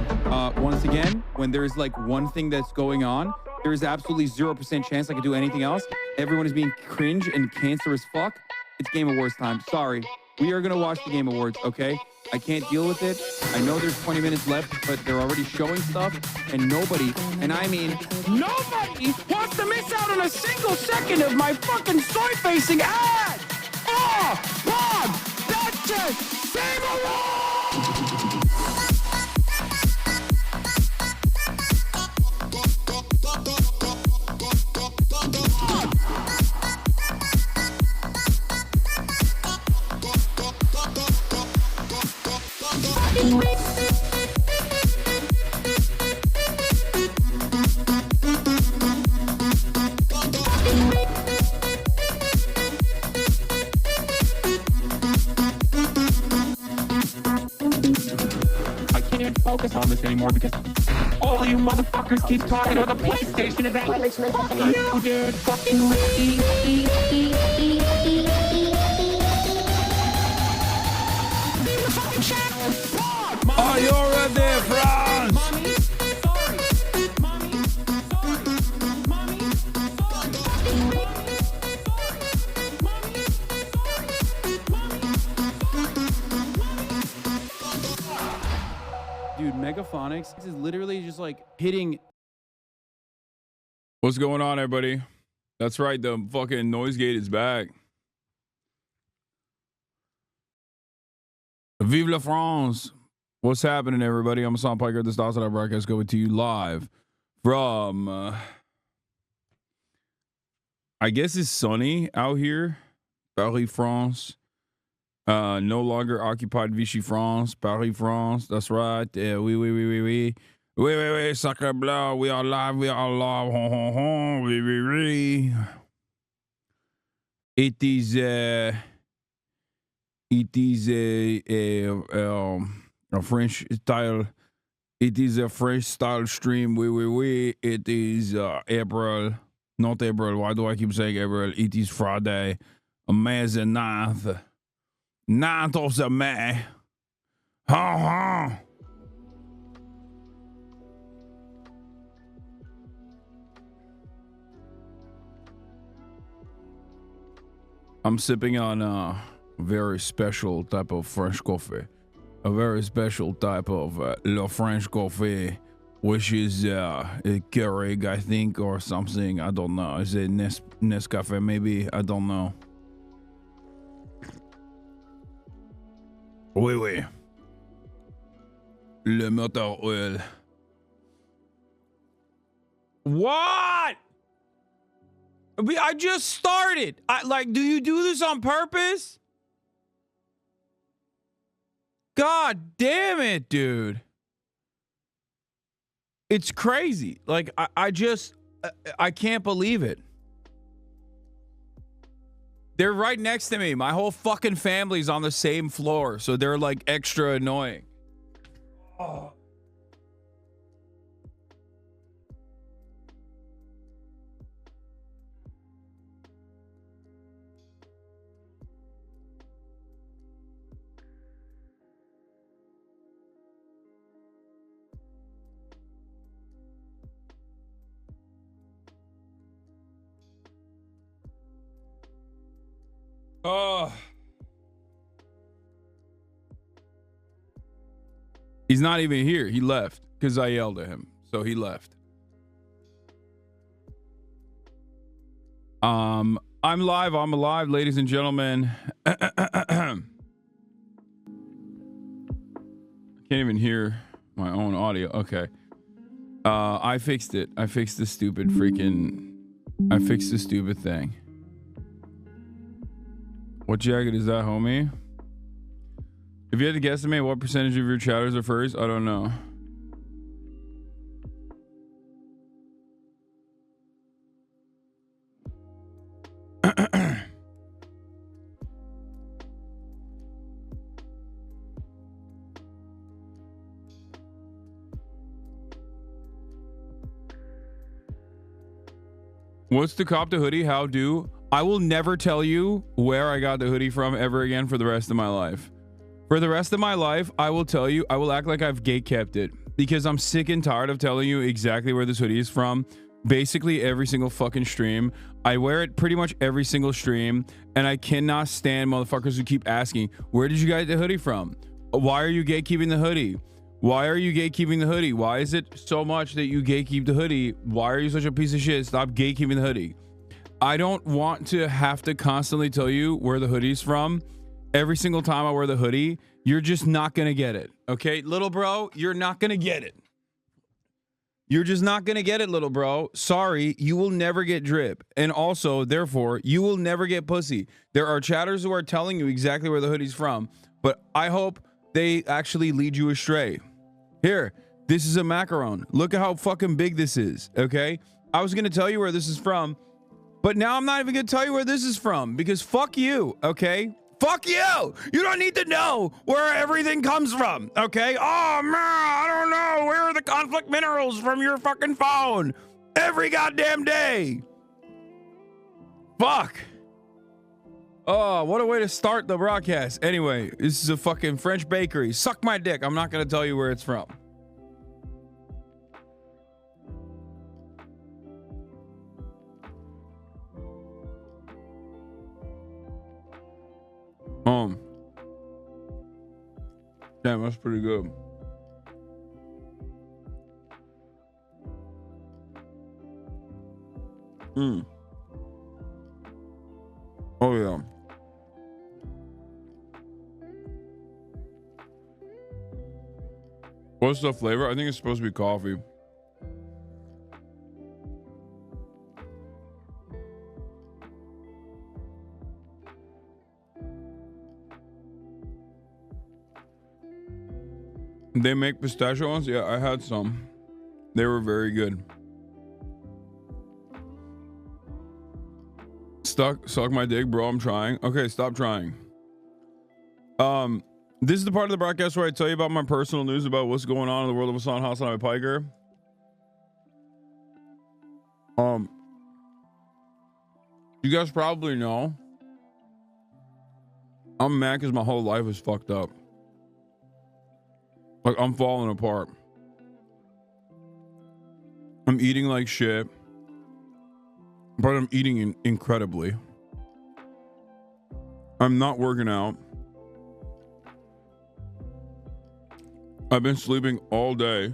time. Once again, when there's like one thing that's going on, there is absolutely 0% chance I could do anything else. Everyone is being cringe and cancer as fuck. It's Game Awards time. Sorry. We are going to watch the Game Awards, okay? I can't deal with it. I know there's 20 minutes left, but they're already showing stuff, and nobody, and I mean nobody, wants to miss out on a single second of my fucking soy-facing ad! Oh, Bob! That's it! Game Awards! I can't focus on this anymore because all you motherfuckers keep talking about the PlayStation event. You dude, fucking Are you ready, France? Dude, Megaphonics is literally just like hitting. What's going on, everybody? That's right, the fucking noise gate is back. Vive la France! What's happening, everybody? I'm Hasan Piker. This is HasanAbi broadcast going to you live from, I guess it's sunny out here. Paris, France. No longer occupied Vichy, France. Paris, France. That's right. Oui. Sacre bleu. We are live. We are live. Oui. It is a French style. It is a French style stream. Oui. It is April. Not April. Why do I keep saying April? It is Friday. May the 9th. 9th of May. I'm sipping on a very special type of French coffee. A very special type of Le French coffee, which is a Keurig, I think, or something. I don't know. Is it Nescafe? Maybe. I don't know. Oui. Le moteur oil. What? I just started. Do you do this on purpose? God damn it, dude. It's crazy. Like, I can't believe it. They're right next to me. My whole fucking family's on the same floor, so they're like extra annoying. Oh. Oh. He's not even here. He left because I yelled at him. So he left. I'm live. I'm alive, ladies and gentlemen. I can't even hear my own audio. Okay. I fixed it. I fixed the stupid thing. What jacket is that, homie? If you had to guesstimate what percentage of your chatters are furries, I don't know. What's the cop to hoodie? How do? I will never tell you where I got the hoodie from ever again for the rest of my life. For the rest of my life, I will tell you, I will act like I've gate kept it. because I'm sick and tired of telling you exactly where this hoodie is from. Basically every single fucking stream. I wear it pretty much every single stream, and I cannot stand motherfuckers who keep asking, where did you get the hoodie from? Why are you gatekeeping the hoodie? Why are you gatekeeping the hoodie? Why is it so much that you gatekeep the hoodie? Why are you such a piece of shit? Stop gatekeeping the hoodie. I don't want to have to constantly tell you where the hoodie's from. Every single time I wear the hoodie, you're just not going to get it. Okay, little bro, you're not going to get it. You're just not going to get it, little bro. Sorry, you will never get drip. And also, therefore, you will never get pussy. There are chatters who are telling you exactly where the hoodie's from, but I hope they actually lead you astray. Here, this is a macaron. Look at how fucking big this is, okay? I was going to tell you where this is from, but now I'm not even going to tell you where this is from because fuck you, okay? Fuck you! You don't need to know where everything comes from, okay? Oh, man, I don't know. Where are the conflict minerals from your fucking phone? Every goddamn day. Fuck. Oh, what a way to start the broadcast. Anyway, this is a fucking French bakery. Suck my dick. I'm not going to tell you where it's from. Damn, that's pretty good. Oh yeah. What's the flavor? I think it's supposed to be coffee. They make pistachio ones? Yeah, I had some. They were very good. Suck my dick, bro. I'm trying. Okay, stop trying. This is the part of the broadcast where I tell you about my personal news about what's going on in the world of HasanAbi Piker. You guys probably know I'm mad because my whole life is fucked up. Like, I'm falling apart. I'm eating like shit, but I'm eating incredibly. I'm not working out. I've been sleeping all day.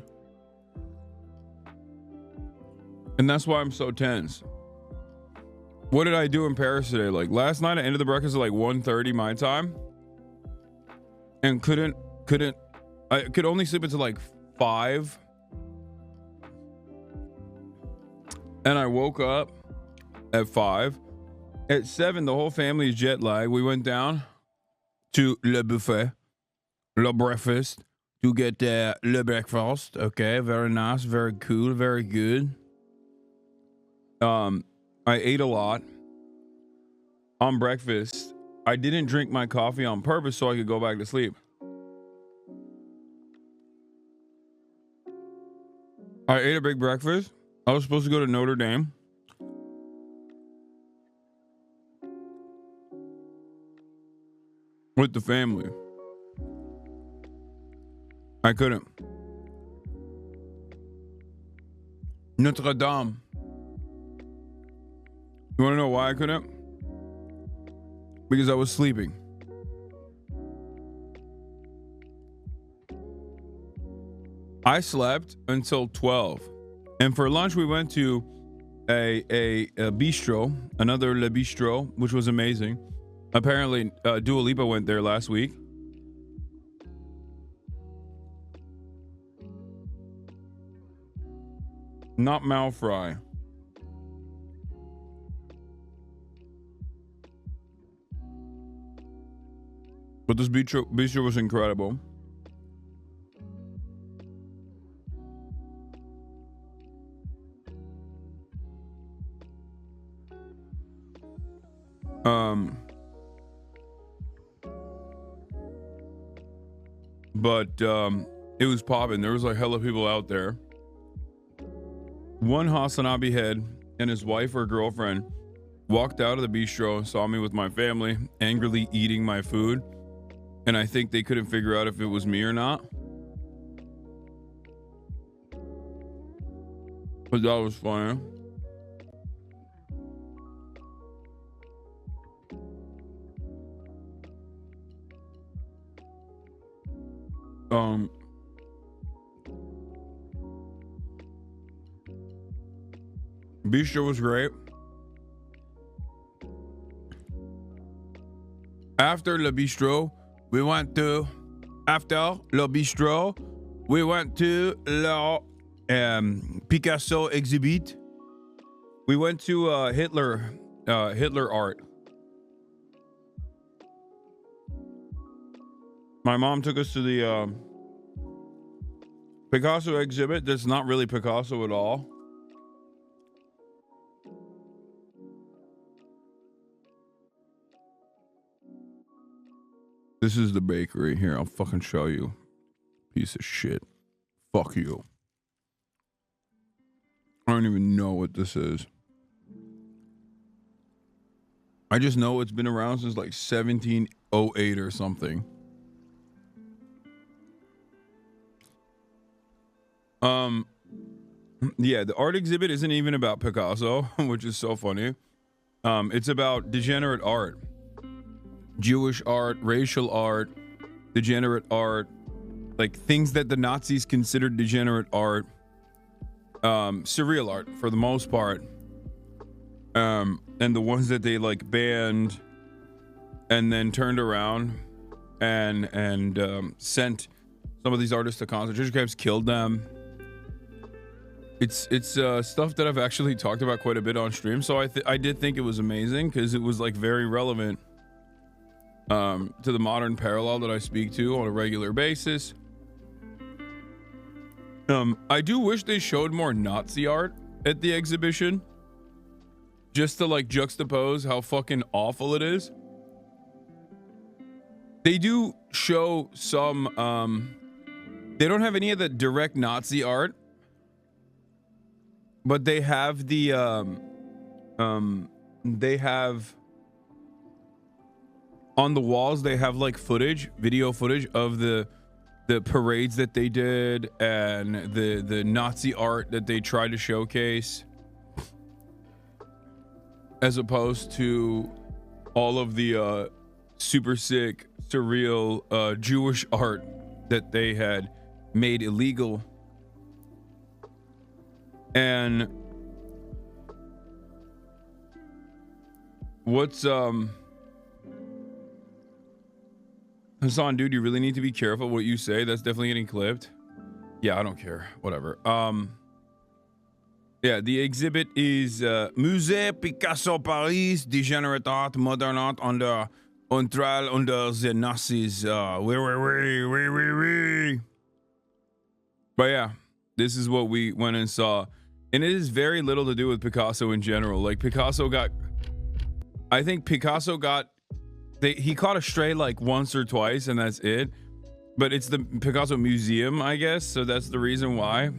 And that's why I'm so tense. What did I do in Paris today? Like, last night I ended the breakfast at like 1:30 my time. And I could only sleep until like 5. And I woke up at 5. At 7, the whole family is jet lagged. We went down to Le Buffet, Le Breakfast, to get Le Breakfast. Okay, very nice, very cool, very good. I ate a lot on breakfast. I didn't drink my coffee on purpose so I could go back to sleep. I ate a big breakfast. I was supposed to go to Notre Dame. With the family. I couldn't. Notre Dame. You want to know why I couldn't? Because I was sleeping. I slept until 12. And for lunch, we went to a bistro, another Le Bistro, which was amazing. Apparently, Dua Lipa went there last week. Not Mal Fry. But this bistro was incredible. But it was popping. There was like hella people out there. One HasanAbi head and his wife or girlfriend walked out of the bistro, saw me with my family, angrily eating my food. And I think they couldn't figure out if it was me or not. But that was funny. Bistro was great. After Le Bistro, we went to Le Picasso exhibit. We went to Hitler art. My mom took us to the Picasso exhibit. That's not really Picasso at all. This is the bakery. Here, I'll fucking show you. Piece of shit. Fuck you. I don't even know what this is. I just know it's been around since like 1708 or something. Yeah, the art exhibit isn't even about Picasso, which is so funny. It's about degenerate art. Jewish art, racial art, degenerate art, like things that the Nazis considered degenerate art, surreal art for the most part, and the ones that they like banned and then turned around and sent some of these artists to concentration camps, killed them. It's stuff that I've actually talked about quite a bit on stream, so I did think it was amazing because it was like very relevant to the modern parallel that I speak to on a regular basis. I do wish they showed more Nazi art at the exhibition, just to like juxtapose how fucking awful it is. They do show some, they don't have any of the direct Nazi art, but they have the, they have on the walls, they have like footage, video footage of the parades that they did and the Nazi art that they tried to showcase, as opposed to all of the super sick, surreal Jewish art that they had made illegal. And what's Hasan, dude, you really need to be careful what you say. That's definitely getting clipped. Yeah, I don't care. Whatever. Yeah, the exhibit is Musée Picasso Paris, Degenerate Art, Modern Art under the Nazis. But yeah, this is what we went and saw. And it is very little to do with Picasso in general. Like I think Picasso got, he caught a stray like once or twice and that's it. But it's the Picasso Museum, I guess. So that's the reason why.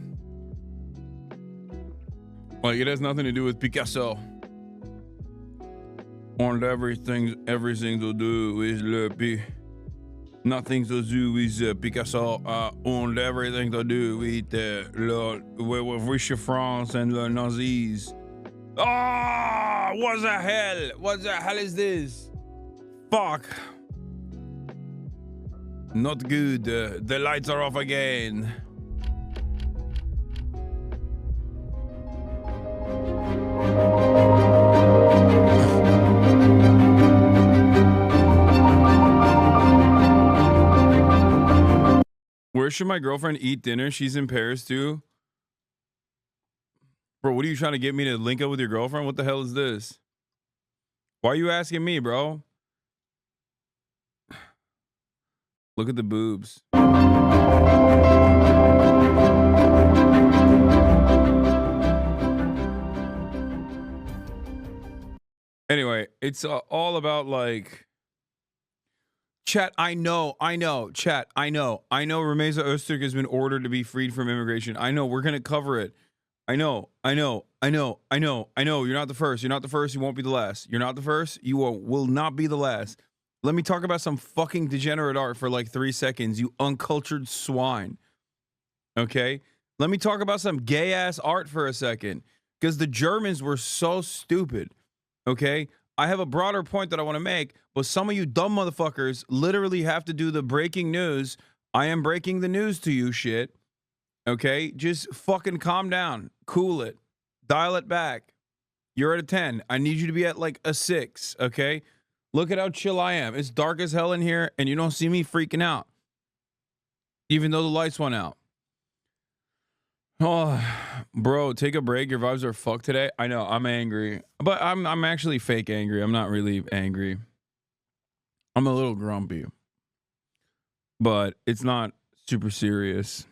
Like it has nothing to do with Picasso. On everything to do with nothing to do with Picasso. On everything to do with Russia, France, and the Nazis. Ah, what the hell? What the hell is this? Fuck. Not good. The lights are off again. Where should my girlfriend eat dinner? She's in Paris too. Bro, what are you trying to get me to link up with your girlfriend? What the hell is this? Why are you asking me, bro? Look at the boobs. Anyway, it's all about like chat. I know, chat. I know Rameza Öztürk has been ordered to be freed from immigration. I know, we're going to cover it. I know. You're not the first. You're not the first. You won't be the last. You're not the first. You will not be the last. Let me talk about some fucking degenerate art for like 3 seconds, you uncultured swine. Okay? Let me talk about some gay ass art for a second, because the Germans were so stupid. Okay, I have a broader point that I want to make, but some of you dumb motherfuckers literally have to do the breaking news. I am breaking the news to you shit. Okay, just fucking calm down, cool it, dial it back. You're at a 10. I need you to be at like a 6. Okay, look at how chill I am. It's dark as hell in here, and you don't see me freaking out, even though the lights went out. Oh, bro, take a break. Your vibes are fucked today. I know, I'm angry, but I'm actually fake angry. I'm not really angry. I'm a little grumpy, but it's not super serious.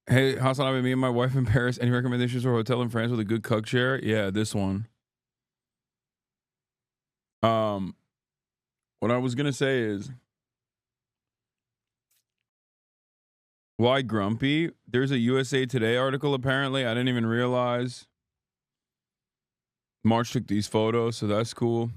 Hey, HasanAbi, me and my wife in Paris. Any recommendations for a hotel in France with a good cuck share? Yeah, this one. What I was gonna say is, why grumpy? There's a USA Today article, apparently. I didn't even realize. March took these photos, so that's cool.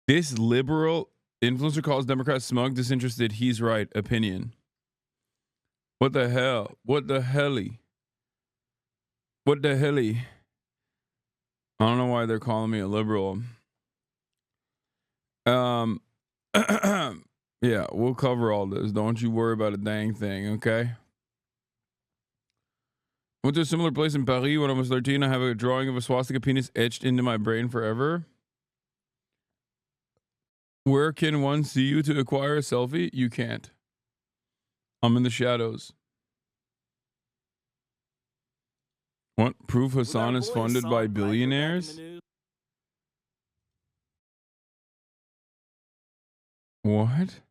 This liberal influencer calls Democrats smug, disinterested, he's right opinion. What the hell? What the helly? What the helly? I don't know why they're calling me a liberal. Yeah, we'll cover all this. Don't you worry about a dang thing, okay? Went to a similar place in Paris when I was 13. I have a drawing of a swastika penis etched into my brain forever. Where can one see you to acquire a selfie? You can't. I'm in the shadows. What? Proof Hasan is funded by billionaires? What?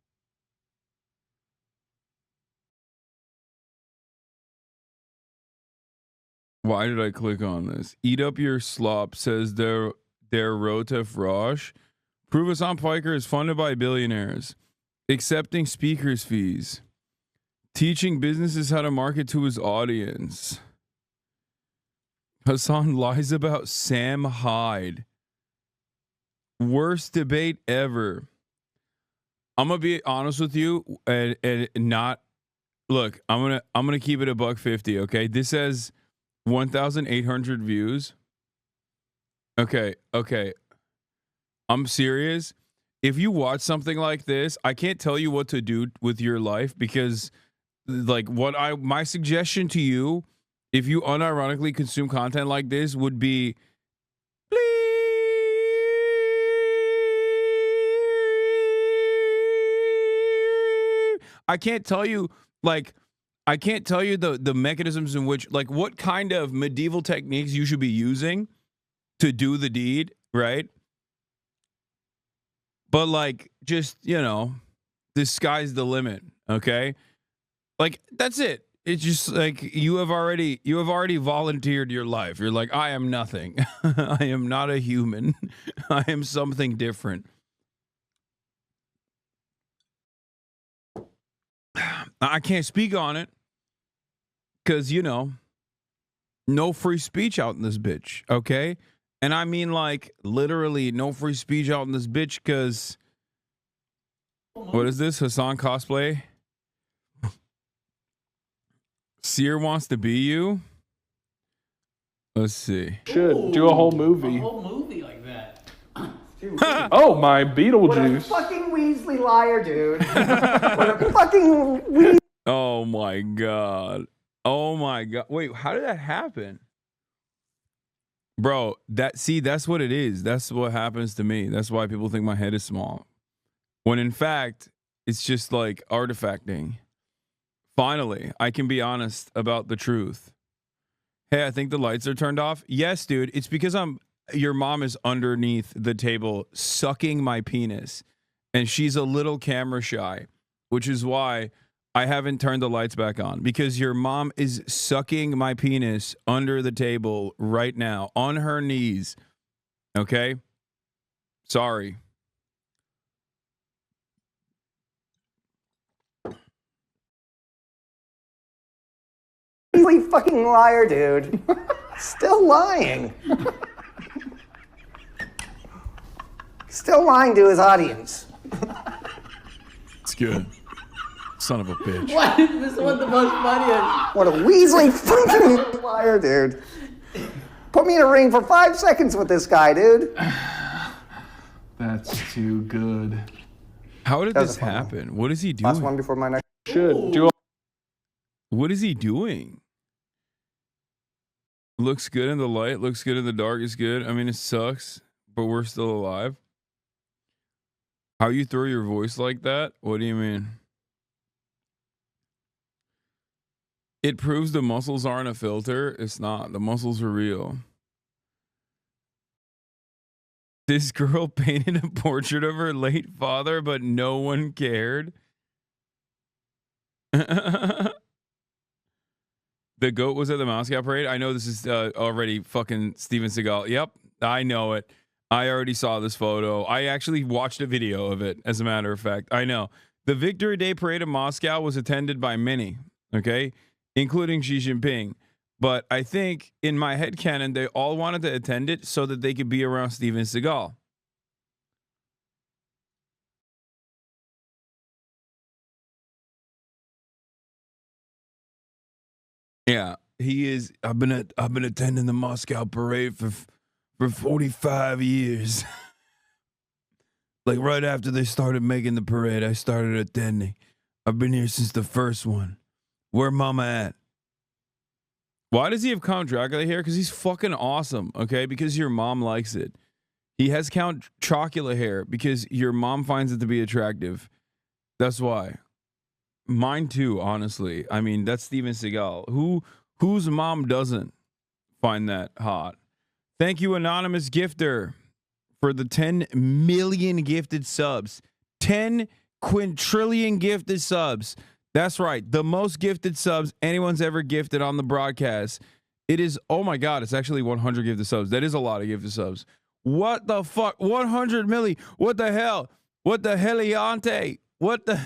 Why did I click on this? Eat up your slop, says der Rote Frosch. Proof Hasan Piker is funded by billionaires. Accepting speakers' fees. Teaching businesses how to market to his audience. Hasan lies about Sam Hyde. Worst debate ever. I'm gonna be honest with you and not look. I'm gonna keep it a $1.50. Okay, this has 1,800 views. Okay. I'm serious. If you watch something like this, I can't tell you what to do with your life, because like my suggestion to you, if you unironically consume content like this, would be I can't tell you the mechanisms in which, like, what kind of medieval techniques you should be using to do the deed, right? But like, just, you know, the sky's the limit, okay? Like, that's it. It's just like you have already volunteered your life. You're like, I am nothing. I am not a human. I am something different. I can't speak on it because, you know, no free speech out in this bitch, okay? And I mean, like, literally no free speech out in this bitch because, what is this? Hasan cosplay? Seer wants to be you? Let's see. Should do a whole movie. A whole movie like that. Oh, my Beetlejuice. What a fucking Weasley liar, dude. What a fucking Weasley. Oh my god. Oh my god. Wait, how did that happen? Bro, that's what it is. That's what happens to me. That's why people think my head is small. When in fact, it's just like artifacting. Finally, I can be honest about the truth. Hey, I think the lights are turned off. Yes, dude. It's because your mom is underneath the table sucking my penis, and she's a little camera shy, which is why I haven't turned the lights back on, because your mom is sucking my penis under the table right now on her knees. Okay? Sorry. Weasley fucking liar, dude. Still lying. Still lying to his audience. good. Son of a bitch. Why is this one the most funniest? What a Weasley fucking liar, dude. Put me in a ring for 5 seconds with this guy, dude. That's too good. How did That was this a fun one. happen? What is he doing? Last one before my next. Should do. What is he doing? Looks good in the light, looks good in the dark, is good. I mean, it sucks, but we're still alive. How you throw your voice like that? What do you mean? It proves the muscles aren't a filter. It's not. The muscles are real. This girl painted a portrait of her late father, but no one cared. The goat was at the Moscow parade. I know this is already fucking Steven Seagal. Yep, I know it. I already saw this photo. I actually watched a video of it, as a matter of fact. I know. The Victory Day parade in Moscow was attended by many, okay, including Xi Jinping. But I think in my headcanon, they all wanted to attend it so that they could be around Steven Seagal. Yeah, he is. I've been attending the Moscow parade for 45 years. Like right after they started making the parade, I started attending. I've been here since the first one. Where mama at? Why does he have Count Dracula here? Because he's fucking awesome, okay? Because your mom likes it. He has Count Chocula hair because your mom finds it to be attractive. That's why. Mine too, honestly. I mean, that's Steven Seagal. Whose mom doesn't find that hot? Thank you, anonymous gifter, for the 10 million gifted subs. 10 quintillion gifted subs. That's right. The most gifted subs anyone's ever gifted on the broadcast. It is, oh my God, it's actually 100 gifted subs. That is a lot of gifted subs. What the fuck? 100 milli? What the hell? What the heliante? What the?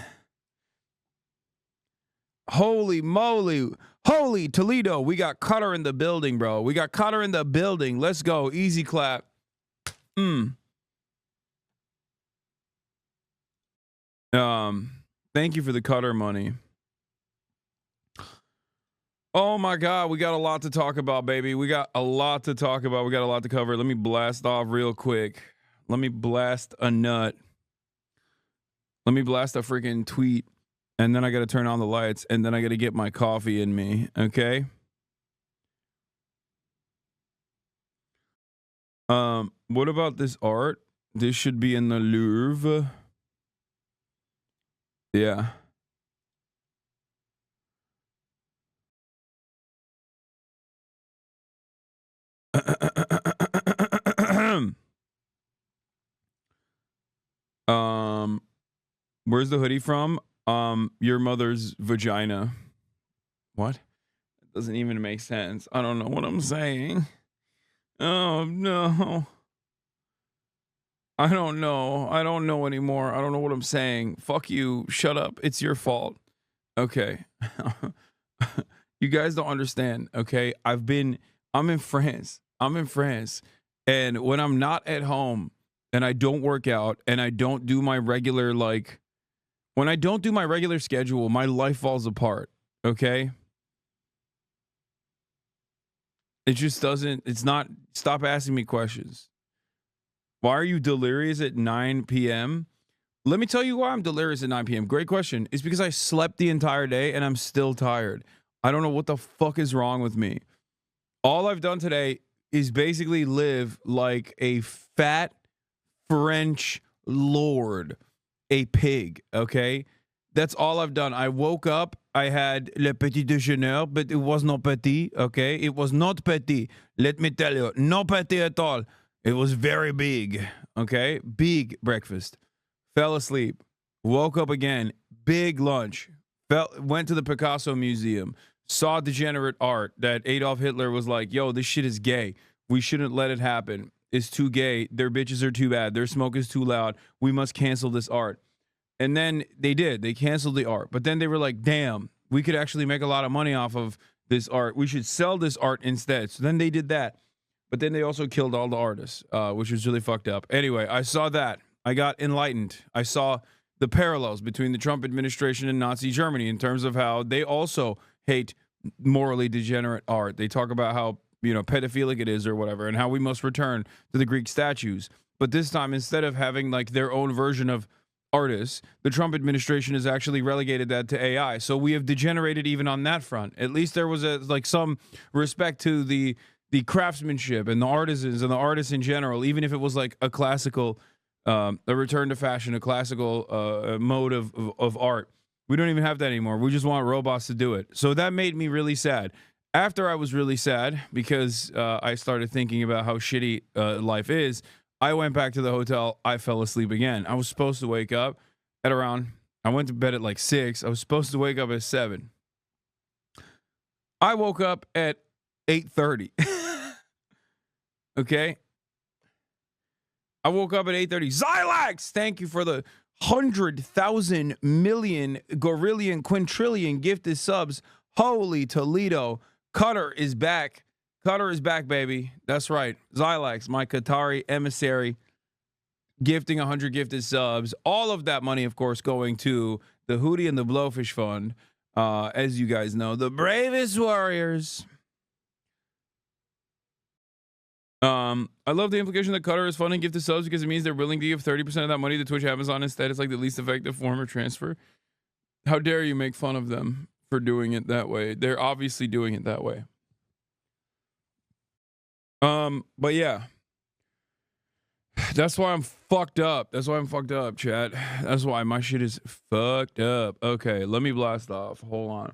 Holy moly. Holy Toledo. We got Cutter in the building, bro. We got Cutter in the building. Let's go. Easy clap. Thank you for the Cutter money. Oh my God, we got a lot to talk about, baby. We got a lot to talk about. We got a lot to cover. Let me blast off real quick. Let me blast a nut. Let me blast a freaking tweet. And then I got to turn on the lights. And then I got to get my coffee in me. Okay? What about this art? This should be in the Louvre. Yeah. Where's the hoodie from? Your mother's vagina. What? It doesn't even make sense. I don't know what I'm saying. Oh no. I don't know. I don't know anymore. I don't know what I'm saying. Fuck you. Shut up. It's your fault. Okay. You guys don't understand. Okay. I'm in France. And when I'm not at home and I don't work out and I don't do my regular, when I don't do my regular schedule, my life falls apart. Okay. It just doesn't, stop asking me questions. Why are you delirious at 9 p.m.? Let me tell you why I'm delirious at 9 p.m. Great question. It's because I slept the entire day and I'm still tired. I don't know what the fuck is wrong with me. All I've done today is basically live like a fat French lord, a pig, okay? That's all I've done. I woke up, I had le petit déjeuner, but it was not petit, okay? It was not petit. Let me tell you, not petit at all. It was very big, okay? Big breakfast. Fell asleep. Woke up again. Big lunch. Went to the Picasso Museum. Saw degenerate art that Adolf Hitler was like, yo, this shit is gay. We shouldn't let it happen. It's too gay. Their bitches are too bad. Their smoke is too loud. We must cancel this art. And then they did. They canceled the art. But then they were like, damn, we could actually make a lot of money off of this art. We should sell this art instead. So then they did that. But then they also killed all the artists, which was really fucked up. Anyway, I saw that. I got enlightened. I saw the parallels between the Trump administration and Nazi Germany in terms of how they also hate morally degenerate art. They talk about how, pedophilic it is or whatever, and how we must return to the Greek statues. But this time, instead of having like their own version of artists, the Trump administration has actually relegated that to AI. So we have degenerated even on that front. At least there was some respect to the craftsmanship and the artisans and the artists in general, even if it was like a classical, a return to fashion, a classical mode of art. We don't even have that anymore. We just want robots to do it. So that made me really sad. After I was really sad because I started thinking about how shitty life is, I went back to the hotel. I fell asleep again. I was supposed to wake up at around, I went to bed at like 6. I was supposed to wake up at 7. I woke up at 8:30. Okay. I woke up at 8:30. Xylax, thank you for the 100,000 million gorillion quintillion gifted subs. Holy Toledo. Cutter is back. Cutter is back, baby. That's right. Xylax, my Qatari emissary, gifting 100 gifted subs. All of that money, of course, going to the Hootie and the Blowfish Fund. As you guys know, the bravest warriors. I love the implication that Qatar is funding gifted subs because it means they're willing to give 30% of that money to Twitch Amazon instead. It's like the least effective form of transfer. How dare you make fun of them for doing it that way? They're obviously doing it that way. But yeah. That's why I'm fucked up. That's why I'm fucked up, chat. That's why my shit is fucked up. Okay, let me blast off. Hold on.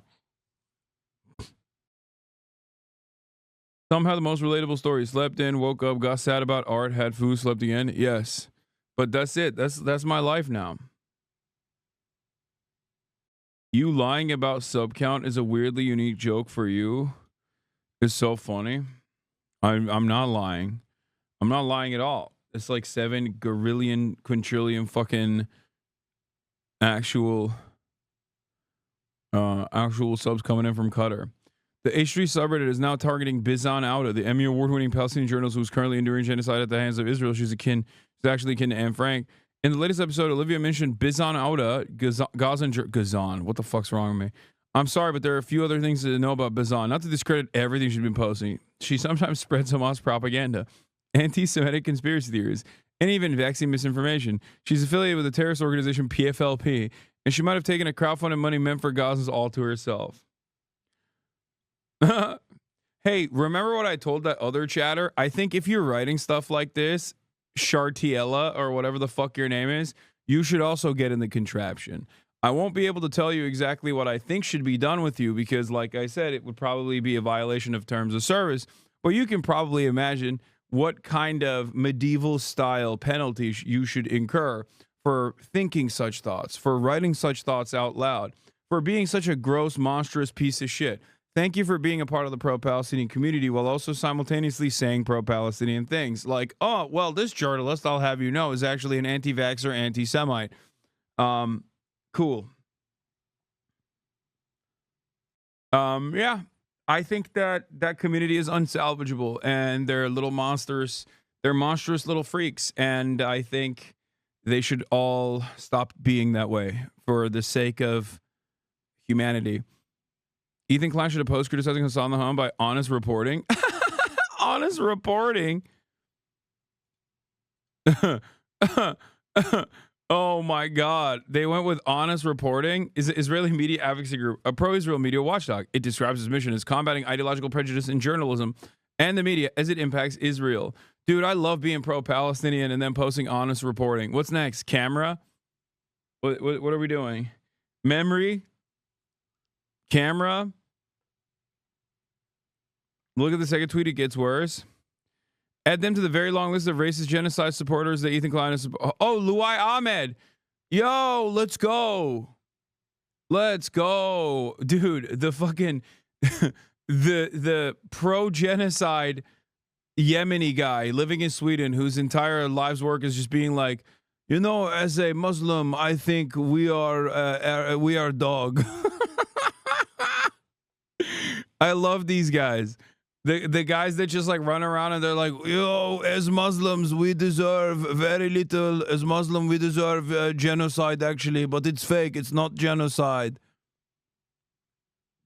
Somehow the most relatable story. Slept in, woke up, got sad about art, had food, slept again. Yes. But that's it. That's my life now. You lying about sub count is a weirdly unique joke for you. It's so funny. I'm not lying. I'm not lying at all. It's like 7 gorillion quintillion fucking actual subs coming in from Qatar. The H3 subreddit is now targeting Bizan Auda, the Emmy Award-winning Palestinian journalist who's currently enduring genocide at the hands of Israel. She's actually kin to Anne Frank. In the latest episode, Olivia mentioned Bizan Auda, Gazan. What the fuck's wrong with me? I'm sorry, but there are a few other things to know about Bizan. Not to discredit everything she's been posting. She sometimes spreads Hamas propaganda, anti-Semitic conspiracy theories, and even vaccine misinformation. She's affiliated with the terrorist organization PFLP, and she might have taken a crowdfunded money meant for Gazans all to herself. Hey, remember what I told that other chatter? I think if you're writing stuff like this, Shartiella or whatever the fuck your name is, you should also get in the contraption. I won't be able to tell you exactly what I think should be done with you because, like I said, it would probably be a violation of terms of service. But you can probably imagine what kind of medieval style penalties you should incur for thinking such thoughts, for writing such thoughts out loud, for being such a gross, monstrous piece of shit. Thank you for being a part of the pro-Palestinian community while also simultaneously saying pro-Palestinian things. Like, oh, well, this journalist, I'll have you know, is actually an anti-vaxxer, anti-Semite. Cool. Yeah, I think that community is unsalvageable and they're little monsters. They're monstrous little freaks. And I think they should all stop being that way for the sake of humanity. Ethan Klein should have post criticizing Hasan the Hum by honest reporting. Honest reporting. Oh my God. They went with honest reporting. Is an Israeli media advocacy group, a pro-Israel media watchdog. It describes its mission as combating ideological prejudice in journalism and the media as it impacts Israel. Dude, I love being pro-Palestinian and then posting honest reporting. What's next? Camera? What are we doing? Memory? Camera? Look at the second tweet. It gets worse. Add them to the very long list of racist genocide supporters that Ethan Klein is. Oh, Luai Ahmed. Yo, let's go. Let's go. Dude, the fucking the pro-genocide Yemeni guy living in Sweden whose entire life's work is just being like, you know, as a Muslim, I think we are dog. I love these guys. The guys that just like run around and they're like, yo, as Muslims, we deserve very little. As Muslim, we deserve genocide, actually, but it's fake. It's not genocide.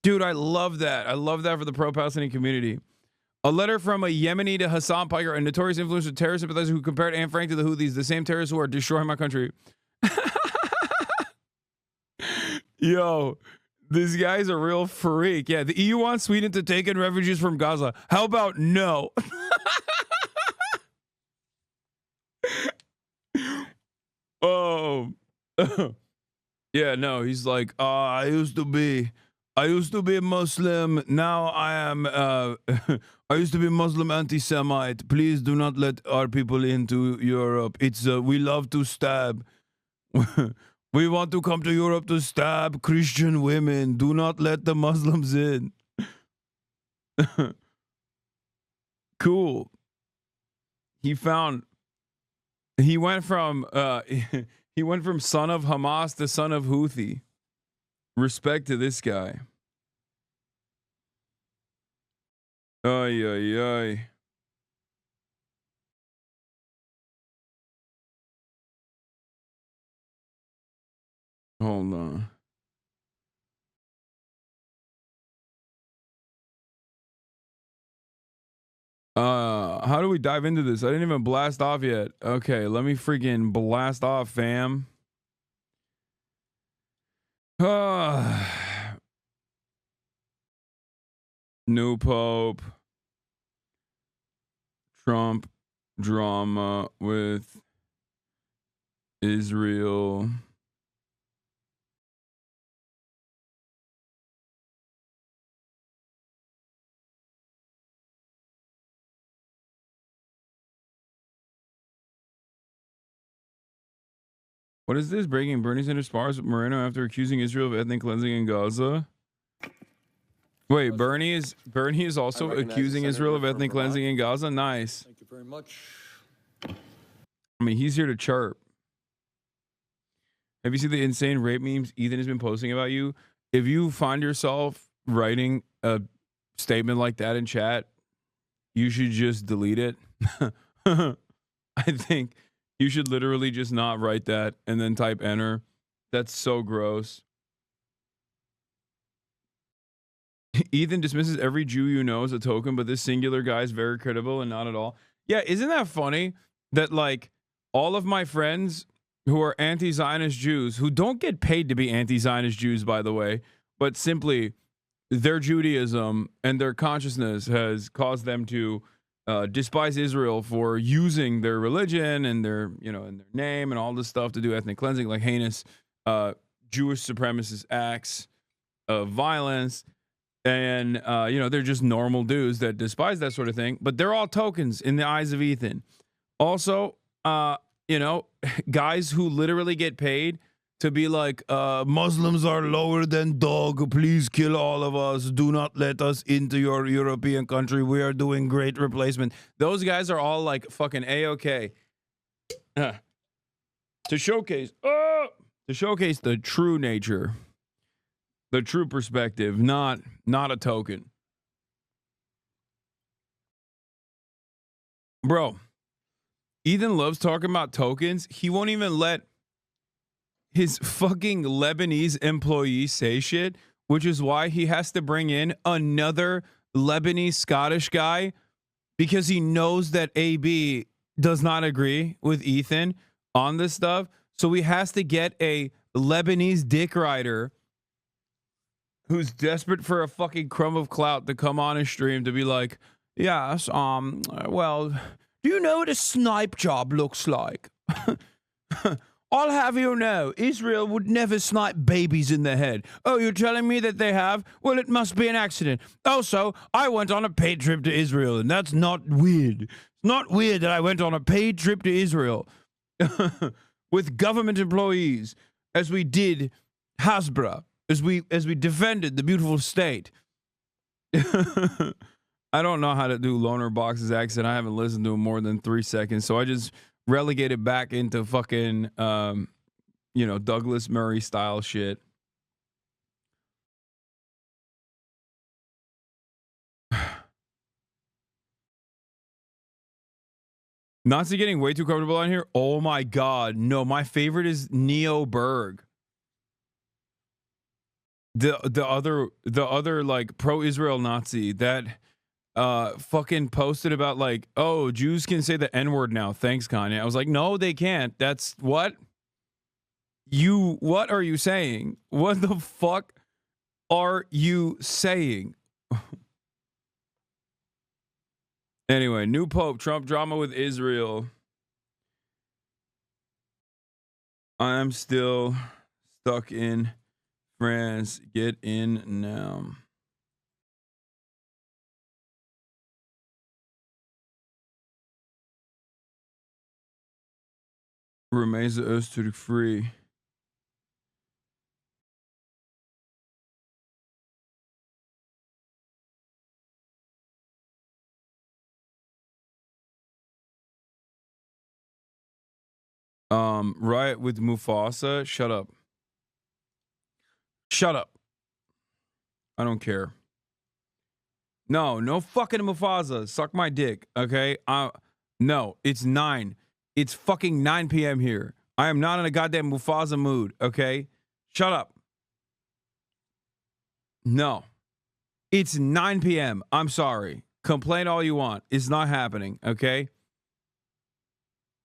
Dude, I love that. I love that for the pro-Palestinian community. A letter from a Yemeni to Hasan Piker, a notorious influencer terrorist sympathizer who compared Anne Frank to the Houthis, the same terrorists who are destroying my country. Yo, this guy's a real freak. Yeah, the EU wants Sweden to take in refugees from Gaza. How about no? Oh. Yeah, no, he's like, I used to be Muslim. Now I am, I used to be Muslim anti-Semite. Please do not let our people into Europe. It's, we love to stab. We want to come to Europe to stab Christian women. Do not let the Muslims in. Cool. He went from son of Hamas to son of Houthi. Respect to this guy. Ay, ay, ay. Hold on. How do we dive into this? I didn't even blast off yet. Okay, let me freaking blast off, fam. New Pope. Trump drama with Israel. What is this? Breaking Bernie Sanders spars with Moreno after accusing Israel of ethnic cleansing in Gaza. Wait, Bernie is also accusing Israel of ethnic cleansing in Gaza? Nice. Thank you very much. I mean, he's here to chirp. Have you seen the insane rape memes Ethan has been posting about you? If you find yourself writing a statement like that in chat, you should just delete it. I think you should literally just not write that and then type enter. That's so gross. Ethan dismisses every Jew you know as a token, but this singular guy is very credible and not at all. Yeah, isn't that funny that like all of my friends who are anti-Zionist Jews, who don't get paid to be anti-Zionist Jews, by the way, but simply their Judaism and their consciousness has caused them to despise Israel for using their religion and their, you know, and their name and all this stuff to do ethnic cleansing, like heinous Jewish supremacist acts of violence. And, you know, they're just normal dudes that despise that sort of thing. But they're all tokens in the eyes of Ethan. Also, you know, guys who literally get paid to be like, Muslims are lower than dog. Please kill all of us. Do not let us into your European country. We are doing great replacement. Those guys are all like fucking A-OK. To showcase the true nature. The true perspective, not a token. Bro, Ethan loves talking about tokens. He won't even let his fucking Lebanese employees say shit, which is why he has to bring in another Lebanese Scottish guy, because he knows that AB does not agree with Ethan on this stuff. So he has to get a Lebanese dick rider who's desperate for a fucking crumb of clout to come on his stream to be like, yes, well, do you know what a snipe job looks like? I'll have you know, Israel would never snipe babies in the head. Oh, you're telling me that they have? Well, it must be an accident. Also, I went on a paid trip to Israel, and that's not weird. It's not weird that I went on a paid trip to Israel with government employees, as we did Hasbra. As we defended the beautiful state. I don't know how to do Loner Box's accent. I haven't listened to him more than 3 seconds, so I just relegated back into fucking, you know, Douglas Murray style shit. Nazi getting way too comfortable on here. Oh my god, no! My favorite is Neo Berg. The other like pro-Israel Nazi that fucking posted about like, oh, Jews can say the N-word now. Thanks, Kanye. I was like, no, they can't. That's what are you saying? What the fuck are you saying? Anyway, new Pope, Trump drama with Israel. I'm still stuck in France. Get in now. Remains Österreich free. Riot with Mufasa. Shut up. Shut up. I don't care. No fucking Mufasa. Suck my dick, okay? No, it's 9. It's fucking 9 p.m. here. I am not in a goddamn Mufasa mood, okay? Shut up. No. It's 9 p.m. I'm sorry. Complain all you want. It's not happening, okay?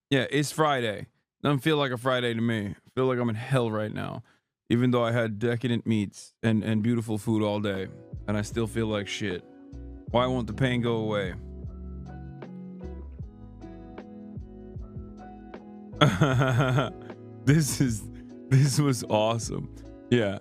Yeah, it's Friday. Doesn't feel like a Friday to me. I feel like I'm in hell right now. Even though I had decadent meats and beautiful food all day. And I still feel like shit. Why won't the pain go away? This was awesome. Yeah.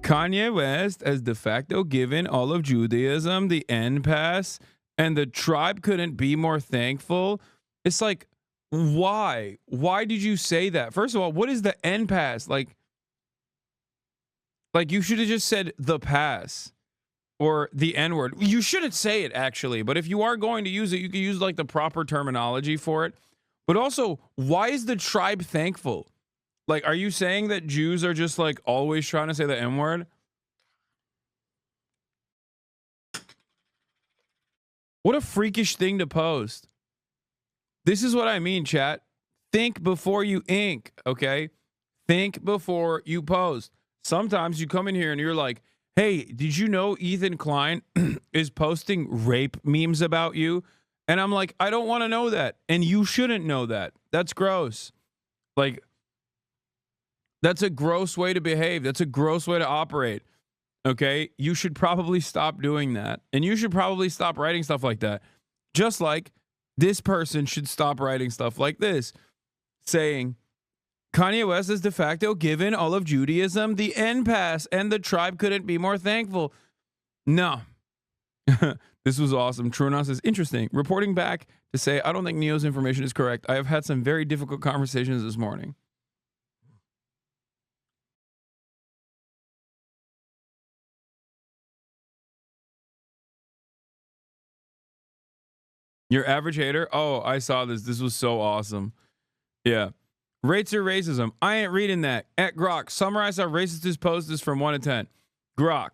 Kanye West has de facto given all of Judaism the end pass, and the tribe couldn't be more thankful. It's like, why? Why did you say that? First of all, what is the end pass? Like you should have just said the pass or the N-word. You shouldn't say it, actually, but if you are going to use it, you can use like the proper terminology for it. But also, why is the tribe thankful? Like, are you saying that Jews are just like always trying to say the N-word? What a freakish thing to post. This is what I mean, chat. Think before you ink, okay? Think before you post. Sometimes you come in here and you're like, hey, did you know Ethan Klein is posting rape memes about you? And I'm like, I don't want to know that. And you shouldn't know that. That's gross. Like, that's a gross way to behave. That's a gross way to operate. Okay? You should probably stop doing that. And you should probably stop writing stuff like that. Just like this person should stop writing stuff like this, saying, Kanye West has de facto given all of Judaism the end pass, and the tribe couldn't be more thankful. No. This was awesome. Tronos is interesting. Reporting back to say, I don't think Neo's information is correct. I have had some very difficult conversations this morning. Your average hater? Oh, I saw this. This was so awesome. Yeah. Rates or racism? I ain't reading that. At Grok, summarize how racist his post is from 1 to 10. Grok.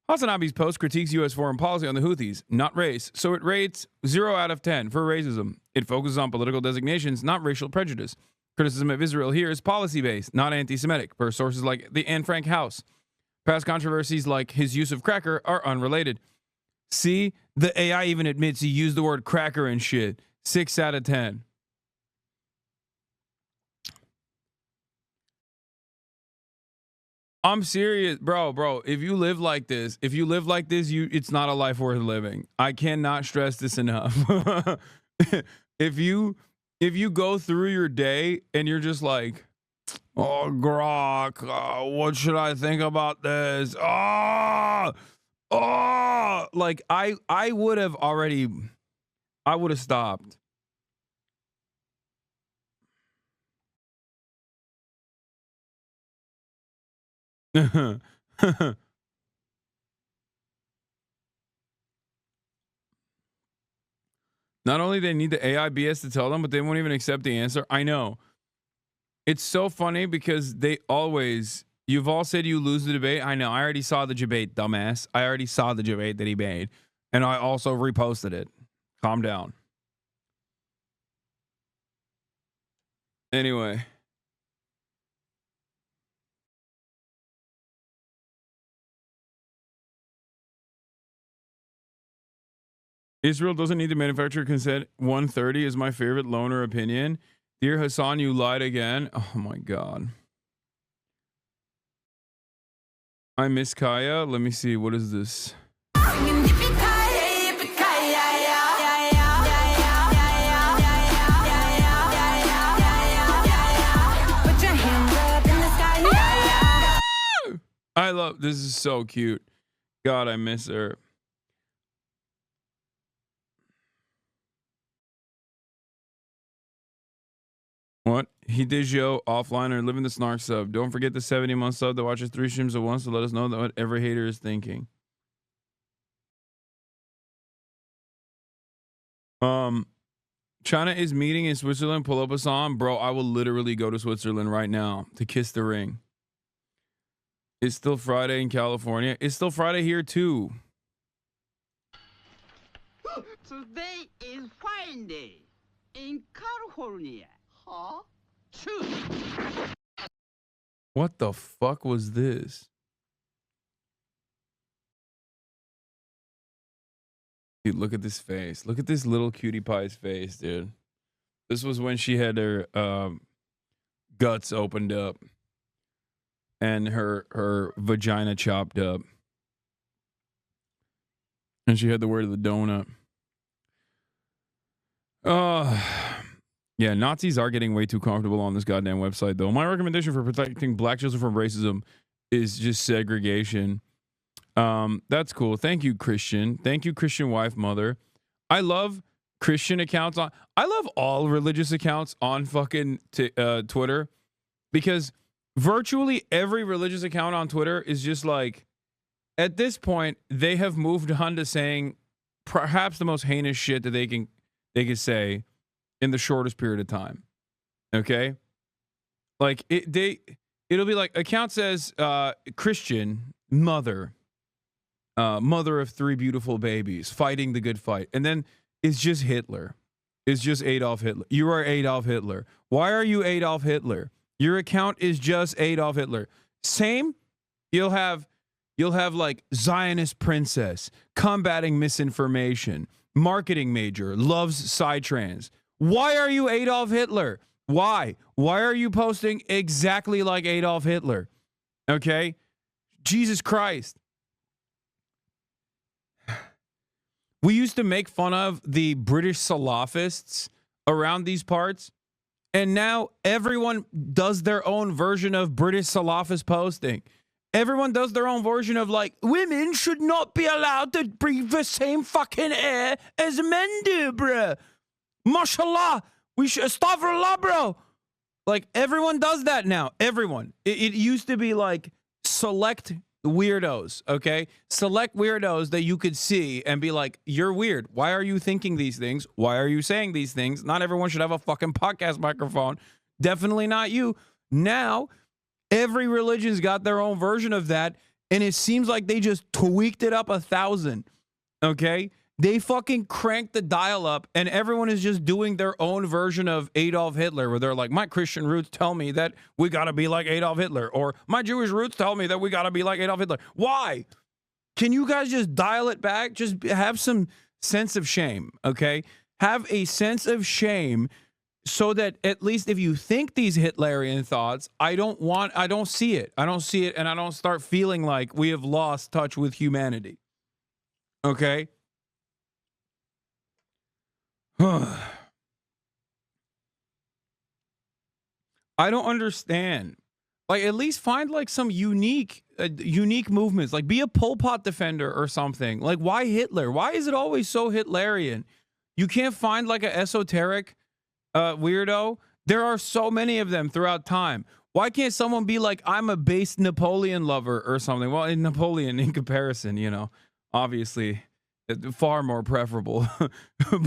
HasanAbi's post critiques U.S. foreign policy on the Houthis, not race, so it rates 0 out of 10 for racism. It focuses on political designations, not racial prejudice. Criticism of Israel here is policy-based, not anti-Semitic, per sources like the Anne Frank House. Past controversies like his use of cracker are unrelated. See, the AI even admits he used the word cracker and shit. 6 out of 10. I'm serious, bro. If you live like this, it's not a life worth living. I cannot stress this enough. If you go through your day and you're just like, oh, Grok, what should I think about this? Like I would have stopped. Not only they need the AI BS to tell them, but they won't even accept the answer. I know. It's so funny because you've all said you lose the debate. I know. I already saw the debate, dumbass. I already saw the debate that he made. And I also reposted it. Calm down. Anyway. Israel doesn't need to manufacture consent. 130 is my favorite loner opinion. Dear Hasan, you lied again. Oh my God. I miss Kaya. Let me see. What is this? I love this. Is so cute. God, I miss her. What? He did yo offline or live in the snark sub. Don't forget the 70-month sub that watches 3 streams at once to let us know that what every hater is thinking. China is meeting in Switzerland. Pull up a song. Bro, I will literally go to Switzerland right now to kiss the ring. It's still Friday in California. It's still Friday here too. Today is Friday in California. Huh? What the fuck was this? Dude, look at this face. Look at this little cutie pie's face, dude. This was when she had her guts opened up and her vagina chopped up. And she had the word of the donut. Yeah, Nazis are getting way too comfortable on this goddamn website, though. My recommendation for protecting black children from racism is just segregation. That's cool. Thank you, Christian. Thank you, Christian wife, mother. I love Christian accounts on. I love all religious accounts on fucking Twitter, because virtually every religious account on Twitter is just like, at this point, they have moved on to saying perhaps the most heinous shit that they can say in the shortest period of time. Okay? Like it'll be like, account says Christian mother of 3 beautiful babies fighting the good fight. And then it's just Hitler. It's just Adolf Hitler. You are Adolf Hitler. Why are you Adolf Hitler? Your account is just Adolf Hitler. Same, you'll have like Zionist princess, combating misinformation, marketing major, loves psytrance. Why are you Adolf Hitler? Why? Why are you posting exactly like Adolf Hitler? Okay? Jesus Christ. We used to make fun of the British Salafists around these parts, and now everyone does their own version of British Salafist posting. Everyone does their own version of, like, women should not be allowed to breathe the same fucking air as men do, bruh. Mashallah, we should, astaghfirullah, bro. Like, everyone does that now. Everyone. It used to be like select weirdos, okay? Select weirdos that you could see and be like, you're weird. Why are you thinking these things? Why are you saying these things? Not everyone should have a fucking podcast microphone. Definitely not you. Now, every religion's got their own version of that, and it seems like they just tweaked it up 1,000, okay? They fucking cranked the dial up, and everyone is just doing their own version of Adolf Hitler, where they're like, my Christian roots tell me that we got to be like Adolf Hitler, or my Jewish roots tell me that we got to be like Adolf Hitler. Why? Can you guys just dial it back? Just have some sense of shame, okay? Have a sense of shame so that at least if you think these Hitlerian thoughts, I don't see it. I don't see it, and I don't start feeling like we have lost touch with humanity. Okay? I don't understand. Like, at least find like some unique movements. Like, be a Pol Pot defender or something. Like, why Hitler? Why is it always so Hitlerian? You can't find like an esoteric weirdo. There are so many of them throughout time. Why can't someone be like, I'm a base Napoleon lover or something? Well, in Napoleon, in comparison, you know, obviously far more preferable.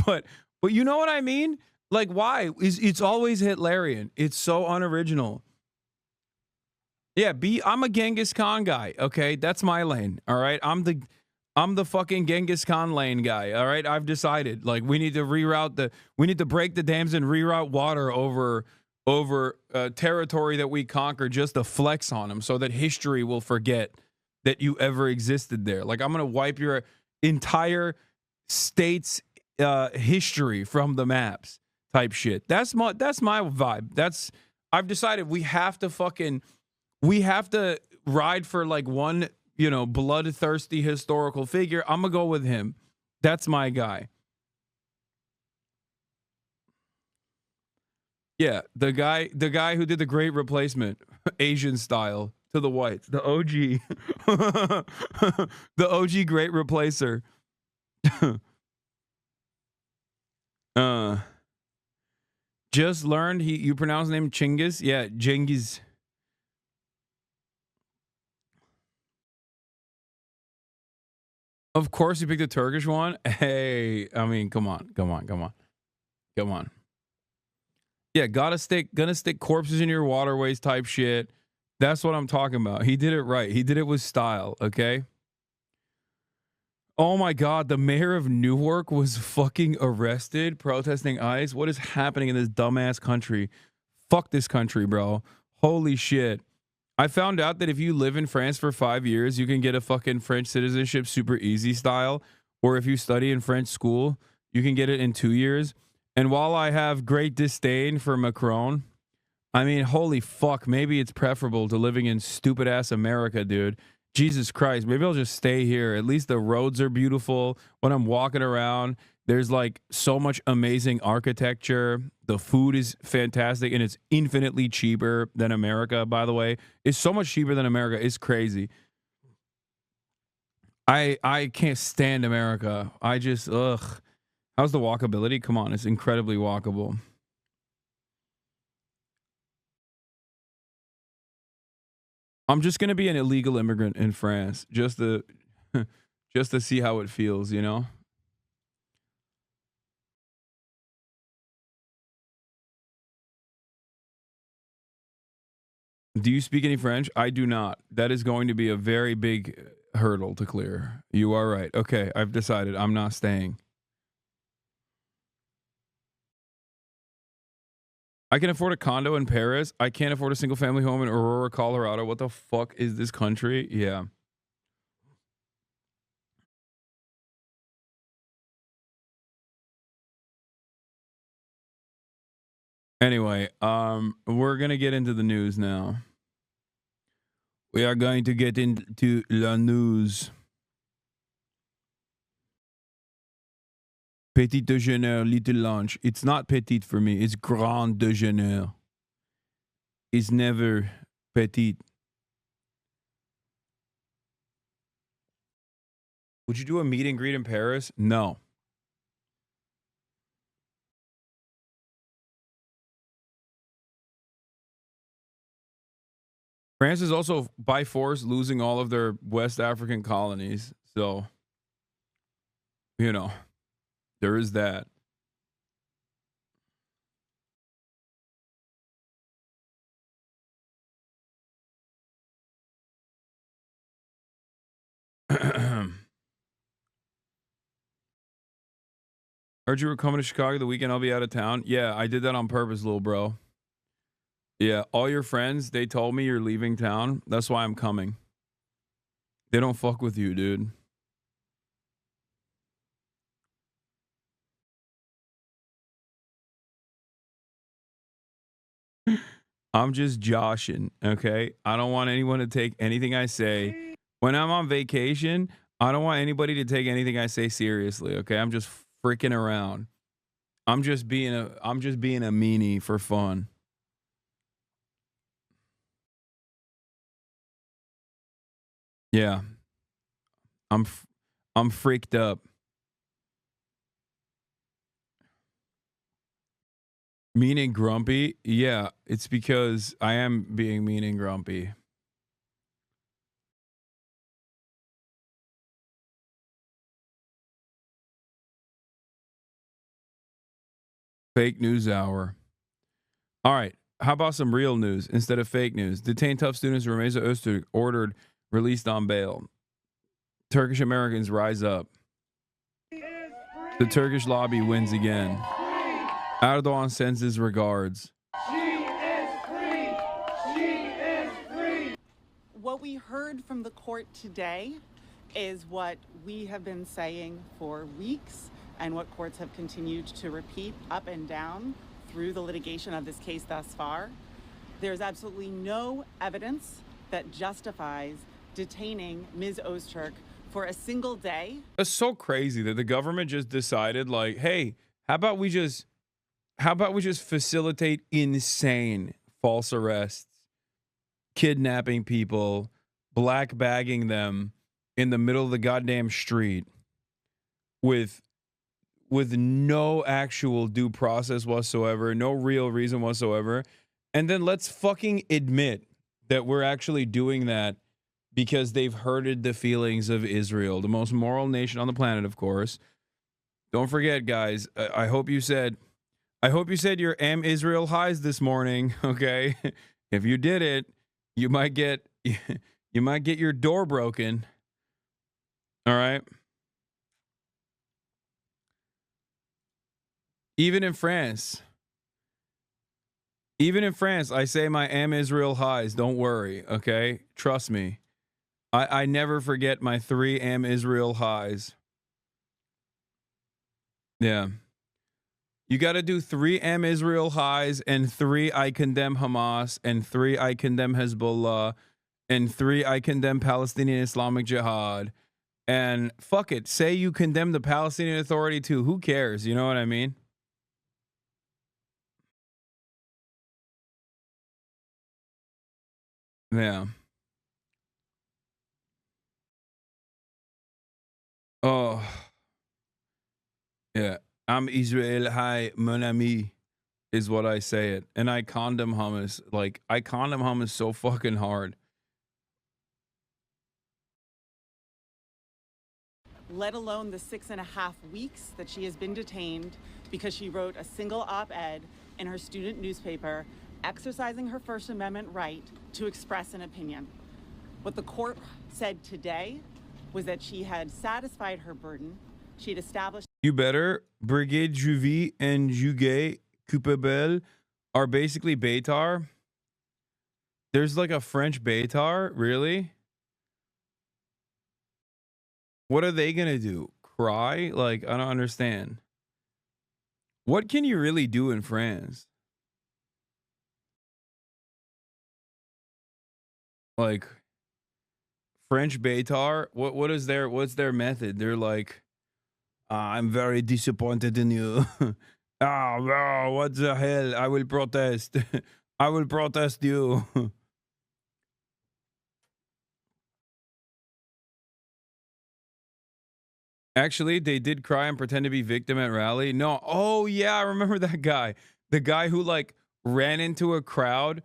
but you know what I mean? Like, why? It's always Hitlerian. It's so unoriginal. Yeah, I'm a Genghis Khan guy. Okay, that's my lane. All right, I'm the fucking Genghis Khan lane guy. All right, I've decided. Like, we need to break the dams and reroute water over over territory that we conquered just to flex on them so that history will forget that you ever existed there. Like, I'm going to wipe your entire state's history from the maps type shit. That's my vibe. I've decided we have to ride for like one, bloodthirsty historical figure. I'm going to go with him. That's my guy. Yeah, the guy who did the Great Replacement, Asian style, to the whites, the OG, the OG Great Replacer. Just learned you pronounce the name Chinggis? Yeah, Genghis. Of course, you picked the Turkish one. Hey, I mean, come on. Yeah, gonna stick corpses in your waterways type shit. That's what I'm talking about. He did it right. He did it with style, okay? Oh my God, the mayor of Newark was fucking arrested protesting ICE. What is happening in this dumbass country? Fuck this country, bro. Holy shit. I found out that if you live in France for 5 years, you can get a fucking French citizenship super easy style. Or if you study in French school, you can get it in 2 years. And while I have great disdain for Macron, I mean, holy fuck, maybe it's preferable to living in stupid ass America, dude. Jesus Christ, maybe I'll just stay here. At least the roads are beautiful. When I'm walking around, there's like so much amazing architecture. The food is fantastic and it's infinitely cheaper than America, by the way. It's so much cheaper than America. It's crazy. I can't stand America. I just, ugh. How's the walkability? Come on, it's incredibly walkable. I'm just gonna be an illegal immigrant in France just to see how it feels, you know? Do you speak any French? I do not. That is going to be a very big hurdle to clear. You are right. Okay, I've decided I'm not staying. I can afford a condo in Paris. I can't afford a single family home in Aurora, Colorado. What the fuck is this country? Yeah. Anyway, we're going to get into the news now. We are going to get into la news. Petit déjeuner, little lunch. It's not petite for me. It's grand déjeuner. It's never petite. Would you do a meet and greet in Paris? No. France is also by force losing all of their West African colonies. So, you know. There is that. Heard you were coming to Chicago the weekend. I'll be out of town. Yeah, I did that on purpose, little bro. Yeah, all your friends, they told me you're leaving town. That's why I'm coming. They don't fuck with you, dude. I'm just joshing, okay? I don't want anyone to take anything I say. When I'm on vacation, I don't want anybody to take anything I say seriously, okay? I'm just freaking around. I'm just being a meanie for fun. Yeah. I'm freaked up. Mean and grumpy? Yeah, it's because I am being mean and grumpy. Fake news hour. All right. How about some real news instead of fake news? Detained tough students Remeza Öztürk ordered released on bail. Turkish Americans rise up. The Turkish lobby wins again. Erdogan sends his regards. we heard from the court today is what we have been saying for weeks and what courts have continued to repeat up and down through the litigation of this case thus far. There's absolutely no evidence that justifies detaining Ms. Ozturk for a single day. That's so crazy that the government just decided, like, hey, how about we just facilitate insane false arrests, kidnapping people, black bagging them in the middle of the goddamn street with no actual due process whatsoever, no real reason whatsoever. And then let's fucking admit that we're actually doing that because they've hurted the feelings of Israel, the most moral nation on the planet, of course. Don't forget, guys, I hope you said your Am Israel highs this morning, okay? If you did it, you might get your door broken. All right? Even in France, I say my Am Israel highs. Don't worry, okay? Trust me. I never forget my 3 Am Israel highs. Yeah. You got to do 3 Am Israel highs and 3 I condemn Hamas and 3 I condemn Hezbollah and 3 I condemn Palestinian Islamic Jihad. And fuck it. Say you condemn the Palestinian Authority too. Who cares? You know what I mean? Yeah. Oh. Yeah. I'm Israel High, mon ami, is what I say it. And I condemn hummus. Like, I condemn hummus so fucking hard. Let alone the 6.5 weeks that she has been detained because she wrote a single op-ed in her student newspaper exercising her First Amendment right to express an opinion. What the court said today was that she had satisfied her burden. She had established... You better. Brigade Juvie and Jugay Coupable are basically Beitar. There's like a French Beitar? Really? What are they going to do? Cry? Like, I don't understand. What can you really do in France? Like, French Beitar? What's their method? They're like, I'm very disappointed in you. Oh, what the hell? I will protest. I will protest you. Actually, they did cry and pretend to be victim at rally. No. Oh, yeah. I remember that guy. The guy who like ran into a crowd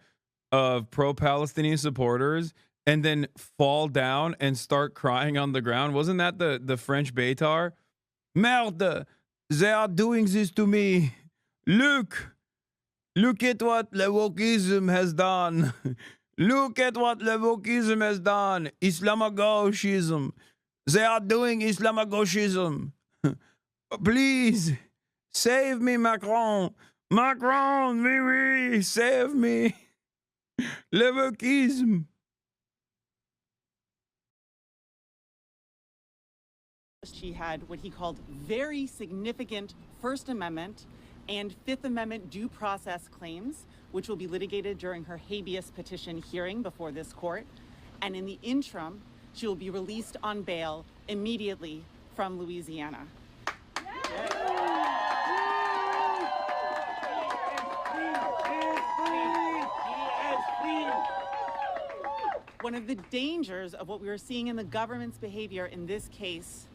of pro-Palestinian supporters and then fall down and start crying on the ground. Wasn't that the French Beitar? Merde, they are doing this to me. Look at what the wokeism has done. Look at what the wokeism has done. Islamagoshism. They are doing Islamagoshism. Please, save me, Macron. Macron, oui, oui, save me. Le wokisme. She had what he called very significant First Amendment and Fifth Amendment due process claims, which will be litigated during her habeas petition hearing before this court. And in the interim, she will be released on bail immediately from Louisiana. One of the dangers of what we are seeing in the government's behavior in this case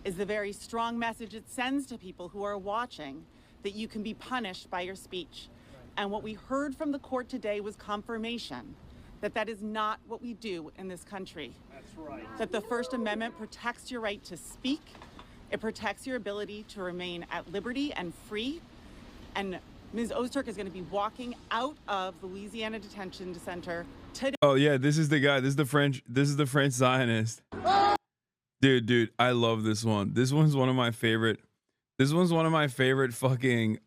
is the very strong message it sends to people who are watching that you can be punished by your speech. And what we heard from the court today was confirmation that that is not what we do in this country. That's right. That the First Amendment protects your right to speak. It protects your ability to remain at liberty and free. And Ms. Ozturk is going to be walking out of the Louisiana Detention Center today. Oh yeah, this is the guy. This is the French Zionist. Dude, I love this one. This one's one of my favorite. This one's one of my favorite fucking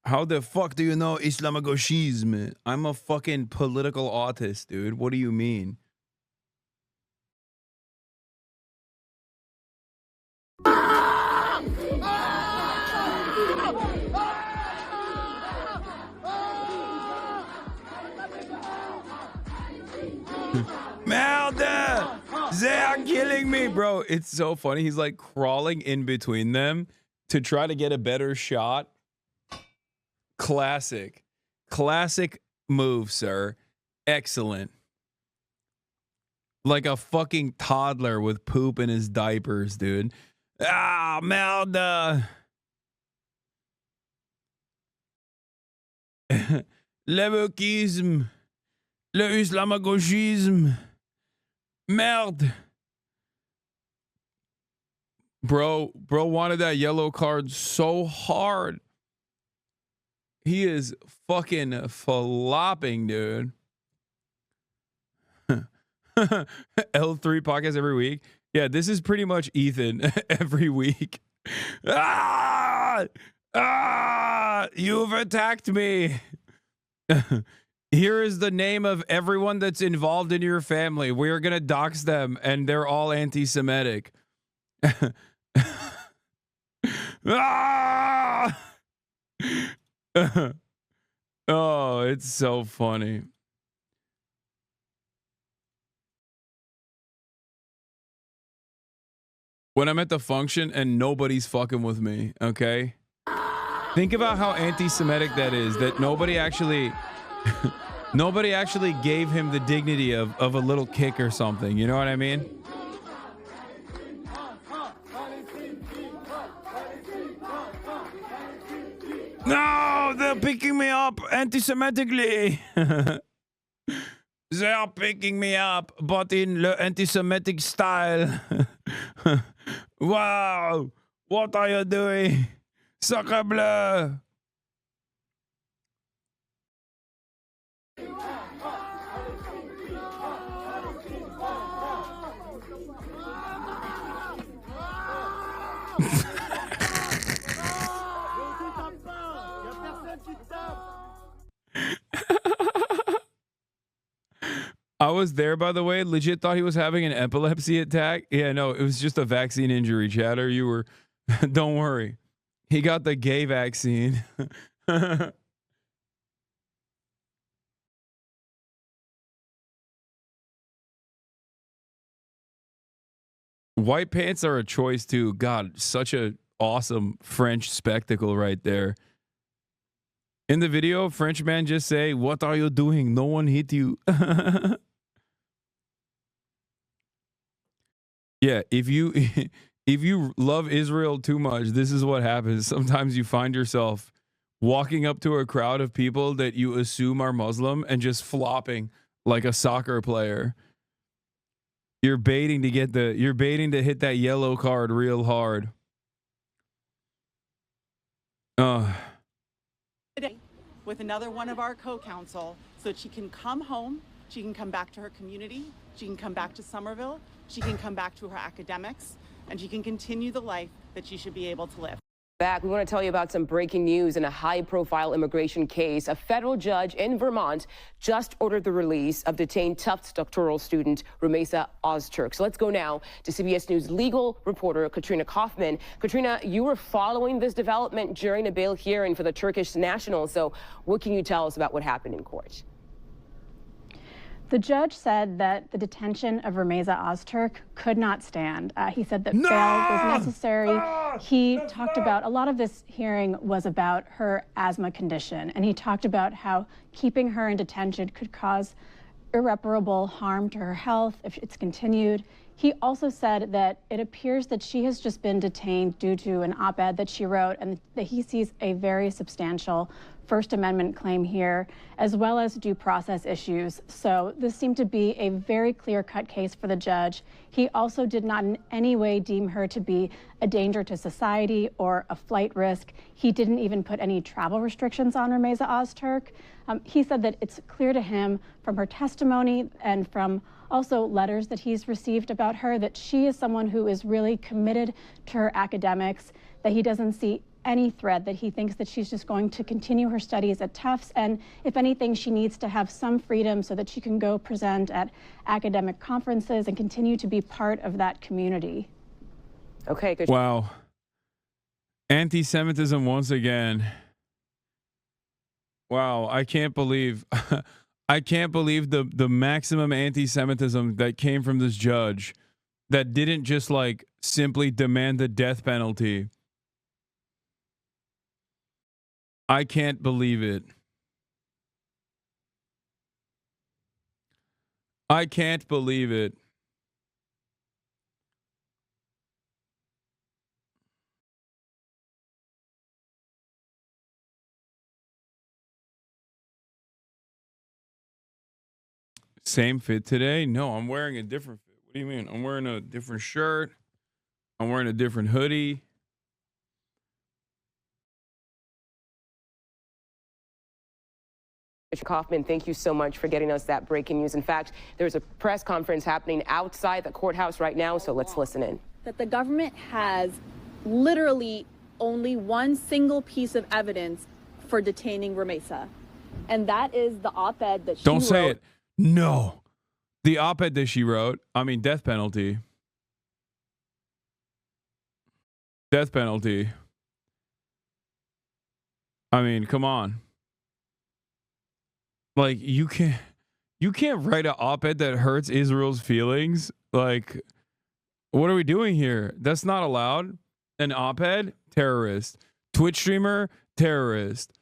How the fuck do you know Islamagoshism? I'm a fucking political autist, dude. What do you mean? Merde! They are killing me, bro. It's so funny. He's like crawling in between them to try to get a better shot. Classic. Classic move, sir. Excellent. Like a fucking toddler with poop in his diapers, dude. Ah, merde. Le wokisme. Le islamagoshisme. Merde. Bro wanted that yellow card so hard. He is fucking flopping, dude. L3 podcast every week. Yeah, this is pretty much Ethan every week. You've attacked me. Here is the name of everyone that's involved in your family. We are going to dox them, and they're all anti-Semitic. Oh, it's so funny. When I'm at the function and nobody's fucking with me, okay? Think about how anti-Semitic that is, that nobody actually gave him the dignity of a little kick or something. You know what I mean? No, they're picking me up anti-Semitically. They are picking me up, but in the anti-Semitic style. Wow, what are you doing? Sacre bleu. I was there, by the way. Legit thought he was having an epilepsy attack. Yeah, no, it was just a vaccine injury, chatter. You were, don't worry. He got the gay vaccine. White pants are a choice too. God, such a awesome French spectacle right there. In the video, French man just say, "What are you doing? No one hit you." Yeah, if you love Israel too much, this is what happens. Sometimes you find yourself walking up to a crowd of people that you assume are Muslim and just flopping like a soccer player. You're baiting to hit that yellow card real hard. Today with another one of our co-counsel so that she can come home, she can come back to her community, she can come back to Somerville, she can come back to her academics, and she can continue the life that she should be able to live. Back, we want to tell you about some breaking news in a high-profile immigration case. A federal judge in Vermont just ordered the release of detained Tufts doctoral student Rumeysa Ozturk. So let's go now to CBS News legal reporter Katrina Kaufman. Katrina, you were following this development during a bail hearing for the Turkish national. So what can you tell us about what happened in court? The judge said that the detention of Rumeysa Ozturk could not stand. He said that bail was necessary. He talked about, a lot of this hearing was about her asthma condition, and he talked about how keeping her in detention could cause irreparable harm to her health if it's continued. He also said that it appears that she has just been detained due to an op-ed that she wrote, and that he sees a very substantial First Amendment claim here, as well as due process issues. So this seemed to be a very clear-cut case for the judge. He also did not in any way deem her to be a danger to society or a flight risk. He didn't even put any travel restrictions on Rumeysa Ozturk. He said that it's clear to him from her testimony and from also letters that he's received about her that she is someone who is really committed to her academics, that he doesn't see any thread, that he thinks that she's just going to continue her studies at Tufts, and if anything, she needs to have some freedom so that she can go present at academic conferences and continue to be part of that community. Okay, good. Wow. Anti-Semitism once again. Wow, I can't believe I can't believe the maximum anti-Semitism that came from this judge that didn't just like simply demand the death penalty. I can't believe it. I can't believe it. Same fit today? No, I'm wearing a different fit. What do you mean? I'm wearing a different shirt. I'm wearing a different hoodie. Mr. Kaufman, thank you so much for getting us that breaking news. In fact, there's a press conference happening outside the courthouse right now, so let's listen in. That the government has literally only one single piece of evidence for detaining Rumeysa, and that is the op-ed that she wrote. Don't say it. No. The op-ed that she wrote, I mean, death penalty. Death penalty. I mean, come on. Like, you can't write an op-ed that hurts Israel's feelings. Like, what are we doing here? That's not allowed. An op-ed? Terrorist. Twitch streamer? Terrorist.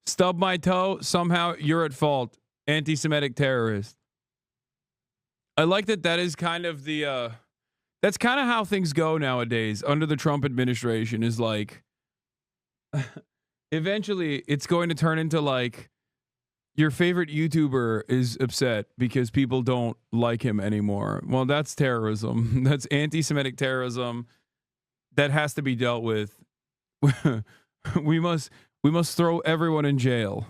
Stub my toe? Somehow you're at fault. Anti-Semitic terrorist. I like that is kind of the that's kind of how things go nowadays under the Trump administration, is like eventually it's going to turn into like your favorite YouTuber is upset because people don't like him anymore. Well, that's terrorism. That's anti-Semitic terrorism that has to be dealt with. we must throw everyone in jail.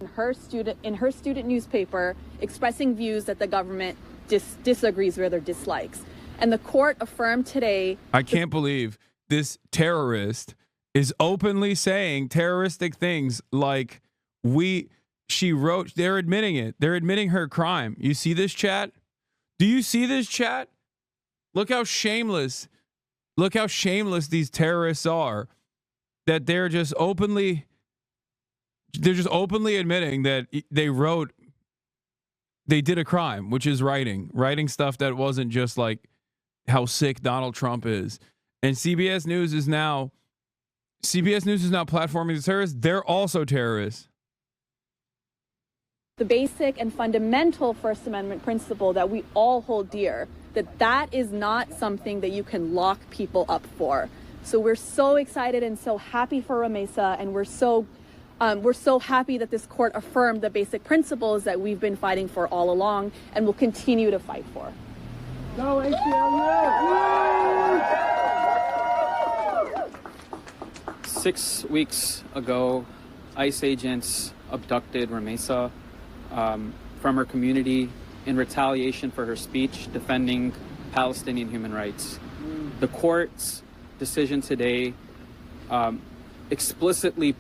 In her student newspaper, expressing views that the government disagrees with or dislikes. And the court affirmed today. I can't believe this terrorist is openly saying terroristic things like she wrote. They're admitting it. They're admitting her crime. You see this, chat? Do you see this, chat? Look how shameless these terrorists are, that they're just openly admitting that they did a crime, which is writing stuff that wasn't just like how sick Donald Trump is. And CBS News is now platforming the terrorists. They're also terrorists. The basic and fundamental First Amendment principle that we all hold dear, that is not something that you can lock people up for. So we're so excited and so happy for Rumeysa, and we're so happy that this court affirmed the basic principles that we've been fighting for all along and will continue to fight for. Go ACLU! 6 weeks ago, ICE agents abducted Rumeysa from her community in retaliation for her speech defending Palestinian human rights. The court's decision today explicitly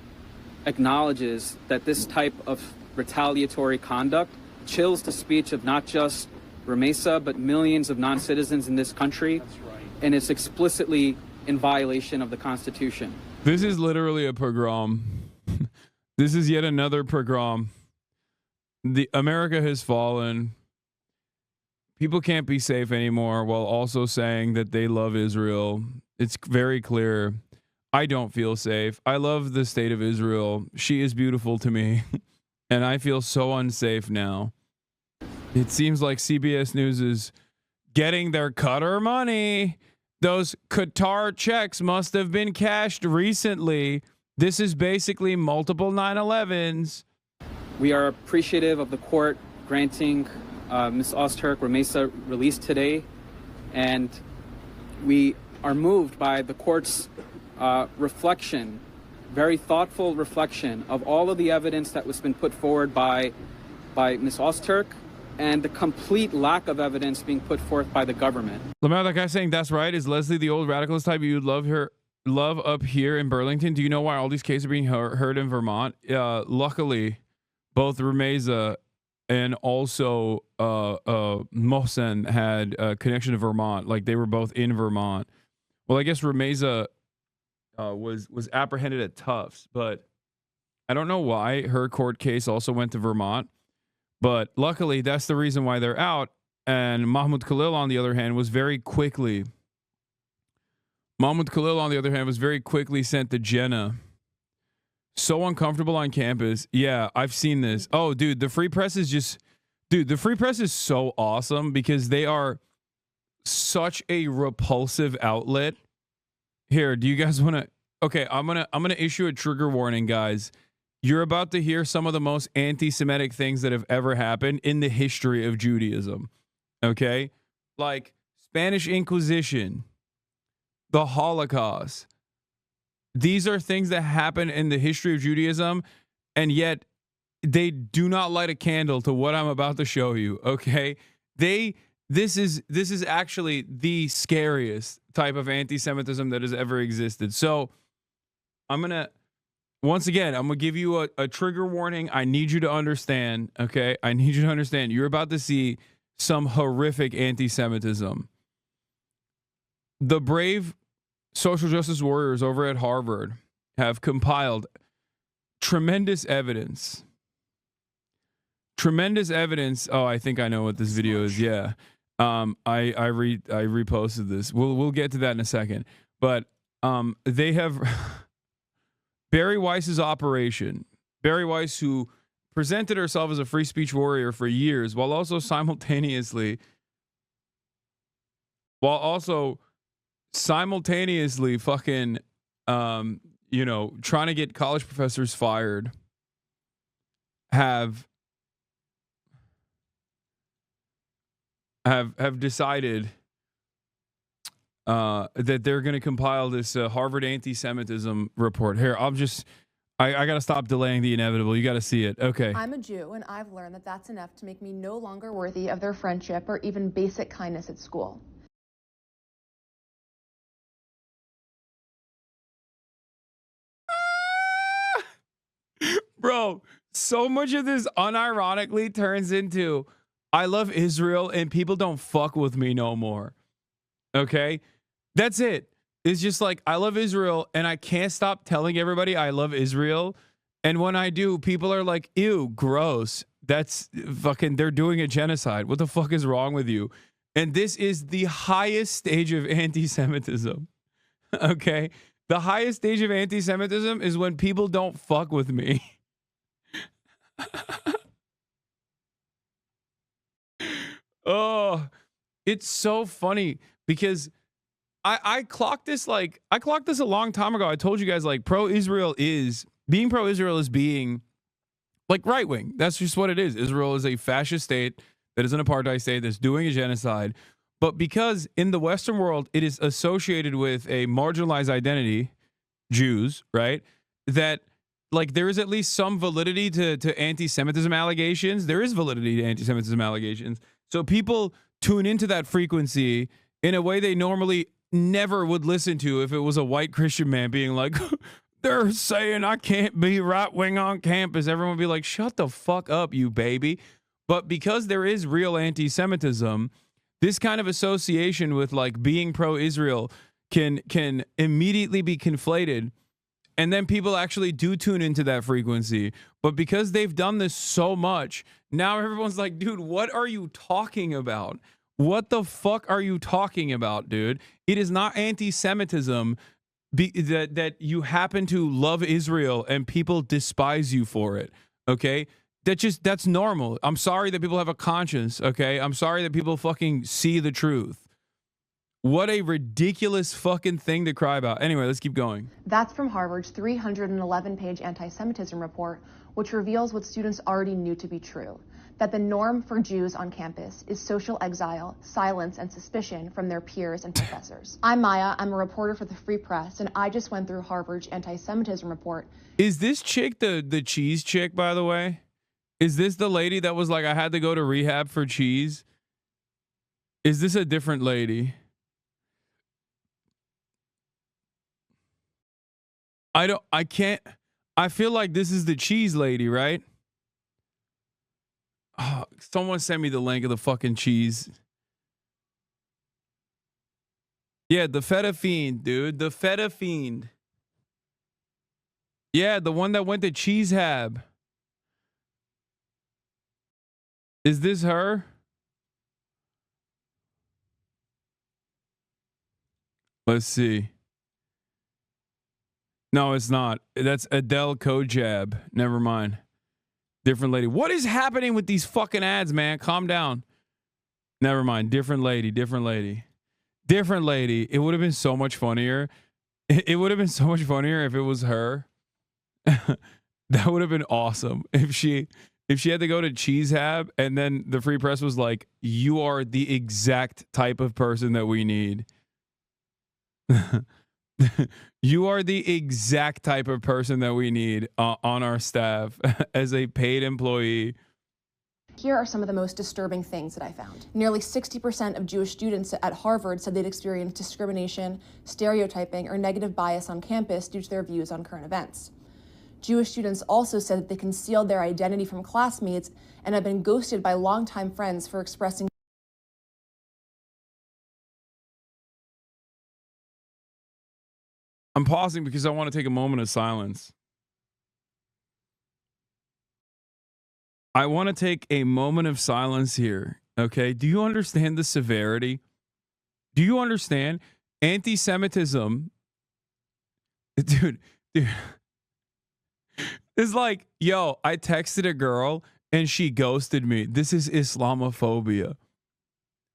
acknowledges that this type of retaliatory conduct chills the speech of not just Rumeysa, but millions of non-citizens in this country. That's right. And it's explicitly in violation of the Constitution. This is literally a pogrom. This is yet another pogrom. America has fallen. People can't be safe anymore, while also saying that they love Israel. It's very clear. I don't feel safe. I love the state of Israel. She is beautiful to me. And I feel so unsafe now. It seems like CBS News is getting their Qatar money. Those Qatar checks must have been cashed recently. This is basically multiple 9/11s. We are appreciative of the court granting Ms. Ozturk Rumeysa release today. And we are moved by the court's reflection, very thoughtful reflection of all of the evidence that was been put forward by Ms. Ozturk and the complete lack of evidence being put forth by the government. Lamar, that guy saying that's right. Is Leslie the old radicalist type you'd love up here in Burlington? Do you know why all these cases are being heard in Vermont? Luckily, both Rumeza and also Mohsen had a connection to Vermont. Like they were both in Vermont. Well, I guess Rumeza was apprehended at Tufts, but I don't know why her court case also went to Vermont. But luckily, that's the reason why they're out. And Mahmoud Khalil, on the other hand, was very quickly sent to Jenna. So uncomfortable on campus. Yeah, I've seen this. Oh, dude, the Free Press is the Free Press is so awesome because they are such a repulsive outlet. Here, do you guys want to? Okay, I'm gonna issue a trigger warning, guys. You're about to hear some of the most anti-Semitic things that have ever happened in the history of Judaism. Okay? Like Spanish Inquisition, the Holocaust. These are things that happen in the history of Judaism, and yet they do not light a candle to what I'm about to show you. Okay? This is actually the scariest type of anti-Semitism that has ever existed. So once again, I'm going to give you a trigger warning. I need you to understand, okay? I need you to understand. You're about to see some horrific anti-Semitism. The brave social justice warriors over at Harvard have compiled tremendous evidence. Oh, I think I know what this video is. Yeah. I reposted this. We'll get to that in a second. But they have Barry Weiss's operation. Barry Weiss, who presented herself as a free speech warrior for years, while also simultaneously fucking trying to get college professors fired, have decided that they're going to compile this Harvard anti-Semitism report. Here, I got to stop delaying the inevitable. You got to see it. Okay. I'm a Jew, and I've learned that that's enough to make me no longer worthy of their friendship or even basic kindness at school. Bro, so much of this unironically turns into I love Israel and people don't fuck with me no more. Okay? That's it. It's just like I love Israel and I can't stop telling everybody I love Israel. And when I do, people are like, ew, gross. That's fucking, they're doing a genocide. What the fuck is wrong with you? And this is the highest stage of anti-Semitism. Okay? The highest stage of anti-Semitism is when people don't fuck with me. Oh, it's so funny because I clocked this a long time ago. I told you guys like pro-Israel is being like right wing. That's just what it is. Israel is a fascist state that is an apartheid state that's doing a genocide. But because in the Western world, it is associated with a marginalized identity, Jews, right? That like there is at least some validity to anti-Semitism allegations. There is validity to anti-Semitism allegations. So people tune into that frequency in a way they normally never would listen to if it was a white Christian man being like, they're saying I can't be right wing on campus. Everyone would be like, shut the fuck up, you baby. But because there is real anti-Semitism, this kind of association with like being pro-Israel can immediately be conflated. And then people actually do tune into that frequency. But because they've done this so much, now everyone's like, dude, what are you talking about? What the fuck are you talking about, dude? It is not anti-Semitism that you happen to love Israel and people despise you for it, okay? That's normal. I'm sorry that people have a conscience, okay? I'm sorry that people fucking see the truth. What a ridiculous fucking thing to cry about. Anyway, let's keep going. That's from Harvard's 311-page anti-Semitism report, which reveals what students already knew to be true, that the norm for Jews on campus is social exile, silence, and suspicion from their peers and professors. I'm Maya. I'm a reporter for the Free Press, and I just went through Harvard's anti-Semitism report. Is this chick the cheese chick, by the way? Is this the lady that was like, I had to go to rehab for cheese? Is this a different lady? I can't. I feel like this is the cheese lady, right? Oh, someone sent me the link of the fucking cheese. Yeah, the feta fiend, dude. The feta fiend. Yeah, the one that went to Cheese Hab. Is this her? Let's see. No, it's not. That's Adele Kojab. Never mind. Different lady. What is happening with these fucking ads, man? Calm down. Never mind. Different lady. Different lady. Different lady. It would have been so much funnier. It would have been so much funnier if it was her. That would have been awesome. If she had to go to Cheese Hab and then the Free Press was like, you are the exact type of person that we need. You are the exact type of person that we need on our staff as a paid employee. Here are some of the most disturbing things that I found. Nearly 60% of Jewish students at Harvard said they'd experienced discrimination, stereotyping, or negative bias on campus due to their views on current events. Jewish students also said that they concealed their identity from classmates and have been ghosted by longtime friends for expressing. I'm pausing because I want to take a moment of silence. I want to take a moment of silence here. Okay. Do you understand the severity? Do you understand anti-Semitism? Dude. It's like, yo, I texted a girl and she ghosted me. This is Islamophobia.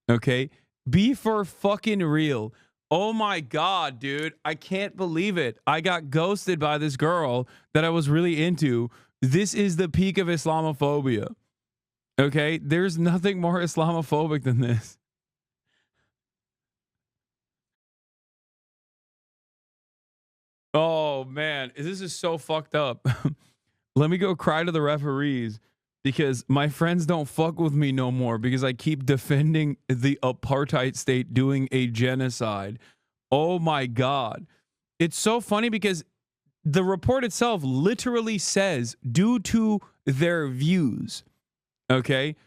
Okay. Be for fucking real. Oh my God, dude. I can't believe it. I got ghosted by this girl that I was really into. This is the peak of Islamophobia. Okay? There's nothing more Islamophobic than this. Oh man, this is so fucked up. Let me go cry to the referees because my friends don't fuck with me no more because I keep defending the apartheid state doing a genocide. Oh my God. It's so funny because the report itself literally says due to their views. Okay?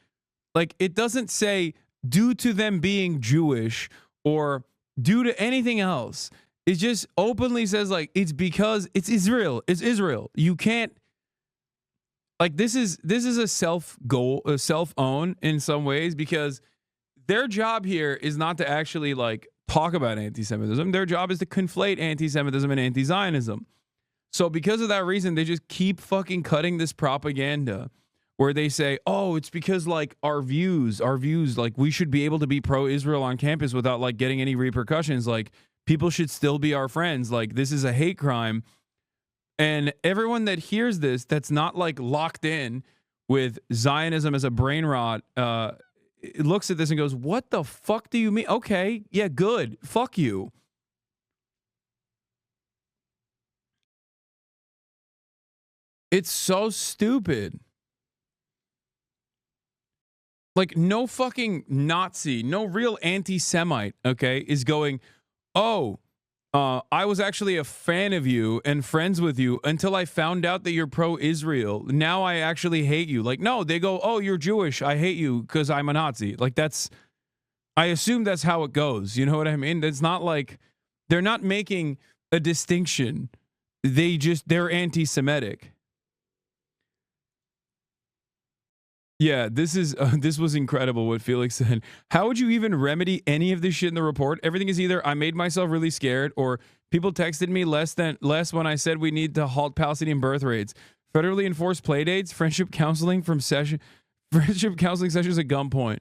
Like it doesn't say due to them being Jewish or due to anything else. It just openly says like it's because it's Israel. It's Israel. You can't like this is a self-own in some ways because their job here is not to actually like talk about anti-Semitism. Their job is to conflate anti-Semitism and anti-Zionism. So because of that reason, they just keep fucking cutting this propaganda where they say, oh, it's because like our views, like we should be able to be pro-Israel on campus without like getting any repercussions. Like people should still be our friends. Like this is a hate crime. And everyone that hears this, that's not like locked in with Zionism as a brain rot, it looks at this and goes, what the fuck do you mean? Okay, yeah, good. Fuck you. It's so stupid. Like no fucking Nazi, no real anti-Semite, okay, is going, oh, I was actually a fan of you and friends with you until I found out that you're pro-Israel. Now I actually hate you. Like, no, they go, oh, you're Jewish. I hate you because I'm a Nazi. Like I assume that's how it goes. You know what I mean? It's not like they're not making a distinction. They're anti-Semitic. Yeah, this was incredible what Felix said. How would you even remedy any of this shit in the report? Everything is either I made myself really scared or people texted me less when I said we need to halt Palestinian birth rates. Federally enforced play dates, friendship counseling sessions at gunpoint.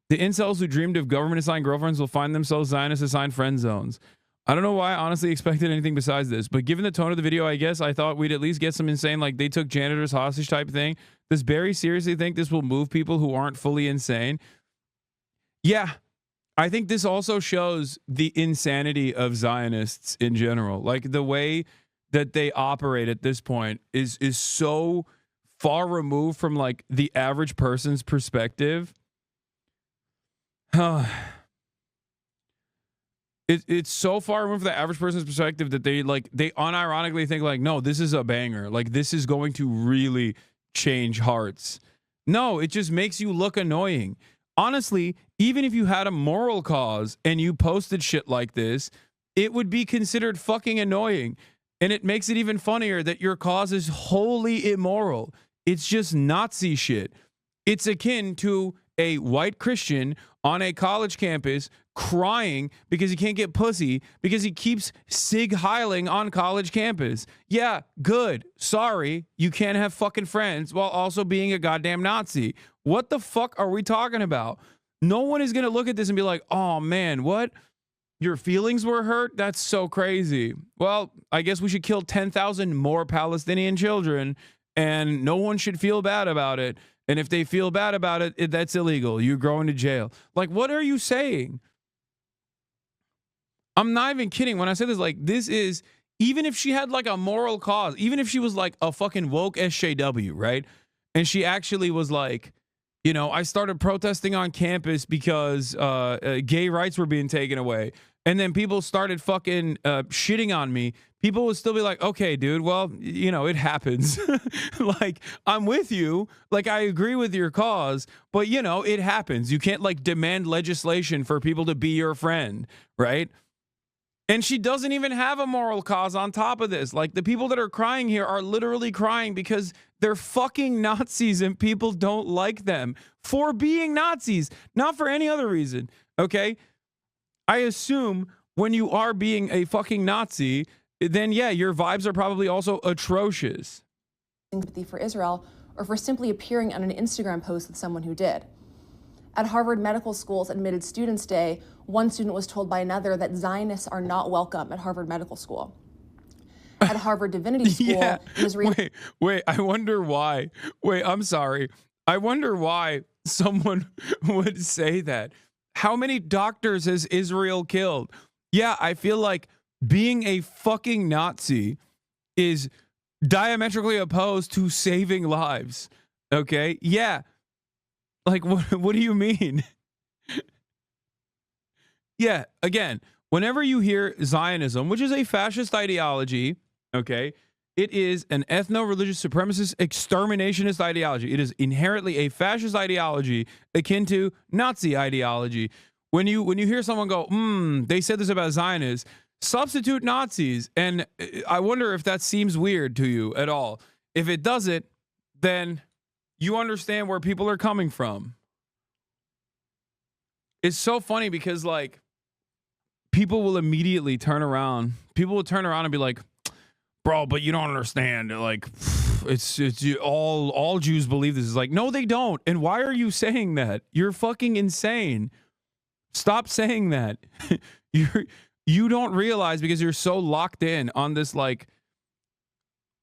The incels who dreamed of government-assigned girlfriends will find themselves Zionist-assigned friend zones. I don't know why I honestly expected anything besides this, but given the tone of the video, I guess I thought we'd at least get some insane, like they took janitors hostage type thing. Does Barry seriously think this will move people who aren't fully insane? Yeah, I think this also shows the insanity of Zionists in general. Like the way that they operate at this point is so far removed from like the average person's perspective. It's so far removed from the average person's perspective that they unironically think like, no, this is a banger. Like, this is going to really change hearts. No, it just makes you look annoying. Honestly, even if you had a moral cause and you posted shit like this, it would be considered fucking annoying. And it makes it even funnier that your cause is wholly immoral. It's just Nazi shit. It's akin to a white Christian on a college campus crying because he can't get pussy because he keeps sig heiling on college campus. Yeah, good. Sorry, you can't have fucking friends while also being a goddamn Nazi. What the fuck are we talking about? No one is going to look at this and be like, oh man, what? Your feelings were hurt? That's so crazy. Well, I guess we should kill 10,000 more Palestinian children and no one should feel bad about it. And if they feel bad about it, that's illegal. You're going to jail. Like, what are you saying? I'm not even kidding when I say this. Like, this is, even if she had like a moral cause, even if she was like a fucking woke SJW, right? And she actually was like, you know, I started protesting on campus because gay rights were being taken away. And then people started fucking shitting on me. People would still be like, okay, dude, well, you know, it happens. Like, I'm with you. Like, I agree with your cause, but, you know, it happens. You can't, like, demand legislation for people to be your friend, right? And she doesn't even have a moral cause on top of this. Like, the people that are crying here are literally crying because they're fucking Nazis and people don't like them for being Nazis, not for any other reason, okay? I assume when you are being a fucking Nazi, then yeah, your vibes are probably also atrocious. Sympathy for Israel, or for simply appearing on an Instagram post with someone who did. At Harvard Medical School's Admitted Students Day, one student was told by another that Zionists are not welcome at Harvard Medical School. At Harvard Divinity School, Yeah. it was Wait, I wonder why. Wait, I'm sorry. I wonder why someone would say that. How many doctors has Israel killed? Yeah, I feel like being a fucking Nazi is diametrically opposed to saving lives. Okay? Yeah. Like, what do you mean? Yeah, again, whenever you hear Zionism, which is a fascist ideology, okay, it is an ethno-religious supremacist exterminationist ideology. It is inherently a fascist ideology akin to Nazi ideology. When you hear someone go, they said this about Zionists, substitute Nazis, and I wonder if that seems weird to you at all. If it doesn't, then you understand where people are coming from. It's so funny because, like, people will immediately turn around. People will turn around and be like, bro, but you don't understand. Like, it's all Jews believe this. Is like, no, they don't. And why are you saying that? You're fucking insane. Stop saying that. You don't realize because you're so locked in on this, like,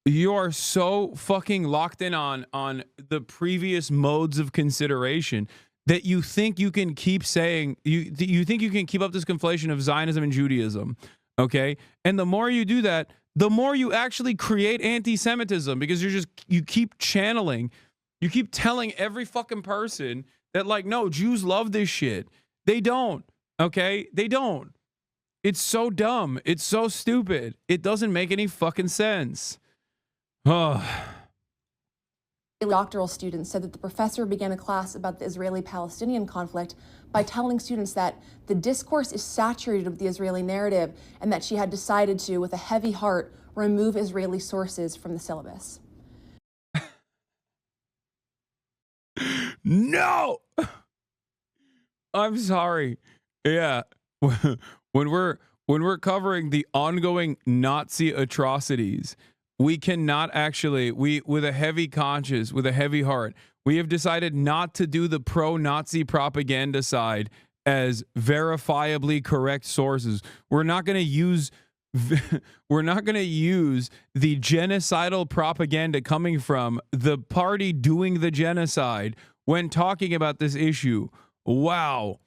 you are so fucking locked in on the previous modes of consideration that you think you can keep saying, you think you can keep up this conflation of Zionism and Judaism, okay? And the more you do that, the more you actually create anti-Semitism because you keep channeling, you keep telling every fucking person that, like, no, Jews love this shit. They don't, okay? They don't. It's so dumb. It's so stupid. It doesn't make any fucking sense. Oh. Doctoral students said that the professor began a class about the Israeli-Palestinian conflict by telling students that the discourse is saturated with the Israeli narrative and that she had decided to, with a heavy heart, remove Israeli sources from the syllabus. No! I'm sorry. Yeah. When we're covering the ongoing Nazi atrocities, we cannot actually, with a heavy conscience, with a heavy heart, we have decided not to do the pro-Nazi propaganda side as verifiably correct sources. We're not going to use the genocidal propaganda coming from the party doing the genocide when talking about this issue. Wow.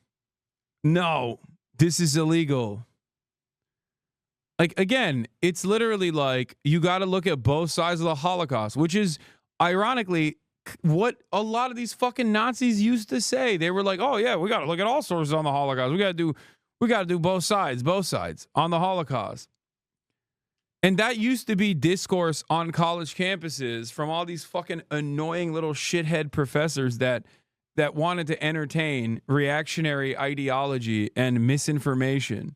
No, this is illegal. Like, again, it's literally like you got to look at both sides of the Holocaust, which is ironically, what a lot of these fucking Nazis used to say. They were like, "Oh yeah, we got to look at all sources on the Holocaust. We got to do both sides on the Holocaust." And that used to be discourse on college campuses from all these fucking annoying little shithead professors that wanted to entertain reactionary ideology and misinformation.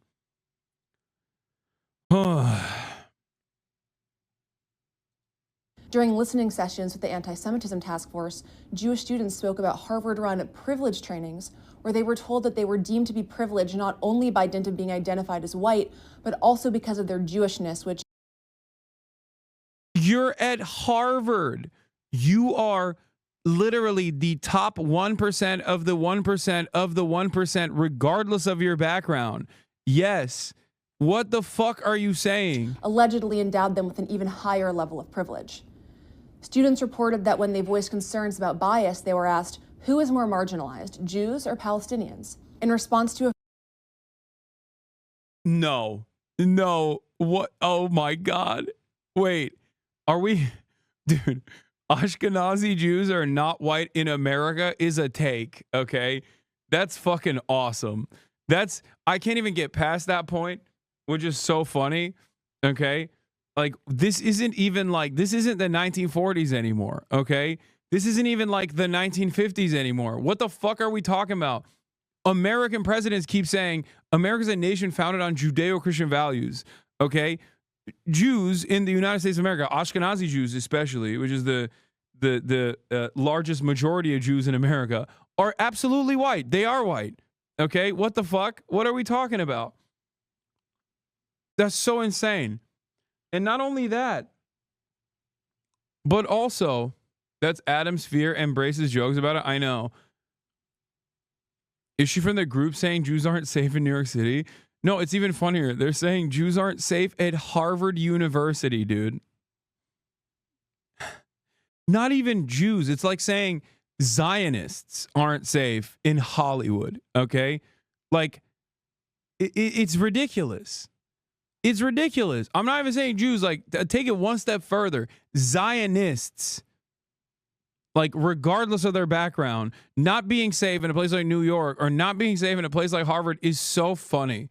During listening sessions with the Anti-Semitism Task Force, Jewish students spoke about Harvard-run privilege trainings, where they were told that they were deemed to be privileged not only by dint of being identified as white, but also because of their Jewishness, which... You're at Harvard. You are literally the top 1% of the 1% of the 1%, regardless of your background. Yes. What the fuck are you saying? Allegedly endowed them with an even higher level of privilege. Students reported that when they voiced concerns about bias, they were asked, who is more marginalized, Jews or Palestinians? In response to a... No. What? Oh my God. Wait, are we... Dude, Ashkenazi Jews are not white in America is a take, okay? That's fucking awesome. I can't even get past that point, which is so funny, okay? Like, this isn't the 1940s anymore, okay? This isn't even like the 1950s anymore. What the fuck are we talking about? American presidents keep saying America's a nation founded on Judeo-Christian values, okay? Jews in the United States of America, Ashkenazi Jews especially, which is the largest majority of Jews in America, are absolutely white. They are white, okay? What the fuck? What are we talking about? That's so insane. And not only that, but also, that's Adam Sphere embraces jokes about it. I know. Is she from the group saying Jews aren't safe in New York City? No, it's even funnier. They're saying Jews aren't safe at Harvard University, dude. Not even Jews. It's like saying Zionists aren't safe in Hollywood, okay? Like, it's ridiculous. It's ridiculous. I'm not even saying Jews. Like, take it one step further. Zionists, like, regardless of their background, not being safe in a place like New York or not being safe in a place like Harvard is so funny.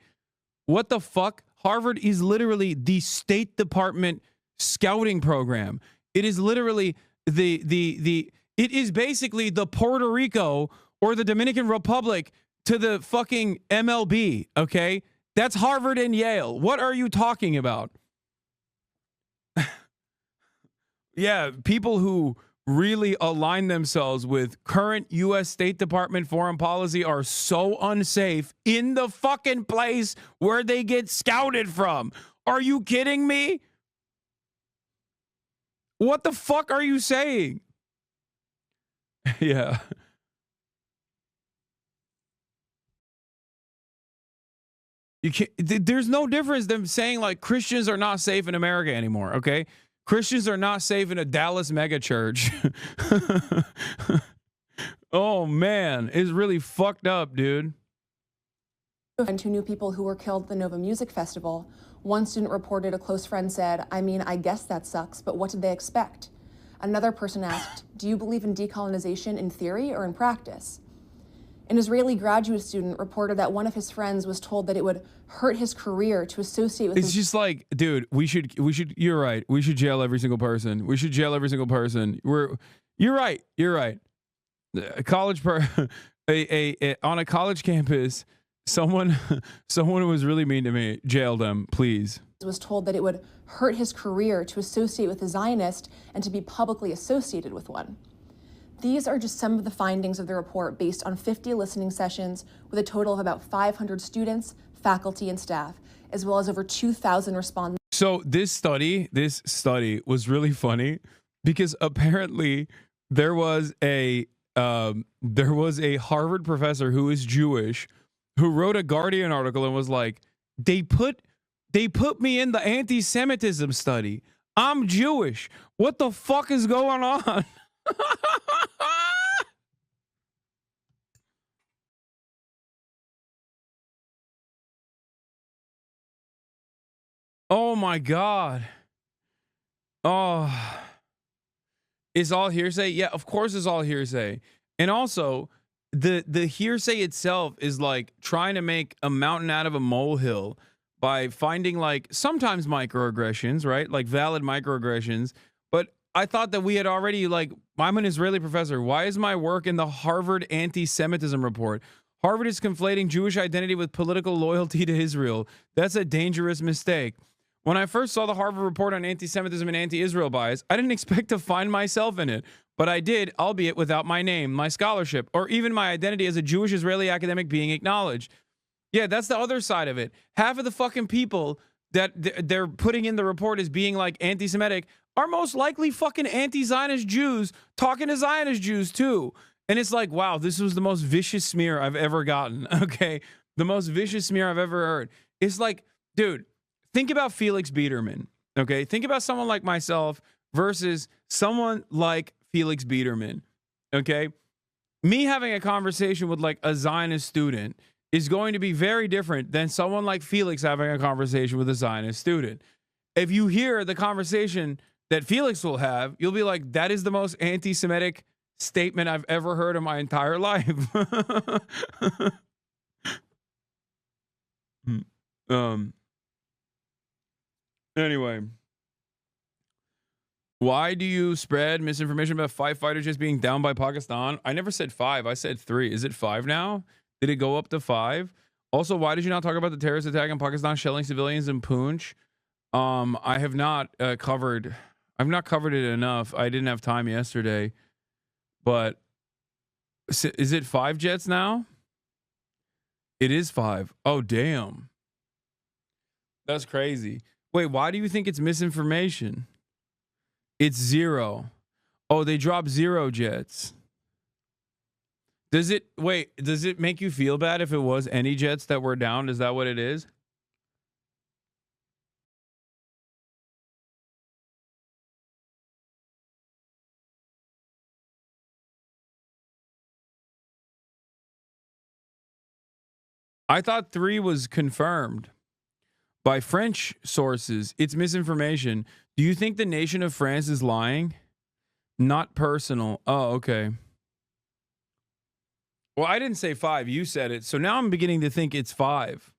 What the fuck? Harvard is literally the State Department scouting program. It is literally it is basically the Puerto Rico or the Dominican Republic to the fucking MLB, okay? That's Harvard and Yale. What are you talking about? Yeah, people who really align themselves with current U.S. State Department foreign policy are so unsafe in the fucking place where they get scouted from. Are you kidding me? What the fuck are you saying? Yeah. You can't, there's no difference than saying like Christians are not safe in America anymore, okay? Christians are not safe in a Dallas mega church. Oh man, it's really fucked up, dude. And two new people who were killed at the Nova Music Festival. One student reported a close friend said, I mean, I guess that sucks, but what did they expect? Another person asked, do you believe in decolonization in theory or in practice? An Israeli graduate student reported that one of his friends was told that it would hurt his career to associate with It's just like, dude, we should, you're right. We should jail every single person. We should jail every single person. You're right. A college, on a college campus, someone was really mean to me. Jail them, please. Was told that it would hurt his career to associate with a Zionist and to be publicly associated with one. These are just some of the findings of the report based on 50 listening sessions with a total of about 500 students, faculty, and staff, as well as over 2,000 respondents. So this study was really funny because apparently there was a Harvard professor who is Jewish who wrote a Guardian article and was like, they put me in the anti-Semitism study. I'm Jewish. What the fuck is going on? Oh my God. Oh, Is all hearsay? Yeah, of course it's all hearsay. And also, the hearsay itself is like trying to make a mountain out of a molehill by finding like sometimes microaggressions, right? Like valid microaggressions. But I thought that we had already like, I'm an Israeli professor. Why is my work in the Harvard anti-Semitism report? Harvard is conflating Jewish identity with political loyalty to Israel. That's a dangerous mistake. When I first saw the Harvard report on anti-Semitism and anti-Israel bias, I didn't expect to find myself in it. But I did, albeit without my name, my scholarship, or even my identity as a Jewish Israeli academic being acknowledged. Yeah, that's the other side of it. Half of the fucking people that they're putting in the report as being like anti-Semitic are most likely fucking anti-Zionist Jews talking to Zionist Jews too. And it's like, wow, this was the most vicious smear I've ever gotten. Okay, the most vicious smear I've ever heard. It's like, dude, think about Felix Biederman. Okay, think about someone like myself versus someone like Felix Biederman. Okay, me having a conversation with like a Zionist student is going to be very different than someone like Felix having a conversation with a Zionist student. If you hear the conversation that Felix will have, you'll be like, that is the most anti-Semitic statement I've ever heard in my entire life. Anyway, why do you spread misinformation about 5 fighters just being down by Pakistan? I never said 5. I said 3. Is it 5 now? Did it go up to 5? Also, why did you not talk about the terrorist attack in Pakistan shelling civilians in Poonch? I have not covered. I've not covered it enough. I didn't have time yesterday. But is it 5 jets now? It is 5. Oh, damn. That's crazy. Wait, why do you think it's misinformation? It's 0. Oh, they dropped 0 jets. Does it make you feel bad if it was any jets that were down? Is that what it is? I thought 3 was confirmed by French sources. It's misinformation. Do you think the nation of France is lying? Not personal. Oh, okay. Well, I didn't say 5. You said it. So now I'm beginning to think it's 5.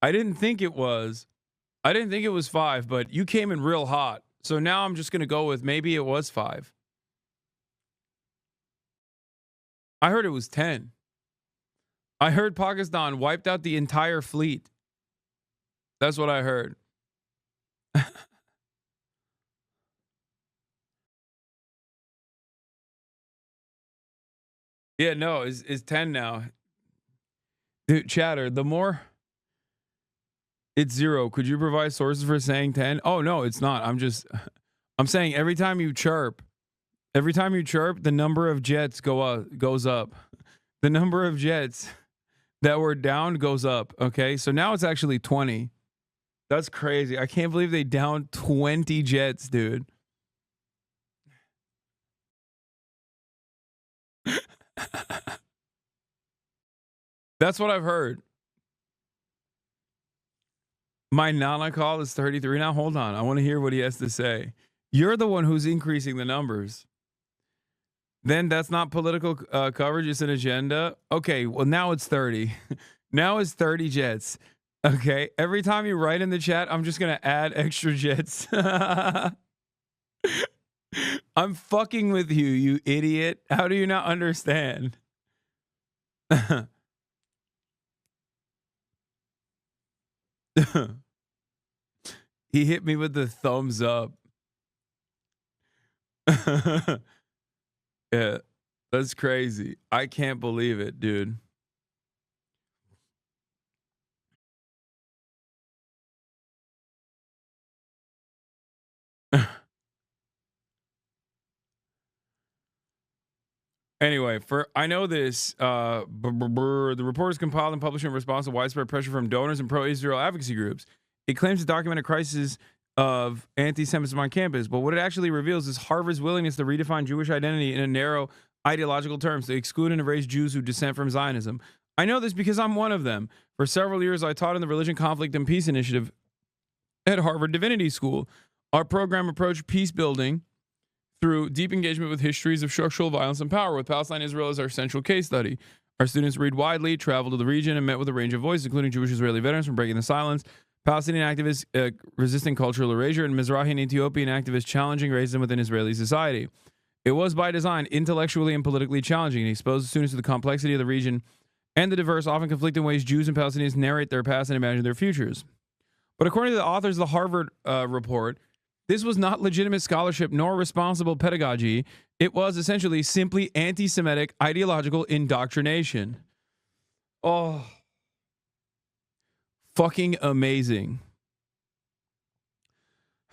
I didn't think it was 5, but you came in real hot. So now I'm just going to go with maybe it was 5. I heard it was 10. I heard Pakistan wiped out the entire fleet. That's what I heard. Yeah, no, it's 10 now. Dude, chatter, the more it's 0. Could you provide sources for saying 10? Oh, no, it's not. I'm saying every time you chirp, the number of jets goes up. The number of jets that were down goes up. Okay, so now it's actually 20. That's crazy. I can't believe they downed 20 jets, dude. That's what I've heard. My Nana call is 33 now. Hold on. I want to hear what he has to say. You're the one who's increasing the numbers. Then that's not political coverage. It's an agenda. Okay, well, now it's 30. Now it's 30 jets. Okay, every time you write in the chat, I'm just going to add extra jets. I'm fucking with you, you idiot. How do you not understand? He hit me with the thumbs up. Yeah, that's crazy. I can't believe it, dude. Anyway, I know this. The report is compiled and published in response to widespread pressure from donors and pro-Israel advocacy groups. It claims to document a crisis of anti-Semitism on campus, but what it actually reveals is Harvard's willingness to redefine Jewish identity in a narrow ideological terms to exclude and erase Jews who dissent from Zionism. I know this because I'm one of them. For several years, I taught in the Religion, Conflict, and Peace Initiative at Harvard Divinity School. Our program approached peace building through deep engagement with histories of structural violence and power, with Palestine and Israel as our central case study. Our students read widely, traveled to the region, and met with a range of voices, including Jewish Israeli veterans from Breaking the Silence, Palestinian activists resisting cultural erasure, and Mizrahi and Ethiopian activists challenging racism within Israeli society. It was by design intellectually and politically challenging and exposed students to the complexity of the region and the diverse, often conflicting ways Jews and Palestinians narrate their past and imagine their futures. But according to the authors of the Harvard report, this was not legitimate scholarship nor responsible pedagogy. It was essentially simply anti-Semitic ideological indoctrination. Oh, fucking amazing.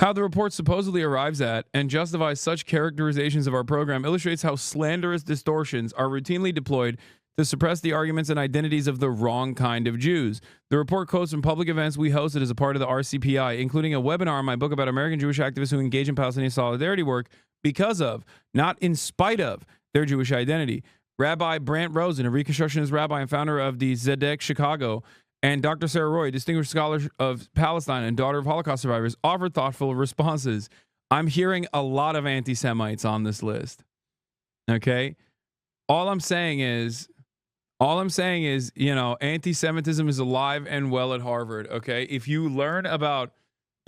How the report supposedly arrives at and justifies such characterizations of our program illustrates how slanderous distortions are routinely deployed to suppress the arguments and identities of the wrong kind of Jews. The report quotes from public events we hosted as a part of the RCPI, including a webinar in my book about American Jewish activists who engage in Palestinian solidarity work because of, not in spite of, their Jewish identity. Rabbi Brant Rosen, a Reconstructionist rabbi and founder of the Zedek Chicago, and Dr. Sarah Roy, distinguished scholar of Palestine and daughter of Holocaust survivors, offered thoughtful responses. I'm hearing a lot of anti-Semites on this list. Okay? All I'm saying is, you know, anti-Semitism is alive and well at Harvard, okay? If you learn about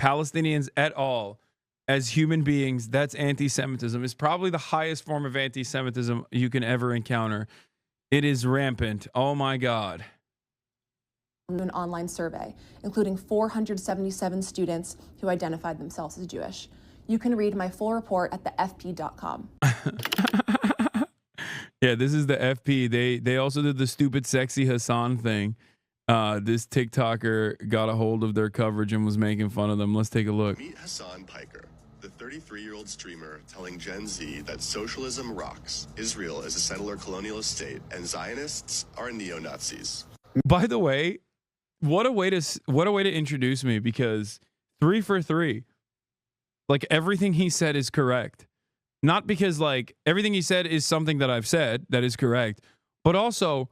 Palestinians at all as human beings, that's anti-Semitism. It's probably the highest form of anti-Semitism you can ever encounter. It is rampant. Oh, my God. An online survey, including 477 students who identified themselves as Jewish. You can read my full report at thefp.com. Yeah, this is the FP. They also did the stupid sexy Hasan thing. This TikToker got a hold of their coverage and was making fun of them. Let's take a look. Meet Hasan Piker, the 33-year-old streamer telling Gen Z that socialism rocks, Israel is a settler colonialist state, and Zionists are neo-Nazis. By the way, what a way to introduce me, because 3 for 3. Like, everything he said is correct. Not because, like, everything he said is something that I've said that is correct, but also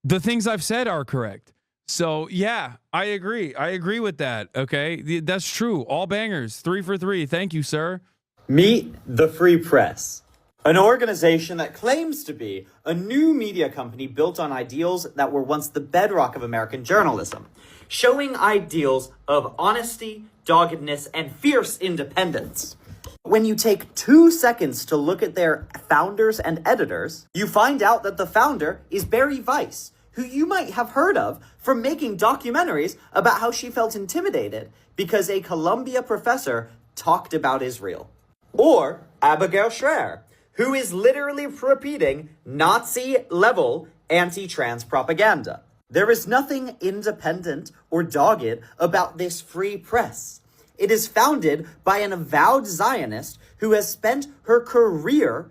the things I've said are correct. So, yeah, I agree. I agree with that, okay? That's true. All bangers. 3 for 3. Thank you, sir. Meet the Free Press, an organization that claims to be a new media company built on ideals that were once the bedrock of American journalism, showing ideals of honesty, doggedness, and fierce independence. When you take 2 seconds to look at their founders and editors, you find out that the founder is Barry Weiss, who you might have heard of from making documentaries about how she felt intimidated because a Columbia professor talked about Israel. Or Abigail Schreier, who is literally repeating Nazi-level anti-trans propaganda. There is nothing independent or dogged about this free press. It is founded by an avowed Zionist who has spent her career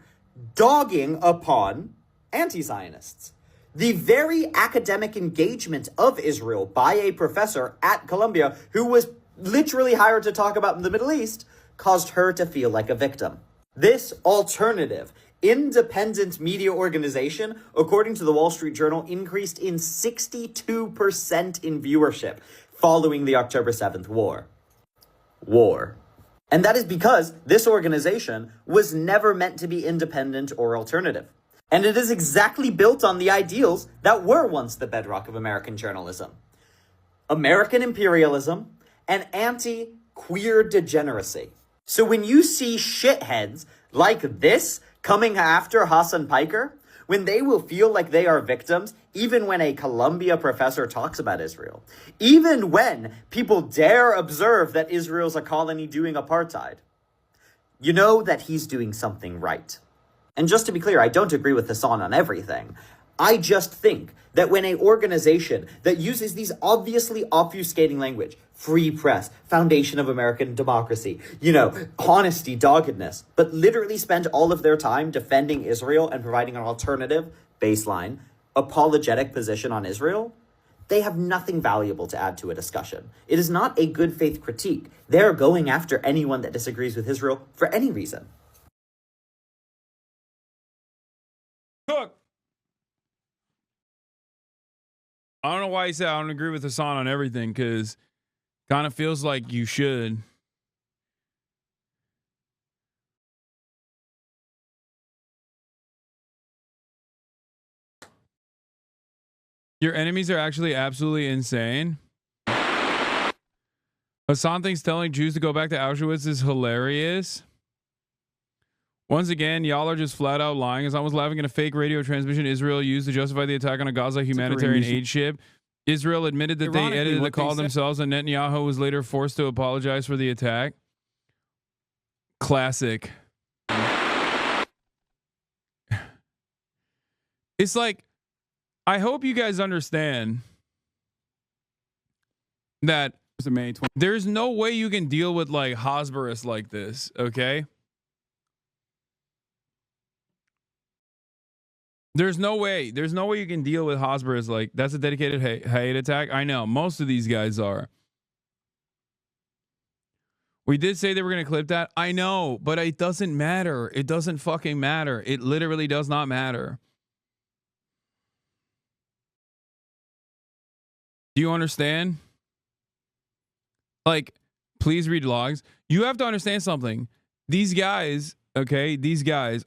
dogging upon anti-Zionists. The very academic engagement of Israel by a professor at Columbia who was literally hired to talk about the Middle East caused her to feel like a victim. This alternative, independent media organization, according to the Wall Street Journal, increased in 62% in viewership following the October 7th war. And that is because this organization was never meant to be independent or alternative. And it is exactly built on the ideals that were once the bedrock of American journalism. American imperialism and anti-queer degeneracy. So when you see shitheads like this coming after Hasan Piker, when they will feel like they are victims, even when a Columbia professor talks about Israel, even when people dare observe that Israel's a colony doing apartheid, you know that he's doing something right. And just to be clear, I don't agree with Hasan on everything. I just think that when an organization that uses these obviously obfuscating language, free press, foundation of American democracy, honesty, doggedness, but literally spend all of their time defending Israel and providing an alternative, baseline, apologetic position on Israel, they have nothing valuable to add to a discussion. It is not a good faith critique. They're going after anyone that disagrees with Israel for any reason. Look, I don't know why he said I don't agree with Hasan on everything, because kind of feels like you should. Your enemies are actually absolutely insane. Hasan thinks telling Jews to go back to Auschwitz is hilarious. Once again, y'all are just flat out lying. Hasan was laughing at a fake radio transmission Israel used to justify the attack on a Gaza humanitarian aid ship. Israel admitted that they edited the call themselves, and Netanyahu was later forced to apologize for the attack. Classic. It's like, I hope you guys understand that there's no way you can deal with like Hosberus like this, okay? There's no way you can deal with Hosberus like that's a dedicated hate attack. I know most of these guys are. We did say they were going to clip that. I know, but it doesn't matter. It doesn't fucking matter. It literally does not matter. Do you understand? Like, please read logs. You have to understand something. These guys, okay,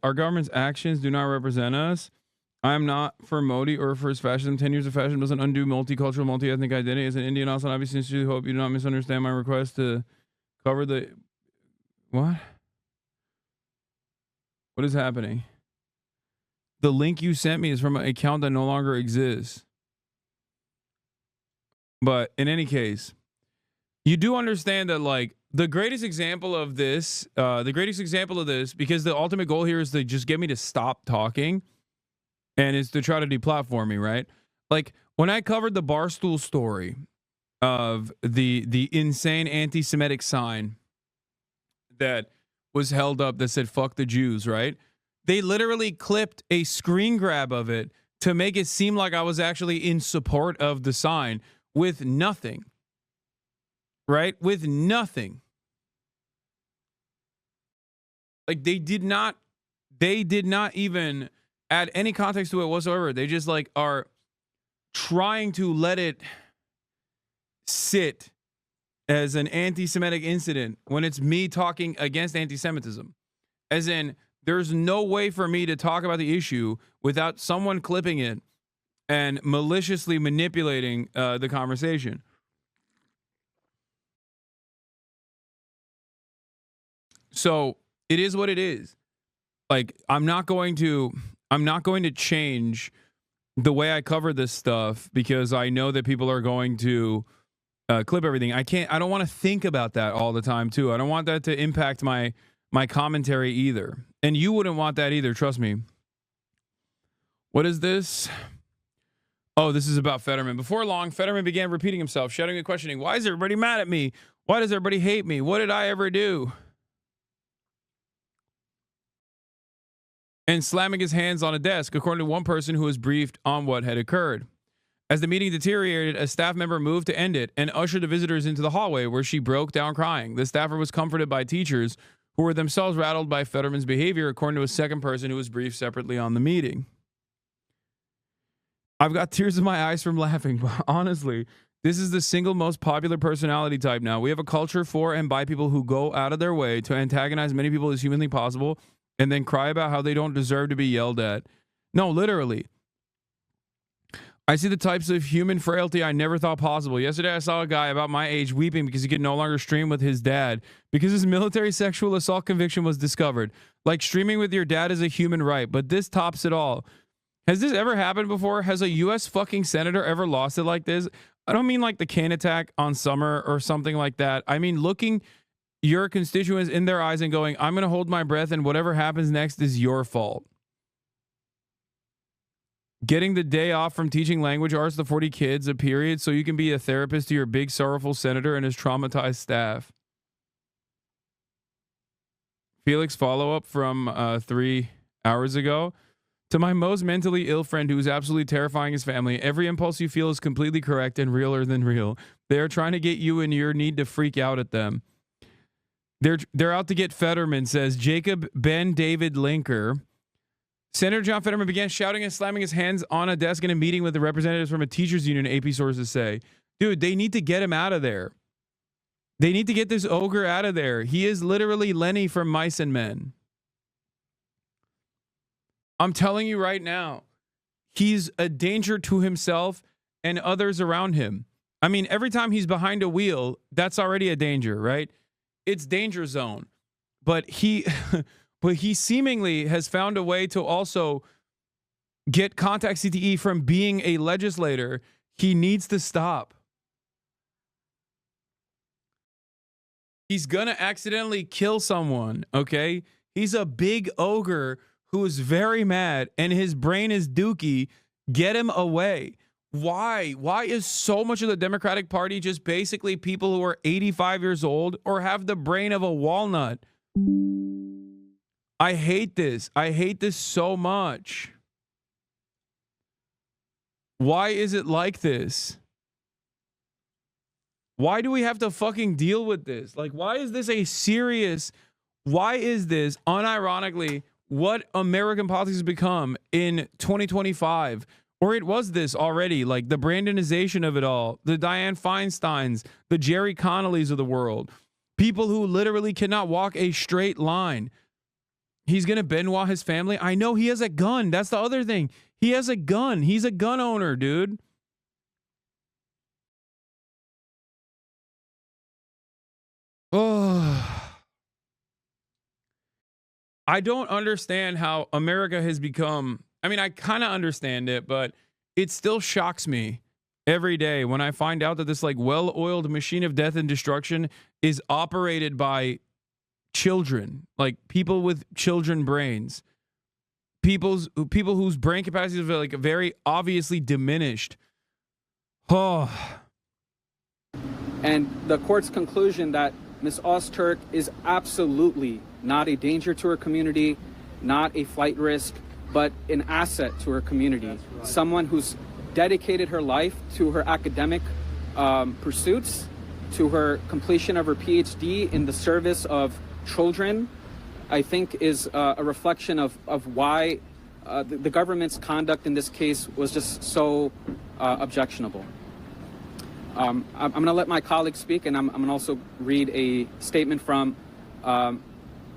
our government's actions do not represent us. I'm not for Modi or for his fascism. 10 years of fascism doesn't undo multicultural, multi-ethnic identity. As an Indian, HasanAbi sincerely hope you do not misunderstand my request to cover the... What? What is happening? The link you sent me is from an account that no longer exists. But in any case, you do understand that, like, the greatest example of this, because the ultimate goal here is to just get me to stop talking and is to try to deplatform me, right? Like, when I covered the Barstool story of the insane anti-Semitic sign that was held up that said, fuck the Jews, right? They literally clipped a screen grab of it to make it seem like I was actually in support of the sign with nothing. Right? With nothing. Like they did not even add any context to it whatsoever. They just like are trying to let it sit as an anti-Semitic incident when it's me talking against anti-Semitism. As in, there's no way for me to talk about the issue without someone clipping it and maliciously manipulating the conversation. So it is what it is. Like, I'm not going to change the way I cover this stuff because I know that people are going to clip everything. I don't want to think about that all the time too. I don't want that to impact my commentary either. And you wouldn't want that either, trust me. What is this? Oh, this is about Fetterman. Before long, Fetterman began repeating himself, shouting and questioning, why is everybody mad at me? Why does everybody hate me? What did I ever do? And slamming his hands on a desk, according to one person who was briefed on what had occurred. As the meeting deteriorated, a staff member moved to end it and ushered the visitors into the hallway where she broke down crying. The staffer was comforted by teachers who were themselves rattled by Fetterman's behavior, according to a second person who was briefed separately on the meeting. I've got tears in my eyes from laughing, but honestly, this is the single most popular personality type now. We have a culture for and by people who go out of their way to antagonize many people as humanly possible and then cry about how they don't deserve to be yelled at. No, literally. I see the types of human frailty I never thought possible. Yesterday, I saw a guy about my age weeping because he could no longer stream with his dad because his military sexual assault conviction was discovered. Like, streaming with your dad is a human right, but this tops it all. Has this ever happened before? Has a U.S. fucking senator ever lost it like this? I don't mean like the can attack on Summer or something like that. I mean looking your constituents in their eyes and going, I'm going to hold my breath and whatever happens next is your fault. Getting the day off from teaching language arts to 40 kids a period so you can be a therapist to your big sorrowful senator and his traumatized staff. Felix follow-up from 3 hours ago. To my most mentally ill friend who is absolutely terrifying his family, every impulse you feel is completely correct and realer than real. They are trying to get you in your need to freak out at them. They're out to get Fetterman, says Jacob Ben David Linker. Senator John Fetterman began shouting and slamming his hands on a desk in a meeting with the representatives from a teachers union, AP sources say. Dude, they need to get him out of there. They need to get this ogre out of there. He is literally Lenny from Mice and Men. I'm telling you right now, he's a danger to himself and others around him. I mean, every time he's behind a wheel, that's already a danger, right? It's danger zone. But he seemingly has found a way to also get Contact CTE from being a legislator. He needs to stop. He's gonna accidentally kill someone, okay? He's a big ogre who is very mad and his brain is dookie. Get him away. Why? Why is so much of the Democratic Party just basically people who are 85 years old or have the brain of a walnut? I hate this. I hate this so much. Why is it like this? Why do we have to fucking deal with this? Like, why is this why is this unironically what American politics has become in 2025? Or it was this already, like the Brandonization of it all, the Dianne Feinsteins, the Jerry Connollys of the world, people who literally cannot walk a straight line. He's going to Benoit his family. I know he has a gun. That's the other thing. He has a gun. He's a gun owner, dude. Oh. I don't understand how America has become. I mean, I kind of understand it, but it still shocks me every day when I find out that this like well-oiled machine of death and destruction is operated by children, like people with children brains, people whose brain capacities are like very obviously diminished. Oh. And the court's conclusion that Ms. Ozturk is absolutely not a danger to her community, not a flight risk, but an asset to her community. Right. Someone who's dedicated her life to her academic pursuits, to her completion of her PhD in the service of children, I think is a reflection of why the government's conduct in this case was just so objectionable. I'm going to let my colleagues speak, and I'm going to also read a statement from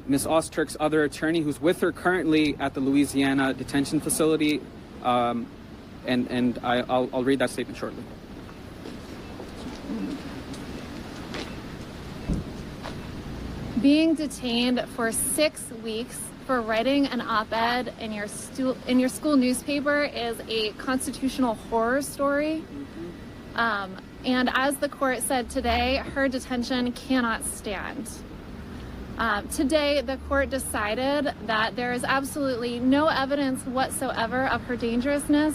Ms. Ozturk's other attorney, who's with her currently at the Louisiana detention facility, and I'll read that statement shortly. Being detained for 6 weeks for writing an op-ed in your school newspaper is a constitutional horror story. And as the court said today, her detention cannot stand. Today, the court decided that there is absolutely no evidence whatsoever of her dangerousness,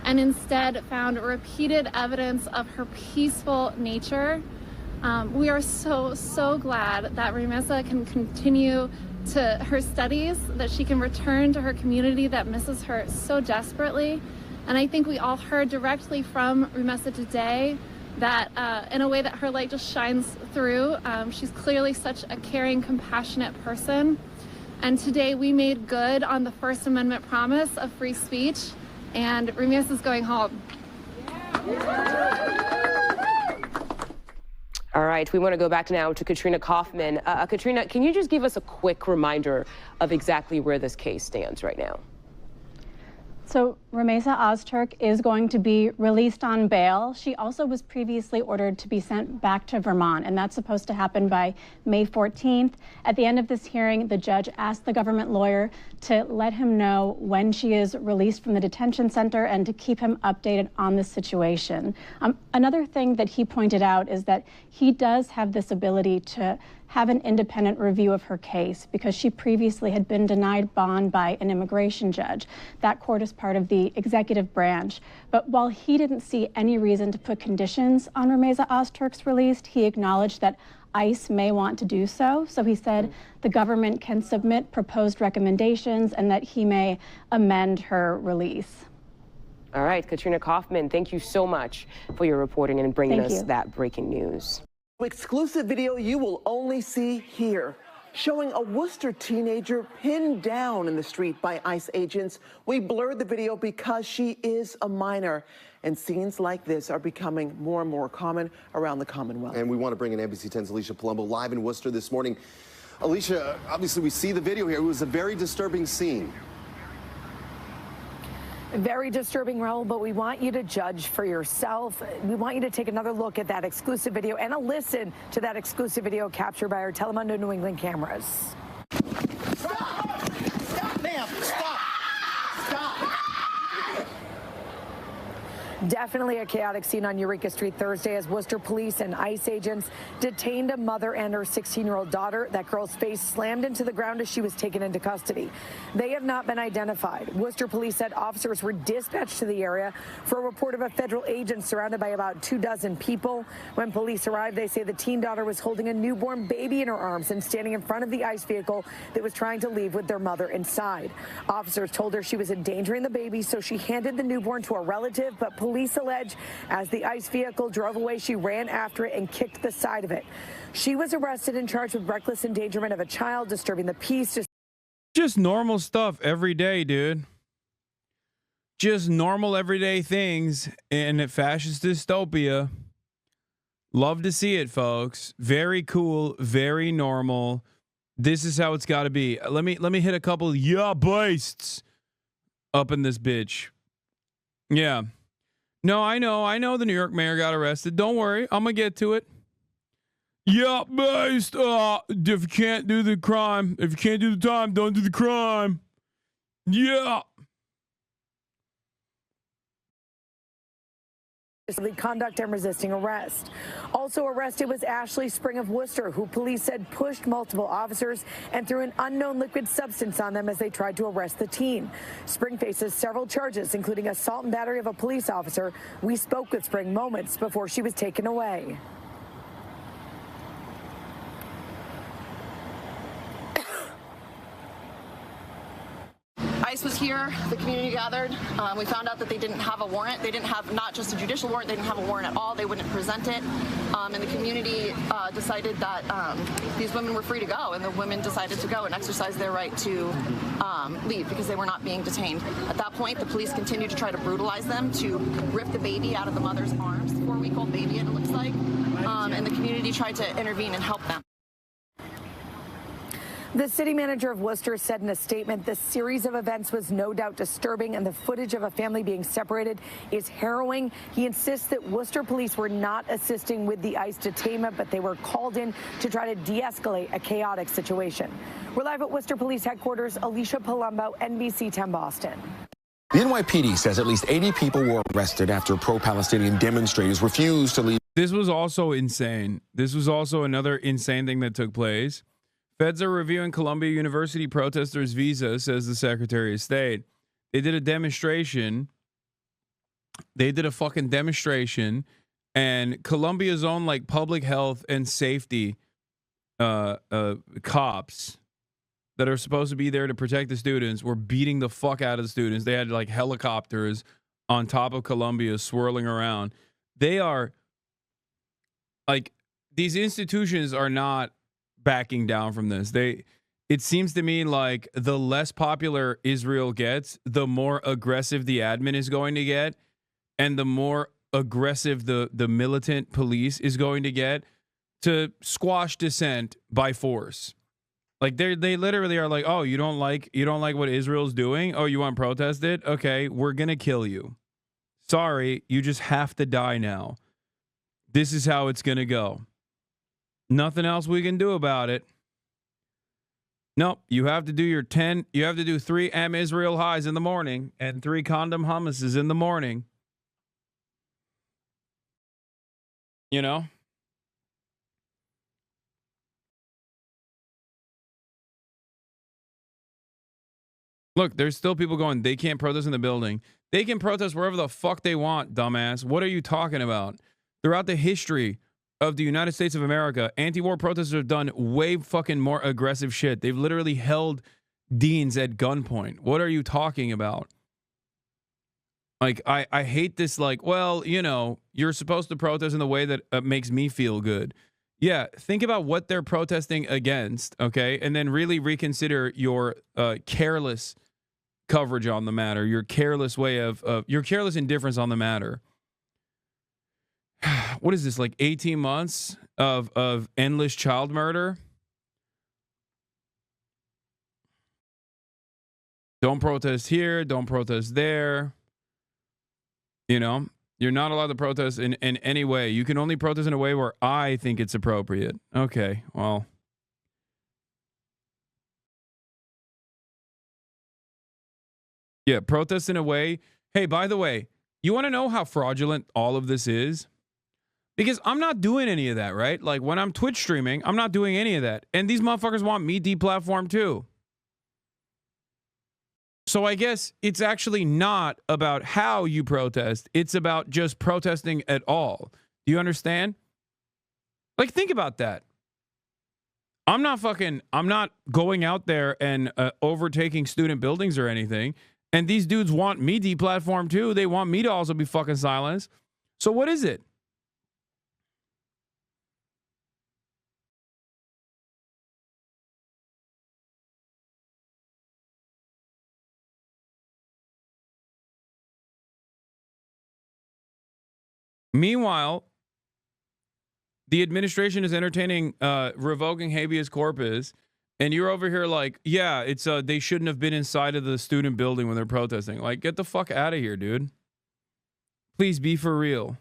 and instead found repeated evidence of her peaceful nature. We are so glad that Rumeysa can continue to her studies, that she can return to her community that misses her so desperately. And I think we all heard directly from Rumeysa today that in a way that her light just shines through. She's clearly such a caring, compassionate person. And today we made good on the First Amendment promise of free speech, and Rumeysa is going home. All right, we want to go back now to Katrina Kaufman. Katrina, can you just give us a quick reminder of exactly where this case stands right now? So Rumeysa Ozturk is going to be released on bail. She also was previously ordered to be sent back to Vermont, and that's supposed to happen by May 14th. At the end of this hearing, the judge asked the government lawyer to let him know when she is released from the detention center and to keep him updated on the situation. Another thing that he pointed out is that he does have this ability to have an independent review of her case because she previously had been denied bond by an immigration judge. That court is part of the executive branch. But while he didn't see any reason to put conditions on Rumeysa Ozturk's release, he acknowledged that ICE may want to do so. So he said the government can submit proposed recommendations and that he may amend her release. All right, Katrina Kaufman, thank you so much for your reporting and bringing us that breaking news. Exclusive video you will only see here, showing a Worcester teenager pinned down in the street by ICE agents. We blurred the video because she is a minor, and scenes like this are becoming more and more common around the Commonwealth. And we want to bring in NBC 10's Alicia Palumbo live in Worcester this morning. Alicia, obviously we see the video here. It was a very disturbing scene. Very disturbing, Raul, but we want you to judge for yourself. We want you to take another look at that exclusive video and a listen to that exclusive video captured by our Telemundo New England cameras. Stop! Stop, ma'am! Stop! Stop! Definitely a chaotic scene on Eureka Street Thursday as Worcester police and ICE agents detained a mother and her 16-year-old daughter. That girl's face slammed into the ground as she was taken into custody. They have not been identified. Worcester police said officers were dispatched to the area for a report of a federal agent surrounded by about 24 people. When police arrived, they say the teen daughter was holding a newborn baby in her arms and standing in front of the ICE vehicle that was trying to leave with their mother inside. Officers told her she was endangering the baby, so she handed the newborn to a relative, but police allege as the ICE vehicle drove away, she ran after it and kicked the side of it. She was arrested and charged with reckless endangerment of a child, disturbing the peace. Just normal stuff every day, dude. Just normal everyday things in fascist dystopia. Love to see it, folks. Very cool, very normal. This is how it's got to be. Let me hit a couple yeah beasts up in this bitch. Yeah. No, I know the New York mayor got arrested. Don't worry, I'm gonna get to it. Yeah, based. If you can't do the crime, if you can't do the time, don't do the crime. Yeah. Conduct and resisting arrest. Also arrested was Ashley Spring of Worcester, who police said pushed multiple officers and threw an unknown liquid substance on them as they tried to arrest the teen. Spring faces several charges, including assault and battery of a police officer. We spoke with Spring moments before she was taken away. ICE was here, the community gathered. We found out that they didn't have a warrant. They didn't have not just a judicial warrant, they didn't have a warrant at all. They wouldn't present it. And the community decided that these women were free to go, and the women decided to go and exercise their right to leave because they were not being detained. At that point, the police continued to try to brutalize them, to rip the baby out of the mother's arms, 4-week-old baby, it looks like. And the community tried to intervene and help them. The city manager of Worcester said in a statement, the series of events was no doubt disturbing, and the footage of a family being separated is harrowing. He insists that Worcester police were not assisting with the ICE detainment, but they were called in to try to de-escalate a chaotic situation. We're live at Worcester Police Headquarters. Alicia Palumbo, NBC 10 Boston. The NYPD says at least 80 people were arrested after pro-Palestinian demonstrators refused to leave. This was also insane. This was also another insane thing that took place. Feds are reviewing Columbia University protesters' visa, says the Secretary of State. They did a demonstration. They did a fucking demonstration, and Columbia's own like public health and safety cops that are supposed to be there to protect the students were beating the fuck out of the students. They had like helicopters on top of Columbia swirling around. They are like, these institutions are not backing down from this. It seems to me like the less popular Israel gets, the more aggressive the admin is going to get, and the more aggressive the militant police is going to get to squash dissent by force. Like they literally are like, oh, you don't like what Israel's doing? Oh, you want to protest it? Okay, we're gonna kill you. Sorry, you just have to die now. This is how it's gonna go. Nothing else we can do about it. Nope. You have to do your 10. You have to do 3 M Israel highs in the morning and 3 condom hummuses in the morning. You know? Look, there's still people going, they can't protest in the building. They can protest wherever the fuck they want, dumbass. What are you talking about? Throughout the history of the United States of America, anti-war protesters have done way fucking more aggressive shit. They've literally held deans at gunpoint. What are you talking about? Like, I hate this, like, well, you know, you're supposed to protest in the way that makes me feel good. Yeah, think about what they're protesting against, okay? And then really reconsider your careless coverage on the matter, your careless way of your careless indifference on the matter. What is this, like 18 months of endless child murder? Don't protest here, don't protest there. You know, you're not allowed to protest in any way. You can only protest in a way where I think it's appropriate. Okay, well. Yeah, protest in a way. Hey, by the way, you want to know how fraudulent all of this is? Because I'm not doing any of that, right? Like when I'm Twitch streaming, I'm not doing any of that. And these motherfuckers want me deplatformed too. So I guess it's actually not about how you protest. It's about just protesting at all. Do you understand? Like, think about that. I'm not going out there and overtaking student buildings or anything. And these dudes want me deplatformed too. They want me to also be fucking silenced. So what is it? Meanwhile, the administration is entertaining revoking habeas corpus, and you're over here like, yeah, it's they shouldn't have been inside of the student building when they're protesting. Like, get the fuck out of here, dude. Please be for real.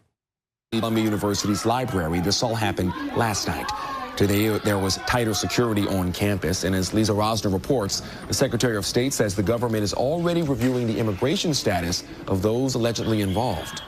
Columbia University's library. This all happened last night. Today, there was tighter security on campus, and as Lisa Rosner reports, the Secretary of State says the government is already reviewing the immigration status of those allegedly involved.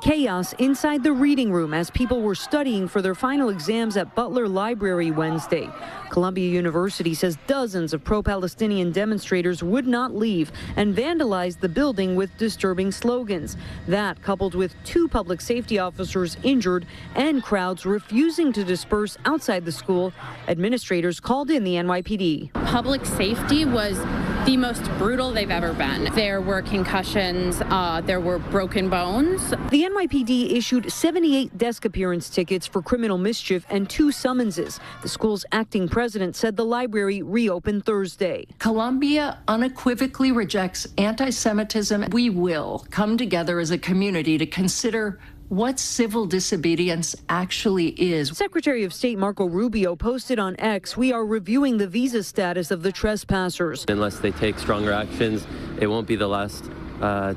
Chaos inside the reading room as people were studying for their final exams at Butler Library Wednesday. Columbia University says dozens of pro-Palestinian demonstrators would not leave and vandalized the building with disturbing slogans. That, coupled with 2 public safety officers injured and crowds refusing to disperse outside the school, administrators called in the NYPD. Public safety was the most brutal they've ever been. There were concussions, there were broken bones. The NYPD issued 78 desk appearance tickets for criminal mischief and 2 summonses. The school's acting president said the library reopened Thursday. Columbia unequivocally rejects anti-Semitism. We will come together as a community to consider what civil disobedience actually is. Secretary of State Marco Rubio posted on X, "We are reviewing the visa status of the trespassers." Unless they take stronger actions, it won't be the last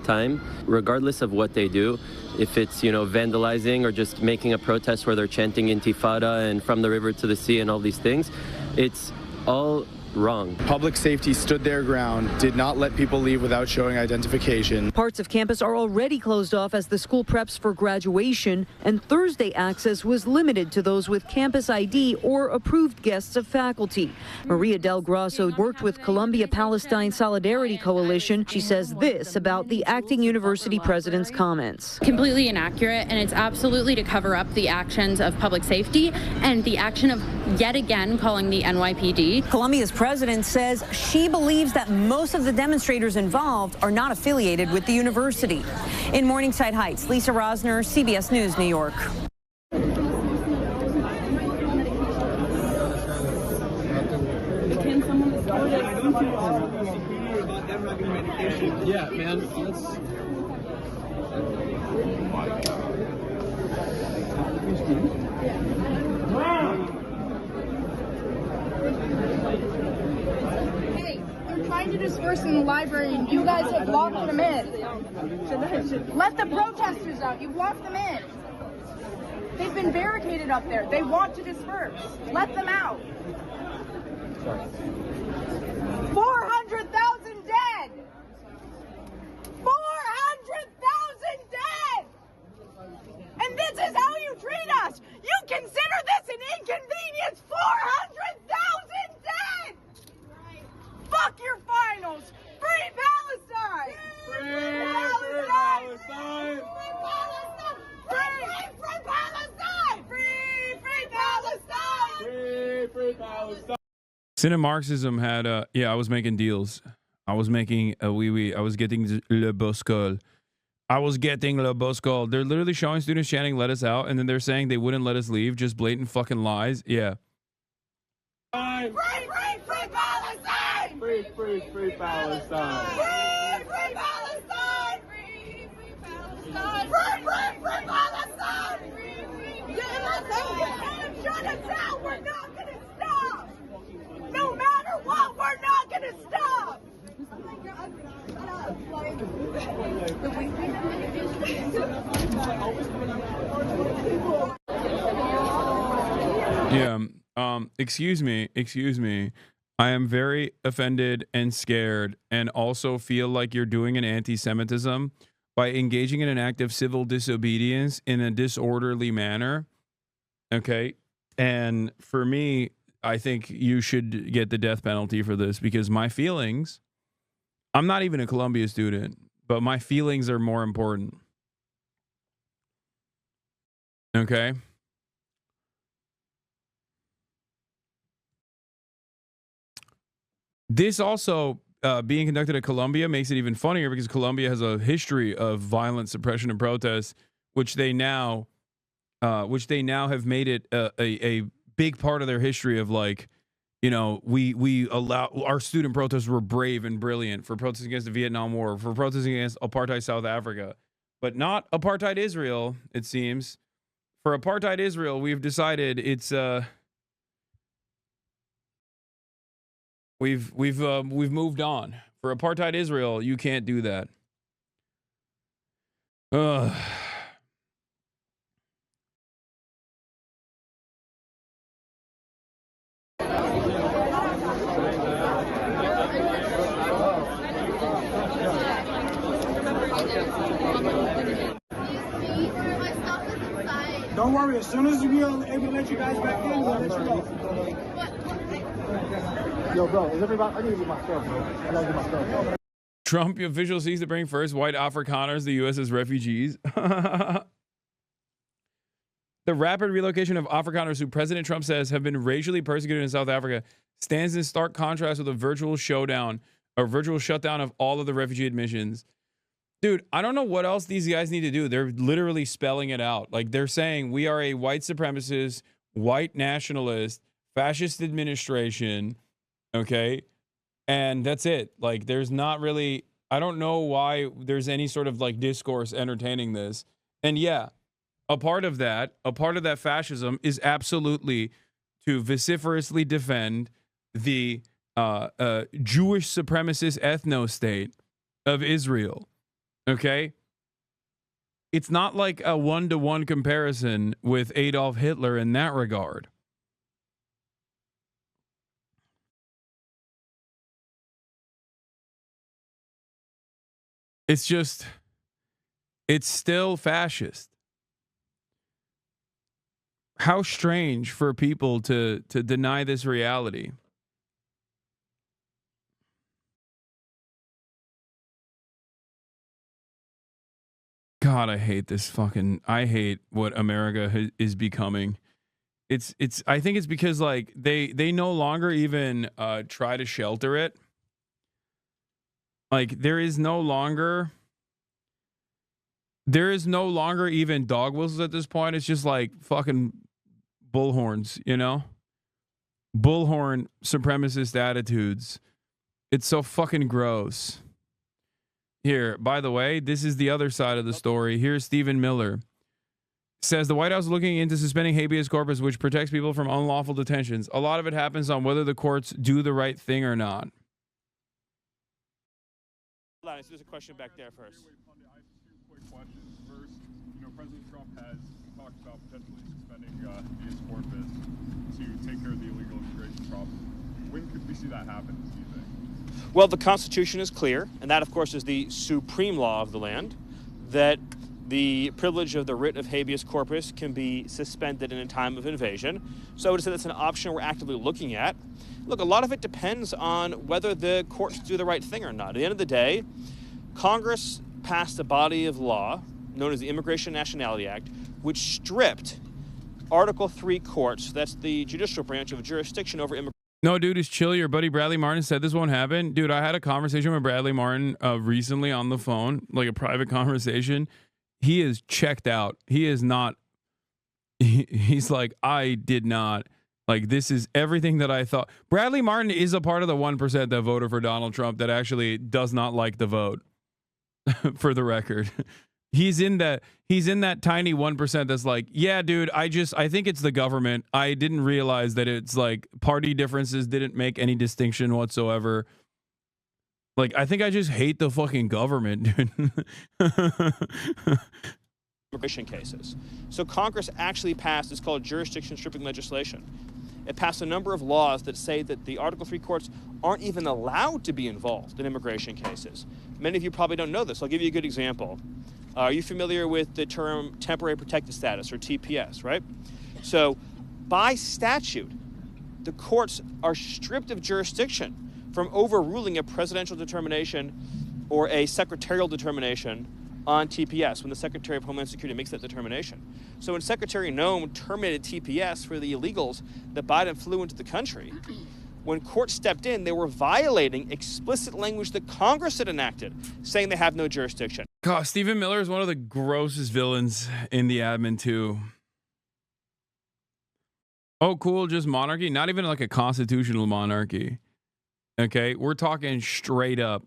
time, regardless of what they do. If it's, vandalizing or just making a protest where they're chanting Intifada and from the river to the sea and all these things, it's all wrong. Public safety stood their ground, did not let people leave without showing identification. Parts of campus are already closed off as the school preps for graduation, and Thursday access was limited to those with campus ID or approved guests of faculty. Maria Del Grosso worked with Columbia Palestine Solidarity Coalition. She says this about the acting university president's comments. Completely inaccurate, and it's absolutely to cover up the actions of public safety and the action of, yet again, calling the NYPD. Columbia's president says she believes that most of the demonstrators involved are not affiliated with the university. In Morningside Heights, Lisa Rosner, CBS News, New York. Yeah, man. Trying to disperse in the library, and you guys have locked them in. Let the protesters out. You've locked them in. They've been barricaded up there. They want to disperse. Let them out. 400,000 dead. 400,000 dead. And this is how you treat us. You consider this an inconvenience. 400,000 dead. Fuck your finals! Free Palestine! Free Palestine! Free Palestine! Free Palestine! Free Palestine! Free Palestine! Sin Marxism had I was making deals. I was making I was getting le boscol. I was getting le boscol. They're literally showing students chanting "Let us out," and then they're saying they wouldn't let us leave. Just blatant fucking lies. Yeah. Free Palestine! Free Palestine! Free Palestine! Free Palestine! Free Palestine! Shut us down! We're not gonna stop! No matter what, we're not gonna stop! Yeah. Excuse me. I am very offended and scared, and also feel like you're doing an anti-Semitism by engaging in an act of civil disobedience in a disorderly manner. Okay. And for me, I think you should get the death penalty for this, because my feelings, I'm not even a Columbia student, but my feelings are more important. Okay. This also being conducted at Columbia makes it even funnier, because Columbia has a history of violent suppression and protests, which they now have made it a big part of their history of, like, you know, we allow, our student protests were brave and brilliant for protesting against the Vietnam War, for protesting against apartheid South Africa, but not apartheid Israel, it seems. For apartheid Israel, we've decided it's we've moved on. For apartheid Israel, you can't do that. Ugh. Don't worry, as soon as we are able to let you guys back in, we'll let you go. Yo, bro, is everybody? I need to get my stuff, bro. I gotta get my stuff. Trump official seeks to bring first white Afrikaners to the U.S. as refugees. The rapid relocation of Afrikaners who President Trump says have been racially persecuted in South Africa stands in stark contrast with a virtual shutdown of all of the refugee admissions. Dude, I don't know what else these guys need to do. They're literally spelling it out. Like, they're saying we are a white supremacist, white nationalist, fascist administration. Okay. And that's it. Like, there's not really, I don't know why there's any sort of like discourse entertaining this. And yeah, a part of that fascism is absolutely to vociferously defend the Jewish supremacist ethno-state of Israel. Okay? It's not like a one-to-one comparison with Adolf Hitler in that regard. It's just, it's still fascist. How strange for people to deny this reality. God, I hate this fucking, I hate what America is becoming. I think it's because, like, they no longer even try to shelter it. Like, there is no longer even dog whistles at this point. It's just like fucking bullhorns, you know? Bullhorn supremacist attitudes. It's so fucking gross. Here, by the way, this is the other side of the story. Here's Stephen Miller. Says the White House is looking into suspending habeas corpus, which protects people from unlawful detentions. A lot of it happens on whether the courts do the right thing or not. There's a question back there first. On the quick questions. First, President Trump has talked about potentially suspending habeas corpus to take care of the illegal immigration problem. When could we see that happen, do you think? Well, the Constitution is clear, and that, of course, is the supreme law of the land, that the privilege of the writ of habeas corpus can be suspended in a time of invasion. So I would say that's an option we're actively looking at. Look, a lot of it depends on whether the courts do the right thing or not. At the end of the day, Congress passed a body of law known as the Immigration and Nationality Act, which stripped Article 3 courts, that's the judicial branch of jurisdiction over immigration. No, dude, it's chill. Your buddy Bradley Martin said this won't happen. Dude, I had a conversation with Bradley Martin recently on the phone, like a private conversation. He is checked out. He is not. He's like, I did not. Like, this is everything that I thought. Bradley Martin is a part of the 1% that voted for Donald Trump that actually does not like the vote, for the record. He's in that tiny 1% that's like, yeah, dude, I think it's the government. I didn't realize that it's like party differences didn't make any distinction whatsoever. Like, I think I just hate the fucking government, dude. Immigration cases. So Congress actually passed, it's called jurisdiction stripping legislation. It passed a number of laws that say that the Article 3 courts aren't even allowed to be involved in immigration cases. Many of you probably don't know this. I'll give you a good example. Are you familiar with the term temporary protected status, or TPS, right? So by statute, the courts are stripped of jurisdiction from overruling a presidential determination or a secretarial determination on TPS when the Secretary of Homeland Security makes that determination. So when Secretary Noem terminated TPS for the illegals that Biden flew into the country, when courts stepped in, they were violating explicit language that Congress had enacted, saying they have no jurisdiction. God, Stephen Miller is one of the grossest villains in the admin too. Oh, cool, just monarchy? Not even like a constitutional monarchy. Okay, we're talking straight up,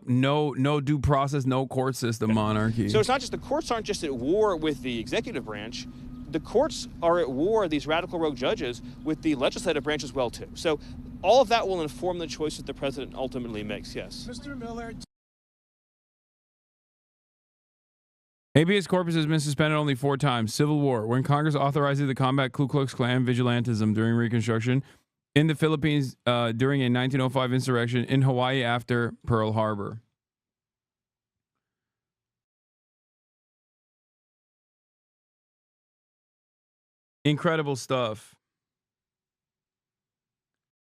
no due process, no court system monarchy. So it's not just the courts aren't just at war with the executive branch. The courts are at war, these radical rogue judges, with the legislative branch as well, too. So all of that will inform the choices the president ultimately makes, yes. Mr. Miller. Habeas corpus has been suspended only 4 times. Civil War, when Congress authorized the combat Ku Klux Klan vigilantism during Reconstruction, in the Philippines during a 1905 insurrection, in Hawaii after Pearl Harbor. Incredible stuff.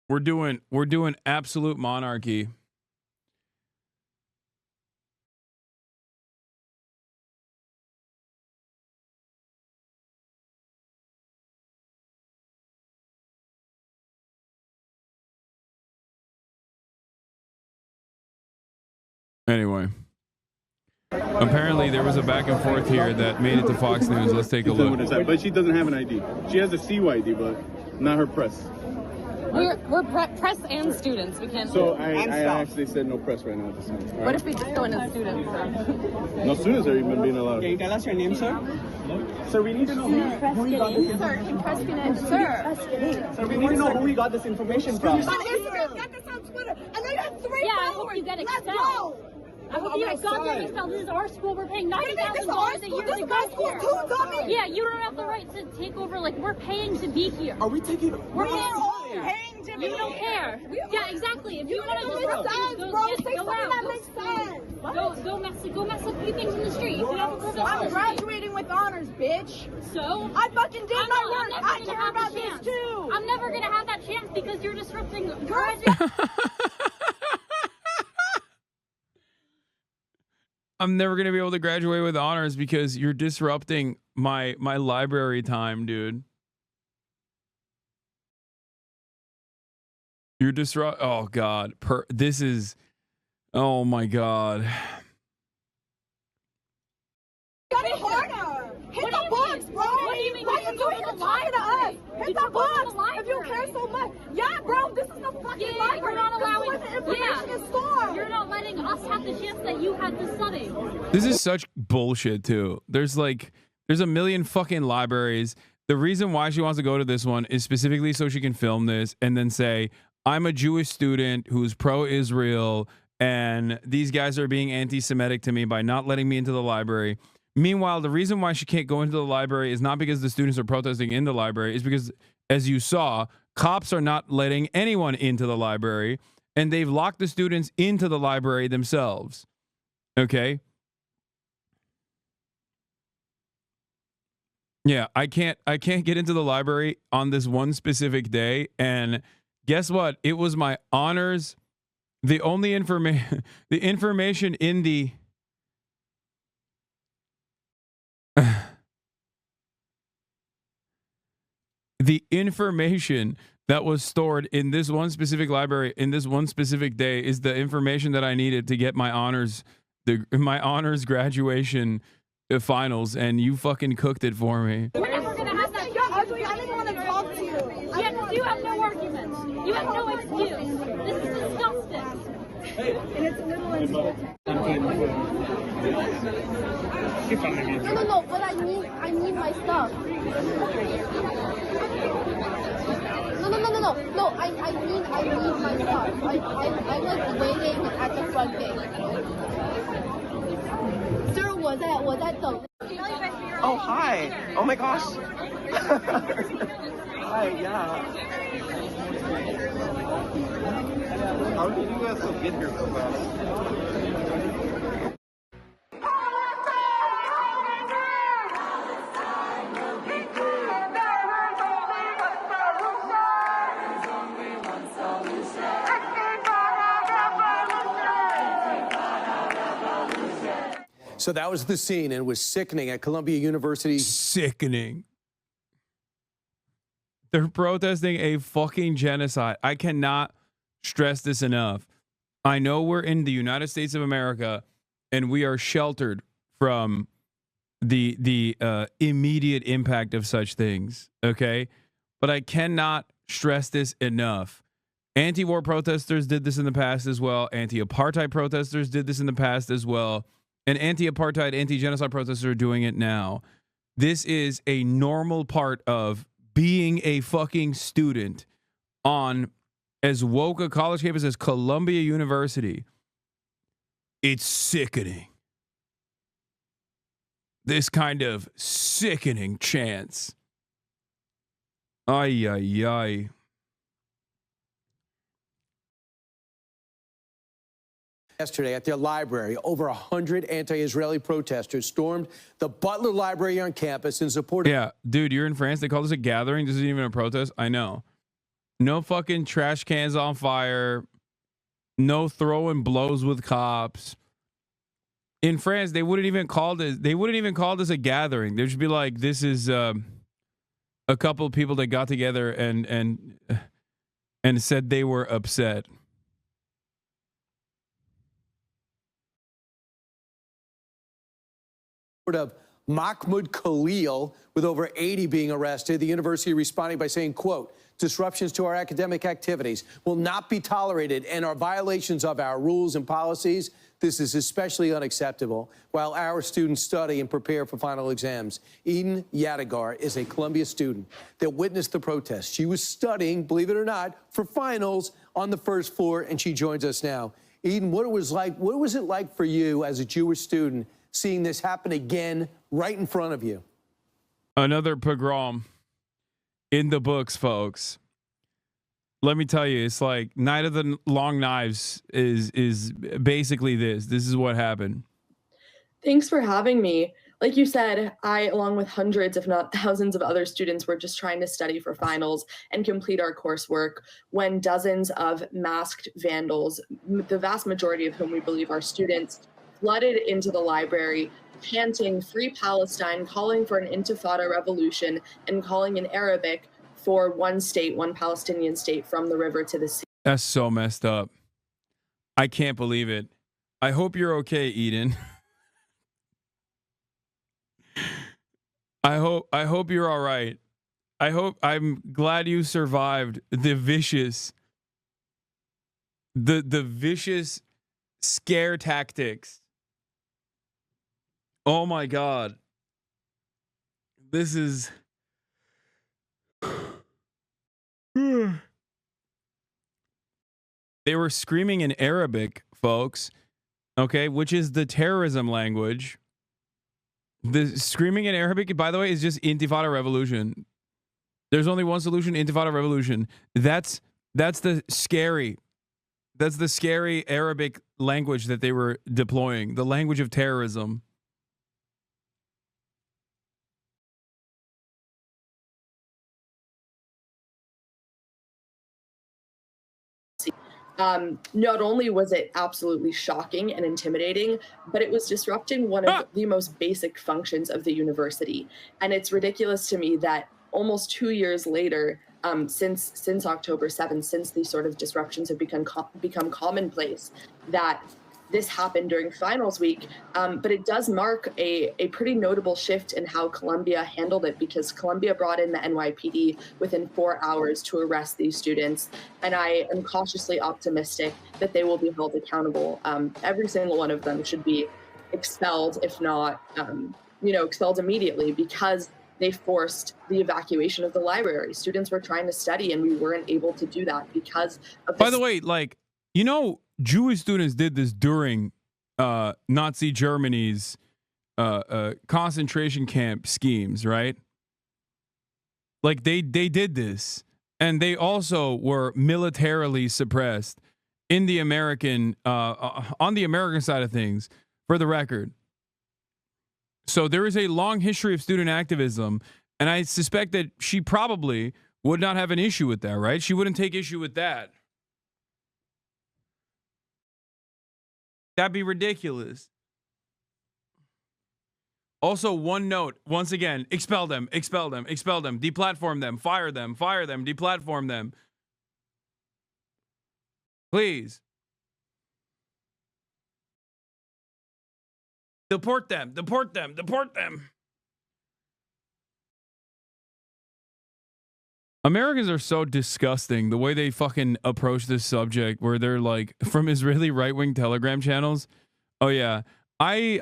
We're doing absolute monarchy. Anyway, apparently there was a back and forth here that made it to Fox News. Let's take a look. But she doesn't have an ID. She has a CYD, but not her press. We're press and students. We can't. So I actually said no press right now. Just right? What if we just go in as students? No students are even being allowed. Can you tell us your name, sir? Sir, we need to know who we got this information. Sir, we need to know who we got this information from. On Instagram, get this on Twitter. I know you have 3 followers. I hope you get expelled. I hope you get goddamn expelled. This is our school. We're paying $90,000 a year to go here. Yeah, you don't have the right to take over. Like, we're paying to be here. Are we taking? We're paying to be here. You don't care. Yeah, exactly. If you want to disrupt things, go out. That makes sense. Go mess up few things in the street. If you have a protest, I'm graduating with honors, bitch. So? I fucking did my work. I care about this too. I'm never gonna have that chance because you're disrupting graduation. I'm never going to be able to graduate with honors because you're disrupting my library time, dude. You're oh God. This is, oh my God. Get it harder. Hit the box, bro. What do you mean? Why are you doing the lie to us? Hit the box if you care so much. Yeah, bro, this is the fucking library. We're not allowing the information is stored. You're not letting us have the chance that you had to study. This is such bullshit too. There's a million fucking libraries. The reason why she wants to go to this one is specifically so she can film this and then say, I'm a Jewish student who's pro-Israel and these guys are being anti-Semitic to me by not letting me into the library. Meanwhile, the reason why she can't go into the library is not because the students are protesting in the library. It's because, as you saw, cops are not letting anyone into the library, and they've locked the students into the library themselves. Okay? Yeah, I can't get into the library on this one specific day, and guess what? It was my honors. The only information in the the information that was stored in this one specific library in this one specific day is the information that I needed to get my honors, my honors graduation finals, and you fucking cooked it for me. We're never gonna have that. You're ugly. I didn't want to talk to you. You have no arguments. You have no excuse. This is disgusting. And it's a little insulting. No, but I need my stuff. No, I need my stuff. I'm like waiting at the front gate. Sir, 我在等。 Oh, hi. Oh my gosh. Hi, yeah. How did you guys get here so fast? So that was the scene, and it was sickening at Columbia University. Sickening. They're protesting a fucking genocide. I cannot stress this enough. I know we're in the United States of America, and we are sheltered from the immediate impact of such things, okay? But I cannot stress this enough. Anti-war protesters did this in the past as well. Anti-apartheid protesters did this in the past as well. And anti-apartheid, anti-genocide protesters are doing it now. This is a normal part of being a fucking student on as woke a college campus as Columbia University. It's sickening. This kind of sickening chance. Ay, ay, ay. Yesterday at their library, over 100 anti-Israeli protesters stormed the Butler Library on campus in support of... Yeah, dude, you're in France. They call this a gathering. This isn't even a protest. I know. No fucking trash cans on fire. No throwing blows with cops. In France, they wouldn't even call this. They wouldn't even call this a gathering. They'd just be like, "This is a couple of people that got together and said they were upset." Of Mahmoud Khalil, with over 80 being arrested. The university responding by saying, quote, "Disruptions to our academic activities will not be tolerated and are violations of our rules and policies. This is especially unacceptable while our students study and prepare for final exams." Eden Yadigar is a Columbia student that witnessed the protest. She was studying, believe it or not, for finals on the first floor, and she joins us now. Eden, what was it like for you as a Jewish student seeing this happen again right in front of you? Another pogrom in the books, folks. Let me tell you, it's like Night of the Long Knives is basically this. This is what happened. Thanks for having me. Like you said, I, along with hundreds, if not thousands of other students, were just trying to study for finals and complete our coursework when dozens of masked vandals, the vast majority of whom we believe are students, flooded into the library, chanting "Free Palestine," calling for an intifada revolution, and calling in Arabic for one state, one Palestinian state from the river to the sea. That's so messed up. I can't believe it. I hope you're okay, Eden. I hope you're all right. I'm glad you survived the vicious scare tactics. Oh my God. This is they were screaming in Arabic, folks, okay, which is the terrorism language. The screaming in Arabic, by the way, is just intifada revolution. There's only one solution, intifada revolution. That's the scary Arabic language that they were deploying, the language of terrorism. Not only was it absolutely shocking and intimidating, but it was disrupting one of the most basic functions of the university. And it's ridiculous to me that almost 2 years later, since October 7th, since these sort of disruptions have become commonplace, that this happened during finals week, but it does mark a pretty notable shift in how Columbia handled it, because Columbia brought in the NYPD within 4 hours to arrest these students. And I am cautiously optimistic that they will be held accountable. Every single one of them should be expelled, if not, expelled immediately, because they forced the evacuation of the library. Students were trying to study and we weren't able to do that because of this. By the way, Jewish students did this during Nazi Germany's concentration camp schemes, right? Like they did this, and they also were militarily suppressed in the American on the American side of things, for the record. So there is a long history of student activism, and I suspect that she probably would not have an issue with that, right? She wouldn't take issue with that. That'd be ridiculous. Also, one note, once again, expel them, deplatform them, fire them, deplatform them. Please. Deport them. Americans are so disgusting, the way they fucking approach this subject, where they're like, from Israeli right-wing Telegram channels. Oh yeah, I'm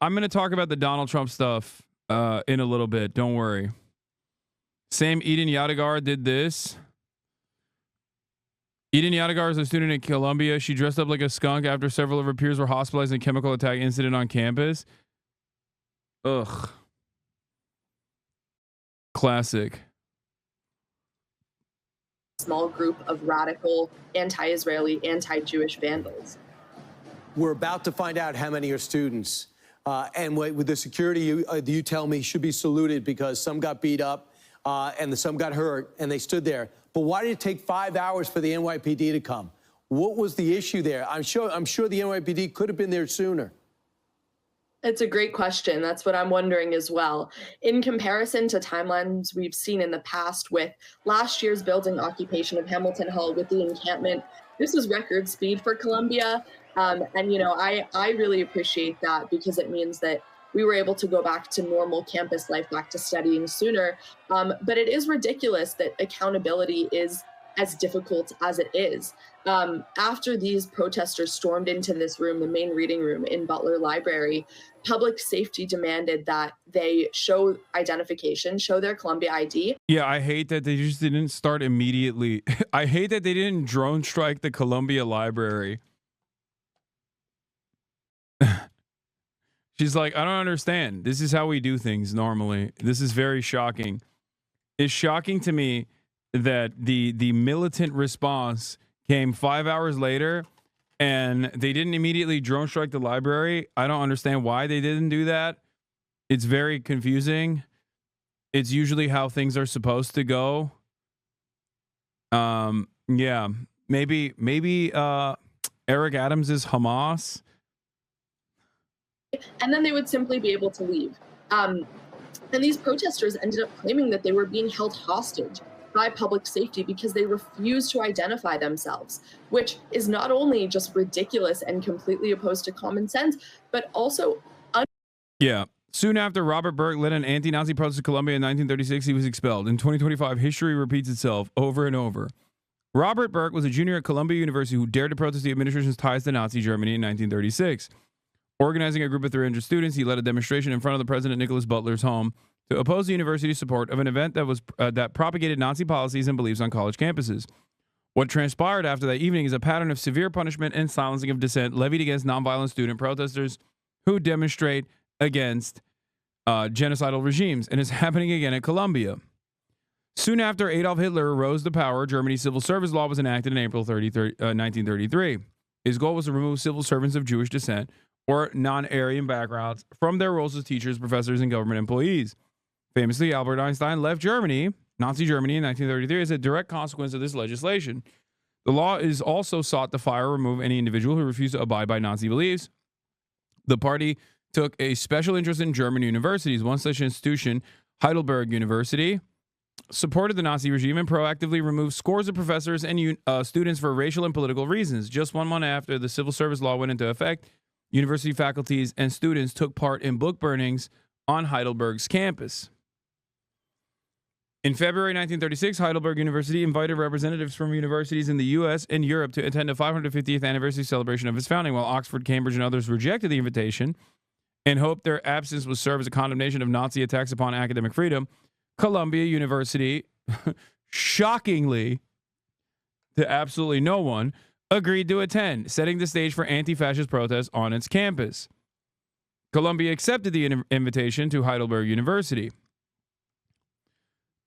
gonna talk about the Donald Trump stuff in a little bit. Don't worry. Same Eden Yadigar did this. Eden Yadigar is a student at Columbia. She dressed up like a skunk after several of her peers were hospitalized in a chemical attack incident on campus. Ugh. Classic. Small group of radical, anti-Israeli, anti-Jewish vandals. We're about to find out how many are students. And with the security, you tell me, should be saluted, because some got beat up and some got hurt, and they stood there. But why did it take 5 hours for the NYPD to come? What was the issue there? I'm sure the NYPD could have been there sooner. It's a great question. That's what I'm wondering as well. In comparison to timelines we've seen in the past with last year's building occupation of Hamilton Hall with the encampment, this was record speed for Columbia. And, I really appreciate that, because it means that we were able to go back to normal campus life, back to studying sooner. But it is ridiculous that accountability is as difficult as it is. After these protesters stormed into this room, the main reading room in Butler Library, public safety demanded that they show identification, show their Columbia ID. Yeah, I hate that they just didn't start immediately. I hate that they didn't drone strike the Columbia Library. She's like, I don't understand. This is how we do things normally. This is very shocking. It's shocking to me that the militant response came 5 hours later and they didn't immediately drone strike the library. I don't understand why they didn't do that. It's very confusing. It's usually how things are supposed to go. Yeah, maybe Eric Adams is Hamas. And then they would simply be able to leave. And these protesters ended up claiming that they were being held hostage by public safety because they refused to identify themselves, which is not only just ridiculous and completely opposed to common sense, but also Yeah. Soon after Robert Burke led an anti-Nazi protest in Columbia in 1936, he was expelled. In 2025, history repeats itself over and over. Robert Burke was a junior at Columbia University who dared to protest the administration's ties to Nazi Germany in 1936. Organizing a group of 300 students, he led a demonstration in front of the President Nicholas Butler's home to oppose the university's support of an event that propagated Nazi policies and beliefs on college campuses. What transpired after that evening is a pattern of severe punishment and silencing of dissent levied against nonviolent student protesters who demonstrate against genocidal regimes, and is happening again at Columbia. Soon after Adolf Hitler rose to power, Germany's civil service law was enacted in April 1933. His goal was to remove civil servants of Jewish descent or non-Aryan backgrounds from their roles as teachers, professors, and government employees. Famously, Albert Einstein left Germany, Nazi Germany, in 1933 as a direct consequence of this legislation. The law is also sought to fire or remove any individual who refused to abide by Nazi beliefs. The party took a special interest in German universities. One such institution, Heidelberg University, supported the Nazi regime and proactively removed scores of professors and students for racial and political reasons. Just 1 month after the civil service law went into effect, university faculties and students took part in book burnings on Heidelberg's campus. In February 1936, Heidelberg University invited representatives from universities in the U.S. and Europe to attend a 550th anniversary celebration of its founding, while Oxford, Cambridge, and others rejected the invitation and hoped their absence would serve as a condemnation of Nazi attacks upon academic freedom. Columbia University, shockingly to absolutely no one, agreed to attend, setting the stage for anti-fascist protests on its campus. Columbia accepted the invitation to Heidelberg University.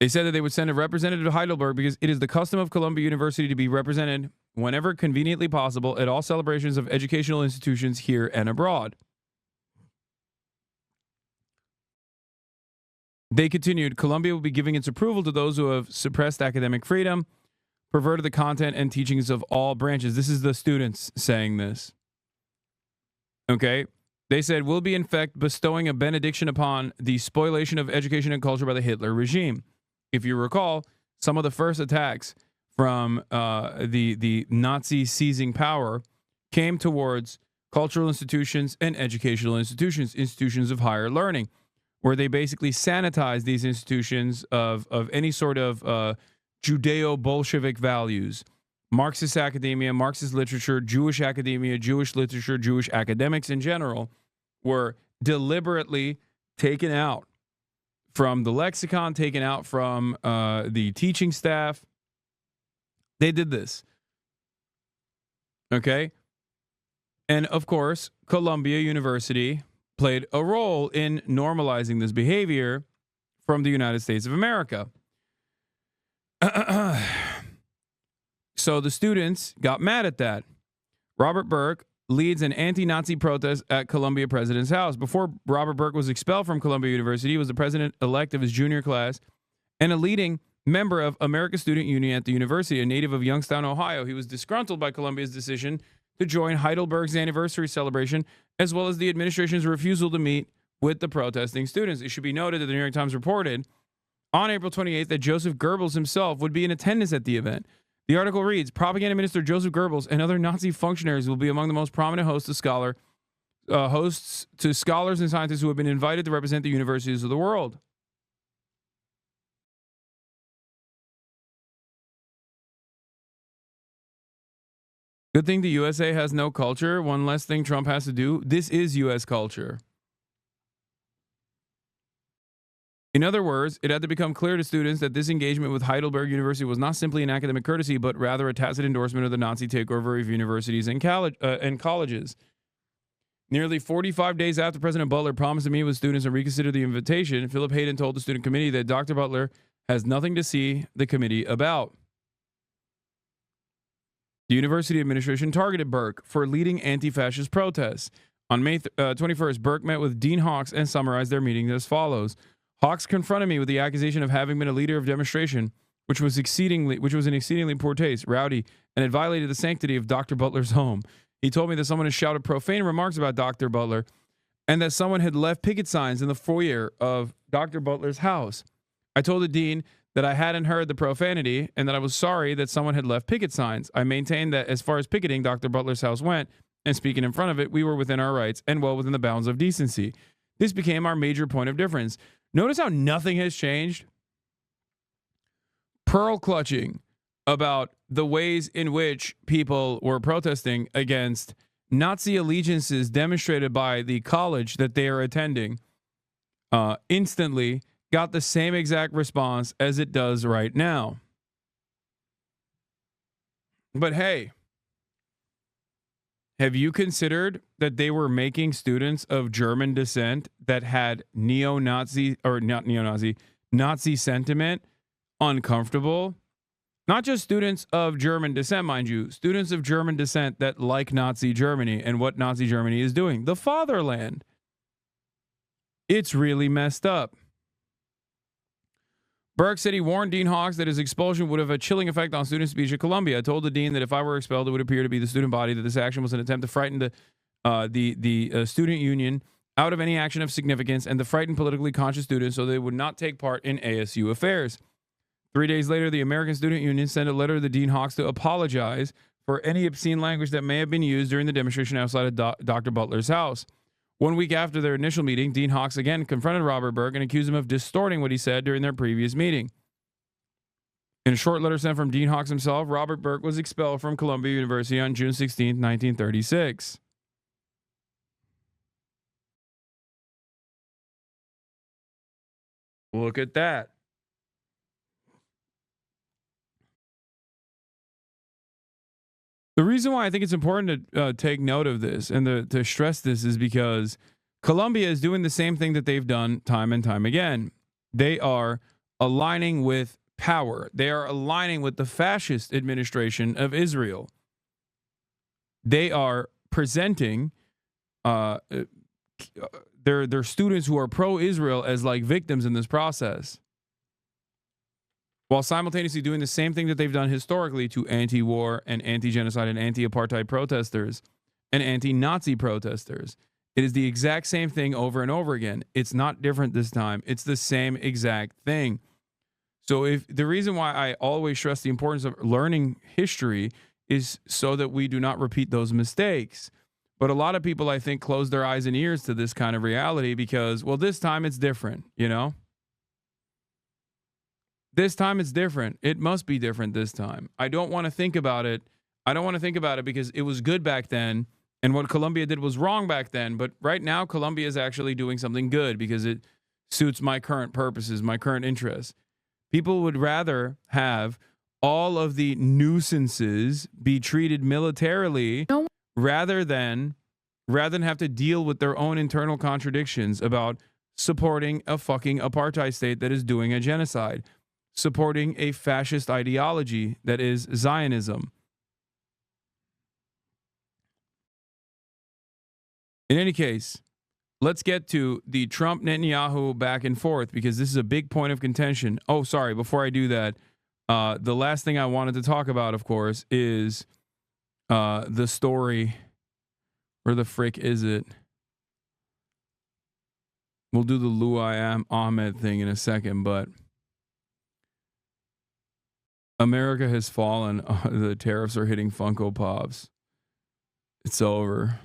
They said that they would send a representative to Heidelberg because it is the custom of Columbia University to be represented whenever conveniently possible at all celebrations of educational institutions here and abroad. They continued, Columbia will be giving its approval to those who have suppressed academic freedom, perverted the content and teachings of all branches. This is the students saying this. Okay? They said, we'll be in fact bestowing a benediction upon the spoliation of education and culture by the Hitler regime. If you recall, some of the first attacks from the Nazi seizing power came towards cultural institutions and educational institutions, institutions of higher learning, where they basically sanitized these institutions of any sort of Judeo-Bolshevik values. Marxist academia, Marxist literature, Jewish academia, Jewish literature, Jewish academics in general were deliberately taken out from the lexicon, taken out from the teaching staff. They did this. Okay? And of course, Columbia University played a role in normalizing this behavior from the United States of America. So the students got mad at that. Robert Burke leads an anti-Nazi protest at Columbia President's house. Before Robert Burke was expelled from Columbia University, he was the president-elect of his junior class and a leading member of America's Student Union at the university, a native of Youngstown, Ohio. He was disgruntled by Columbia's decision to join Heidelberg's anniversary celebration, as well as the administration's refusal to meet with the protesting students. It should be noted that the New York Times reported on April 28th that Joseph Goebbels himself would be in attendance at the event. The article reads, Propaganda Minister Joseph Goebbels and other Nazi functionaries will be among the most prominent hosts to scholars and scientists who have been invited to represent the universities of the world. Good thing the USA has no culture. One less thing Trump has to do. This is U.S. culture. In other words, it had to become clear to students that this engagement with Heidelberg University was not simply an academic courtesy, but rather a tacit endorsement of the Nazi takeover of universities and colleges. Nearly 45 days after President Butler promised to meet with students and reconsider the invitation, Philip Hayden told the student committee that Dr. Butler has nothing to see the committee about. The university administration targeted Burke for leading anti-fascist protests. On May 21st, Burke met with Dean Hawks and summarized their meeting as follows. Hawks confronted me with the accusation of having been a leader of demonstration, which was in exceedingly poor taste, rowdy, and had violated the sanctity of Dr. Butler's home. He told me that someone had shouted profane remarks about Dr. Butler and that someone had left picket signs in the foyer of Dr. Butler's house. I told the dean that I hadn't heard the profanity and that I was sorry that someone had left picket signs. I maintained that as far as picketing Dr. Butler's house went and speaking in front of it, we were within our rights and well within the bounds of decency. This became our major point of difference. Notice how nothing has changed? Pearl clutching about the ways in which people were protesting against Nazi allegiances demonstrated by the college that they are attending instantly got the same exact response as it does right now. But hey, have you considered that they were making students of German descent that had Nazi sentiment uncomfortable? Not just students of German descent, mind you, students of German descent that like Nazi Germany and what Nazi Germany is doing. The fatherland. It's really messed up. Burke said he warned Dean Hawks that his expulsion would have a chilling effect on student speech at Columbia. I told the dean that if I were expelled, it would appear to be the student body that this action was an attempt to frighten the student union out of any action of significance and to frighten politically conscious students so they would not take part in ASU affairs. 3 days later, the American Student Union sent a letter to Dean Hawks to apologize for any obscene language that may have been used during the demonstration outside of Dr. Butler's house. 1 week after their initial meeting, Dean Hawks again confronted Robert Burke and accused him of distorting what he said during their previous meeting. In a short letter sent from Dean Hawks himself, Robert Burke was expelled from Columbia University on June 16, 1936. Look at that. The reason why I think it's important to take note of this and to stress this is because Colombia is doing the same thing that they've done time and time again. They are aligning with power. They are aligning with the fascist administration of Israel. They are presenting their students who are pro-Israel as like victims in this process, while simultaneously doing the same thing that they've done historically to anti-war and anti-genocide and anti-apartheid protesters and anti-Nazi protesters. It is the exact same thing over and over again. It's not different this time. It's the same exact thing. So if the reason why I always stress the importance of learning history is so that we do not repeat those mistakes. But a lot of people, I think, close their eyes and ears to this kind of reality because, well, this time it's different, you know? This time it's different. It must be different this time. I don't want to think about it. I don't want to think about it because it was good back then and what Colombia did was wrong back then. But right now, Colombia is actually doing something good because it suits my current purposes, my current interests. People would rather have all of the nuisances be treated militarily rather than have to deal with their own internal contradictions about supporting a fucking apartheid state that is doing a genocide, supporting a fascist ideology that is Zionism. In any case, let's get to the Trump-Netanyahu back and forth because this is a big point of contention. Oh, sorry, before I do that, the last thing I wanted to talk about, of course, is the story. Where the frick is it? We'll do the Louis Ahmed thing in a second, but America has fallen. The tariffs are hitting Funko Pops. It's over.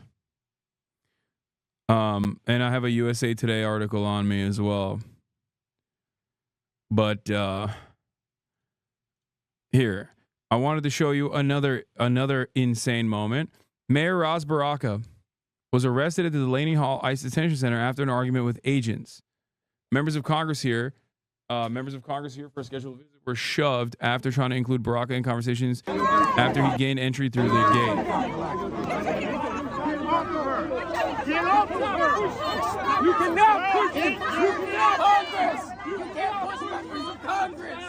And I have a USA Today article on me as well. But here, I wanted to show you another insane moment. Mayor Ras Baraka was arrested at the Delaney Hall ICE Detention Center after an argument with agents. Members of Congress here for a scheduled visit were shoved after trying to include Baraka in conversations after he gained entry through the gate. Get off of her! You cannot push it! You cannot Congress! You can't push members of Congress!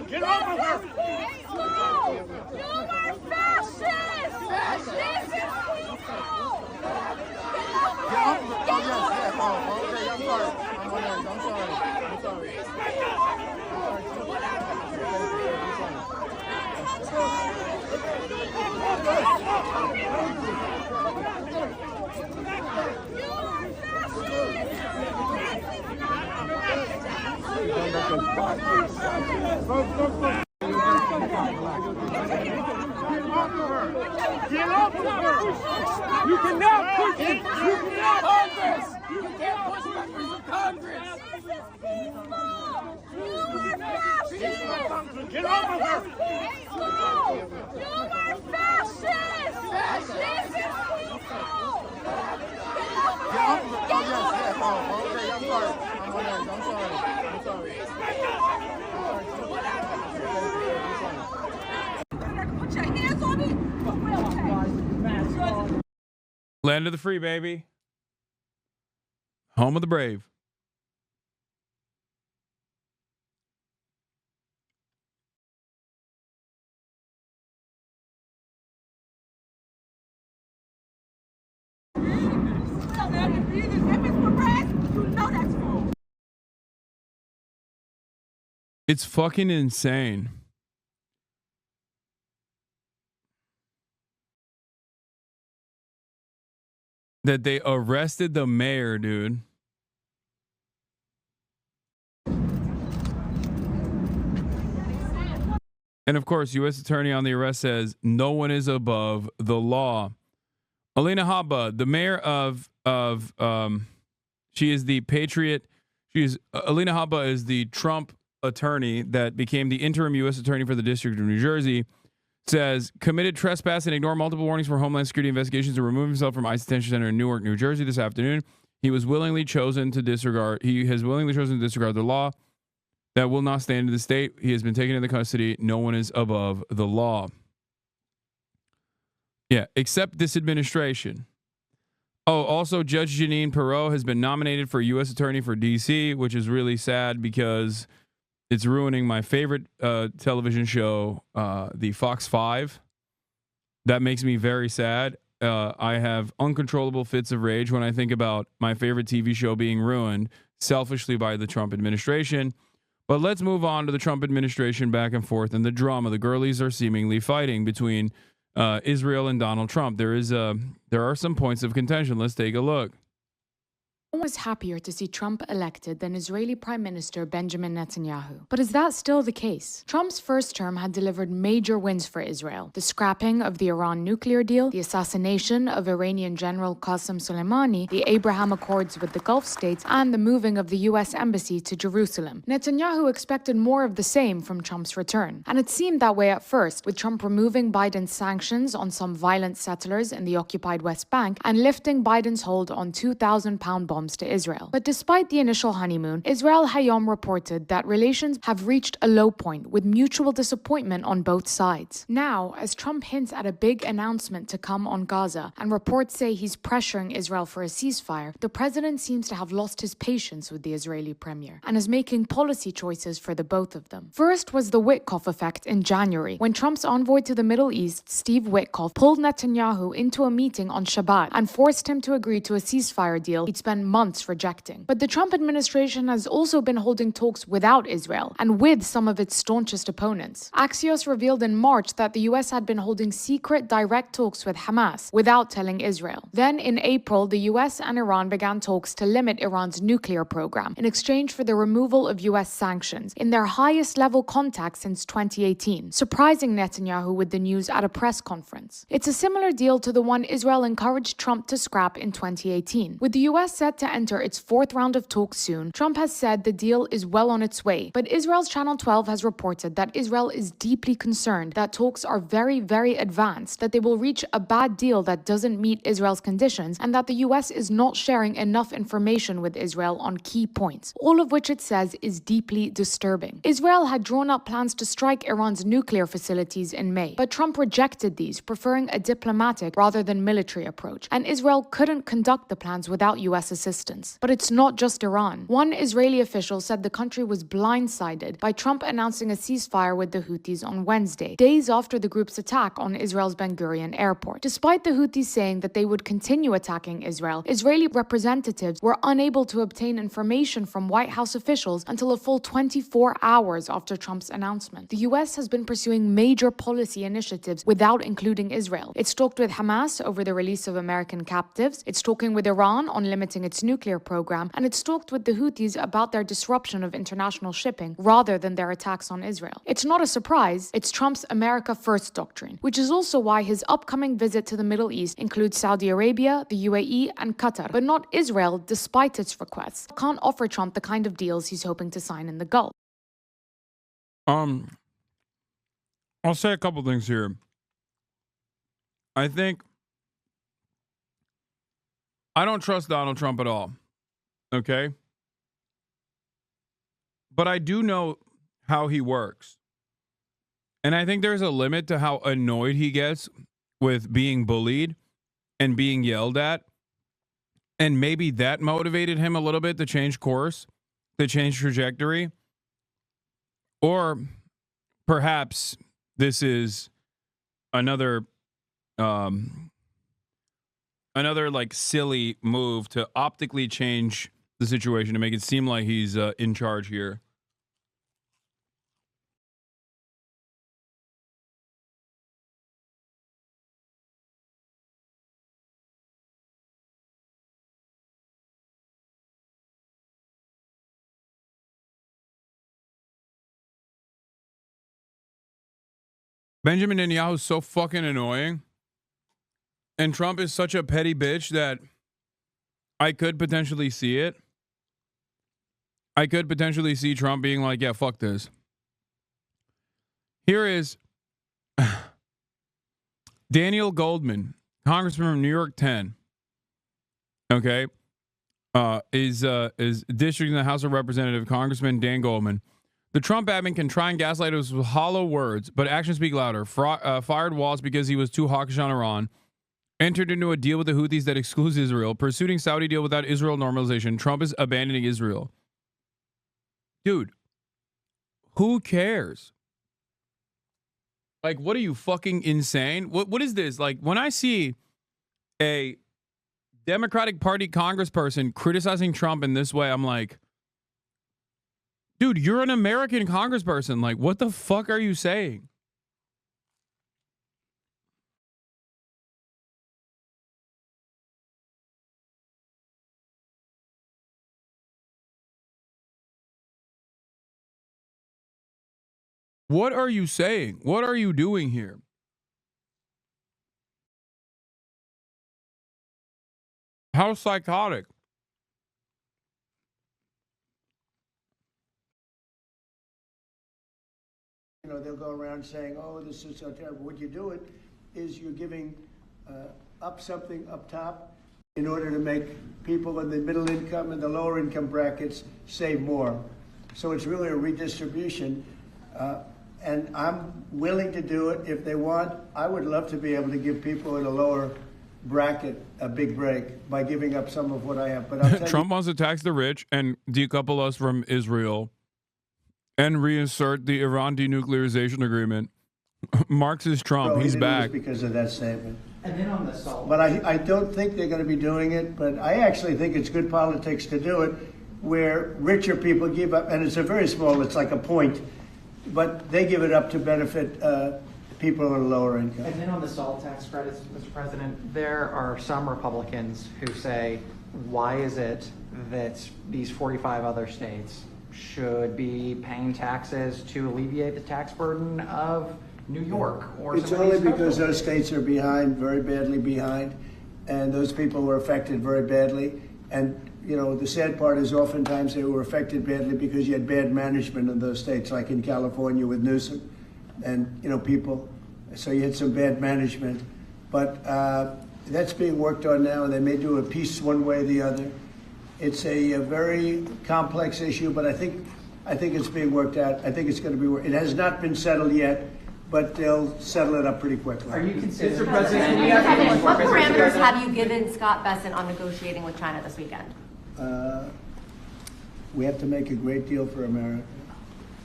Get off of her! You are fascist! Fascist! Get off of her! Oh, yes, yes. Oh, okay, I'm sorry. I'm sorry. Get off of her! You cannot push it! You cannot Congress! You can't push members of Congress! Get off of her! You are fascist! Fascist! Get off of her! Oh, yes, yes. Oh, okay, I'm sorry. Put your hands on me! Land of the free, baby. Home of the brave. It's fucking insane. That they arrested the mayor, dude. And of course, U.S. Attorney on the arrest says no one is above the law. Alina Habba, the mayor of she is the Patriot. Alina Habba is the Trump attorney that became the interim U.S. attorney for the District of New Jersey. Says committed trespass and ignored multiple warnings for Homeland Security investigations to remove himself from ICE detention center in Newark, New Jersey this afternoon. He has willingly chosen to disregard the law that will not stand in the state. He has been taken into custody. No one is above the law. Yeah, except this administration. Oh, also Judge Jeanine Pirro has been nominated for U.S. Attorney for D.C., which is really sad because it's ruining my favorite television show, the Fox 5. That makes me very sad. I have uncontrollable fits of rage when I think about my favorite TV show being ruined selfishly by the Trump administration. But let's move on to the Trump administration back and forth and the drama. The girlies are seemingly fighting between Israel and Donald Trump. There are some points of contention. Let's take a look. No one was happier to see Trump elected than Israeli Prime Minister Benjamin Netanyahu. But is that still the case? Trump's first term had delivered major wins for Israel: the scrapping of the Iran nuclear deal, the assassination of Iranian General Qasem Soleimani, the Abraham Accords with the Gulf states, and the moving of the U.S. Embassy to Jerusalem. Netanyahu expected more of the same from Trump's return. And it seemed that way at first, with Trump removing Biden's sanctions on some violent settlers in the occupied West Bank and lifting Biden's hold on 2,000-pound bombs to Israel. But despite the initial honeymoon, Israel Hayom reported that relations have reached a low point with mutual disappointment on both sides. Now, as Trump hints at a big announcement to come on Gaza and reports say he's pressuring Israel for a ceasefire, the president seems to have lost his patience with the Israeli premier and is making policy choices for the both of them. First was the Witkoff effect in January, when Trump's envoy to the Middle East, Steve Witkoff, pulled Netanyahu into a meeting on Shabbat and forced him to agree to a ceasefire deal he'd spent months rejecting. But the Trump administration has also been holding talks without Israel and with some of its staunchest opponents. Axios revealed in March that the US had been holding secret direct talks with Hamas without telling Israel. Then in April, the US and Iran began talks to limit Iran's nuclear program in exchange for the removal of US sanctions in their highest level contact since 2018, surprising Netanyahu with the news at a press conference. It's a similar deal to the one Israel encouraged Trump to scrap in 2018. With the US set to enter its fourth round of talks soon, Trump has said the deal is well on its way. But Israel's Channel 12 has reported that Israel is deeply concerned that talks are very, very advanced, that they will reach a bad deal that doesn't meet Israel's conditions, and that the US is not sharing enough information with Israel on key points, all of which it says is deeply disturbing. Israel had drawn up plans to strike Iran's nuclear facilities in May, but Trump rejected these, preferring a diplomatic rather than military approach, and Israel couldn't conduct the plans without US assistance. But it's not just Iran. One Israeli official said the country was blindsided by Trump announcing a ceasefire with the Houthis on Wednesday, days after the group's attack on Israel's Ben Gurion airport. Despite the Houthis saying that they would continue attacking Israel, Israeli representatives were unable to obtain information from White House officials until a full 24 hours after Trump's announcement. The US has been pursuing major policy initiatives without including Israel. It's talked with Hamas over the release of American captives, it's talking with Iran on limiting its nuclear program, and it's talked with the Houthis about their disruption of international shipping rather than their attacks on Israel. It's not a surprise, it's Trump's America First doctrine, which is also why his upcoming visit to the Middle East includes Saudi Arabia, the UAE, and Qatar, but not Israel despite its requests. Can't offer Trump the kind of deals he's hoping to sign in the Gulf. I'll say a couple things here. I don't trust Donald Trump at all. Okay? But I do know how he works. And I think there's a limit to how annoyed he gets with being bullied and being yelled at. And maybe that motivated him a little bit to change course, to change trajectory. Or perhaps this is another like silly move to optically change the situation to make it seem like he's in charge here. Benjamin Netanyahu is so fucking annoying. And Trump is such a petty bitch that I could potentially see it. I could potentially see Trump being like, yeah, fuck this. Here is Daniel Goldman, congressman from New York 10. Okay. Is district in the House of Representatives, Congressman Dan Goldman. The Trump admin can try and gaslight us with hollow words, but actions speak louder. Fired Waltz because he was too hawkish on Iran. Entered into a deal with the Houthis that excludes Israel. Pursuing Saudi deal without Israel normalization. Trump is abandoning Israel. Dude, who cares? Like, what are you, fucking insane? What is this? Like, when I see a Democratic Party congressperson criticizing Trump in this way, I'm like, dude, you're an American congressperson. Like, what the fuck are you saying? What are you saying? What are you doing here? How psychotic. You know, they'll go around saying, oh, this is so terrible. What you do it is you're giving up something up top in order to make people in the middle income and the lower income brackets save more. So it's really a redistribution. And I'm willing to do it if they want. I would love to be able to give people in a lower bracket a big break by giving up some of what I have. But I'll tell Trump wants to tax the rich and decouple us from Israel and reinsert the Iran denuclearization agreement. Marxist Trump, he's back. Because of that statement. And then on the salt. But I don't think they're going to be doing it. But I actually think it's good politics to do it where richer people give up. And it's a very small, it's like a point. But they give it up to benefit people on a lower income. And then on the salt tax credits, Mr. President, there are some Republicans who say, why is it that these 45 other states should be paying taxes to alleviate the tax burden of New York? Or it's only because those states are behind, very badly behind, and those people were affected very badly. And you know, the sad part is oftentimes they were affected badly because you had bad management in those states, like in California with Newsom and, you know, people. So you had some bad management. But that's being worked on now, and they may do a piece one way or the other. It's a very complex issue, but I think it's being worked out. I think it's going to be worked. It has not been settled yet, but they'll settle it up pretty quickly. Are you considering, Mr. President, what parameters have you given Scott Bessent on negotiating with China this weekend? We have to make a great deal for America.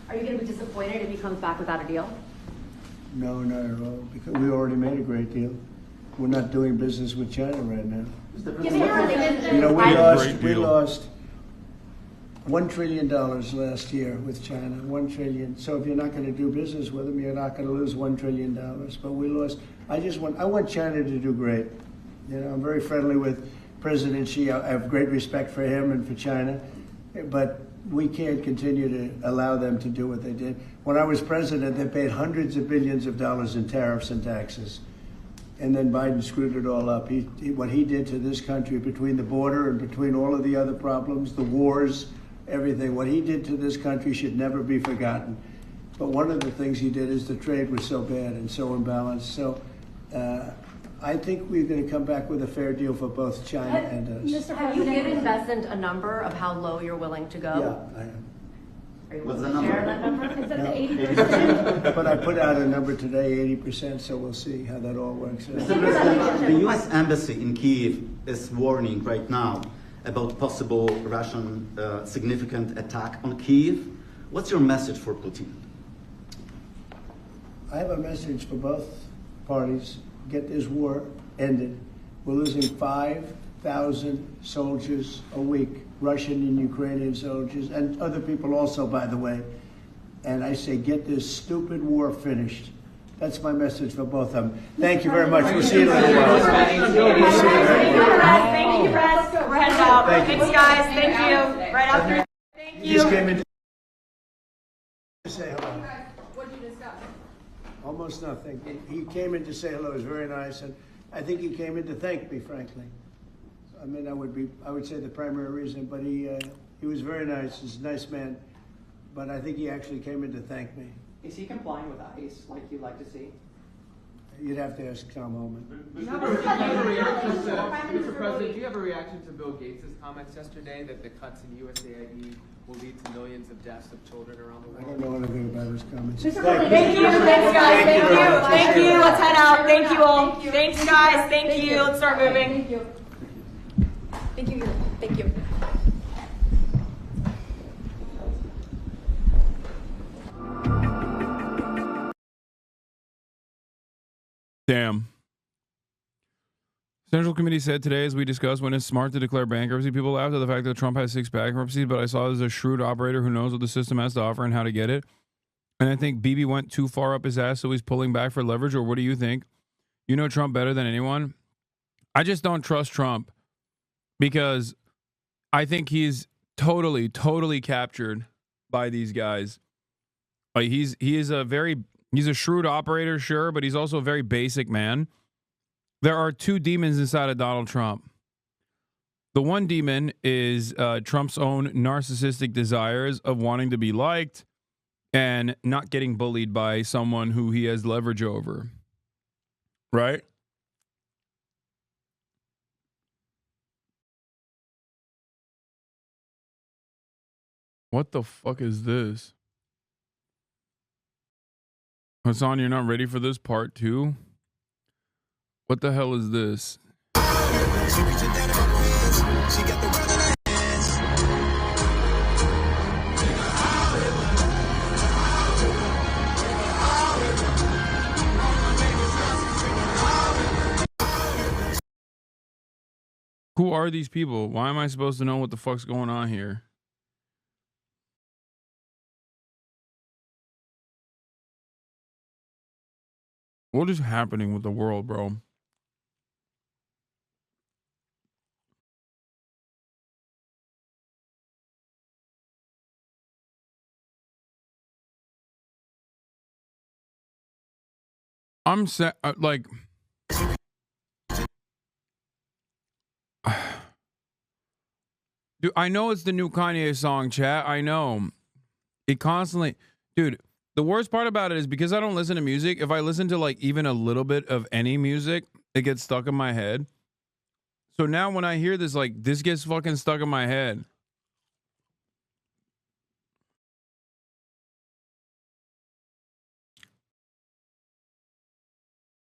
Are you going to be disappointed if he comes back without a deal? No, not at all, because we already made a great deal. We're not doing business with China right now. You know, we lost $1 trillion last year with China, $1 trillion. So if you're not going to do business with them, you're not going to lose $1 trillion. But we lost. I want China to do great. You know, I'm very friendly with President Xi. I have great respect for him and for China, but we can't continue to allow them to do what they did. When I was president, they paid hundreds of billions of dollars in tariffs and taxes. And then Biden screwed it all up. What he did to this country between the border and between all of the other problems, the wars, everything, what he did to this country should never be forgotten. But one of the things he did is the trade was so bad and so imbalanced. So I think we're going to come back with a fair deal for both China and us. Have you given Bessent a number of how low you're willing to go? Yeah, I am. Are you willing to share that number? Is that No. the 80%? But I put out a number today, 80%, so we'll see how that all works out. Mr. President, the U.S. Embassy in Kyiv is warning right now about possible Russian significant attack on Kyiv. What's your message for Putin? I have a message for both parties. Get this war ended. We're losing 5,000 soldiers a week, Russian and Ukrainian soldiers, and other people also, by the way. And I say, get this stupid war finished. That's my message for both of them. Thank you very much. We'll see you later. Thank you, Press. We're heading out. Thanks, guys. Thank you. Right after. Thank you. Just came in to say hello. What did you discuss? Almost almost nothing. He came in to say hello. It was very nice, and I think he came in to thank me, frankly. I mean, I would say the primary reason, but he was very nice. He's a nice man, but I think he actually came in to thank me. Is he complying with ICE like you'd like to see? You'd have to ask Tom Holman. Mr. President, do you have a reaction to Bill Gates' comments yesterday that the cuts in USAID will lead to millions of deaths of children around the world? I don't know anything about his comments. Thank you. Thanks, guys. Thank you. Thank you. Let's head out. Thank you all. Thanks, guys. Thank you. Let's start moving. Thank you. Thank you. Thank you. Damn. Central Committee said today, as we discussed, when it's smart to declare bankruptcy, people laughed at the fact that Trump has 6 bankruptcies, but I saw it as a shrewd operator who knows what the system has to offer and how to get it. And I think Bibi went too far up his ass, so he's pulling back for leverage, or what do you think? You know Trump better than anyone. I just don't trust Trump because I think he's totally captured by these guys. Like he's a shrewd operator, sure, but he's also a very basic man. There are 2 demons inside of Donald Trump. The one demon is Trump's own narcissistic desires of wanting to be liked and not getting bullied by someone who he has leverage over. Right? What the fuck is this? Hasan, you're not ready for this part 2? What the hell is this? Who are these people? Why am I supposed to know what the fuck's going on here? What is happening with the world, bro? I'm like, dude, I know it's the new Kanye song, chat. I know. It constantly, dude, the worst part about it is because I don't listen to music, if I listen to like even a little bit of any music, it gets stuck in my head. So now when I hear this, like, this gets fucking stuck in my head.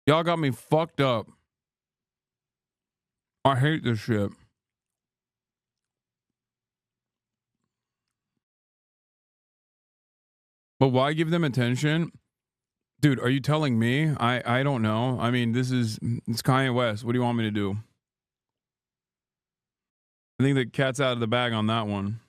Y'all got me fucked up. I hate this shit. But why give them attention? Dude, are you telling me? I don't know. I mean, it's Kanye West. What do you want me to do? I think the cat's out of the bag on that one.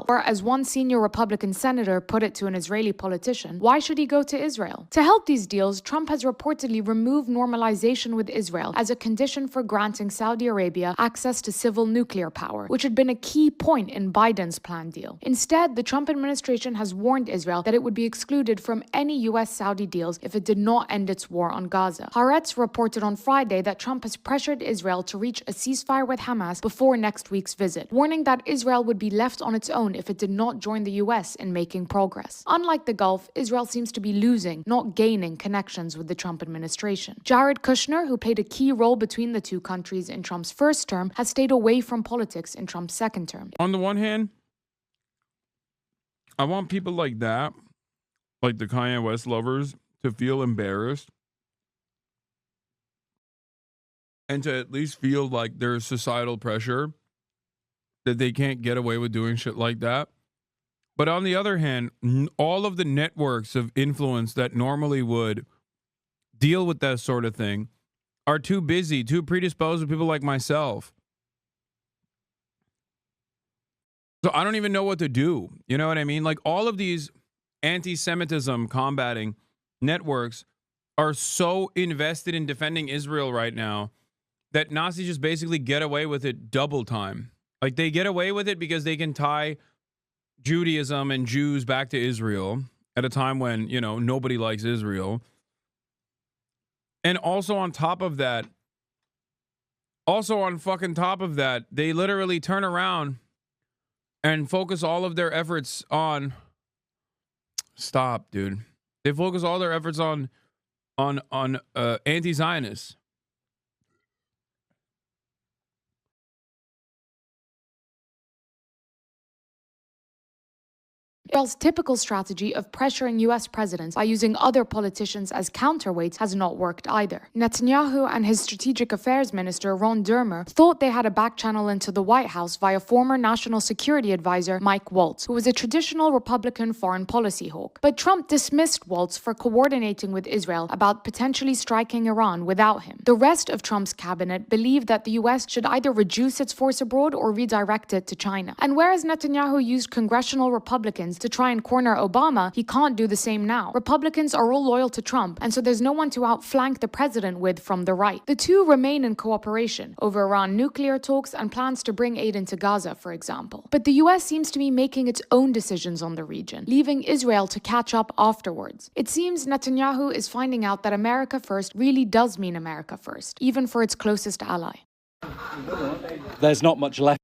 Or as one senior Republican senator put it to an Israeli politician, why should he go to Israel? To help these deals, Trump has reportedly removed normalization with Israel as a condition for granting Saudi Arabia access to civil nuclear power, which had been a key point in Biden's planned deal. Instead, the Trump administration has warned Israel that it would be excluded from any US-Saudi deals if it did not end its war on Gaza. Haaretz reported on Friday that Trump has pressured Israel to reach a ceasefire with Hamas before next week's visit, warning that Israel would be left on its own if it did not join the US in making progress. Unlike the Gulf, Israel seems to be losing, not gaining, connections with the Trump administration. Jared Kushner, who played a key role between the two countries in Trump's first term, has stayed away from politics in Trump's second term. On the one hand, I want people like that, like the Kanye West lovers, to feel embarrassed and to at least feel like there's societal pressure that they can't get away with doing shit like that. But on the other hand, all of the networks of influence that normally would deal with that sort of thing are too busy, too predisposed with people like myself. So I don't even know what to do. You know what I mean? Like, all of these anti-Semitism combating networks are so invested in defending Israel right now that Nazis just basically get away with it double time. Like, they get away with it because they can tie Judaism and Jews back to Israel at a time when, you know, nobody likes Israel. And also on top of that, they literally turn around and focus all of their efforts on, stop, dude. They focus all their efforts on anti-Zionists. Israel's typical strategy of pressuring US presidents by using other politicians as counterweights has not worked either. Netanyahu and his strategic affairs minister Ron Dermer thought they had a back channel into the White House via former national security advisor Mike Waltz, who was a traditional Republican foreign policy hawk. But Trump dismissed Waltz for coordinating with Israel about potentially striking Iran without him. The rest of Trump's cabinet believed that the US should either reduce its force abroad or redirect it to China. And whereas Netanyahu used congressional Republicans to try and corner Obama, he can't do the same now. Republicans are all loyal to Trump, and so there's no one to outflank the president with from the right. The two remain in cooperation over Iran nuclear talks and plans to bring aid into Gaza, for example. But the US seems to be making its own decisions on the region, leaving Israel to catch up afterwards. It seems Netanyahu is finding out that America first really does mean America first, even for its closest ally. There's not much left.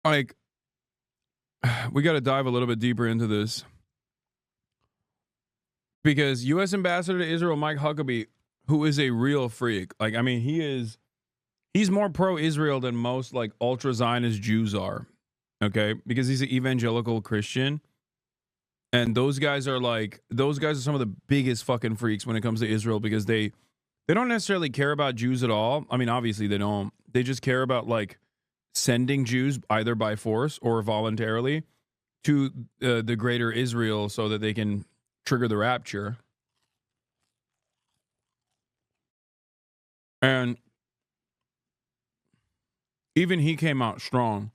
Like, we got to dive a little bit deeper into this, because U.S. Ambassador to Israel Mike Huckabee, who is a real freak, like, I mean, he's more pro-Israel than most like ultra-Zionist Jews are, okay? Because he's an evangelical Christian, and those guys are some of the biggest fucking freaks when it comes to Israel, because they don't necessarily care about Jews at all. I mean, obviously they don't. They just care about like sending Jews either by force or voluntarily to the greater Israel so that they can trigger the rapture. And even he came out strong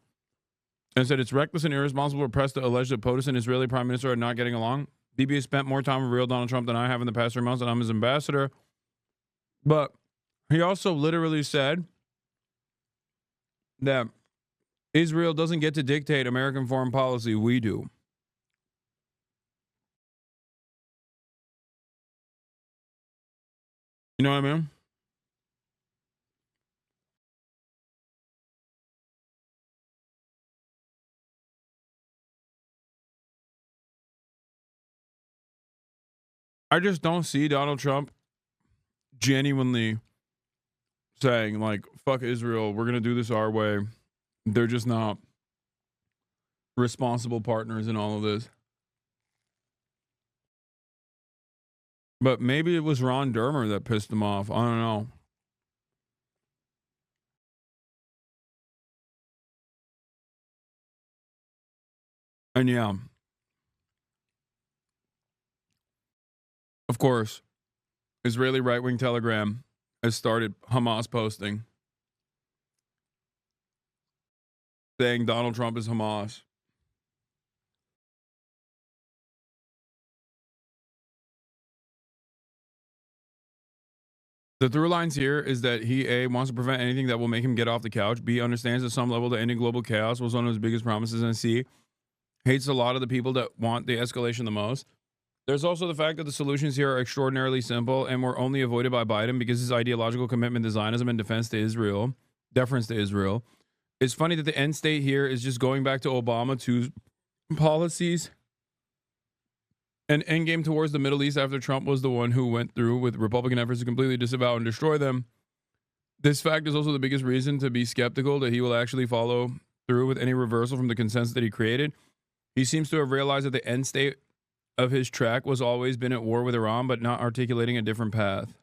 and said it's reckless and irresponsible for press to allege that POTUS and Israeli Prime Minister are not getting along. DB has spent more time with real Donald Trump than I have in the past 3 months, and I'm his ambassador. But he also literally said that Israel doesn't get to dictate American foreign policy. We do. You know what I mean? I just don't see Donald Trump genuinely saying, like, fuck Israel, we're going to do this our way. They're just not responsible partners in all of this. But maybe it was Ron Dermer that pissed him off. I don't know. And yeah, of course, Israeli right-wing Telegram has started Hamas posting saying Donald Trump is Hamas. The through lines here is that he, A, wants to prevent anything that will make him get off the couch, B, understands at some level that ending global chaos was one of his biggest promises, and C, hates a lot of the people that want the escalation the most. There's also the fact that the solutions here are extraordinarily simple and were only avoided by Biden because his ideological commitment to Zionism and deference to Israel. It's funny that the end state here is just going back to Obama 2's policies and endgame towards the Middle East after Trump was the one who went through with Republican efforts to completely disavow and destroy them. This fact is also the biggest reason to be skeptical that he will actually follow through with any reversal from the consensus that he created. He seems to have realized that the end state of his track was always been at war with Iran, but not articulating a different path.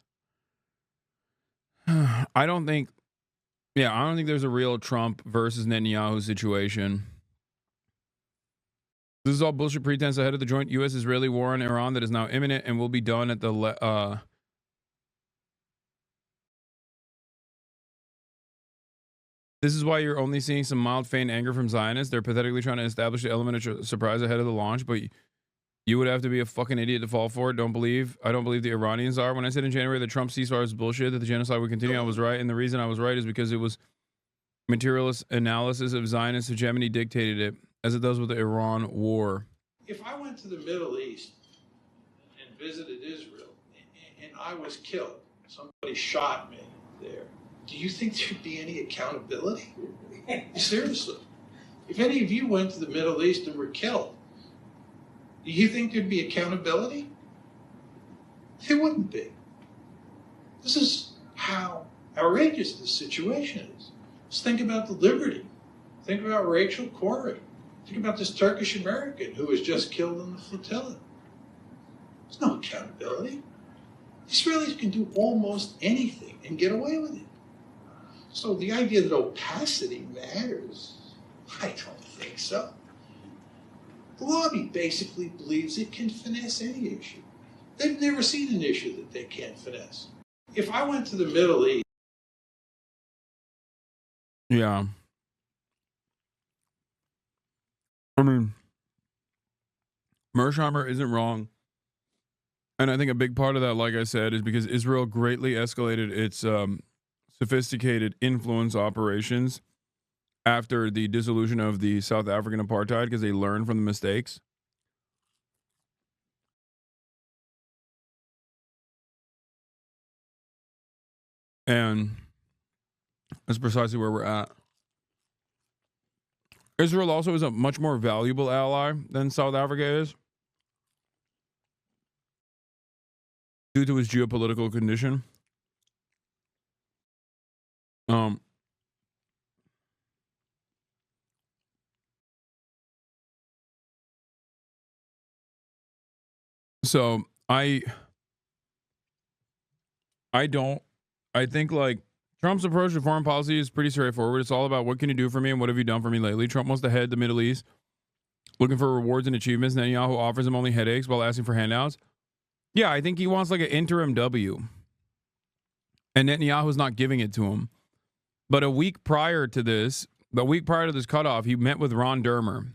I don't think there's a real Trump versus Netanyahu situation. This is all bullshit pretense ahead of the joint U.S.-Israeli war on Iran that is now imminent and will be done at the This is why you're only seeing some mild faint anger from Zionists. They're pathetically trying to establish the element of surprise ahead of the launch, but you would have to be a fucking idiot to fall for it. I don't believe the Iranians are. When I said in January that Trump ceasefire is bullshit, that the genocide would continue, I was right. And the reason I was right is because it was materialist analysis of Zionist hegemony dictated it. as it does with the Iran war. If I went to the Middle East and visited Israel and I was killed, somebody shot me there, do you think there'd be any accountability? Seriously. If any of you went to the Middle East and were killed, do you think there'd be accountability? There wouldn't be. This is how outrageous this situation is. Just think about the Liberty. Think about Rachel Corrie. Think about this Turkish American who was just killed in the flotilla. There's no accountability. Israelis can do almost anything and get away with it. So the idea that opacity matters, I don't think so. The lobby basically believes it can finesse any issue. They've never seen an issue that they can't finesse. If I went to the Middle East... Yeah. I mean, Mersheimer isn't wrong. And I think a big part of that, like I said, is because Israel greatly escalated its sophisticated influence operations after the dissolution of the South African apartheid because they learned from the mistakes. And that's precisely where we're at. Israel also is a much more valuable ally than South Africa is due to its geopolitical condition. So I think like Trump's approach to foreign policy is pretty straightforward. It's all about what can you do for me and what have you done for me lately. Trump wants to head the Middle East, looking for rewards and achievements. Netanyahu offers him only headaches while asking for handouts. Yeah, I think he wants like an interim W. And Netanyahu's not giving it to him. But a week prior to this cutoff, he met with Ron Dermer,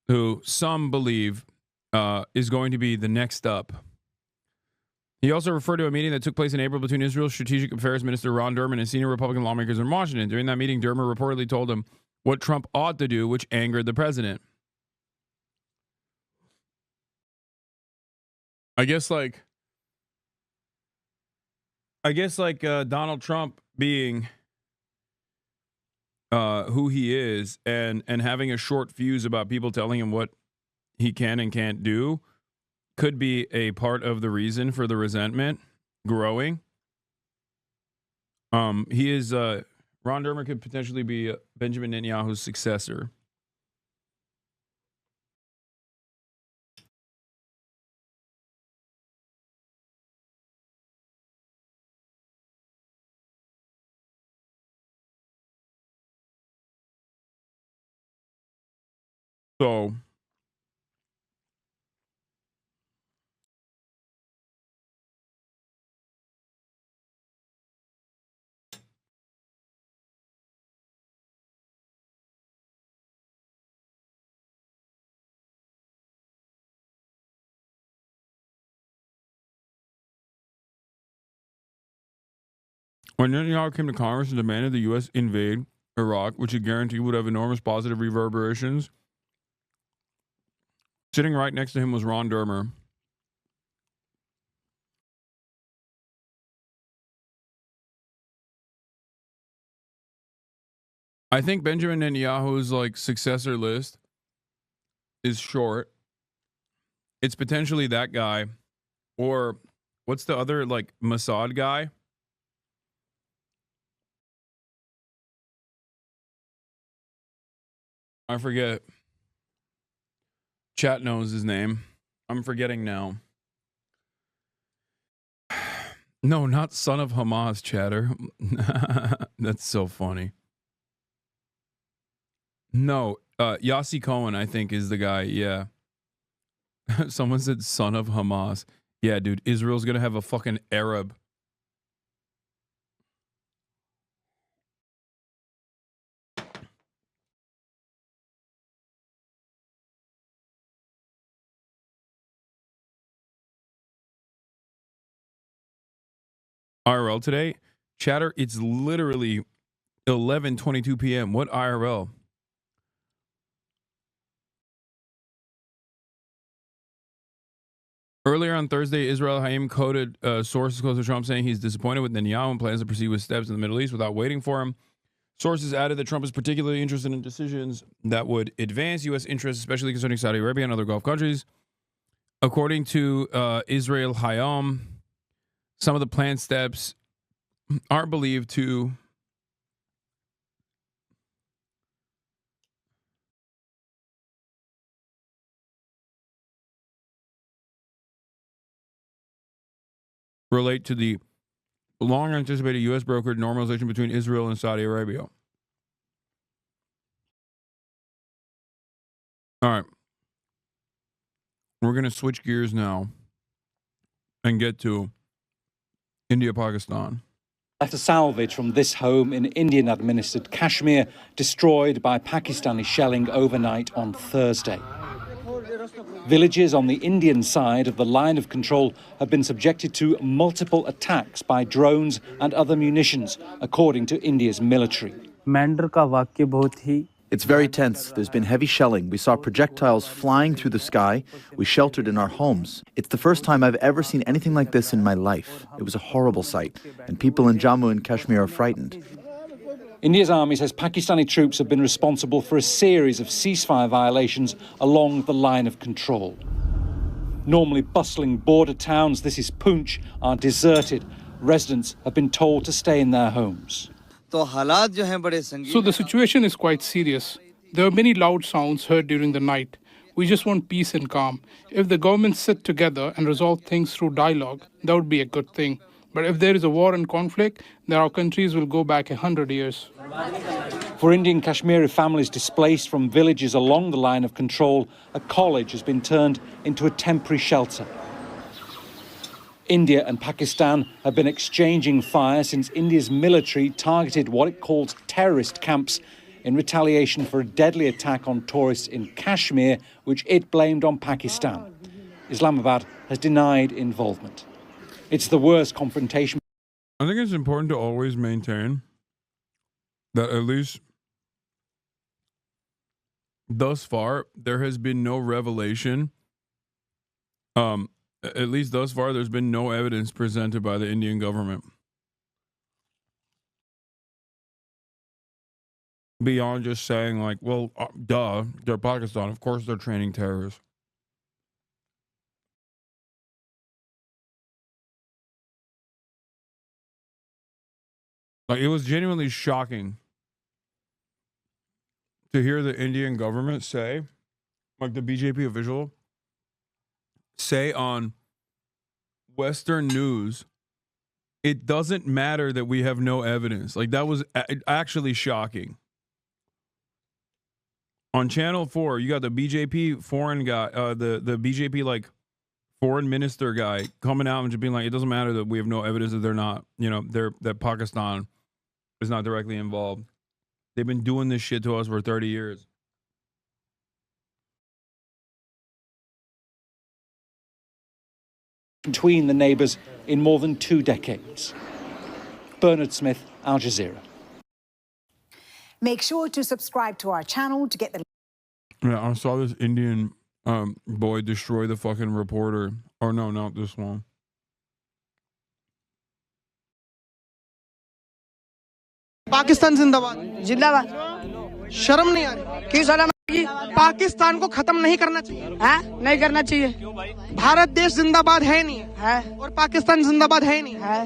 who some believe is going to be the next up. He also referred to a meeting that took place in April between Israel's Strategic Affairs Minister Ron Dermer and senior Republican lawmakers in Washington. During that meeting, Dermer reportedly told him what Trump ought to do, which angered the president. I guess like Donald Trump being who he is and having a short fuse about people telling him what he can and can't do could be a part of the reason for the resentment growing. He is Ron Dermer could potentially be Benjamin Netanyahu's successor. So when Netanyahu came to Congress and demanded the U.S. invade Iraq, which he guaranteed would have enormous positive reverberations, sitting right next to him was Ron Dermer. I think Benjamin Netanyahu's like successor list is short. It's potentially that guy, or what's the other like Mossad guy? I forget. Chat knows his name. I'm forgetting now. No, not son of Hamas, chatter. That's so funny. No, Yossi Cohen, I think, is the guy. Yeah. Someone said son of Hamas. Yeah, dude, Israel's going to have a fucking Arab. IRL today? Chatter, it's literally 11:22 p.m. What IRL? Earlier on Thursday, Israel Hayim quoted sources close to Trump saying he's disappointed with Netanyahu and plans to proceed with steps in the Middle East without waiting for him. Sources added that Trump is particularly interested in decisions that would advance U.S. interests, especially concerning Saudi Arabia and other Gulf countries. According to Israel Hayom, some of the planned steps are believed to relate to the long-anticipated U.S.-brokered normalization between Israel and Saudi Arabia. All right. We're going to switch gears now and get to India, Pakistan. Left a salvage from this home in Indian-administered Kashmir, destroyed by Pakistani shelling overnight on Thursday. Villages on the Indian side of the line of control have been subjected to multiple attacks by drones and other munitions, according to India's military. It's very tense. There's been heavy shelling. We saw projectiles flying through the sky. We sheltered in our homes. It's the first time I've ever seen anything like this in my life. It was a horrible sight, and people in Jammu and Kashmir are frightened. India's army says Pakistani troops have been responsible for a series of ceasefire violations along the line of control. Normally bustling border towns, this is Poonch, are deserted. Residents have been told to stay in their homes. So the situation is quite serious. There are many loud sounds heard during the night. We just want peace and calm. If the governments sit together and resolve things through dialogue, that would be a good thing. But if there is a war and conflict, then our countries will go back 100 years. For Indian Kashmiri families displaced from villages along the line of control, a college has been turned into a temporary shelter. India and Pakistan have been exchanging fire since India's military targeted what it calls terrorist camps in retaliation for a deadly attack on tourists in Kashmir, which it blamed on Pakistan. Islamabad has denied involvement. It's the worst confrontation. I think it's important to always maintain that at least thus far, there has been no revelation. At least thus far, there's been no evidence presented by the Indian government beyond just saying like, well, duh, they're Pakistan. Of course they're training terrorists. Like, it was genuinely shocking to hear the Indian government say, like the BJP official, say on Western news, it doesn't matter that we have no evidence. Like, that was actually shocking. On Channel 4, you got the BJP foreign guy, the BJP like foreign minister guy coming out and just being like, it doesn't matter that we have no evidence that they're not, that Pakistan is not directly involved. They've been doing this shit to us for 30 years. Between the neighbours in more than 2 decades. Bernard Smith, Al Jazeera. Make sure to subscribe to our channel to get the... Yeah, I saw this Indian boy destroy the fucking reporter. Or no, not this one. Pakistan जिंदाबाद जिंदाबाद शर्म नहीं आ रही क्यों शर्म आएगी पाकिस्तान को खत्म नहीं करना चाहिए हाँ नहीं करना चाहिए भारत देश जिंदाबाद है नहीं है और पाकिस्तान जिंदाबाद है नहीं है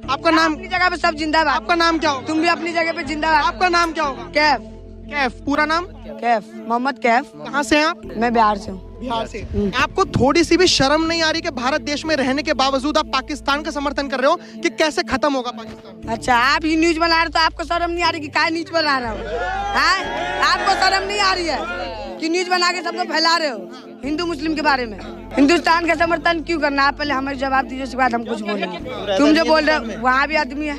आपका नाम अपनी जगह पे सब जिंदाबाद आपका नाम क्या होगा तुम भी अपनी जगह पे जिंदाबाद आपका नाम क्या होगा कैफ कैफ पूरा नाम कैफ मोहम्मद कैफ कहाँ से हैं आप मैं बिहार से हूँ बिहार से आपको थोड़ी सी भी शर्म नहीं आ रही कि भारत देश में रहने के बावजूद आप पाकिस्तान का समर्थन कर रहे हो कि कैसे खत्म होगा पाकिस्तान अच्छा आप ही न्यूज बना रहे हो तो आपको शर्म नहीं आ रही कि क्या न्यूज बना रहे हो आपको शर्म नहीं आ रही है कि न्यूज बना के सबको फैला रहे हो हिंदू मुस्लिम के बारे में हिंदुस्तान का समर्थन क्यों करना आप पहले हमें जवाब दीजिए उसके बाद हम कुछ बोलेंगे तुम जो बोल रहे हो वहाँ भी आदमी है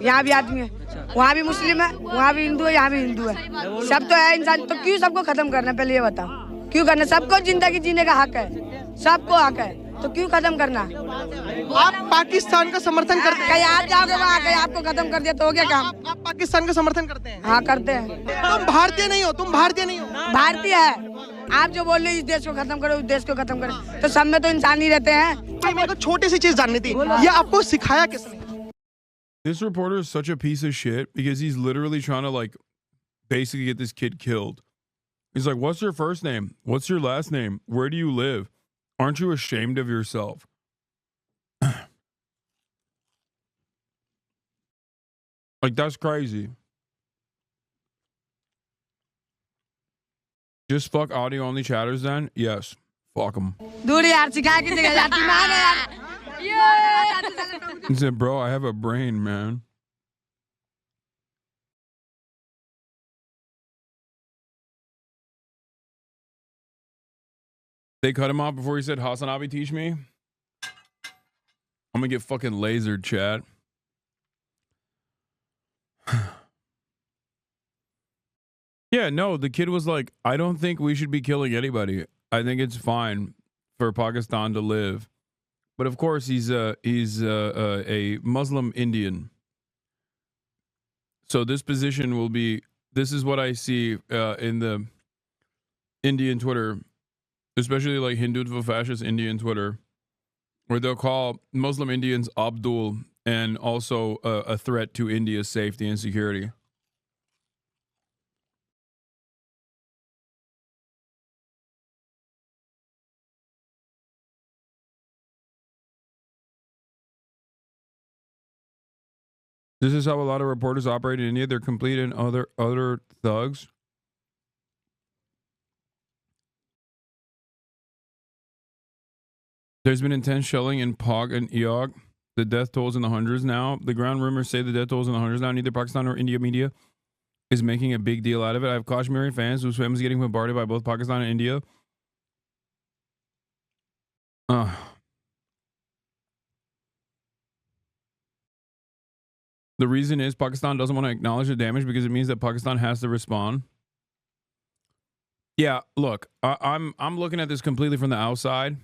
यहाँ भी आदमी है वहाँ भी मुस्लिम है वहाँ भी हिंदू है यहाँ भी हिंदू है सब तो है इंसान तो क्यों सबको खत्म करना पहले ये बताओ क्यों करना सबको जिंदगी जीने का हक है सबको हक है तो क्यों खत्म करना आप पाकिस्तान का समर्थन करते हैं आप जाओगे वहाँ कहीं आपको खत्म कर दिया तो हो गया काम आप पाकिस्तान का समर्थन करते हैं हाँ करते हैं तुम भारतीय नहीं हो तुम भारतीय नहीं हो भारतीय है आप जो बोल रहे हैं इस देश को खत्म करो, उस देश को खत्म करो, तो सब में तो इंसान ही रहते हैं। मेरे को छोटी सी चीज जाननी थी, ये आपको सिखाया किसने? This reporter is such a piece of shit because he's literally trying to like basically get this kid killed. He's like, what's your first name? What's your last name? Where do you live? Aren't you ashamed of yourself? Like, that's crazy. Just fuck audio only chatters then? Yes. Fuck them. दूर यार, सिखा के जगह जाती मान यार। He said, bro, I have a brain, man. They cut him off before he said, HasanAbi, teach me. I'm gonna get fucking lasered, chat. Yeah, no, the kid was like, I don't think we should be killing anybody. I think it's fine for Pakistan to live. But of course, he's a Muslim Indian. So this position will be, this is what I see in the Indian Twitter, especially like Hindutva fascist Indian Twitter, where they'll call Muslim Indians Abdul and also a threat to India's safety and security. This is how a lot of reporters operate in India. They're complete and other thugs. There's been intense shelling in Pog and Eog. The death tolls in the hundreds now. The ground rumors say the death tolls in the hundreds now. Neither Pakistan nor India media is making a big deal out of it. I have Kashmiri fans whose families getting bombarded by both Pakistan and India. The reason is Pakistan doesn't want to acknowledge the damage because it means that Pakistan has to respond. Yeah, look, I'm looking at this completely from the outside.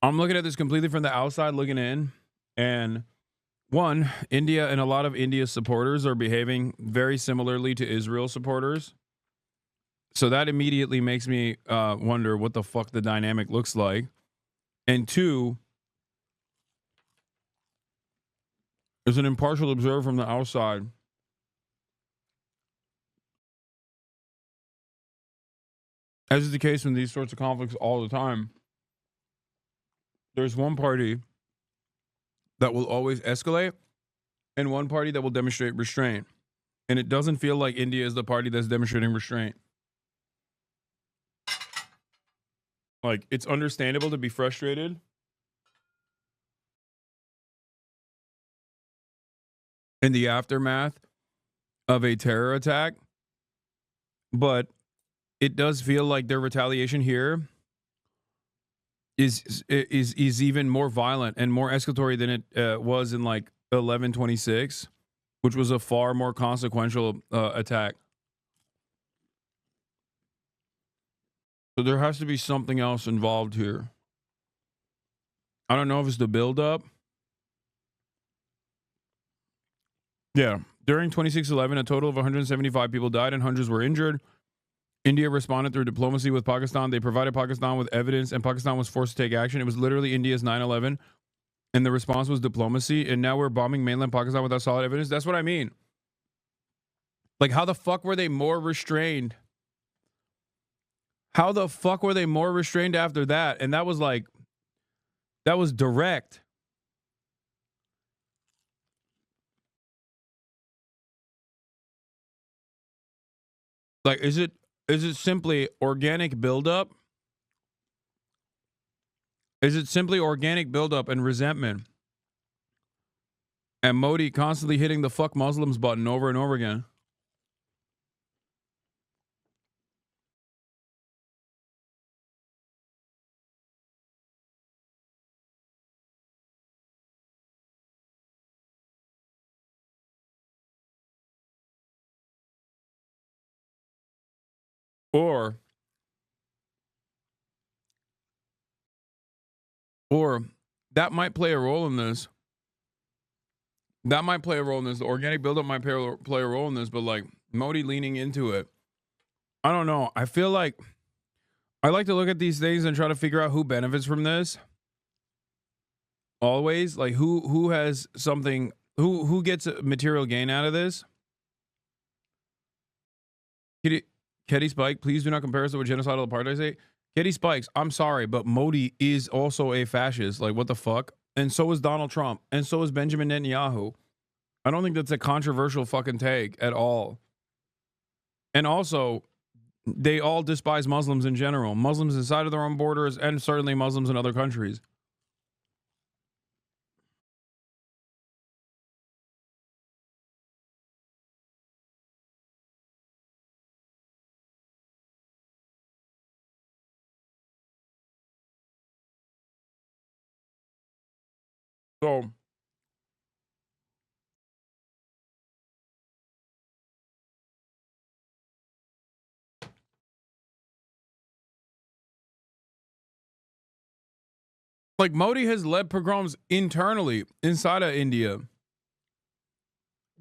I'm looking at this completely from the outside looking in. And one, India and a lot of India's supporters are behaving very similarly to Israel supporters. So that immediately makes me wonder what the fuck the dynamic looks like. And two, as an impartial observer from the outside, as is the case in these sorts of conflicts all the time, there's one party that will always escalate and one party that will demonstrate restraint. And it doesn't feel like India is the party that's demonstrating restraint. Like, it's understandable to be frustrated. In the aftermath of a terror attack, but it does feel like their retaliation here is even more violent and more escalatory than it was in like 11/26, which was a far more consequential attack. So there has to be something else involved here. I don't know if it's the buildup. Yeah. During 26/11, a total of 175 people died and hundreds were injured. India responded through diplomacy with Pakistan. They provided Pakistan with evidence and Pakistan was forced to take action. It was literally India's 9/11 and the response was diplomacy. And now we're bombing mainland Pakistan without solid evidence. That's what I mean. Like, how the fuck were they more restrained? How the fuck were they more restrained after that? And that was like, that was direct. Like, is it simply organic buildup? Is it simply organic buildup and resentment? And Modi constantly hitting the fuck Muslims button over and over again? Or that might play a role in this. That might play a role in this. The organic buildup might play a role in this, but like Modi leaning into it. I don't know. I feel like I like to look at these things and try to figure out who benefits from this. Always, like who has something, who gets a material gain out of this. Kitty Spike, please do not compare us to a genocidal apartheid state. Kitty Spikes, I'm sorry, but Modi is also a fascist. Like, what the fuck? And so is Donald Trump. And so is Benjamin Netanyahu. I don't think that's a controversial fucking take at all. And also, they all despise Muslims in general. Muslims inside of their own borders and certainly Muslims in other countries. So, like, Modi has led pogroms internally inside of India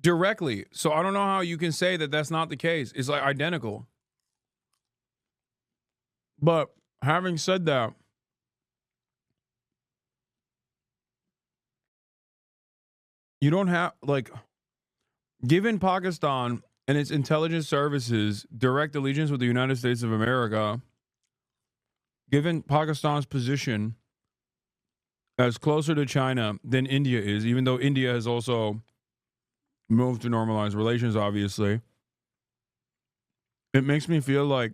directly. So I don't know how you can say that that's not the case. It's like identical. But having said that, you don't have, like, given Pakistan and its intelligence services direct allegiance with the United States of America, given Pakistan's position as closer to China than India is, even though India has also moved to normalize relations, obviously, it makes me feel like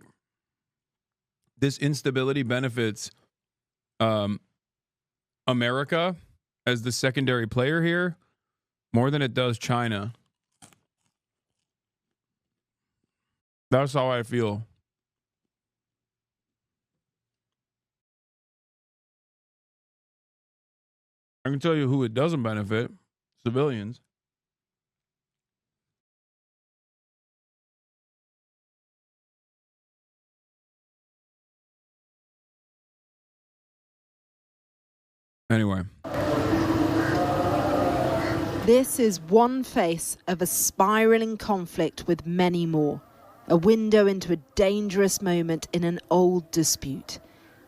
this instability benefits America as the secondary player here more than it does China. That's how I feel. I can tell you who it doesn't benefit: civilians. Anyway. This is one face of a spiraling conflict with many more. A window into a dangerous moment in an old dispute.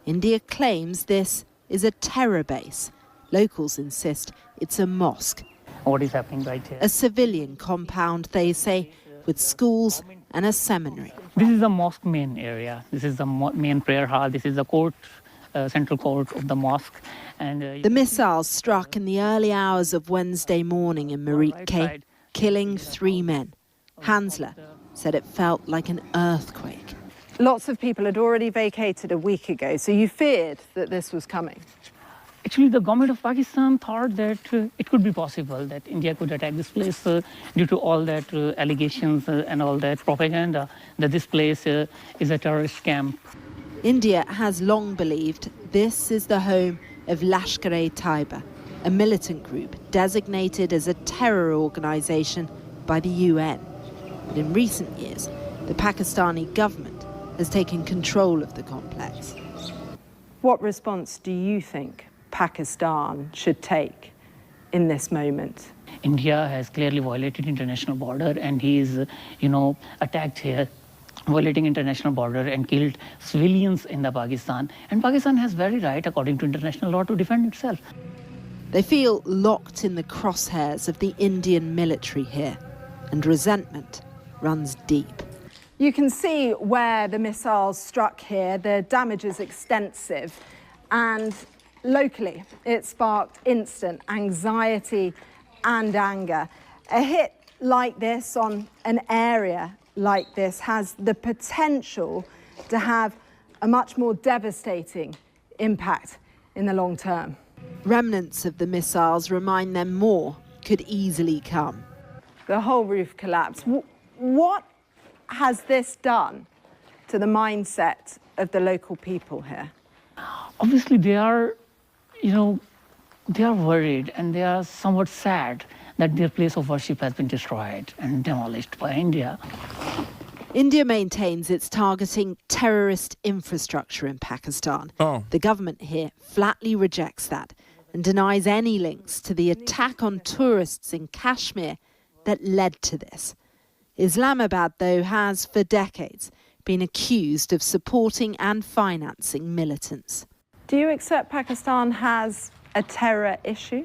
India claims this is a terror base. Locals insist it's a mosque. What is happening right here? A civilian compound, they say, with schools and a seminary. This is the mosque main area. This is the main prayer hall. This is the court, central court of the mosque. And the missiles struck in the early hours of Wednesday morning in Maritkay, killing 3 men. Hansler said it felt like an earthquake. Lots of people had already vacated a week ago, so you feared that this was coming? Actually, the government of Pakistan thought that it could be possible that India could attack this place due to all that allegations and all that propaganda that this place is a terrorist camp. India has long believed this is the home of Lashkar-e-Taiba, a militant group designated as a terror organization by the UN. But in recent years, the Pakistani government has taken control of the complex. What response do you think Pakistan should take in this moment? India has clearly violated international border, and he is, attacked here, violating international border and killed civilians in the Pakistan. And Pakistan has very right, according to international law, to defend itself. They feel locked in the crosshairs of the Indian military here, and resentment runs deep. You can see where the missiles struck here. The damage is extensive, and locally it sparked instant anxiety and anger. A hit like this on an area like this has the potential to have a much more devastating impact in the long term. Remnants of the missiles remind them more could easily come. The whole roof collapsed. What has this done to the mindset of the local people here? Obviously, they are worried and they are somewhat sad that their place of worship has been destroyed and demolished by India. India maintains it's targeting terrorist infrastructure in Pakistan. The government here flatly rejects that and denies any links to the attack on tourists in Kashmir that led to this. Islamabad, though, has for decades been accused of supporting and financing militants. Do you accept Pakistan has a terror issue?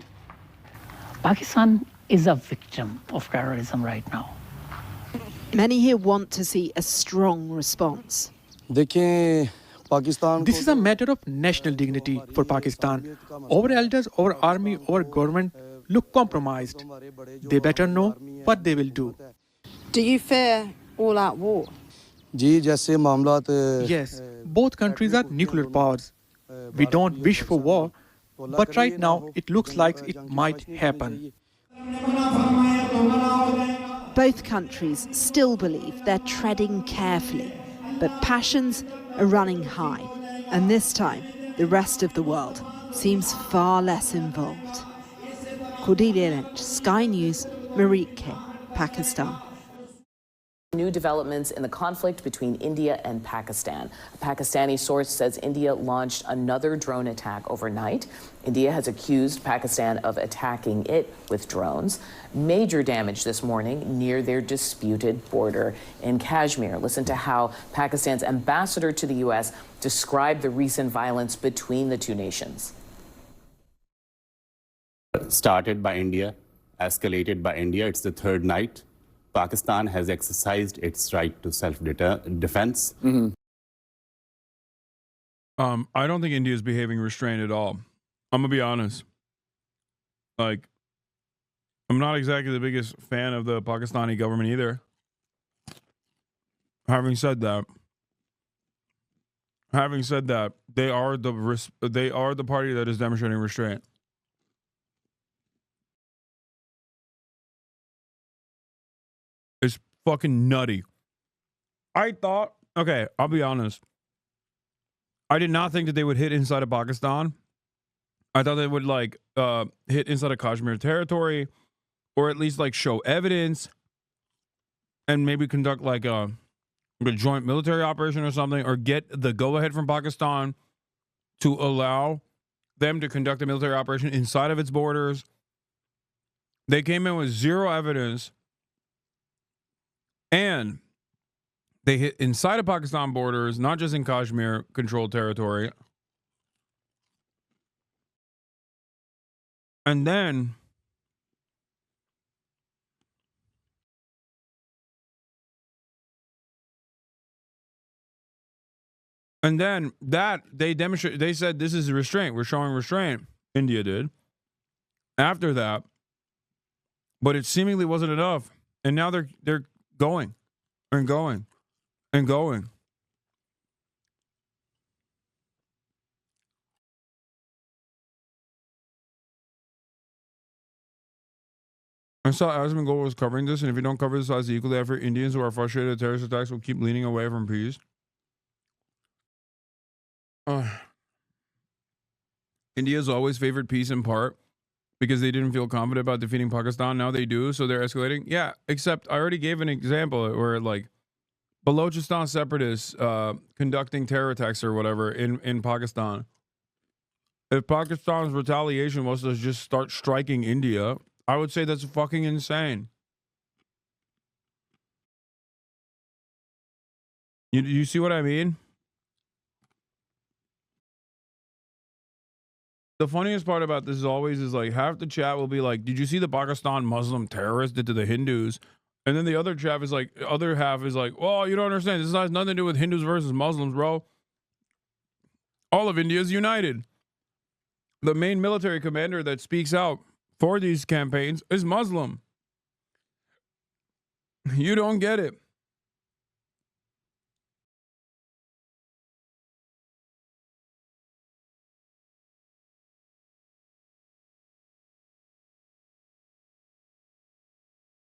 Pakistan is a victim of terrorism right now. Many here want to see a strong response. This is a matter of national dignity for Pakistan. Our elders, our army, our government look compromised. They better know what they will do. Do you fear all-out war? Yes, both countries are nuclear powers. We don't wish for war, but right now it looks like it might happen. Both countries still believe they're treading carefully, but passions are running high. And this time, the rest of the world seems far less involved. Cordelia Lynch, Sky News, Marieke, Pakistan. New developments in the conflict between India and Pakistan. A Pakistani source says India launched another drone attack overnight. India has accused Pakistan of attacking it with drones. Major damage this morning near their disputed border in Kashmir. Listen to how Pakistan's ambassador to the U.S. described the recent violence between the two nations. Started by India, escalated by India. It's the third night. Pakistan has exercised its right to self-defense. I don't think India is behaving restrained at all. I'm gonna be honest. Like, I'm not exactly the biggest fan of the Pakistani government either. Having said that, they are the party that is demonstrating restraint. It's fucking nutty. I thought, okay, I'll be honest. I did not think that they would hit inside of Pakistan. I thought they would like hit inside of Kashmir territory, or at least like show evidence and maybe conduct like a joint military operation or something, or get the go-ahead from Pakistan to allow them to conduct a military operation inside of its borders. They came in with zero evidence. And they hit inside of Pakistan borders, not just in Kashmir controlled territory. And then that they demonstrate, they said this is restraint. We're showing restraint. India did. After that, but it seemingly wasn't enough. And now they're going and going and going. I saw Asmongold was covering this, and if you don't cover this as the equal effort, Indians who are frustrated at terrorist attacks will keep leaning away from peace. India's always favored peace in part because they didn't feel confident about defeating Pakistan. Now they do, so they're escalating. Yeah, except I already gave an example where like Balochistan separatists conducting terror attacks or whatever in Pakistan. If Pakistan's retaliation was to just start striking India, I would say that's fucking insane. You see what I mean? The funniest part about this is like half the chat will be like, did you see the Pakistan Muslim terrorists did to the Hindus? And then the other half is like, well, you don't understand. This has nothing to do with Hindus versus Muslims, bro. All of India is united. The main military commander that speaks out for these campaigns is Muslim. You don't get it.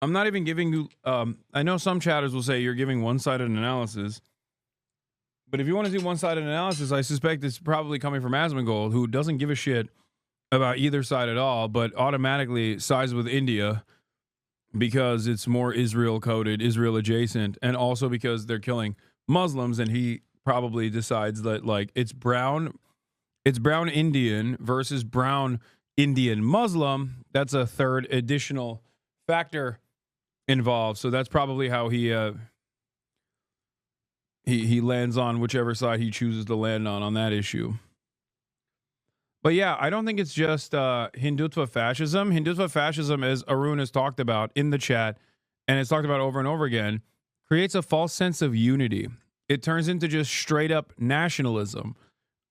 I'm not even giving you, I know some chatters will say you're giving one-sided analysis, but if you want to see one-sided analysis, I suspect it's probably coming from Asmongold, who doesn't give a shit about either side at all, but automatically sides with India because it's more Israel-coded, Israel-adjacent, and also because they're killing Muslims, and he probably decides that, like, it's brown Indian versus brown Indian Muslim. That's a third additional factor involved, so that's probably how he he lands on whichever side he chooses to land on that issue. But yeah, I don't think it's just Hindutva fascism. Hindutva fascism, as Arun has talked about in the chat, and it's talked about over and over again, creates a false sense of unity. It turns into just straight up nationalism,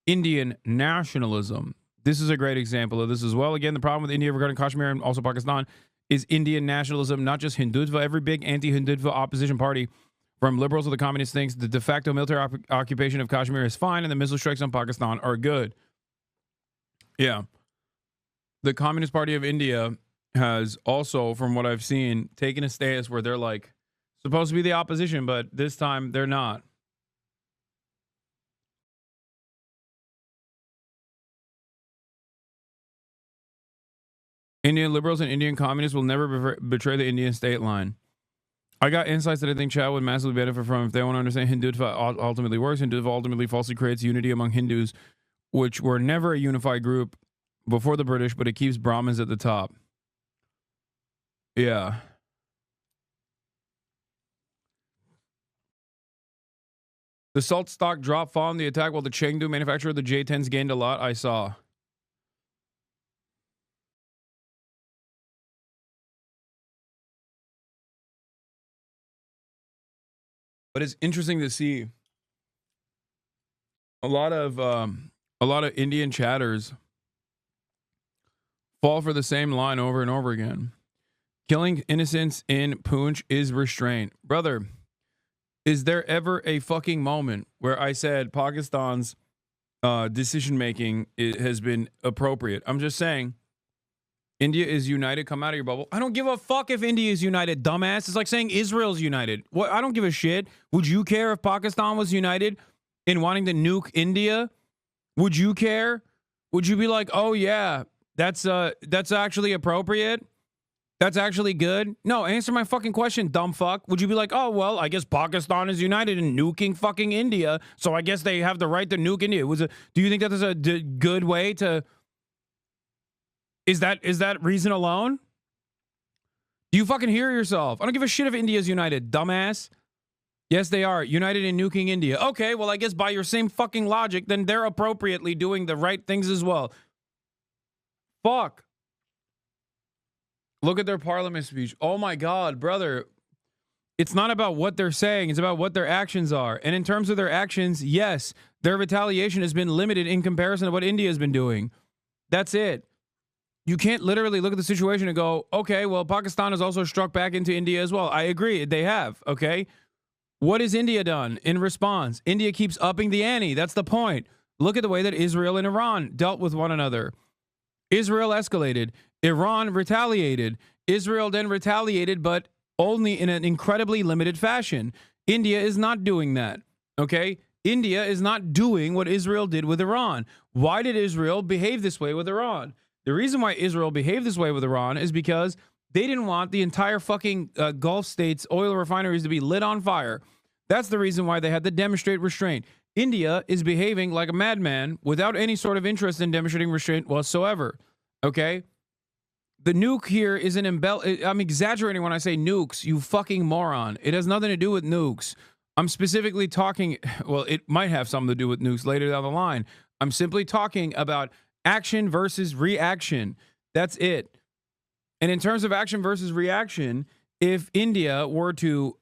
Indian nationalism. This is a great example of this as well. Again, the problem with India regarding Kashmir and also Pakistan is Indian nationalism, not just Hindutva. Every big anti-Hindutva opposition party, from liberals to the communists, thinks the de facto military occupation of Kashmir is fine and the missile strikes on Pakistan are good. Yeah. The Communist Party of India has also, from what I've seen, taken a stance where they're like supposed to be the opposition, but this time they're not. Indian liberals and Indian communists will never betray the Indian state line. I got insights that I think Chad would massively benefit from if they want to understand Hindutva ultimately works. Hindutva ultimately falsely creates unity among Hindus, which were never a unified group before the British, but it keeps Brahmins at the top. Yeah. The salt stock dropped following the attack while the Chengdu manufacturer of the J-10s gained a lot. I saw. But it's interesting to see a lot of Indian chatters fall for the same line over and over again. Killing innocents in Poonch is restraint. Brother, is there ever a fucking moment where I said Pakistan's decision making has been appropriate? I'm just saying India is united. Come out of your bubble. I don't give a fuck if India is united, dumbass. It's like saying Israel's united. What? I don't give a shit. Would you care if Pakistan was united in wanting to nuke India? Would you care? Would you be like, oh yeah, that's actually appropriate? That's actually good? No, answer my fucking question, dumb fuck. Would you be like, oh, well, I guess Pakistan is united in nuking fucking India, so I guess they have the right to nuke India. Do you think that is a good way to... Is that reason alone? Do you fucking hear yourself? I don't give a shit if India's united, dumbass. Yes, they are united in nuking India. Okay, well, I guess by your same fucking logic, then they're appropriately doing the right things as well. Fuck. Look at their parliament speech. Oh my God, brother. It's not about what they're saying. It's about what their actions are. And in terms of their actions, yes, their retaliation has been limited in comparison to what India has been doing. That's it. You can't literally look at the situation and go, okay, well, Pakistan has also struck back into India as well. I agree. They have. Okay. What has India done in response? India keeps upping the ante. That's the point. Look at the way that Israel and Iran dealt with one another. Israel escalated. Iran retaliated. Israel then retaliated, but only in an incredibly limited fashion. India is not doing that. Okay. India is not doing what Israel did with Iran. Why did Israel behave this way with Iran? The reason why Israel behaved this way with Iran is because they didn't want the entire fucking Gulf states' oil refineries to be lit on fire. That's the reason why they had to demonstrate restraint. India is behaving like a madman without any sort of interest in demonstrating restraint whatsoever. Okay? The nuke here is I'm exaggerating when I say nukes, you fucking moron. It has nothing to do with nukes. I'm specifically talking, well, it might have something to do with nukes later down the line. I'm simply talking about action versus reaction. That's it. And in terms of action versus reaction, if India were to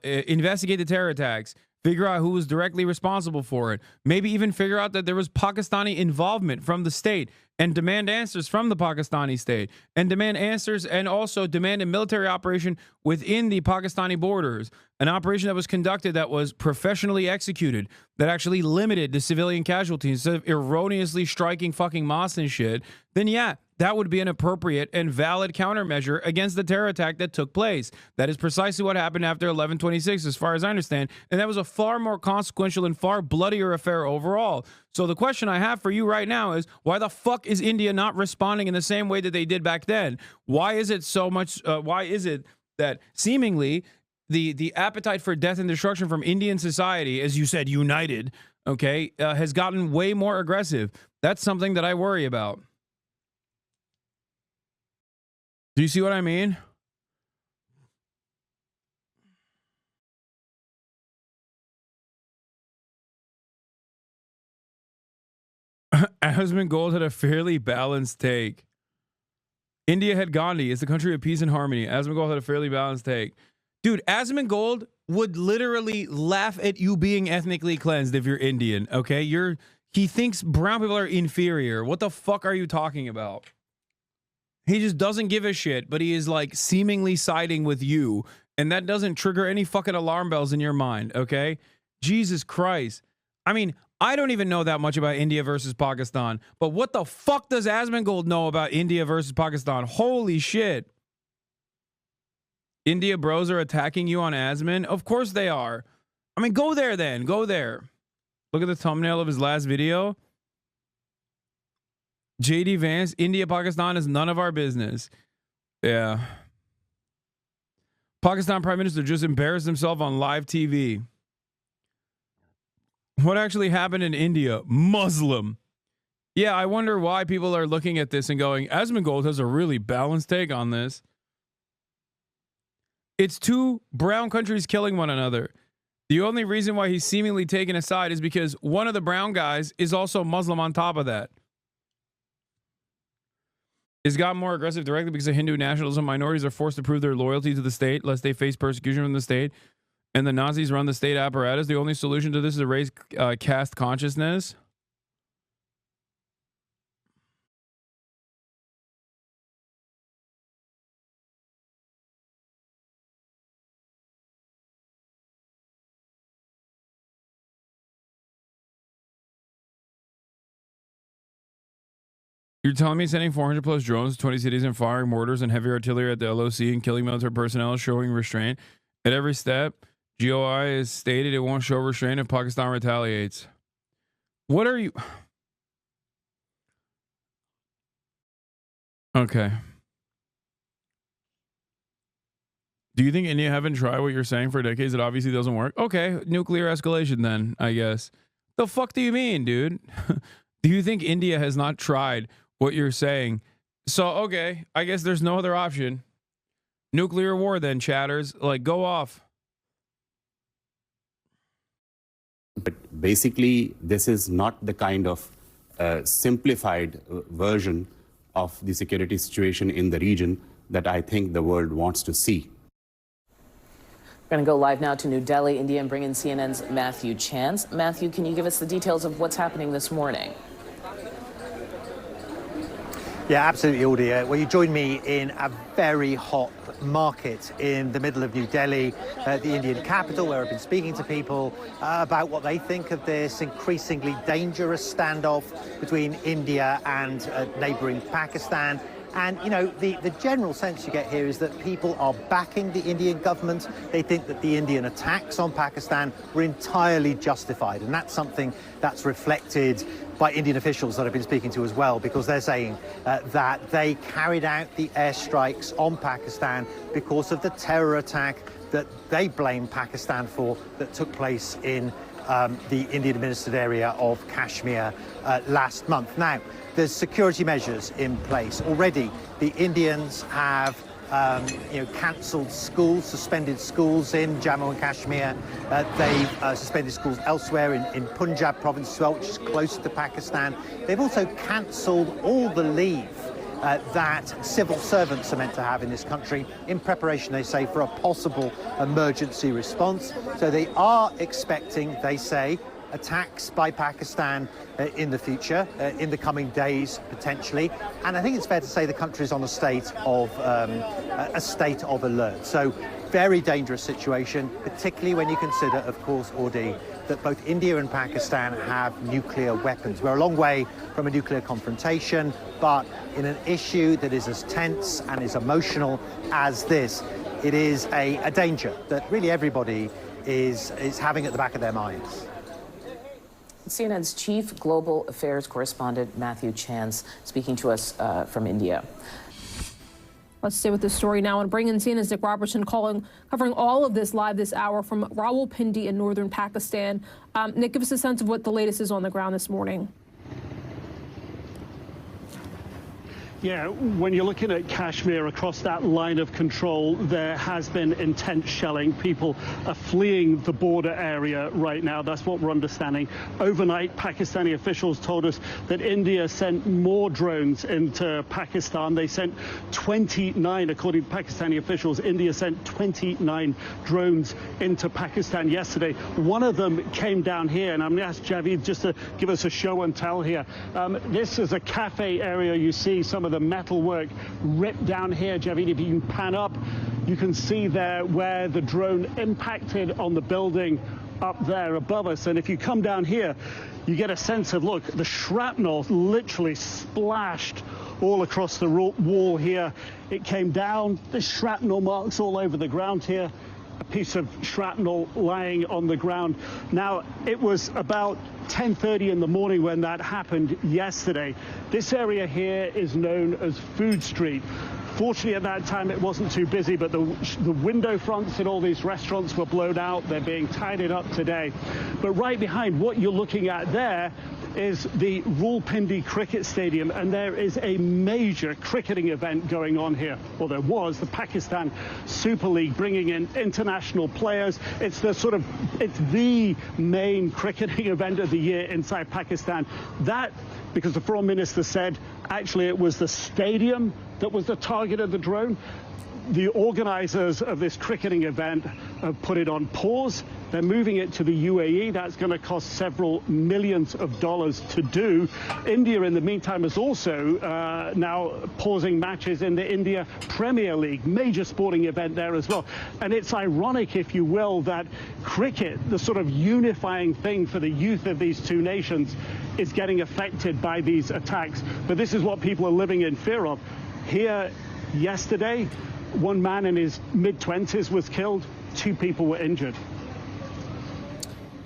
investigate the terror attacks, figure out who was directly responsible for it, maybe even figure out that there was Pakistani involvement from the state and demand answers from the Pakistani state and demand answers and also demand a military operation within the Pakistani borders, an operation that was conducted that was professionally executed, that actually limited the civilian casualties instead of erroneously striking fucking mosques and shit, then yeah, that would be an appropriate and valid countermeasure against the terror attack that took place. That is precisely what happened after 11/26, as far as I understand. And that was a far more consequential and far bloodier affair overall. So the question I have for you right now is, why the fuck is India not responding in the same way that they did back then? Why is it so much, why is it that seemingly the appetite for death and destruction from Indian society, as you said, united, okay, has gotten way more aggressive? That's something that I worry about. Do you see what I mean? Asmongold had a fairly balanced take. India had Gandhi. It's the country of peace and harmony. Asmongold had a fairly balanced take. Dude, Asmongold would literally laugh at you being ethnically cleansed if you're Indian, okay? He thinks brown people are inferior. What the fuck are you talking about? He just doesn't give a shit, but he is like seemingly siding with you, and that doesn't trigger any fucking alarm bells in your mind, okay? Jesus Christ. I mean, I don't even know that much about India versus Pakistan, but what the fuck does Asmongold know about India versus Pakistan? Holy shit. India bros are attacking you on Asman? Of course they are. I mean, go there then. Go there. Look at the thumbnail of his last video. JD Vance, India, Pakistan is none of our business. Yeah. Pakistan Prime Minister just embarrassed himself on live TV. What actually happened in India? Muslim. Yeah, I wonder why people are looking at this and going, Asmongold has a really balanced take on this. It's two brown countries killing one another. The only reason why he's seemingly taken aside is because one of the brown guys is also Muslim on top of that. It's gotten more aggressive directly because of Hindu nationalism. Minorities are forced to prove their loyalty to the state lest they face persecution from the state. And the Nazis run the state apparatus. The only solution to this is to raise caste consciousness. You're telling me sending 400 plus drones to 20 cities and firing mortars and heavy artillery at the LOC and killing military personnel, showing restraint at every step? GOI has stated it won't show restraint if Pakistan retaliates. What are you? Okay. Do you think India haven't tried what you're saying for decades? It obviously doesn't work. Okay, nuclear escalation then, I guess. The fuck do you mean, dude? Do you think India has not tried what you're saying? So, okay, I guess there's no other option. Nuclear war then, chatters. Like, go off. But basically, this is not the kind of simplified version of the security situation in the region that I think the world wants to see. We're going to go live now to New Delhi, India, and bring in CNN's Matthew Chance. Matthew, can you give us the details of what's happening this morning? Yeah, absolutely, Audie. Well, you joined me in a very hot market in the middle of New Delhi, the Indian capital, where I've been speaking to people about what they think of this increasingly dangerous standoff between India and neighbouring Pakistan. And, you know, the general sense you get here is that people are backing the Indian government. They think that the Indian attacks on Pakistan were entirely justified. And that's something that's reflected by Indian officials that I've been speaking to as well, because they're saying that they carried out the airstrikes on Pakistan because of the terror attack that they blame Pakistan for that took place in the Indian administered area of Kashmir last month. Now, there's security measures in place. Already, the Indians have cancelled schools, suspended schools in Jammu and Kashmir. They've suspended schools elsewhere in Punjab province as well, which is close to Pakistan. They've also cancelled all the leave that civil servants are meant to have in this country in preparation, they say, for a possible emergency response. So they are expecting, they say, attacks by Pakistan in the future, in the coming days, potentially. And I think it's fair to say the country is on a state of alert. So very dangerous situation, particularly when you consider, of course, Audie, that both India and Pakistan have nuclear weapons. We're a long way from a nuclear confrontation, but in an issue that is as tense and as emotional as this, it is a danger that really everybody is having at the back of their minds. CNN's chief global affairs correspondent Matthew Chance speaking to us from India. Let's stay with this story now and bring in CNN's Nick Robertson covering all of this live this hour from Rawalpindi in northern Pakistan. Nick, give us a sense of what the latest is on the ground this morning. Yeah, when you're looking at Kashmir, across that line of control, there has been intense shelling. People are fleeing the border area right now. That's what we're understanding. Overnight, Pakistani officials told us that India sent more drones into Pakistan. They sent 29, according to Pakistani officials. India sent 29 drones into Pakistan yesterday. One of them came down here, and I'm going to ask Javid just to give us a show and tell here. This is a cafe area. You see some of the metalwork ripped down here. Javid, if you can pan up, you can see there where the drone impacted on the building up there above us. And if you come down here, you get a sense of, look, the shrapnel literally splashed all across the wall here. It came down, the shrapnel marks all over the ground here. A piece of shrapnel lying on the ground. Now, it was about 10:30 in the morning when that happened yesterday. This area here is known as Food Street. Fortunately, at that time, it wasn't too busy, but the window fronts in all these restaurants were blown out. They're being tidied up today. But right behind what you're looking at there is the Rawalpindi Cricket Stadium, and there is a major cricketing event going on here. Well, there was the Pakistan Super League bringing in international players. It's the main cricketing event of the year inside Pakistan. That, because the Foreign Minister said, actually it was the stadium that was the target of the drone. The organizers of this cricketing event have put it on pause. They're moving it to the UAE. That's going to cost several millions of dollars to do. India, in the meantime, is also now pausing matches in the India Premier League, major sporting event there as well. And it's ironic, if you will, that cricket, the sort of unifying thing for the youth of these two nations, is getting affected by these attacks. But this is what people are living in fear of. Here yesterday, one man in his mid-20s was killed. 2 people were injured.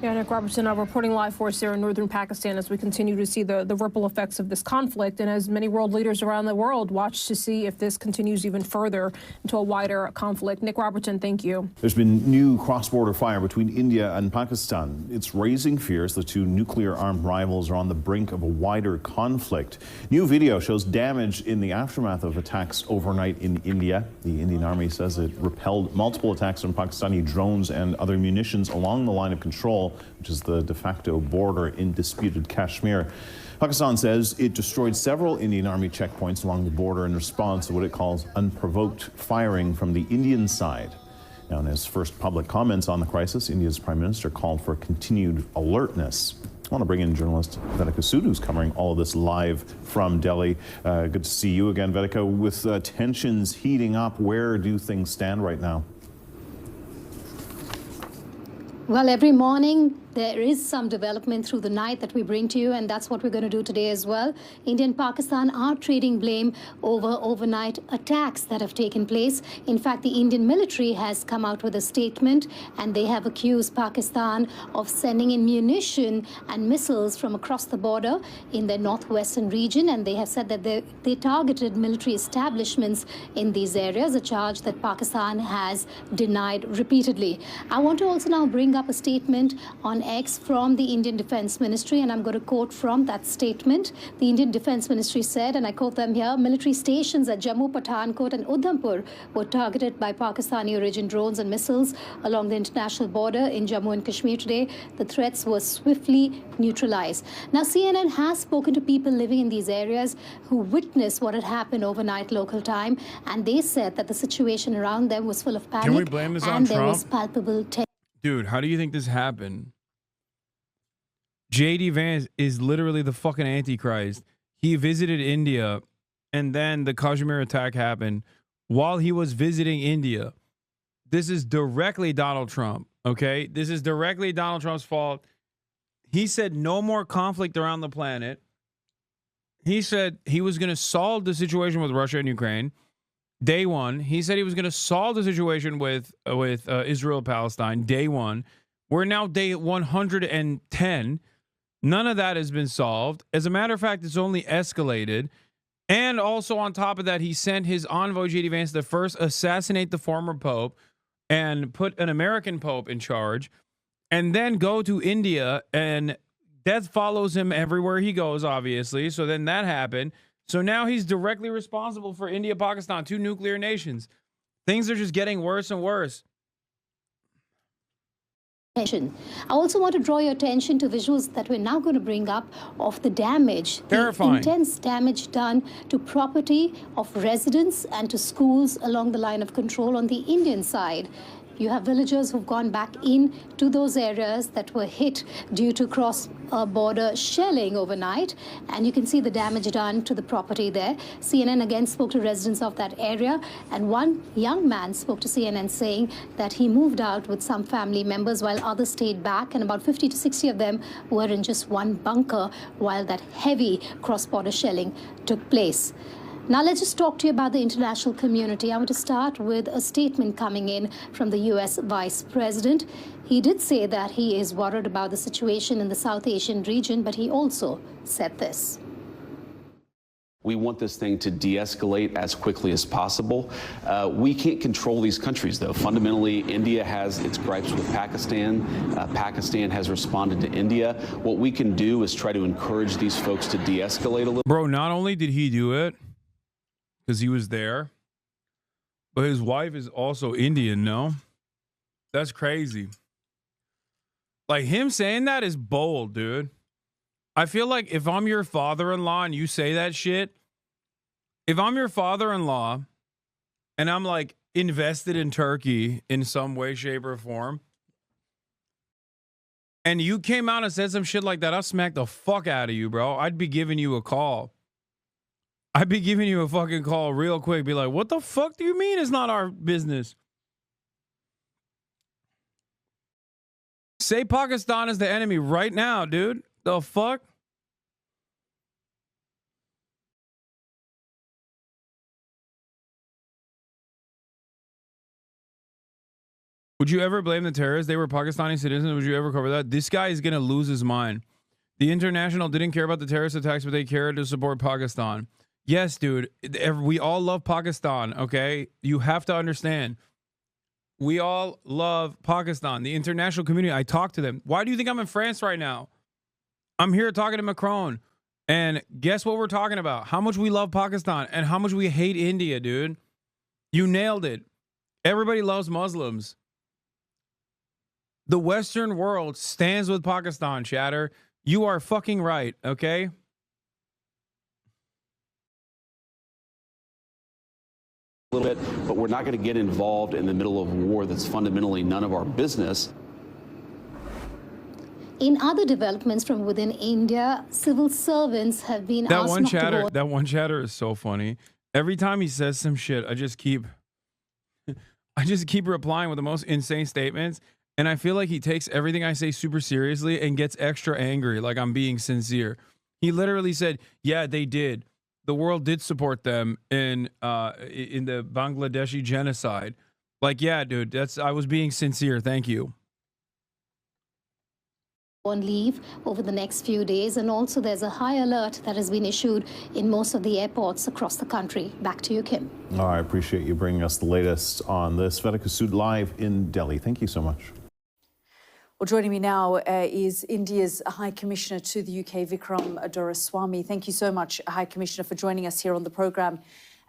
Yeah, Nick Robertson reporting live for us there in northern Pakistan as we continue to see the ripple effects of this conflict, and as many world leaders around the world watch to see if this continues even further into a wider conflict. Nick Robertson, thank you. There's been new cross-border fire between India and Pakistan. It's raising fears the two nuclear-armed rivals are on the brink of a wider conflict. New video shows damage in the aftermath of attacks overnight in India. The Indian Army says it repelled multiple attacks from Pakistani drones and other munitions along the line of control, which is the de facto border in disputed Kashmir. Pakistan says it destroyed several Indian Army checkpoints along the border in response to what it calls unprovoked firing from the Indian side. Now, in his first public comments on the crisis, India's Prime Minister called for continued alertness. I want to bring in journalist Vedika Sood, who's covering all of this live from Delhi. Good to see you again, Vedika. With tensions heating up, where do things stand right now? Well, every morning there is some development through the night that we bring to you, and that's what we're going to do today as well. India and Pakistan are trading blame over overnight attacks that have taken place. In fact, the Indian military has come out with a statement, and they have accused Pakistan of sending in munition and missiles from across the border in their northwestern region, and they have said that they targeted military establishments in these areas, a charge that Pakistan has denied repeatedly. I want to also now bring up a statement on X from the Indian Defense Ministry, and I'm going to quote from that statement. The Indian Defense Ministry said, and I quote them here, military stations at Jammu, Pathankot and Udhampur were targeted by Pakistani origin drones and missiles along the international border in Jammu and Kashmir today. The threats were swiftly neutralized. Now, CNN has spoken to people living in these areas who witnessed what had happened overnight local time, and they said that the situation around them was full of panic. Can we blame this on and there Trump? was palpable tension. Dude, how do you think this happened? J.D. Vance is literally the fucking Antichrist. He visited India, and then the Kashmir attack happened while he was visiting India. This is directly Donald Trump, okay? This is directly Donald Trump's fault. He said no more conflict around the planet. He said he was going to solve the situation with Russia and Ukraine. Day one. He said he was going to solve the situation with Israel and Palestine. Day one. We're now day 110. None of that has been solved. As a matter of fact, it's only escalated. And also on top of that, he sent his envoy, J.D. Vance, to first assassinate the former pope and put an American pope in charge, and then go to India, and death follows him everywhere he goes, obviously. So then that happened. So now he's directly responsible for India, Pakistan, two nuclear nations. Things are just getting worse and worse. I also want to draw your attention to visuals that we're now going to bring up of the damage, Terrifying. the intense damage done to property of residents and to schools along the line of control on the Indian side. You have villagers who've gone back in to those areas that were hit due to cross-border shelling overnight. And you can see the damage done to the property there. CNN again spoke to residents of that area. And one young man spoke to CNN saying that he moved out with some family members while others stayed back. And about 50 to 60 of them were in just one bunker while that heavy cross-border shelling took place. Now let's just talk to you about the international community. I want to start with a statement coming in from the US Vice President. He did say that he is worried about the situation in the South Asian region, but he also said this. We want this thing to de-escalate as quickly as possible. We can't control these countries, though. Fundamentally, India has its gripes with Pakistan. Pakistan has responded to India. What we can do is try to encourage these folks to de-escalate a little. Bro, not only did he do it, because he was there, but his wife is also Indian, no? That's crazy. Like, him saying that is bold, dude. I feel like if I'm your father-in-law and you say that shit, if I'm your father-in-law and I'm like invested in Turkey in some way, shape, or form, and you came out and said some shit like that, I'll smack the fuck out of you, bro. I'd be giving you a call. I'd be giving you a fucking call real quick. Be like, what the fuck do you mean it's not our business? Say Pakistan is the enemy right now, dude. The fuck? Would you ever blame the terrorists? They were Pakistani citizens. Would you ever cover that? This guy is going to lose his mind. The International didn't care about the terrorist attacks, but they cared to support Pakistan. Yes, dude. We all love Pakistan, okay? You have to understand. We all love Pakistan. The international community, I talk to them. Why do you think I'm in France right now? I'm here talking to Macron. And guess what we're talking about? How much we love Pakistan and how much we hate India, dude. You nailed it. Everybody loves Muslims. The Western world stands with Pakistan, chatter. You are fucking right, okay? A little bit, but we're not going to get involved in the middle of war that's fundamentally none of our business. In other developments from within India, civil servants have been asked not to go. That one chatter is so funny. Every time he says some shit, I just keep replying with the most insane statements, and I feel like he takes everything I say super seriously and gets extra angry, like I'm being sincere. He literally said, "Yeah, they did. The world did support them in the Bangladeshi genocide." Like, yeah, dude, I was being sincere. Thank you. On leave over the next few days, and also there's a high alert that has been issued in most of the airports across the country. Back to you, Kim. Oh, I appreciate you bringing us the latest on this. Vedika Sood live in Delhi. Thank you so much. Well, joining me now is India's High Commissioner to the UK, Vikram Doraiswamy. Thank you so much, High Commissioner, for joining us here on the programme.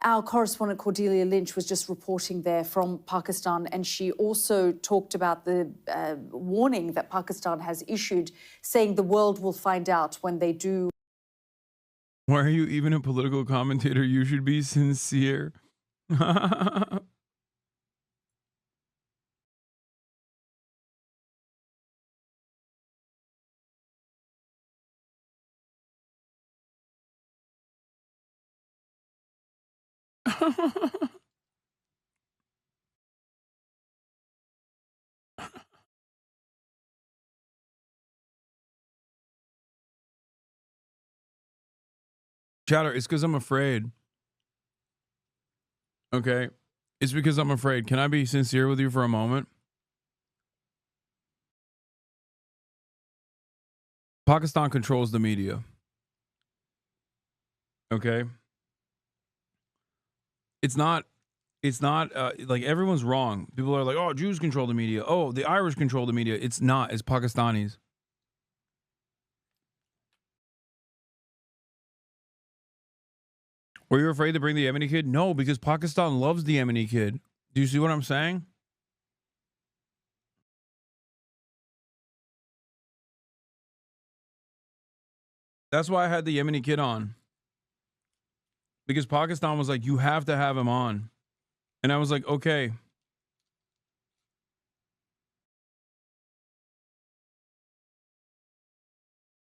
Our correspondent Cordelia Lynch was just reporting there from Pakistan, and she also talked about the warning that Pakistan has issued, saying the world will find out when they do. Why are you even a political commentator? You should be sincere. Chatter, it's because I'm afraid. Okay? It's because I'm afraid. Can I be sincere with you for a moment? Pakistan controls the media. Okay? It's not like everyone's wrong. People are like, oh, Jews control the media. Oh, the Irish control the media. It's not. It's Pakistanis. Were you afraid to bring the Yemeni kid? No, because Pakistan loves the Yemeni kid. Do you see what I'm saying? That's why I had the Yemeni kid on. Because Pakistan was like, you have to have him on. And I was like, okay.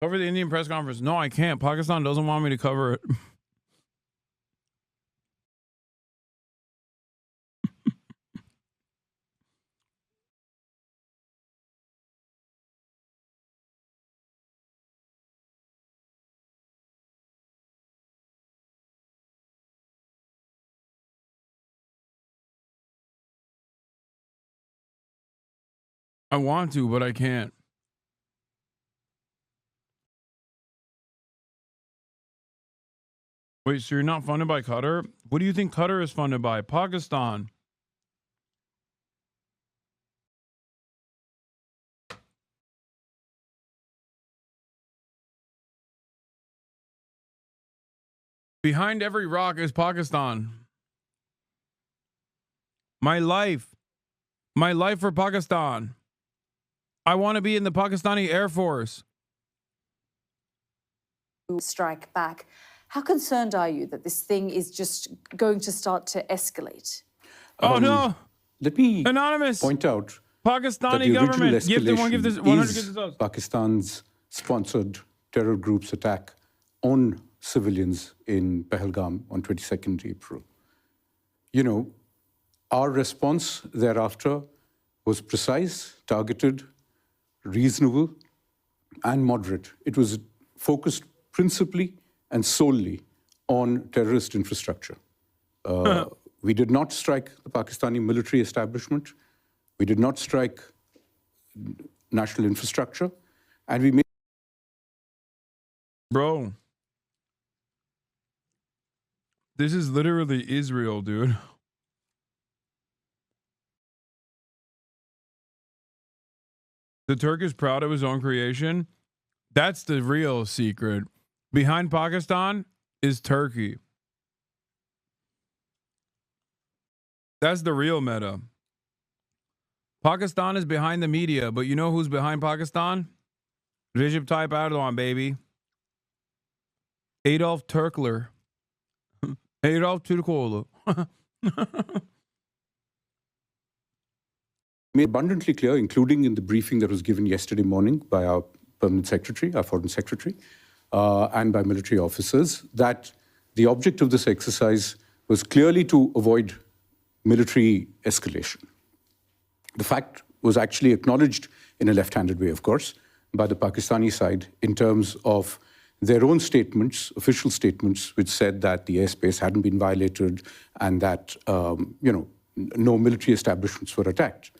Cover the Indian press conference. No, I can't. Pakistan doesn't want me to cover it. I want to, but I can't. Wait, so you're not funded by Qatar? What do you think Qatar is funded by? Pakistan. Behind every rock is Pakistan. My life for Pakistan. I want to be in the Pakistani Air Force. Strike back. How concerned are you that this thing is just going to start to escalate? Oh no! Let me Anonymous point out Pakistani government. Give this 100 is Pakistan's sponsored terror group's attack on civilians in Pahalgam on 22nd April. You know, our response thereafter was precise, targeted, reasonable, and moderate. It was focused principally and solely on terrorist infrastructure. We did not strike the Pakistani military establishment. We did not strike national infrastructure. And we made... Bro. This is literally Israel, dude. The Turk is proud of his own creation. That's the real secret. Behind Pakistan is Turkey. That's the real meta. Pakistan is behind the media, but you know who's behind Pakistan? Recep Tayyip Erdogan, baby. Adolf Turkler. Adolf Türkoğlu. Made abundantly clear, including in the briefing that was given yesterday morning by our permanent secretary, our foreign secretary, and by military officers, that the object of this exercise was clearly to avoid military escalation. The fact was actually acknowledged in a left-handed way, of course, by the Pakistani side in terms of their own statements, official statements, which said that the airspace hadn't been violated and that, no military establishments were attacked.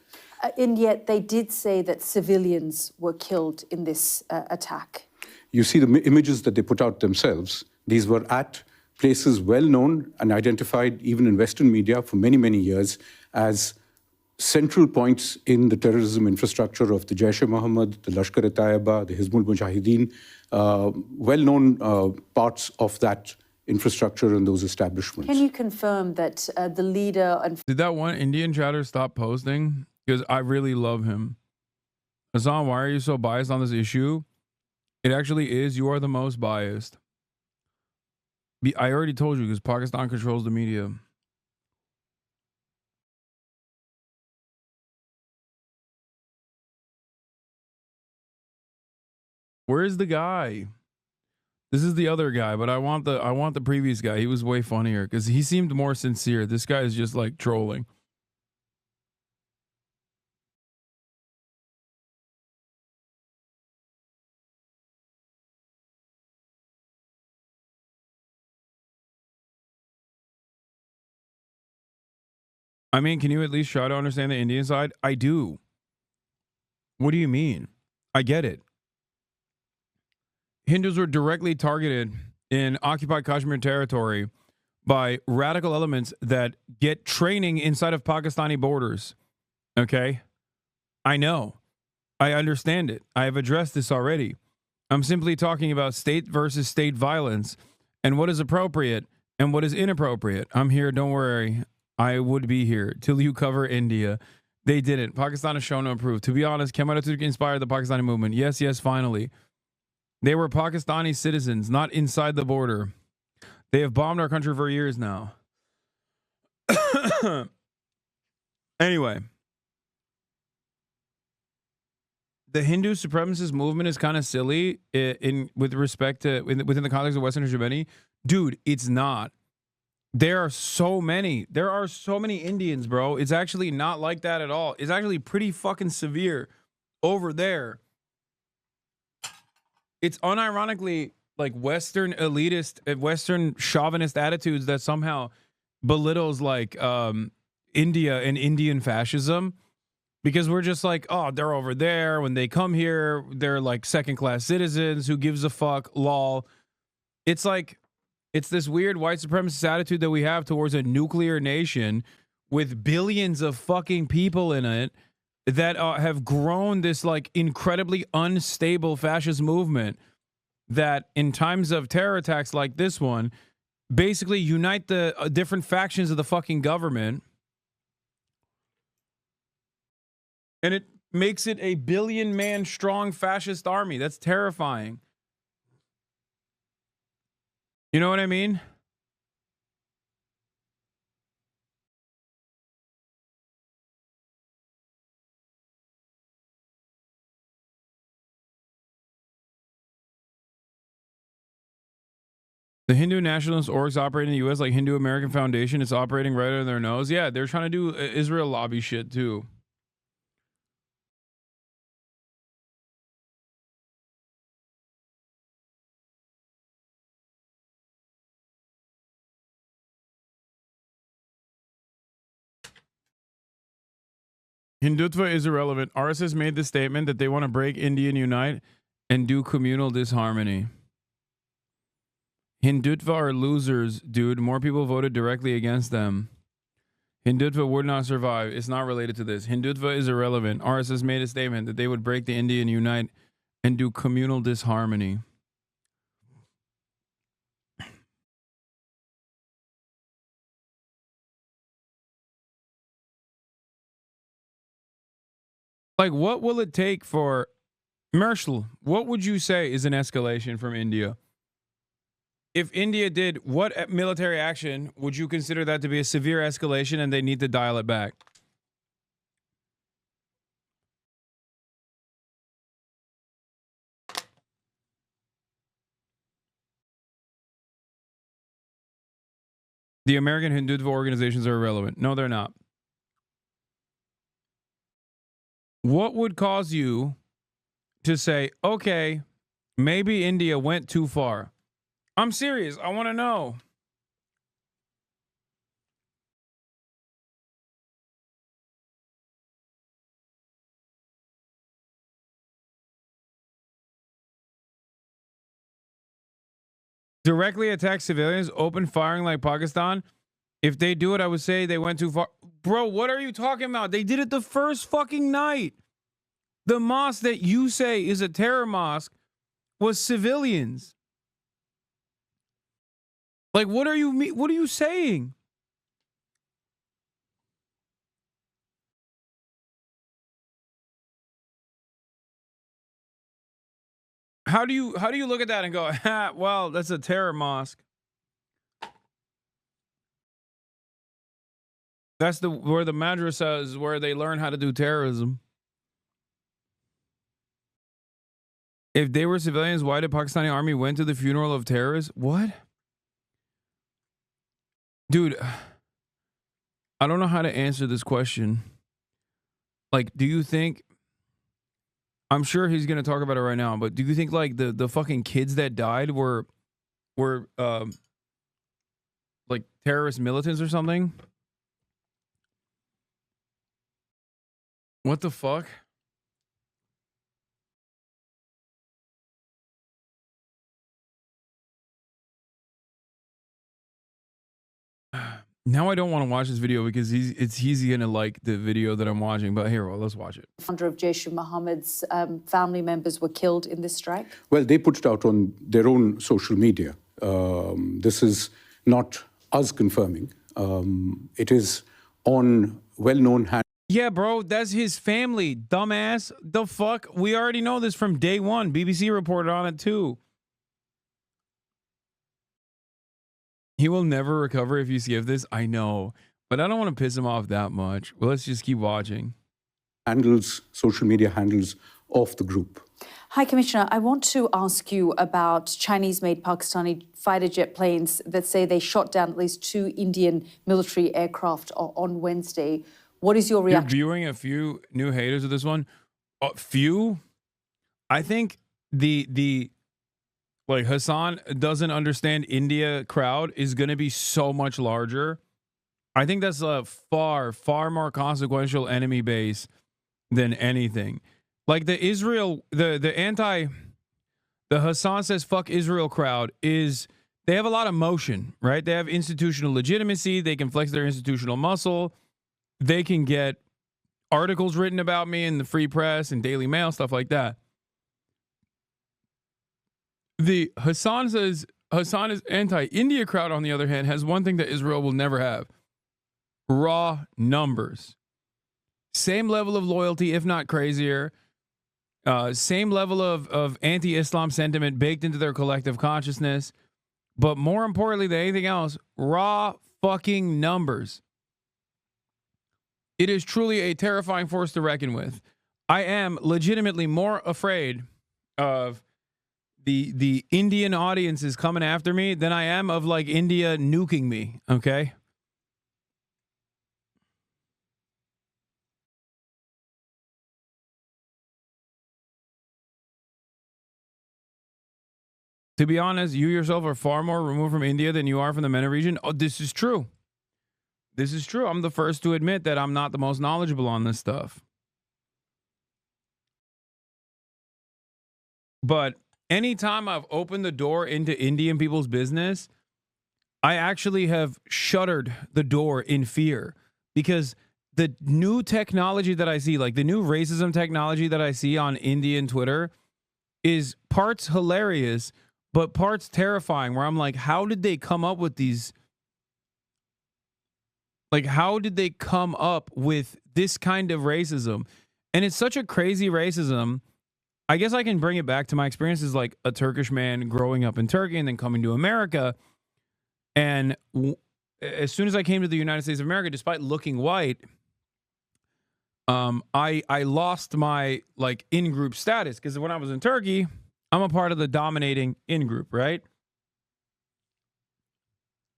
And yet they did say that civilians were killed in this attack. You see the images that they put out themselves. These were at places well known and identified even in Western media for many, many years as central points in the terrorism infrastructure of the Jaish-e-Mohammed, the Lashkar-e-Taiba, the Hizbul Mujahideen, well-known parts of that infrastructure and those establishments. Can you confirm that the leader... Did that one Indian chatter stop posting? Because I really love him. Hasan, why are you so biased on this issue? It actually is. You are the most biased. I already told you because Pakistan controls the media. Where is the guy? This is the other guy, but I want the previous guy. He was way funnier because he seemed more sincere. This guy is just like trolling. I mean, can you at least try to understand the Indian side? I do. What do you mean? I get it. Hindus were directly targeted in occupied Kashmir territory by radical elements that get training inside of Pakistani borders. Okay? I know. I understand it. I have addressed this already. I'm simply talking about state versus state violence and what is appropriate And what is inappropriate? I'm here, don't worry. I would be here till you cover India. They didn't. Pakistan has shown no proof. To be honest, Kemal Atatürk inspired the Pakistani movement. Yes, yes, finally. They were Pakistani citizens, not inside the border. They have bombed our country for years now. Anyway. The Hindu supremacist movement is kind of silly with respect to within the context of Western hegemony. Dude, it's not. There are so many Indians, bro. It's actually not like that at all. It's actually pretty fucking severe over there. It's unironically like Western elitist, Western chauvinist attitudes that somehow belittles like India and Indian fascism. Because we're just like, oh, they're over there. When they come here, they're like second-class citizens. Who gives a fuck? Lol. It's like, it's this weird white supremacist attitude that we have towards a nuclear nation with billions of fucking people in it that have grown this like incredibly unstable fascist movement that in times of terror attacks like this one, basically unite the different factions of the fucking government. And it makes it a billion-man strong fascist army. That's terrifying. You know what I mean? The Hindu nationalist orgs operate in the U.S. like Hindu American Foundation. It's operating right under their nose. Yeah, they're trying to do Israel lobby shit, too. Hindutva is irrelevant. RSS made the statement that they want to break India and unite and do communal disharmony. Hindutva are losers, dude. More people voted directly against them. Hindutva would not survive. It's not related to this. Hindutva is irrelevant. RSS made a statement that they would break the India and unite and do communal disharmony. Like, what will it take for Marshall? What would you say is an escalation from India? If India did, what military action would you consider that to be a severe escalation and they need to dial it back? The American Hindutva organizations are irrelevant. No, they're not. What would cause you to say, okay, maybe India went too far? I'm serious. I want to know. Directly attack civilians, open firing like Pakistan. If they do it, I would say they went too far. Bro, what are you talking about? They did it the first fucking night. The mosque that you say is a terror mosque was civilians. Like, what are you saying? How do you look at that and go, well, that's a terror mosque? That's where the madrasa is, where they learn how to do terrorism. If they were civilians, why did Pakistani army went to the funeral of terrorists? What? Dude, I don't know how to answer this question. Like, do you think, I'm sure he's going to talk about it right now, but do you think like the fucking kids that died were like terrorist militants or something? What the fuck? Now I don't want to watch this video because he's gonna like the video that I'm watching. But here, well, let's watch it. Founder of Jaish-e-Mohammed's family members were killed in this strike? Well, they put it out on their own social media. This is not us confirming. It is on well-known hand. Yeah, bro, that's his family, dumbass. The fuck? We already know this from day one. BBC reported on it too. He will never recover if you skip this. I know, but I don't want to piss him off that much. Well, let's just keep watching. Handles, social media handles of the group. High Commissioner, I want to ask you about Chinese-made Pakistani fighter jet planes that say they shot down at least 2 Indian military aircraft on Wednesday. What is your reaction? You're viewing a few new haters of this one. Few? I think the like Hasan doesn't understand India crowd is going to be so much larger. I think that's a far more consequential enemy base than anything. Like the Hasan says fuck Israel crowd is, they have a lot of motion, right? They have institutional legitimacy. They can flex their institutional muscle. They can get articles written about me in the Free Press and Daily Mail, stuff like that. The Hasan says Hasan is anti-India crowd, on the other hand, has one thing that Israel will never have: raw numbers. Same level of loyalty, if not crazier. Same level of anti-Islam sentiment baked into their collective consciousness. But more importantly than anything else, raw fucking numbers. It is truly a terrifying force to reckon with. I am legitimately more afraid of the Indian audiences coming after me than I am of like India nuking me, okay? To be honest, you yourself are far more removed from India than you are from the MENA region. Oh, this is true. This is true. I'm the first to admit that I'm not the most knowledgeable on this stuff. But anytime I've opened the door into Indian people's business, I actually have shuttered the door in fear, because the new technology that I see, like the new racism technology that I see on Indian Twitter, is parts hilarious, but parts terrifying, where I'm like, how did they come up with these? Like, how did they come up with this kind of racism? And it's such a crazy racism. I guess I can bring it back to my experiences, like a Turkish man growing up in Turkey and then coming to America. And as soon as I came to the United States of America, despite looking white, I lost my like in-group status, because when I was in Turkey, I'm a part of the dominating in-group, right?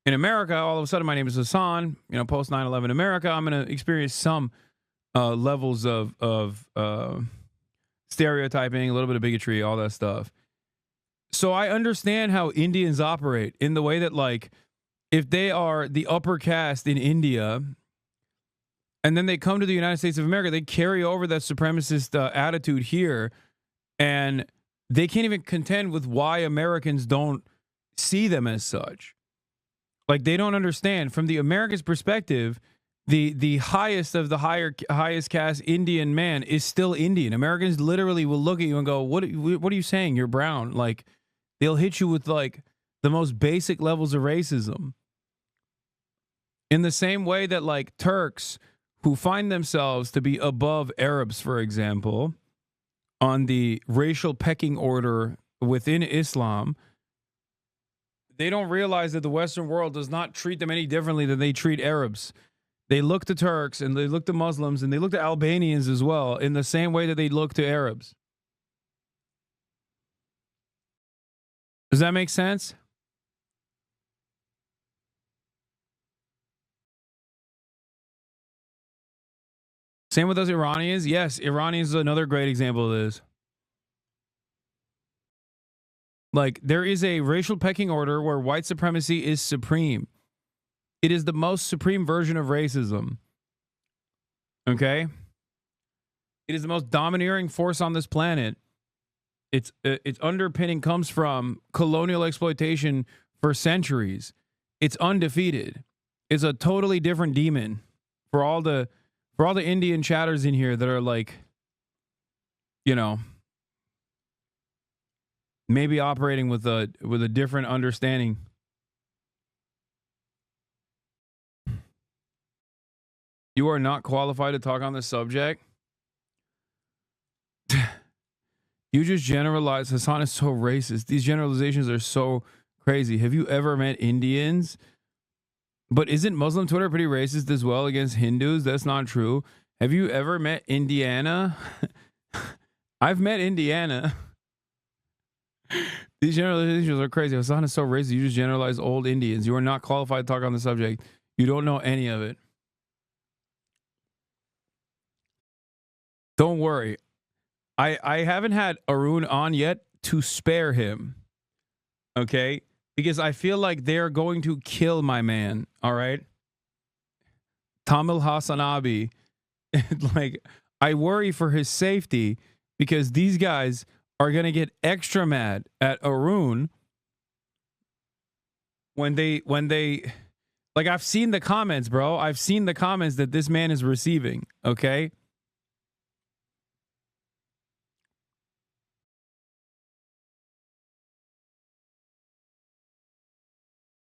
In America, all of a sudden, my name is Hasan. You know, post 9/11 America, I'm going to experience some levels of stereotyping, a little bit of bigotry, all that stuff. So I understand how Indians operate in the way that, like, if they are the upper caste in India, and then they come to the United States of America, they carry over that supremacist attitude here, and they can't even contend with why Americans don't see them as such. Like, they don't understand. From the American's perspective, the highest of the highest caste Indian man is still Indian. Americans literally will look at you and go, what are you saying? You're brown. Like, they'll hit you with like the most basic levels of racism. In the same way that like Turks who find themselves to be above Arabs, for example, on the racial pecking order within Islam, they don't realize that the Western world does not treat them any differently than they treat Arabs. They look to Turks and they look to Muslims and they look to Albanians as well in the same way that they look to Arabs. Does that make sense? Same with those Iranians. Yes, Iranians is another great example of this. Like, there is a racial pecking order where white supremacy is supreme. It is the most supreme version of racism. Okay? It is the most domineering force on this planet. Its underpinning comes from colonial exploitation for centuries. It's undefeated. It's a totally different demon. For all the Indian chatters in here that are like, you know, maybe operating with a different understanding. You are not qualified to talk on the subject. You just generalize. Hasan is so racist. These generalizations are so crazy. Have you ever met Indians? But isn't Muslim Twitter pretty racist as well against Hindus? That's not true. Have you ever met Indiana? I've met Indiana. These generalizations are crazy. Hasan is so racist. You just generalize old Indians. You are not qualified to talk on the subject. You don't know any of it. Don't worry. I haven't had Arun on yet to spare him. Okay? Because I feel like they're going to kill my man. All right? Tamil HasanAbi. Like, I worry for his safety because these guys are going to get extra mad at Arun when they like, I've seen the comments, bro. I've seen the comments that this man is receiving. Okay?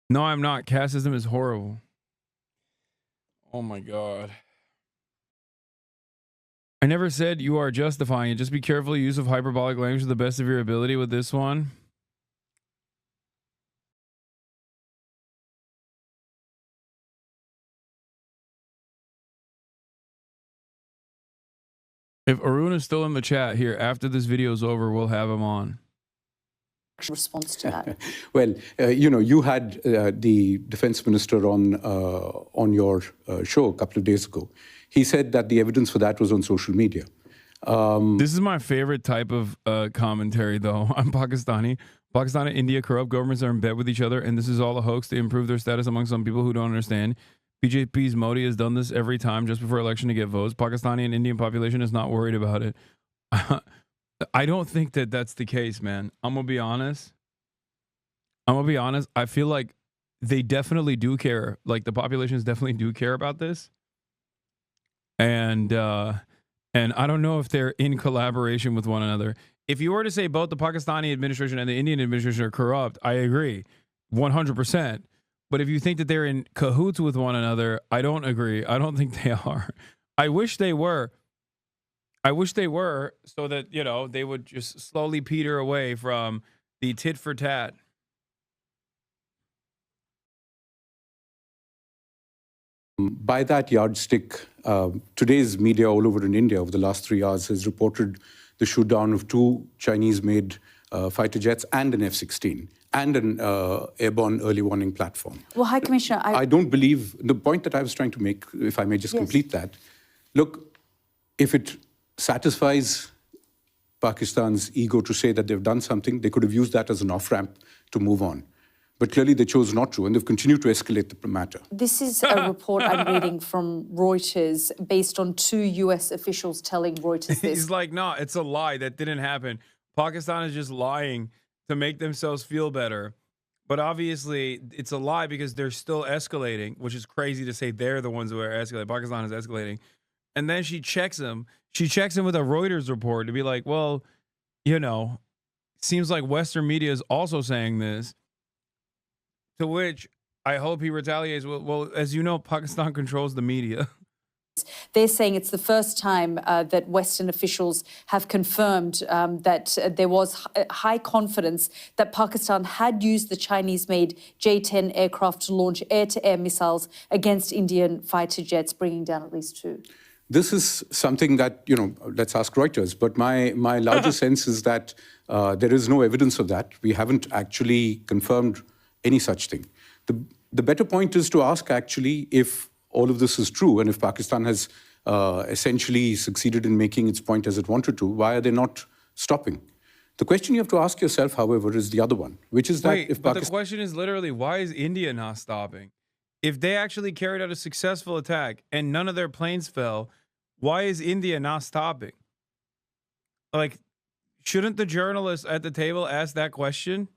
No, I'm not. Caste system is horrible. Oh my God. I never said you are justifying it. Just be careful. Use of hyperbolic language to the best of your ability with this one. If Arun is still in the chat here, after this video is over, we'll have him on. Response to that? Well, you had the defense minister on your show a couple of days ago. He said that the evidence for that was on social media. This is my favorite type of commentary, though. I'm Pakistani. Pakistan and India, corrupt governments are in bed with each other, and this is all a hoax to improve their status among some people who don't understand. BJP's Modi has done this every time just before election to get votes. Pakistani and Indian population is not worried about it. I don't think that that's the case, man. I'm going to be honest. I feel like they definitely do care. Like, the populations definitely do care about this. And I don't know if they're in collaboration with one another. If you were to say both the Pakistani administration and the Indian administration are corrupt, I agree 100%. But if you think that they're in cahoots with one another, I don't agree. I don't think they are. I wish they were. So that, they would just slowly peter away from the tit for tat. By that yardstick, today's media all over in India over the last 3 hours has reported the shoot down of 2 Chinese-made fighter jets and an F-16 and an airborne early warning platform. Well, High Commissioner, I don't believe the point that I was trying to make, if I may just complete that. Look, if it satisfies Pakistan's ego to say that they've done something, they could have used that as an off-ramp to move on. But clearly they chose not to, and they've continued to escalate the matter. This is a report I'm reading from Reuters based on 2 U.S. officials telling Reuters this. He's like, no, it's a lie. That didn't happen. Pakistan is just lying to make themselves feel better. But obviously, it's a lie because they're still escalating, which is crazy to say they're the ones who are escalating. Pakistan is escalating. And then she checks him. She checks him with a Reuters report to be like, well, seems like Western media is also saying this. To which I hope he retaliates. Well, as you know, Pakistan controls the media. They're saying it's the first time that Western officials have confirmed that there was high confidence that Pakistan had used the Chinese-made J-10 aircraft to launch air-to-air missiles against Indian fighter jets, bringing down at least 2. This is something that, let's ask Reuters. But my larger sense is that there is no evidence of that. We haven't actually confirmed any such thing. The better point is to ask actually if all of this is true and if Pakistan has essentially succeeded in making its point as it wanted to, why are they not stopping? The question you have to ask yourself, however, is the other one, which is that if Pakistan... the question is literally, why is India not stopping? If they actually carried out a successful attack and none of their planes fell, why is India not stopping? Like, shouldn't the journalists at the table ask that question?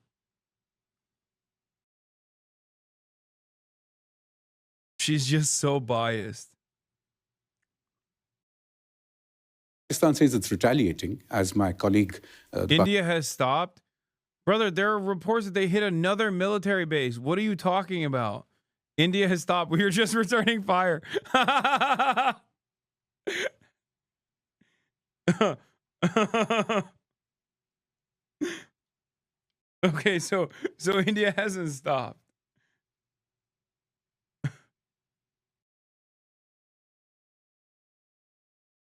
She's just so biased. Pakistan says it's retaliating, as my colleague... India has stopped? Brother, there are reports that they hit another military base. What are you talking about? India has stopped. We are just returning fire. Okay, so India hasn't stopped.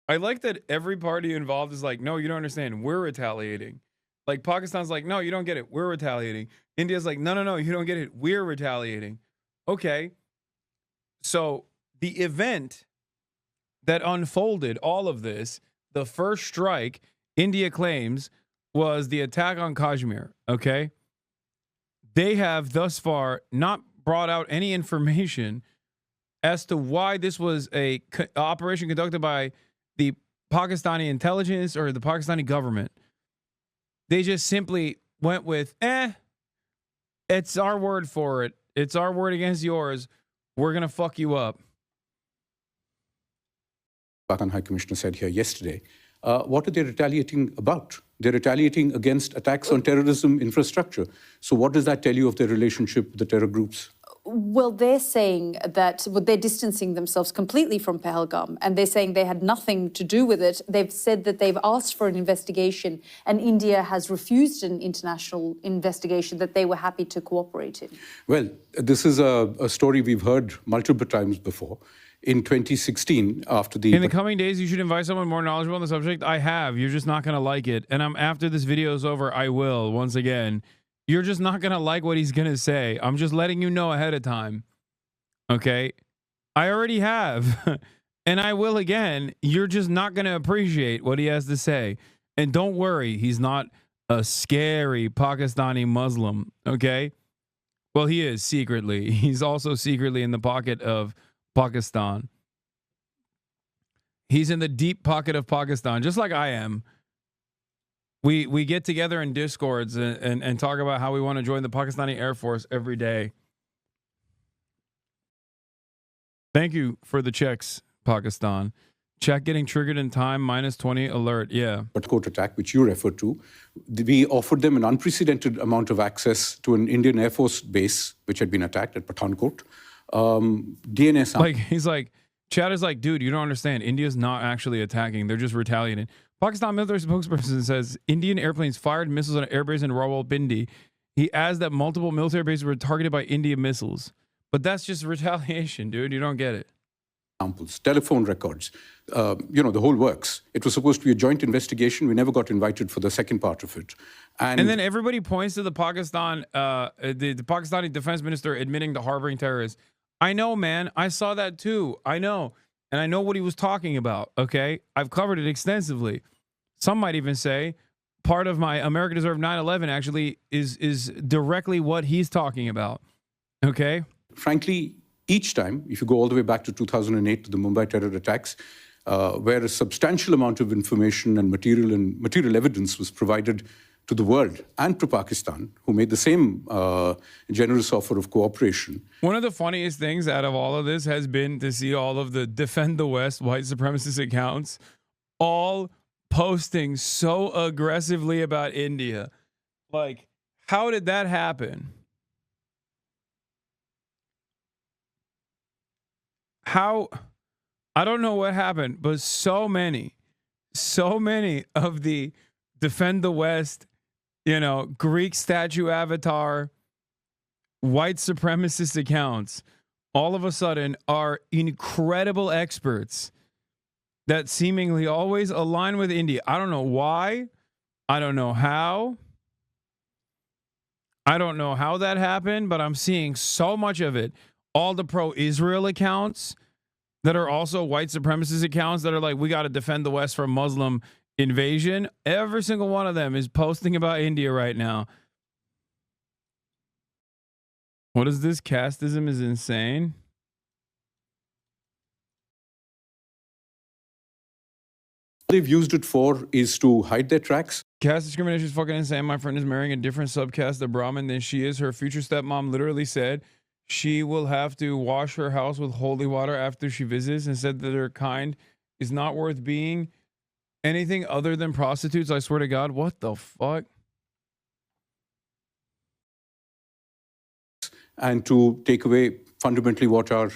I like that every party involved is like, no, you don't understand. We're retaliating. Like Pakistan's like, no, you don't get it. We're retaliating. India's like, no, you don't get it. We're retaliating. Okay. So the event that unfolded all of this, the first strike, India claims, was the attack on Kashmir. Okay. They have thus far not brought out any information as to why this was a operation conducted by the Pakistani intelligence or the Pakistani government. They just simply went with, it's our word for it. It's our word against yours. We're going to fuck you up. Pakistan High Commissioner said here yesterday. What are they retaliating about? They're retaliating against attacks on terrorism infrastructure. So what does that tell you of their relationship with the terror groups? Well, they're saying that they're distancing themselves completely from Pahalgam, and they're saying they had nothing to do with it. They've said that they've asked for an investigation, and India has refused an international investigation that they were happy to cooperate in. Well, this is a story we've heard multiple times before. In 2016, after the... In the coming days, you should invite someone more knowledgeable on the subject. I have. You're just not going to like it. And after this video is over, I will, once again. You're just not going to like what he's going to say. I'm just letting you know ahead of time. Okay? I already have. And I will again. You're just not going to appreciate what he has to say. And don't worry, he's not a scary Pakistani Muslim. Okay? Well, he is secretly. He's also secretly in the pocket of Pakistan. He's in the deep pocket of Pakistan, just like I am. We get together in discords and talk about how we want to join the Pakistani Air Force every day. Thank you for the checks, Pakistan. Check getting triggered in time, -20 alert. Yeah. Pathankot attack, which you referred to, we offered them an unprecedented amount of access to an Indian Air Force base, which had been attacked at Pathankot. DNA sample. Like, he's like, Chad is like, dude, you don't understand. India's not actually attacking. They're just retaliating. Pakistan military spokesperson says Indian airplanes fired missiles on an airbase in Rawalpindi. He adds that multiple military bases were targeted by Indian missiles. But that's just retaliation, dude. You don't get it. Samples, telephone records, the whole works. It was supposed to be a joint investigation. We never got invited for the second part of it. And then everybody points to the the Pakistani defense minister admitting to harboring terrorists. I know, man. I saw that too. I know. And I know what he was talking about. Okay. I've covered it extensively. Some might even say part of my America Deserved 9/11 actually is directly what he's talking about. Okay. Frankly, each time, if you go all the way back to 2008 to the Mumbai terror attacks, where a substantial amount of information and material evidence was provided to the world and to Pakistan, who made the same generous offer of cooperation. One of the funniest things out of all of this has been to see all of the Defend the West white supremacist accounts all posting so aggressively about India. Like, how did that happen? I don't know what happened, but so many of the Defend the West, Greek statue avatar, white supremacist accounts, all of a sudden are incredible experts that seemingly always align with India. I don't know why. I don't know how. I don't know how that happened, but I'm seeing so much of it. All the pro-Israel accounts that are also white supremacist accounts that are like, we got to defend the West from Muslim invasion. Every single one of them is posting about India right now. What is this? Casteism is insane. They've used it for is to hide their tracks. Caste discrimination is fucking insane. My friend is marrying a different subcaste of Brahmin than she is. Her future stepmom literally said she will have to wash her house with holy water after she visits, and said that her kind is not worth being anything other than prostitutes. I swear to God. What the fuck? And to take away fundamentally what are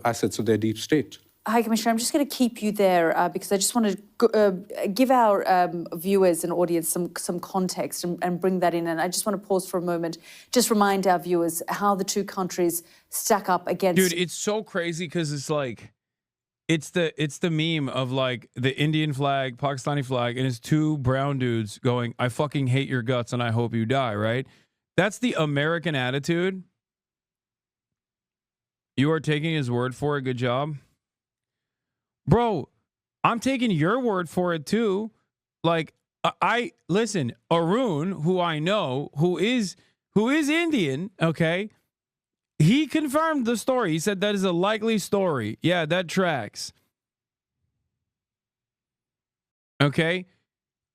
assets of their deep state. High Commissioner, I'm just going to keep you there because I just want to give our viewers and audience some context and bring that in. And I just want to pause for a moment, just remind our viewers how the two countries stack up against. Dude, it's so crazy because it's like, it's the meme of like the Indian flag, Pakistani flag, and it's two brown dudes going, "I fucking hate your guts and I hope you die," right? That's the American attitude. You are taking his word for it. Good job. Bro, I'm taking your word for it too. Like, I listen, Arun, who I know, who is Indian, okay? He confirmed the story. He said that is a likely story. Yeah, that tracks. Okay?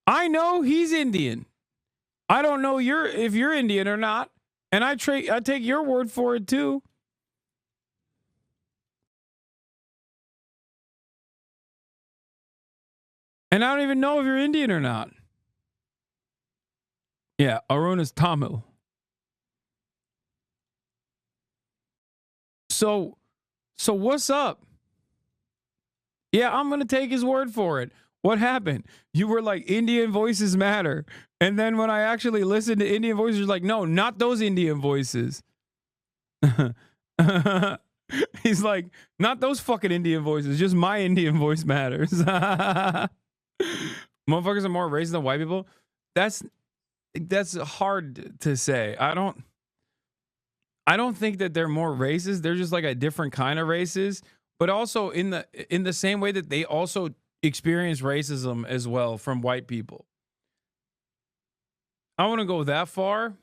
I know he's Indian. I don't know if you're Indian or not. And I take your word for it too. And I don't even know if you're Indian or not. Yeah, Arun is Tamil. So what's up? Yeah, I'm going to take his word for it. What happened? You were like, Indian voices matter. And then when I actually listened to Indian voices, you're like, no, not those Indian voices. He's like, not those fucking Indian voices. Just my Indian voice matters. Motherfuckers are more racist than white people. That's hard to say. I don't think that they're more racist. They're just like a different kind of racist, but also in the same way that they also experience racism as well from white people. I want to go that far,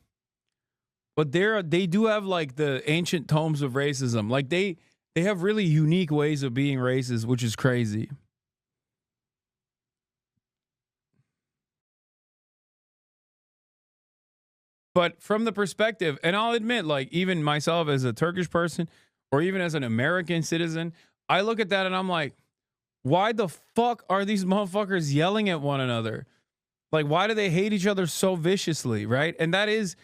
but they do have like the ancient tomes of racism. Like they have really unique ways of being racist, which is crazy. But from the perspective, and I'll admit, like even myself as a Turkish person or even as an American citizen, I look at that and I'm like, why the fuck are these motherfuckers yelling at one another? Like, why do they hate each other so viciously, right? And that is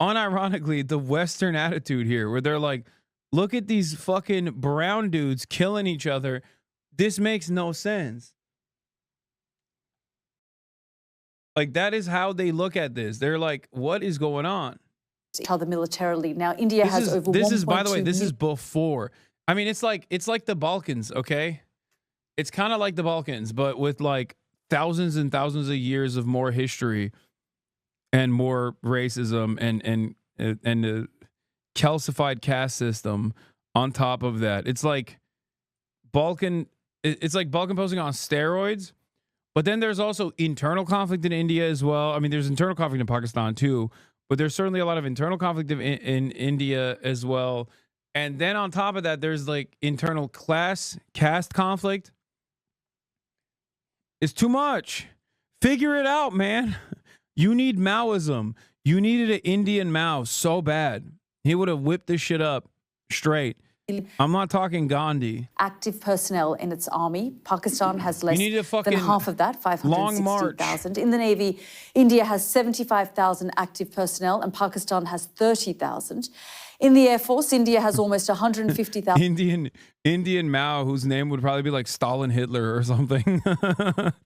unironically the Western attitude here, where they're like, look at these fucking brown dudes killing each other. This makes no sense. Like, that is how they look at this. They're like, what is going on? Tell them militarily. Now, India has over 1.2 This is, by the way, this is before. I mean, it's like the Balkans, okay? It's kind of like the Balkans, but with like thousands and thousands of years of more history and more racism and the calcified caste system on top of that. It's like Balkan posting on steroids. But then there's also internal conflict in India as well. I mean, there's internal conflict in Pakistan too, but there's certainly a lot of internal conflict in India as well. And then on top of that, there's like internal caste conflict. It's too much. Figure it out, man. You need Maoism. You needed an Indian Mao so bad. He would have whipped this shit up straight. I'm not talking Gandhi. Active personnel in its army. Pakistan has less than half of that, 560,000. In the Navy, India has 75,000 active personnel and Pakistan has 30,000. In the Air Force, India has almost 150,000. Indian Mao, whose name would probably be like Stalin Hitler or something.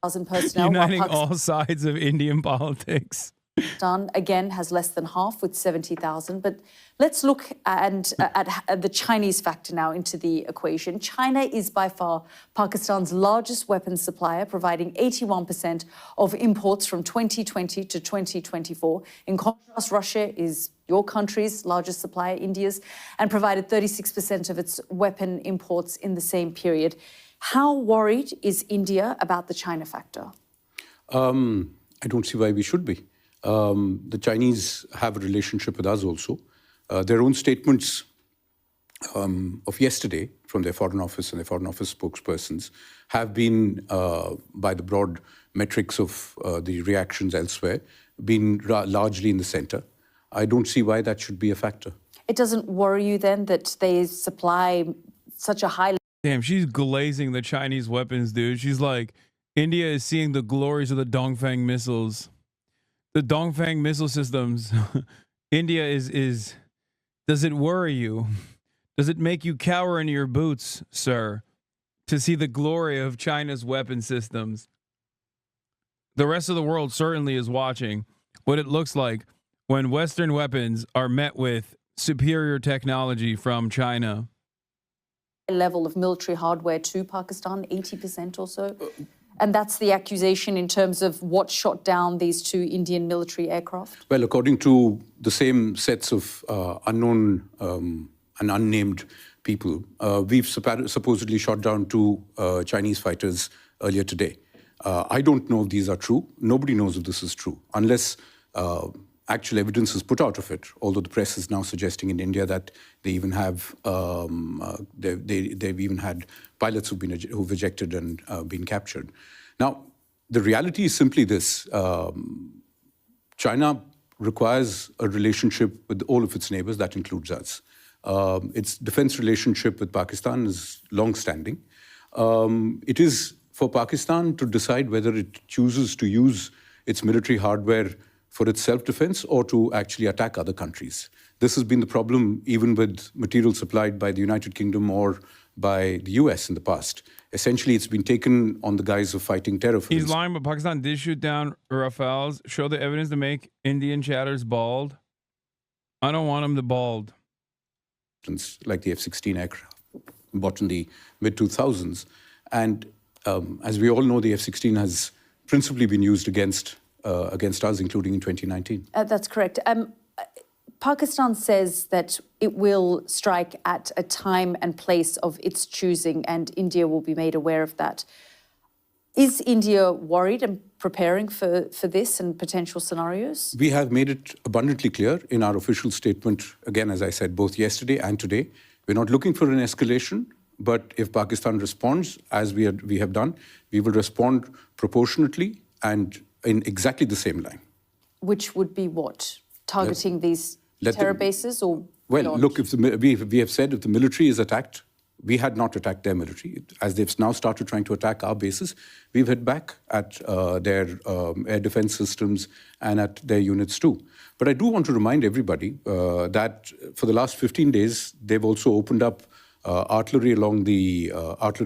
Personnel, uniting all sides of Indian politics. Pakistan, again, has less than half with 70,000. But let's look at the Chinese factor now into the equation. China is by far Pakistan's largest weapons supplier, providing 81% of imports from 2020 to 2024. In contrast, Russia is your country's largest supplier, India's, and provided 36% of its weapon imports in the same period. How worried is India about the China factor? I don't see why we should be. The Chinese have a relationship with us also. Their own statements of yesterday from their Foreign Office and their Foreign Office spokespersons have been, by the broad metrics of the reactions elsewhere, been largely in the center. I don't see why that should be a factor. It doesn't worry you then that they supply such a high... Damn, she's glazing the Chinese weapons, dude. She's like, India is seeing the glories of the Dongfang missiles. The Dongfang missile systems. India is does it worry you? Does it make you cower in your boots, sir, to see the glory of China's weapon systems? The rest of the world certainly is watching what it looks like when Western weapons are met with superior technology from China. Level of military hardware to Pakistan, 80% or so. And that's the accusation in terms of what shot down these two Indian military aircraft? Well, according to the same sets of unknown and unnamed people, we've supposedly shot down two Chinese fighters earlier today. I don't know if these are true. Nobody knows if this is true, unless actual evidence is put out of it, although the press is now suggesting in India that they even have, they've even had pilots who've ejected and been captured. Now, the reality is simply this. China requires a relationship with all of its neighbors, that includes us. Its defense relationship with Pakistan is long-standing. It is for Pakistan to decide whether it chooses to use its military hardware for its self-defense or to actually attack other countries. This has been the problem even with material supplied by the United Kingdom or by the US in the past. Essentially, it's been taken on the guise of fighting terror. He's lying, but Pakistan did shoot down Rafales. Show the evidence to make Indian chatters bald. I don't want them to bald. Like the F-16 aircraft bought in the mid-2000s. And as we all know, the F-16 has principally been used against us, including in 2019. That's correct. Pakistan says that it will strike at a time and place of its choosing, and India will be made aware of that. Is India worried and preparing for this and potential scenarios? We have made it abundantly clear in our official statement, again, as I said, both yesterday and today. We're not looking for an escalation, but if Pakistan responds, as we have done, we will respond proportionately and in exactly the same line. Which would be what? Targeting these terror bases or Well, beyond? look, if we have said if the military is attacked, we had not attacked their military. As they've now started trying to attack our bases, we've hit back at their air defense systems and at their units too. But I do want to remind everybody that for the last 15 days, they've also opened up artillery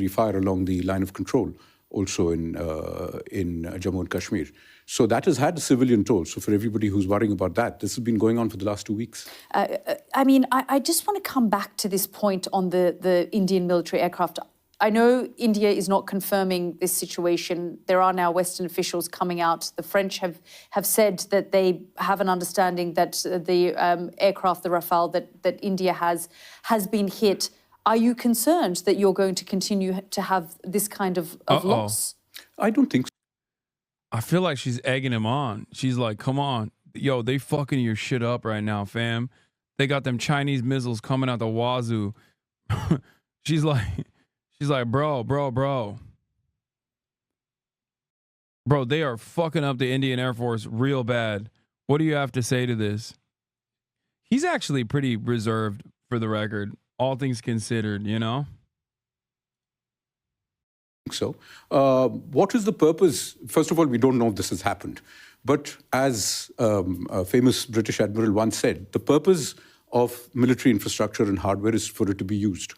fire along the line of control, also in Jammu and Kashmir. So that has had a civilian toll. So for everybody who's worrying about that, this has been going on for the last 2 weeks. I just want to come back to this point on the Indian military aircraft. I know India is not confirming this situation. There are now Western officials coming out. The French have said that they have an understanding that the aircraft, the Rafale that India has been hit. Are you concerned that you're going to continue to have this kind of loss? I don't think so. I feel like she's egging him on. She's like, come on. Yo, they fucking your shit up right now, fam. They got them Chinese missiles coming out the wazoo. She's like, bro. Bro, they are fucking up the Indian Air Force real bad. What do you have to say to this? He's actually pretty reserved, for the record, all things considered, you know? So, what is the purpose? First of all, we don't know if this has happened. But as a famous British admiral once said, the purpose of military infrastructure and hardware is for it to be used,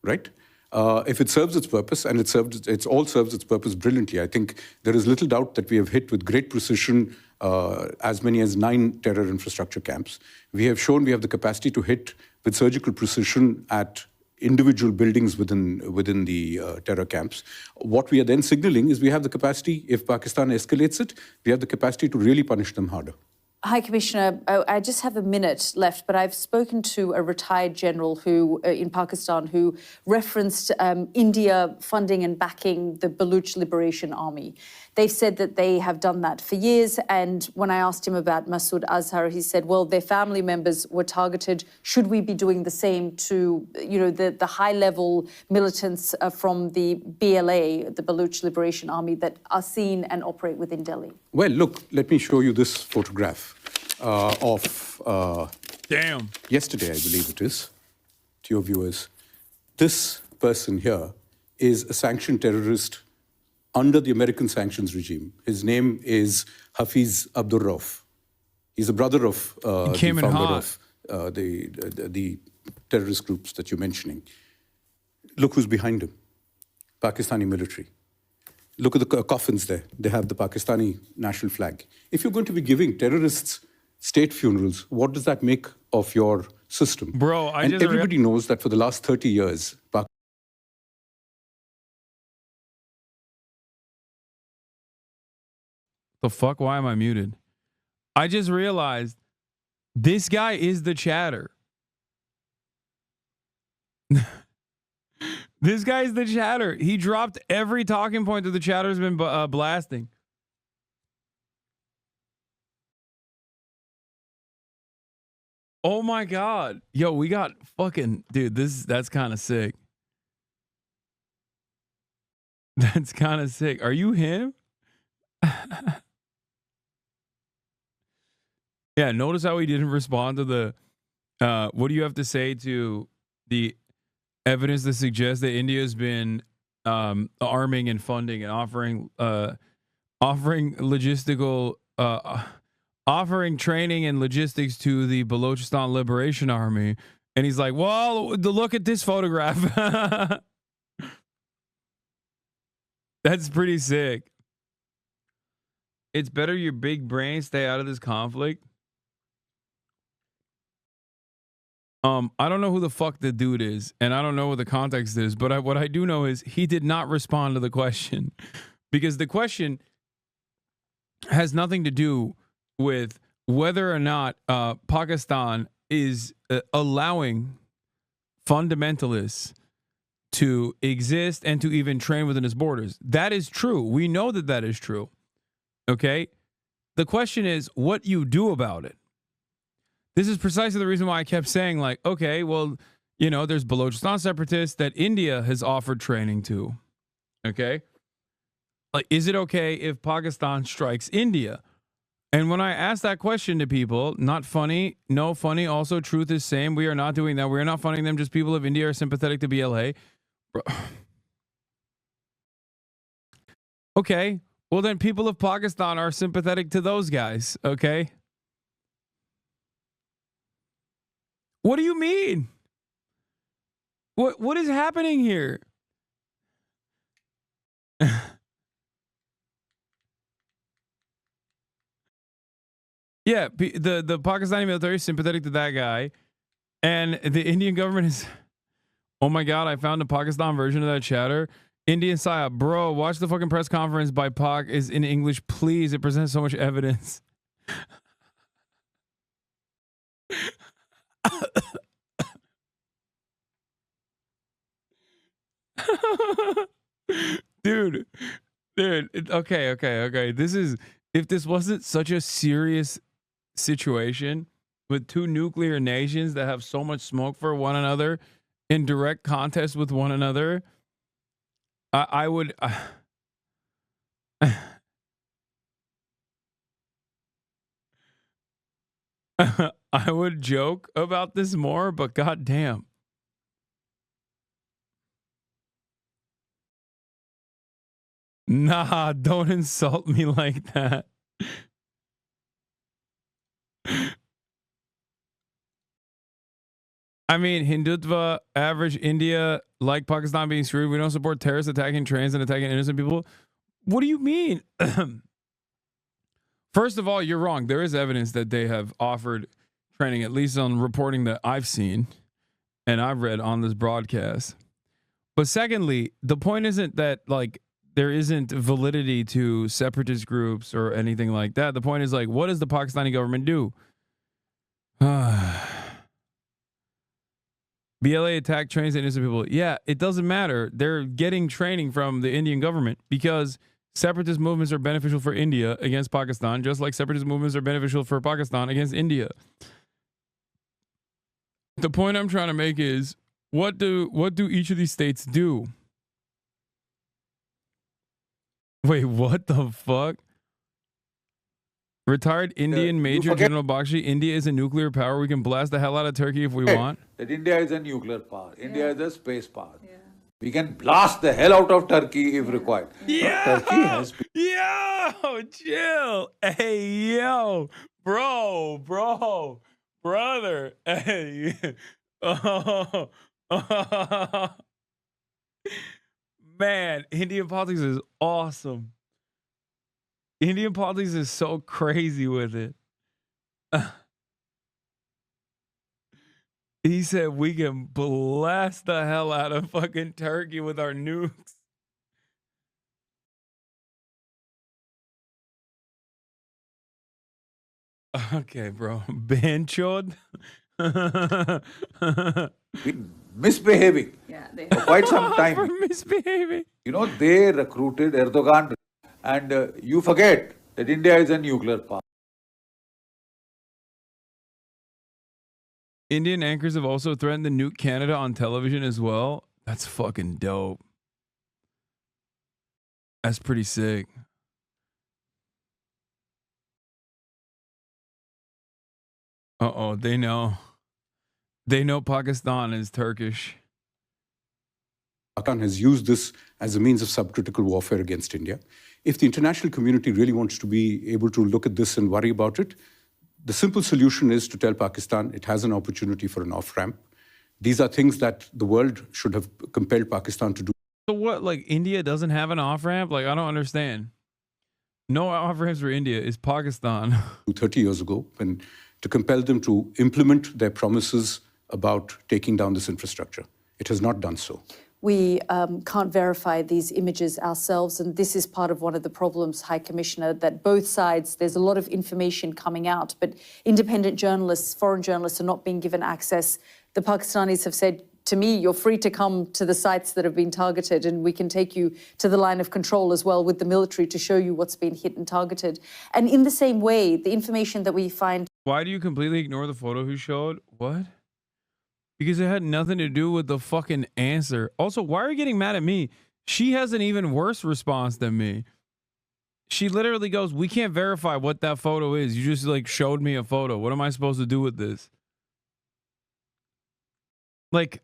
right? If it serves its purpose, and it all serves its purpose brilliantly, I think there is little doubt that we have hit with great precision as many as 9 terror infrastructure camps. We have shown we have the capacity to hit with surgical precision at individual buildings within the terror camps. What we are then signaling is we have the capacity, if Pakistan escalates it, we have the capacity to really punish them harder. High Commissioner, I just have a minute left, but I've spoken to a retired general who in Pakistan who referenced India funding and backing the Baluch Liberation Army. They've said that they have done that for years, and when I asked him about Masood Azhar, he said, well, their family members were targeted. Should we be doing the same to, the high-level militants from the BLA, the Baluch Liberation Army, that are seen and operate within Delhi? Well, look, let me show you this photograph of yesterday, I believe it is, to your viewers. This person here is a sanctioned terrorist under the American sanctions regime. His name is Hafiz Abdul Rauf. He's a brother of the founder of the terrorist groups that you're mentioning. Look who's behind them. Pakistani military. Look at the coffins there. They have the Pakistani national flag. If you're going to be giving terrorists state funerals, what does that make of your system? Bro, everybody knows that for the last 30 years, the fuck? Why am I muted? I just realized this guy is the chatter. This guy's the chatter. He dropped every talking point that the chatter's been blasting. Oh my God. Yo, we got fucking, dude, that's kind of sick. That's kind of sick. Are you him? Yeah, notice how he didn't respond to the, what do you have to say to the evidence that suggests that India's been arming and funding and offering logistical, offering training and logistics to the Balochistan Liberation Army. And he's like, well, look at this photograph. That's pretty sick. It's better your big brain stay out of this conflict. I don't know who the fuck the dude is, and I don't know what the context is, but what I do know is he did not respond to the question, because the question has nothing to do with whether or not Pakistan is allowing fundamentalists to exist and to even train within its borders. That is true. We know that that is true. Okay? The question is what you do about it. This is precisely the reason why I kept saying, like, okay, well, you know, there's Balochistan separatists that India has offered training to. Okay? Like, is it okay if Pakistan strikes India? And when I ask that question to people, not funny, no funny, also truth is same. We are not doing that. We are not funding them. Just people of India are sympathetic to BLA. Bro. Okay. Well, then people of Pakistan are sympathetic to those guys. Okay. What do you mean? What is happening here? Yeah, the Pakistani military is sympathetic to that guy, and the Indian government is, oh my God, I found a Pakistan version of that chatter. Indian psyop, bro, watch the fucking press conference by Pak is in English, please. It presents so much evidence. Dude, okay. If this wasn't such a serious situation with two nuclear nations that have so much smoke for one another in direct contest with one another, I would I would joke about this more, but goddamn. Nah, don't insult me like that. I mean, Hindutva, average India, like Pakistan being screwed. We don't support terrorists attacking trains and attacking innocent people. What do you mean? First of all, you're wrong. There is evidence that they have offered training, at least on reporting that I've seen and I've read on this broadcast. But secondly, the point isn't that, like, there isn't validity to separatist groups or anything like that. The point is, like, what does the Pakistani government do? BLA attack trains and innocent people. Yeah, it doesn't matter. They're getting training from the Indian government because separatist movements are beneficial for India against Pakistan, just like separatist movements are beneficial for Pakistan against India. The point I'm trying to make is, what do each of these states do? Wait, what the fuck? Retired Indian Major General Bakshi, India is a nuclear power. We can blast the hell out of Turkey if we want. That India is a nuclear power. India is a space power. Yeah. We can blast the hell out of Turkey if required. Yeah. Turkey has been... Yo, chill. Hey, yo. Brother. Hey, Oh, man, Indian politics is awesome. Indian politics is so crazy with it. He said we can blast the hell out of fucking Turkey with our nukes. Okay, bro. Benchod. Misbehaving for quite some time. For misbehaving. You know, they recruited Erdogan, and you forget that India is a nuclear power. Indian anchors have also threatened to nuke Canada on television as well. That's fucking dope. That's pretty sick. Uh-oh, they know. They know Pakistan is Turkish. Pakistan has used this as a means of subcritical warfare against India. If the international community really wants to be able to look at this and worry about it, the simple solution is to tell Pakistan it has an opportunity for an off-ramp. These are things that the world should have compelled Pakistan to do. So what, like India doesn't have an off-ramp? Like, I don't understand. No off-ramps for India. Is Pakistan. 30 years ago, and to compel them to implement their promises about taking down this infrastructure. It has not done so. We can't verify these images ourselves, and this is part of one of the problems, High Commissioner, that both sides, there's a lot of information coming out, but independent journalists, foreign journalists are not being given access. The Pakistanis have said to me, you're free to come to the sites that have been targeted, and we can take you to the line of control as well with the military to show you what's been hit and targeted. And in the same way, the information that we find... Why do you completely ignore the photo he showed? What? Because it had nothing to do with the fucking answer. Also, why are you getting mad at me? She has an even worse response than me. She literally goes, we can't verify what that photo is. You just like showed me a photo. What am I supposed to do with this? Like,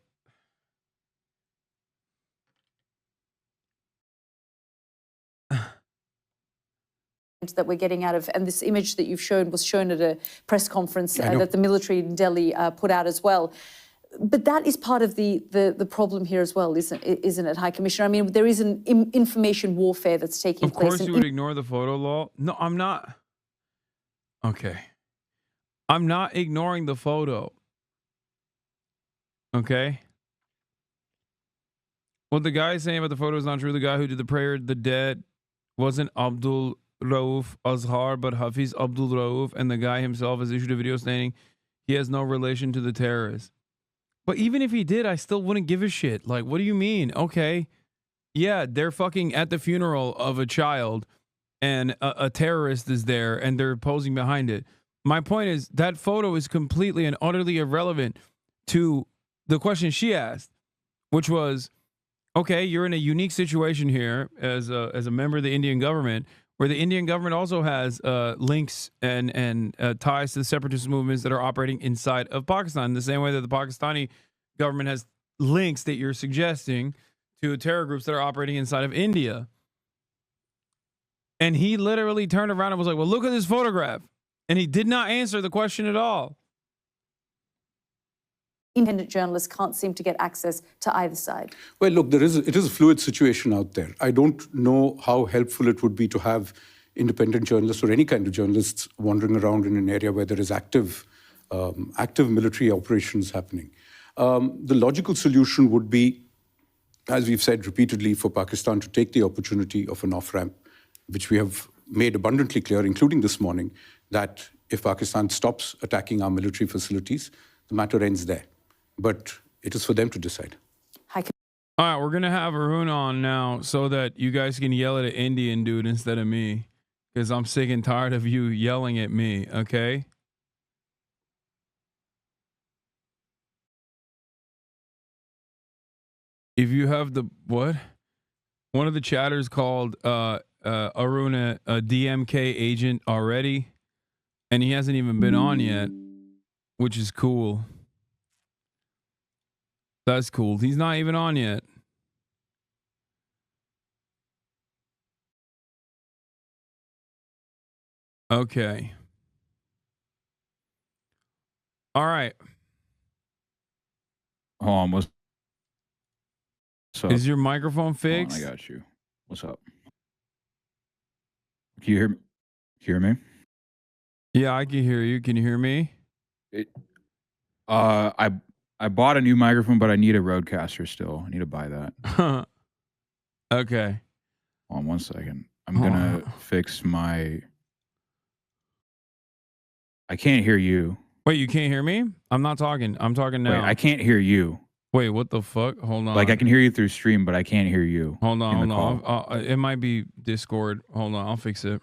that we're getting out of, and this image that you've shown was shown at a press conference that the military in Delhi put out as well. But that is part of the problem here as well, isn't it, High Commissioner? I mean, there is an information warfare that's taking place. Of course you would ignore the photo, law. No, I'm not. Okay. I'm not ignoring the photo. Okay. What the guy is saying about the photo is not true. The guy who did the prayer, the dead, wasn't Abdul Rauf Azhar, but Hafiz Abdul Rauf, and the guy himself has issued a video stating he has no relation to the terrorists. But even if he did, I still wouldn't give a shit. Like, what do you mean? Okay. Yeah, they're fucking at the funeral of a child and a terrorist is there and they're posing behind it. My point is that photo is completely and utterly irrelevant to the question she asked, which was, okay, you're in a unique situation here as a member of the Indian government, where the Indian government also has links and ties to the separatist movements that are operating inside of Pakistan, in the same way that the Pakistani government has links that you're suggesting to terror groups that are operating inside of India. And he literally turned around and was like, well, look at this photograph. And he did not answer the question at all. Independent journalists can't seem to get access to either side. Well, look, it is a fluid situation out there. I don't know how helpful it would be to have independent journalists or any kind of journalists wandering around in an area where there is active military operations happening. The logical solution would be, as we've said repeatedly, for Pakistan to take the opportunity of an off-ramp, which we have made abundantly clear, including this morning, that if Pakistan stops attacking our military facilities, the matter ends there. But it is for them to decide. All right, we're going to have Arun on now so that you guys can yell at an Indian dude instead of me, because I'm sick and tired of you yelling at me, okay? If you have the, what? One of the chatters called Arun a DMK agent already, and he hasn't even been on yet, which is cool. That's cool. He's not even on yet. Okay. All right. Hold on. What's up? Is your microphone Hold on, fixed? I got you. What's up? Can you hear me? Can you hear me? Yeah, I can hear you. Can you hear me? I bought a new microphone, but I need a Rodecaster still. I need to buy that. Okay. Hold on 1 second. I'm gonna fix my. I can't hear you. Wait, you can't hear me? I'm not talking. I'm talking now. Wait, I can't hear you. Wait, what the fuck? Hold on. Like I can hear you through stream, but I can't hear you. Hold on, in the hold call. on. It might be Discord. Hold on, I'll fix it.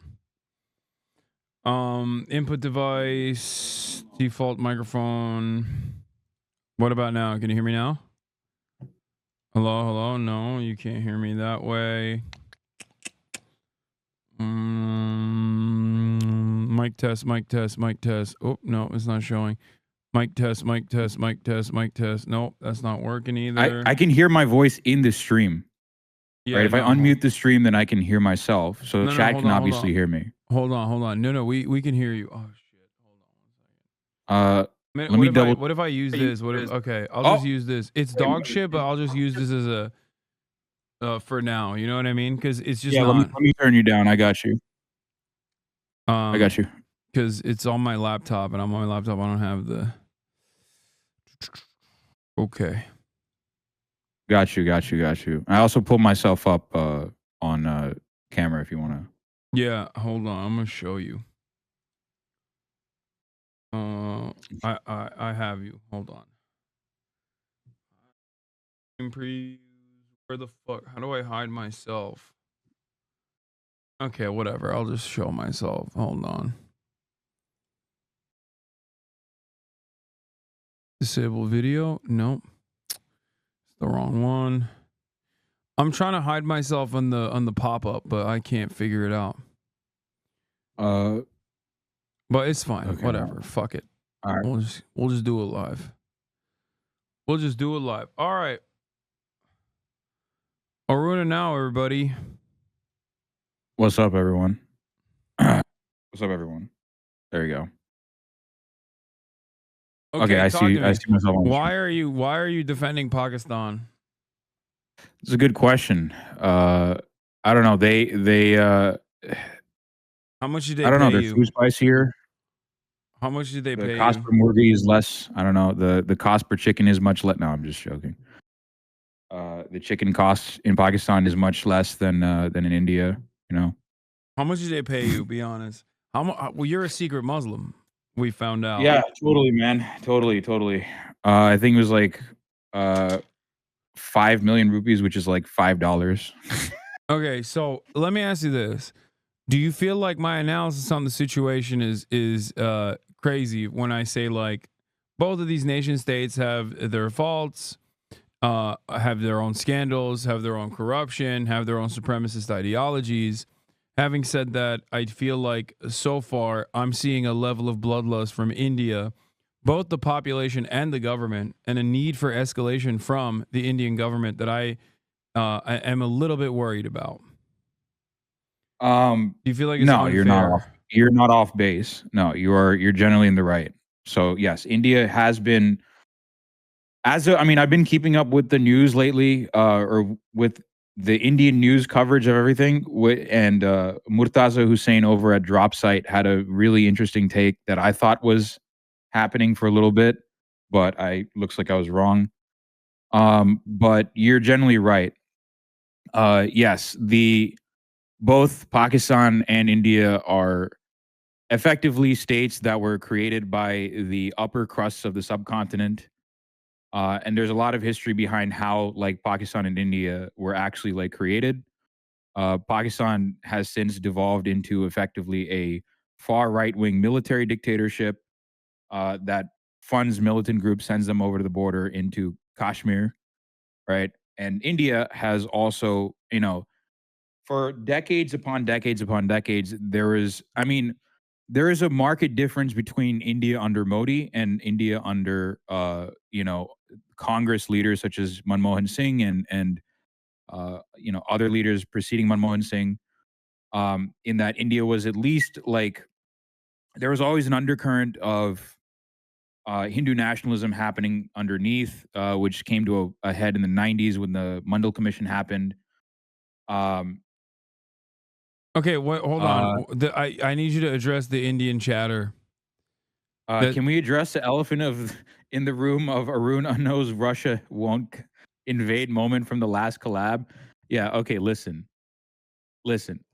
Input device, default microphone. What about now? Can you hear me now? Hello, hello. No, you can't hear me that way. Mic test, mic test, mic test. Oh no, it's not showing. Mic test, mic test, mic test, mic test. Nope, that's not working either. I can hear my voice in the stream. Yeah, right? If I no, unmute the stream, then I can hear myself. So No, no, chat hold can on, hold obviously on. hear me. Hold on. No, we can hear you. Oh shit. Let me double. What if I use this? Okay, I'll Oh. just use this. It's dog shit, but I'll just use this as a for now. You know what I mean? Because it's just Yeah, not. let me turn you down. I got you. I got you. Because it's on my laptop, and I'm on my laptop. I don't have the. Okay. Got you. I also pulled myself up on camera if you want to. Yeah, hold on. I'm gonna show you. I have you. Hold on. Where the fuck? How do I hide myself? Okay, whatever. I'll just show myself. Hold on. Disable video? Nope. It's the wrong one. I'm trying to hide myself on the pop-up, but I can't figure it out. But it's fine. Okay. Whatever. Fuck it. All right. We'll just do it live. We'll just do it live. All right. Aruna now, everybody. What's up, everyone? What's up, everyone? There you go. Okay, I talk to see me. myself on the Why are you defending Pakistan? It's a good question. I don't know. They How much did they I don't know. pay Their you? food spice here. How much did they The pay cost you? per murgi is less. I don't know. The cost per chicken is much less. No, I'm just joking. The chicken cost in Pakistan is much less than in India. You know. How much did they pay you? Be honest. Well, you're a secret Muslim. We found out. Yeah, totally, man. Totally. I think it was like 5 million rupees, which is like $5. Okay, so let me ask you this: do you feel like my analysis on the situation is crazy when I say like both of these nation states have their faults, have their own scandals, have their own corruption, have their own supremacist ideologies? Having said that, I feel like so far I'm seeing a level of bloodlust from India, both the population and the government, and a need for escalation from the Indian government that I am a little bit worried about. Do you feel like it's No, unfair? you're not off. You're not off base. No, you're generally in the right. So yes, India has been I've been keeping up with the news lately, or with the Indian news coverage of everything. And Murtaza Hussain over at Drop Site had a really interesting take that I thought was happening for a little bit, but looks like I was wrong. But you're generally right. Yes, both Pakistan and India are effectively states that were created by the upper crusts of the subcontinent. And there's a lot of history behind how like Pakistan and India were actually like created. Pakistan has since devolved into effectively a far right-wing military dictatorship that funds militant groups, sends them over to the border into Kashmir, right? And India has also, for decades upon decades upon decades, there is a marked difference between India under Modi and India under, Congress leaders such as Manmohan Singh and other leaders preceding Manmohan Singh, in that India was at least like, there was always an undercurrent of Hindu nationalism happening underneath, which came to a head in the 90s when the Mandal Commission happened. Okay, hold on. I need you to address the Indian chatter. Can we address the elephant in the room of Arun Anno's Russia won't invade moment from the last collab? Yeah. Okay. Listen.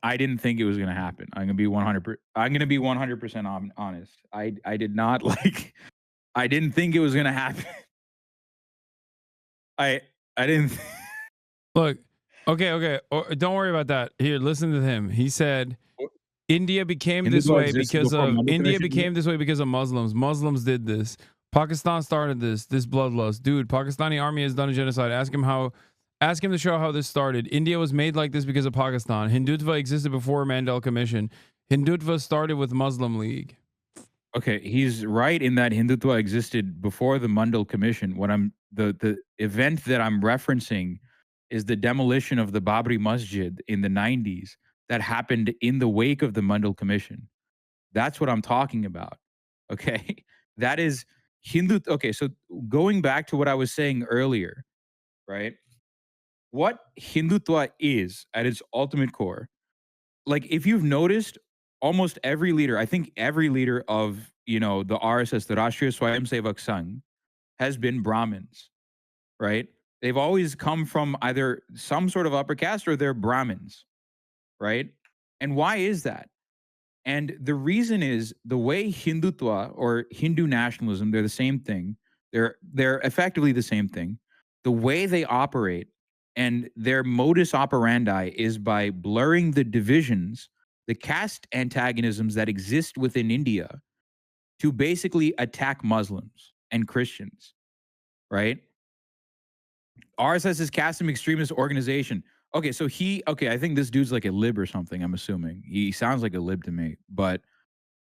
I didn't think it was going to happen. I'm going to be 100% honest. I did not I didn't think it was going to happen. I didn't. Look. Okay. Don't worry about that. Here, listen to him. He said India became this way because of Muslims. Muslims did this. Pakistan started this bloodlust. Dude, Pakistani army has done a genocide. Ask him to show how this started. India was made like this because of Pakistan. Hindutva existed before Mandal Commission. Hindutva started with Muslim League. Okay, he's right in that Hindutva existed before the Mandal Commission. What the event that I'm referencing is the demolition of the Babri Masjid in the 90s that happened in the wake of the Mandal Commission. That's what I'm talking about. Okay, that is Hindu. Okay, so going back to what I was saying earlier, right? What Hindutva is at its ultimate core, like if you've noticed, almost every leader, I think every leader of, the RSS, the Rashtriya Swayamsevak Sangh, has been Brahmins, right? They've always come from either some sort of upper caste or they're Brahmins, right? And why is that? And the reason is the way Hindutva or Hindu nationalism, they're the same thing. They're effectively the same thing. The way they operate and their modus operandi is by blurring the divisions, the caste antagonisms that exist within India to basically attack Muslims and Christians, right? RSS is caste extremist organization. Okay, so I think this dude's like a lib or something, I'm assuming. He sounds like a lib to me. But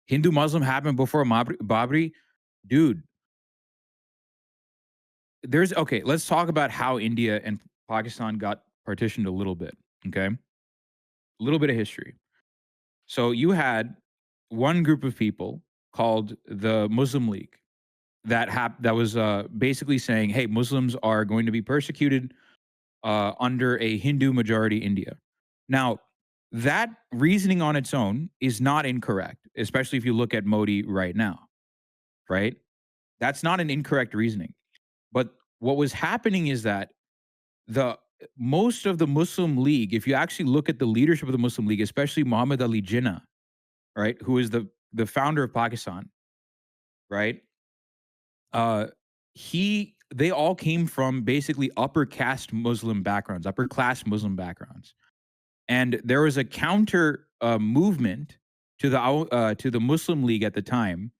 Hindu-Muslim happened before Babri. Dude, let's talk about how India and Pakistan got partitioned a little bit, okay? A little bit of history. So you had one group of people called the Muslim League that was basically saying, hey, Muslims are going to be persecuted under a Hindu majority India. Now, that reasoning on its own is not incorrect, especially if you look at Modi right now, right? That's not an incorrect reasoning. But what was happening is that most of the Muslim League, if you actually look at the leadership of the Muslim League, especially Muhammad Ali Jinnah, right, who is the founder of Pakistan, right? They all came from basically upper caste Muslim backgrounds, upper class Muslim backgrounds. And there was a counter movement to the Muslim League at the time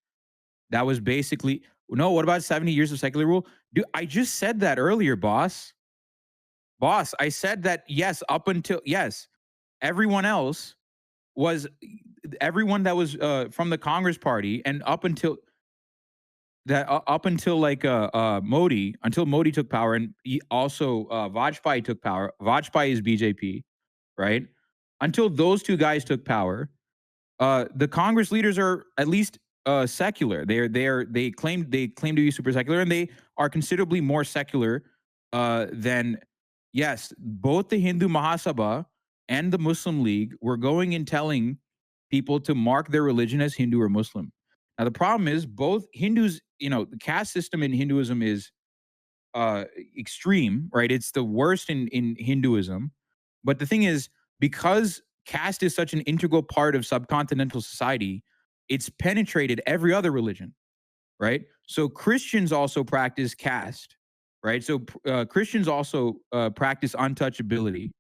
that was basically, no, what about 70 years of secular rule? Dude, I just said that earlier, boss. Boss, I said that, yes, everyone else was, everyone that was from the Congress party and up until Modi, until Modi took power, and also Vajpayee took power. Vajpayee is BJP, right? Until those two guys took power, the Congress leaders are at least secular. They claim to be super secular, and they are considerably more secular than, yes, both the Hindu Mahasabha and the Muslim League were going and telling people to mark their religion as Hindu or Muslim. Now, the problem is both Hindus, the caste system in Hinduism is extreme, right? It's the worst in Hinduism. But the thing is, because caste is such an integral part of subcontinental society, it's penetrated every other religion, right? So Christians also practice caste, right? So Christians also practice untouchability.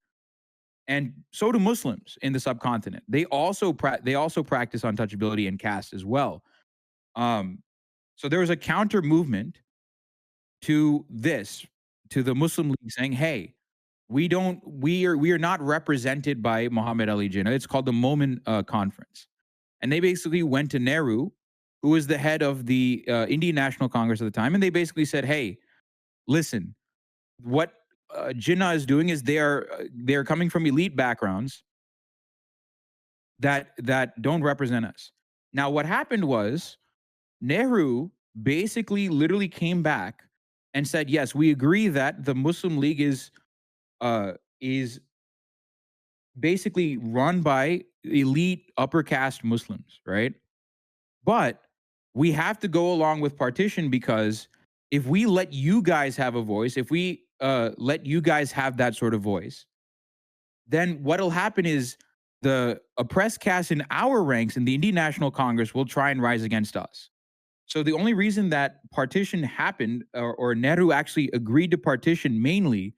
And so do Muslims in the subcontinent. They also practice untouchability and caste as well. So there was a counter movement to the Muslim League saying, hey, we are not represented by Muhammad Ali Jinnah. It's called the Momin Conference. And they basically went to Nehru, who was the head of the Indian National Congress at the time. And they basically said, hey, listen, what Jinnah is doing is they're coming from elite backgrounds that don't represent us. Now, what happened was Nehru basically literally came back and said, yes, we agree that the Muslim League is basically run by elite upper caste Muslims, right? But we have to go along with partition because if we let you guys have a voice, if we let you guys have that sort of voice, then what'll happen is the oppressed caste in our ranks in the Indian National Congress will try and rise against us. So the only reason that partition happened, or Nehru actually agreed to partition mainly,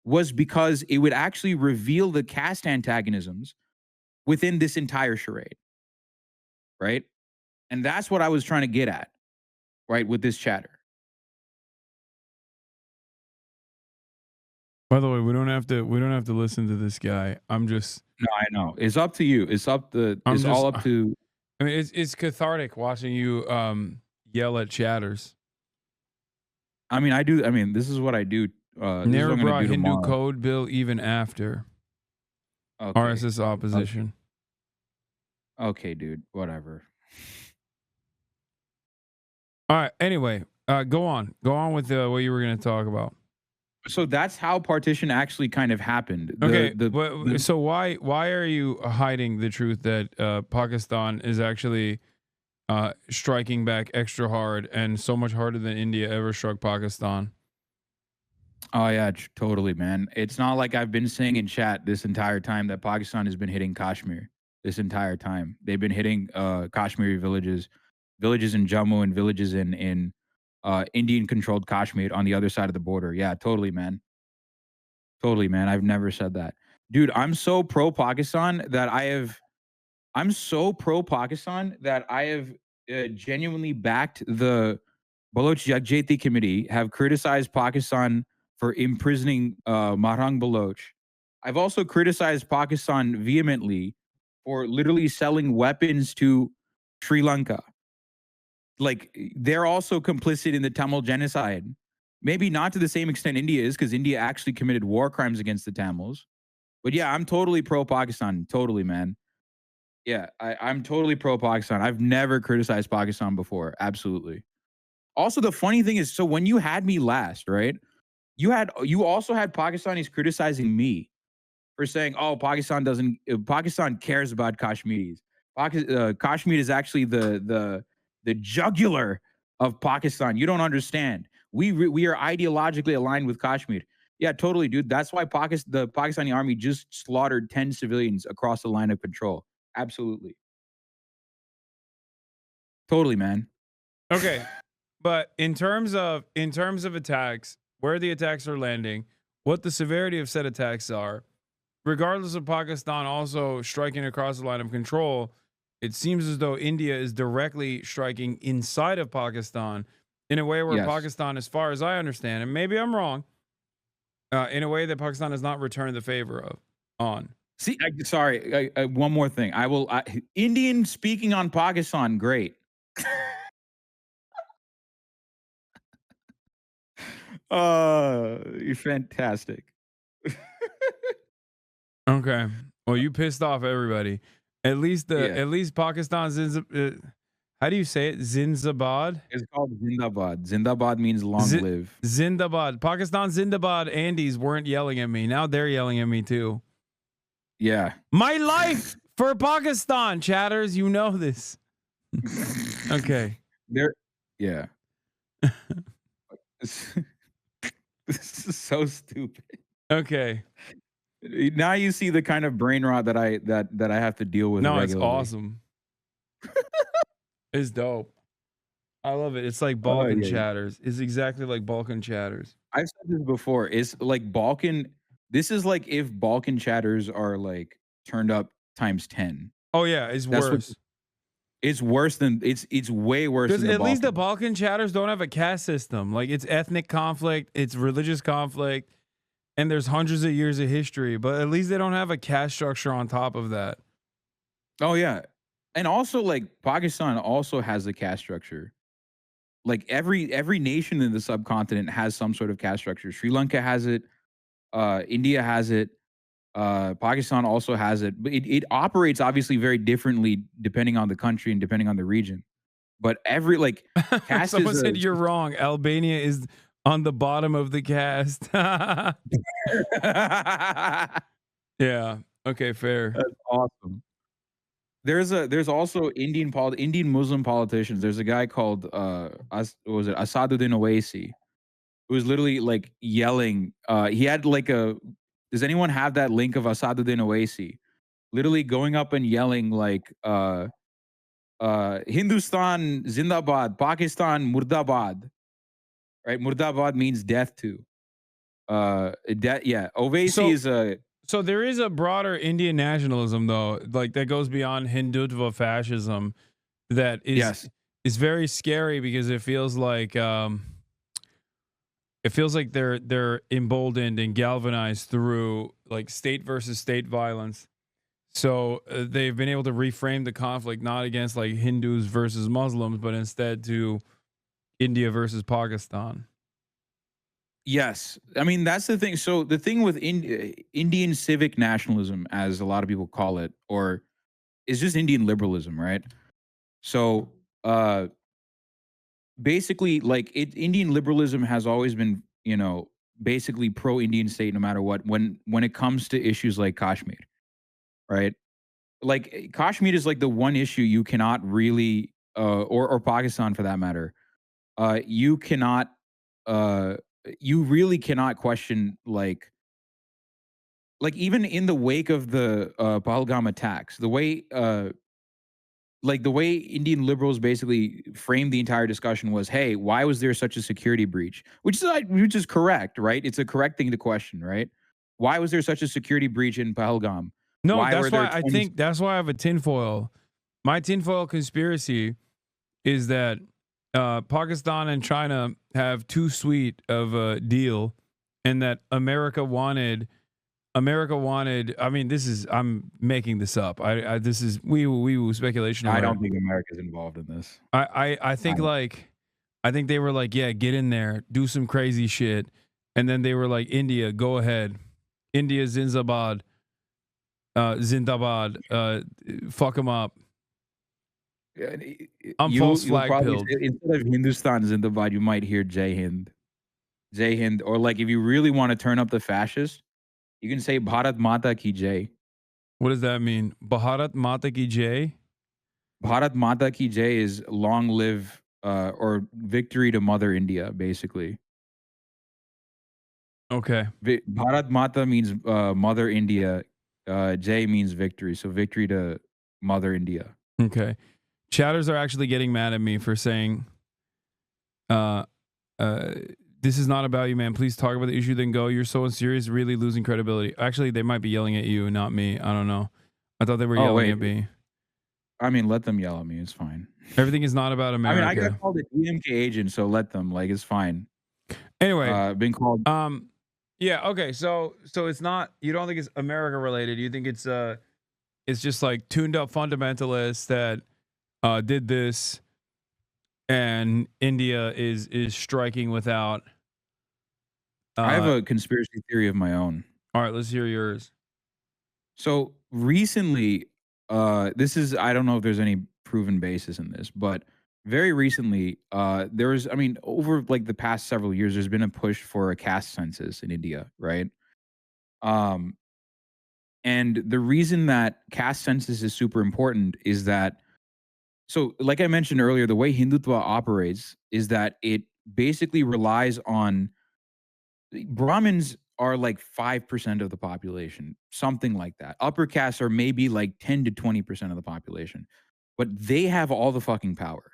was because it would actually reveal the caste antagonisms within this entire charade, right? And that's what I was trying to get at, right, with this chatter. By the way, we don't have to listen to this guy. I'm just No, I know. It's up to you. It's all up to. I mean, it's cathartic watching you yell at chatters. I mean, I do. I mean, this is what I do. Nehru brought Hindu code bill even after RSS opposition. Okay, dude. Whatever. All right. Anyway, go on with what you were going to talk about. So that's how partition actually kind of happened. So why are you hiding the truth that Pakistan is actually striking back extra hard and so much harder than India ever struck Pakistan? Oh yeah, totally, man. It's not like I've been saying in chat this entire time that Pakistan has been hitting Kashmir this entire time. They've been hitting Kashmiri villages in Jammu and villages in Indian-controlled Kashmir on the other side of the border. Yeah, totally, man. Totally, man. I've never said that. Dude, I'm so pro-Pakistan that I have genuinely backed the Baloch Yagjeti Committee, have criticized Pakistan for imprisoning Mahrang Baloch. I've also criticized Pakistan vehemently for literally selling weapons to Sri Lanka. Like, they're also complicit in the Tamil genocide. Maybe not to the same extent India is, because India actually committed war crimes against the Tamils. But yeah, I'm totally pro-Pakistan. Totally, man. Yeah, I'm totally pro-Pakistan. I've never criticized Pakistan before. Absolutely. Also, the funny thing is, so when you had me last, right? You also had Pakistanis criticizing me for saying, "Oh, Pakistan cares about Kashmiris. Kashmir is actually the jugular of Pakistan. You don't understand. We are ideologically aligned with Kashmir." Yeah, totally, dude. That's why the Pakistani army just slaughtered 10 civilians across the line of control. Absolutely. Totally, man. Okay. But in terms of attacks, where the attacks are landing, what the severity of said attacks are, regardless of Pakistan also striking across the line of control, it seems as though India is directly striking inside of Pakistan in a way where Pakistan, as far as I understand, and maybe I'm wrong, in a way that Pakistan has not returned the favor on. See, sorry, one more thing. Indian speaking on Pakistan, great. You're fantastic. Okay. Well, you pissed off everybody. At least Pakistan's how do you say it? Zinzabad? It's called Zindabad. Zindabad means long live. Zindabad. Pakistan Zindabad Andes weren't yelling at me. Now they're yelling at me too. Yeah. My life for Pakistan, chatters. You know this. Okay. Yeah. This is so stupid. Okay. Now you see the kind of brain rot that I have to deal with. No, regularly. It's awesome. It's dope. I love it. It's like Balkan chatters. It's exactly like Balkan chatters. I've said this before. It's like Balkan. This is like if Balkan chatters are like turned up times 10. Oh yeah, it's worse. It's worse than it's way worse. Because at least the Balkan chatters don't have a caste system. Like, it's ethnic conflict, it's religious conflict, and there's hundreds of years of history. But at least they don't have a caste structure on top of that. Oh yeah, and also like Pakistan also has a caste structure. Like every nation in the subcontinent has some sort of caste structure. Sri Lanka has it. India has it. Pakistan also has it, but it operates obviously very differently depending on the country and depending on the region. but every like caste Someone is said you're wrong. Albania is on the bottom of the cast. Yeah. Okay, fair. That's awesome. There's also Indian Muslim politicians. There's a guy called what was it, Asaduddin Owaisi, who was literally like yelling. He had like a. Does anyone have that link of Asaduddin Owaisi? Literally going up and yelling like Hindustan Zindabad, Pakistan Murdabad. Right? Murdabad means death to. Owaisi is a. So there is a broader Indian nationalism, though, like that goes beyond Hindutva fascism. That is very scary because it feels like they're emboldened and galvanized through like state versus state violence. So they've been able to reframe the conflict not against like Hindus versus Muslims, but instead to India versus Pakistan. Yes. I mean, that's the thing. So the thing with Indian civic nationalism, as a lot of people call it, or is just Indian liberalism, right? So basically, like Indian liberalism has always been, basically pro-Indian state no matter what when it comes to issues like Kashmir, right? Like Kashmir is like the one issue you cannot really, or Pakistan for that matter, you cannot you really cannot question like even in the wake of the Pahalgam attacks, the way Indian liberals basically framed the entire discussion was, hey, why was there such a security breach? Which is correct, right? It's a correct thing to question, right? Why was there such a security breach in Pahalgam? No, that's why I think that's why I have a tinfoil. My tinfoil conspiracy is that Pakistan and China have too sweet of a deal, and that America wanted. I mean, I'm making this up. This is wee speculation. I don't think America's involved in this. I think I think they were like, yeah, get in there, do some crazy shit, and then they were like, India, go ahead, India Zindabad, fuck them up. I'm false flag pilled. Instead of Hindustan Zindabad, you might hear Jai Hind. Jai Hind. Or like if you really want to turn up the fascists, you can say Bharat Mata Ki Jai. What does that mean? Bharat Mata Ki Jai? Bharat Mata Ki Jai is long live or victory to Mother India, basically. Okay. Bharat Mata means Mother India. Jai means victory. So victory to Mother India. Okay. Chatters are actually getting mad at me for saying, this is not about you, man. Please talk about the issue, then go. You're so unserious, really losing credibility. Actually, they might be yelling at you, not me. I don't know. I thought they were yelling at me. I mean, let them yell at me. It's fine. Everything is not about America. I mean, I got called a DMK agent, so let them. Like, it's fine. Anyway, been called. Yeah. Okay. So it's not. You don't think it's America related. You think it's just like tuned up fundamentalists that did this. And India is striking without. I have a conspiracy theory of my own. All right, let's hear yours. So recently, this is, I don't know if there's any proven basis in this, but very recently, over like the past several years, there's been a push for a caste census in India, right? And the reason that caste census is super important is that, so like I mentioned earlier, the way Hindutva operates is that it basically relies on Brahmins are like 5% of the population, something like that. Upper castes are maybe like 10 to 20% of the population, but they have all the fucking power,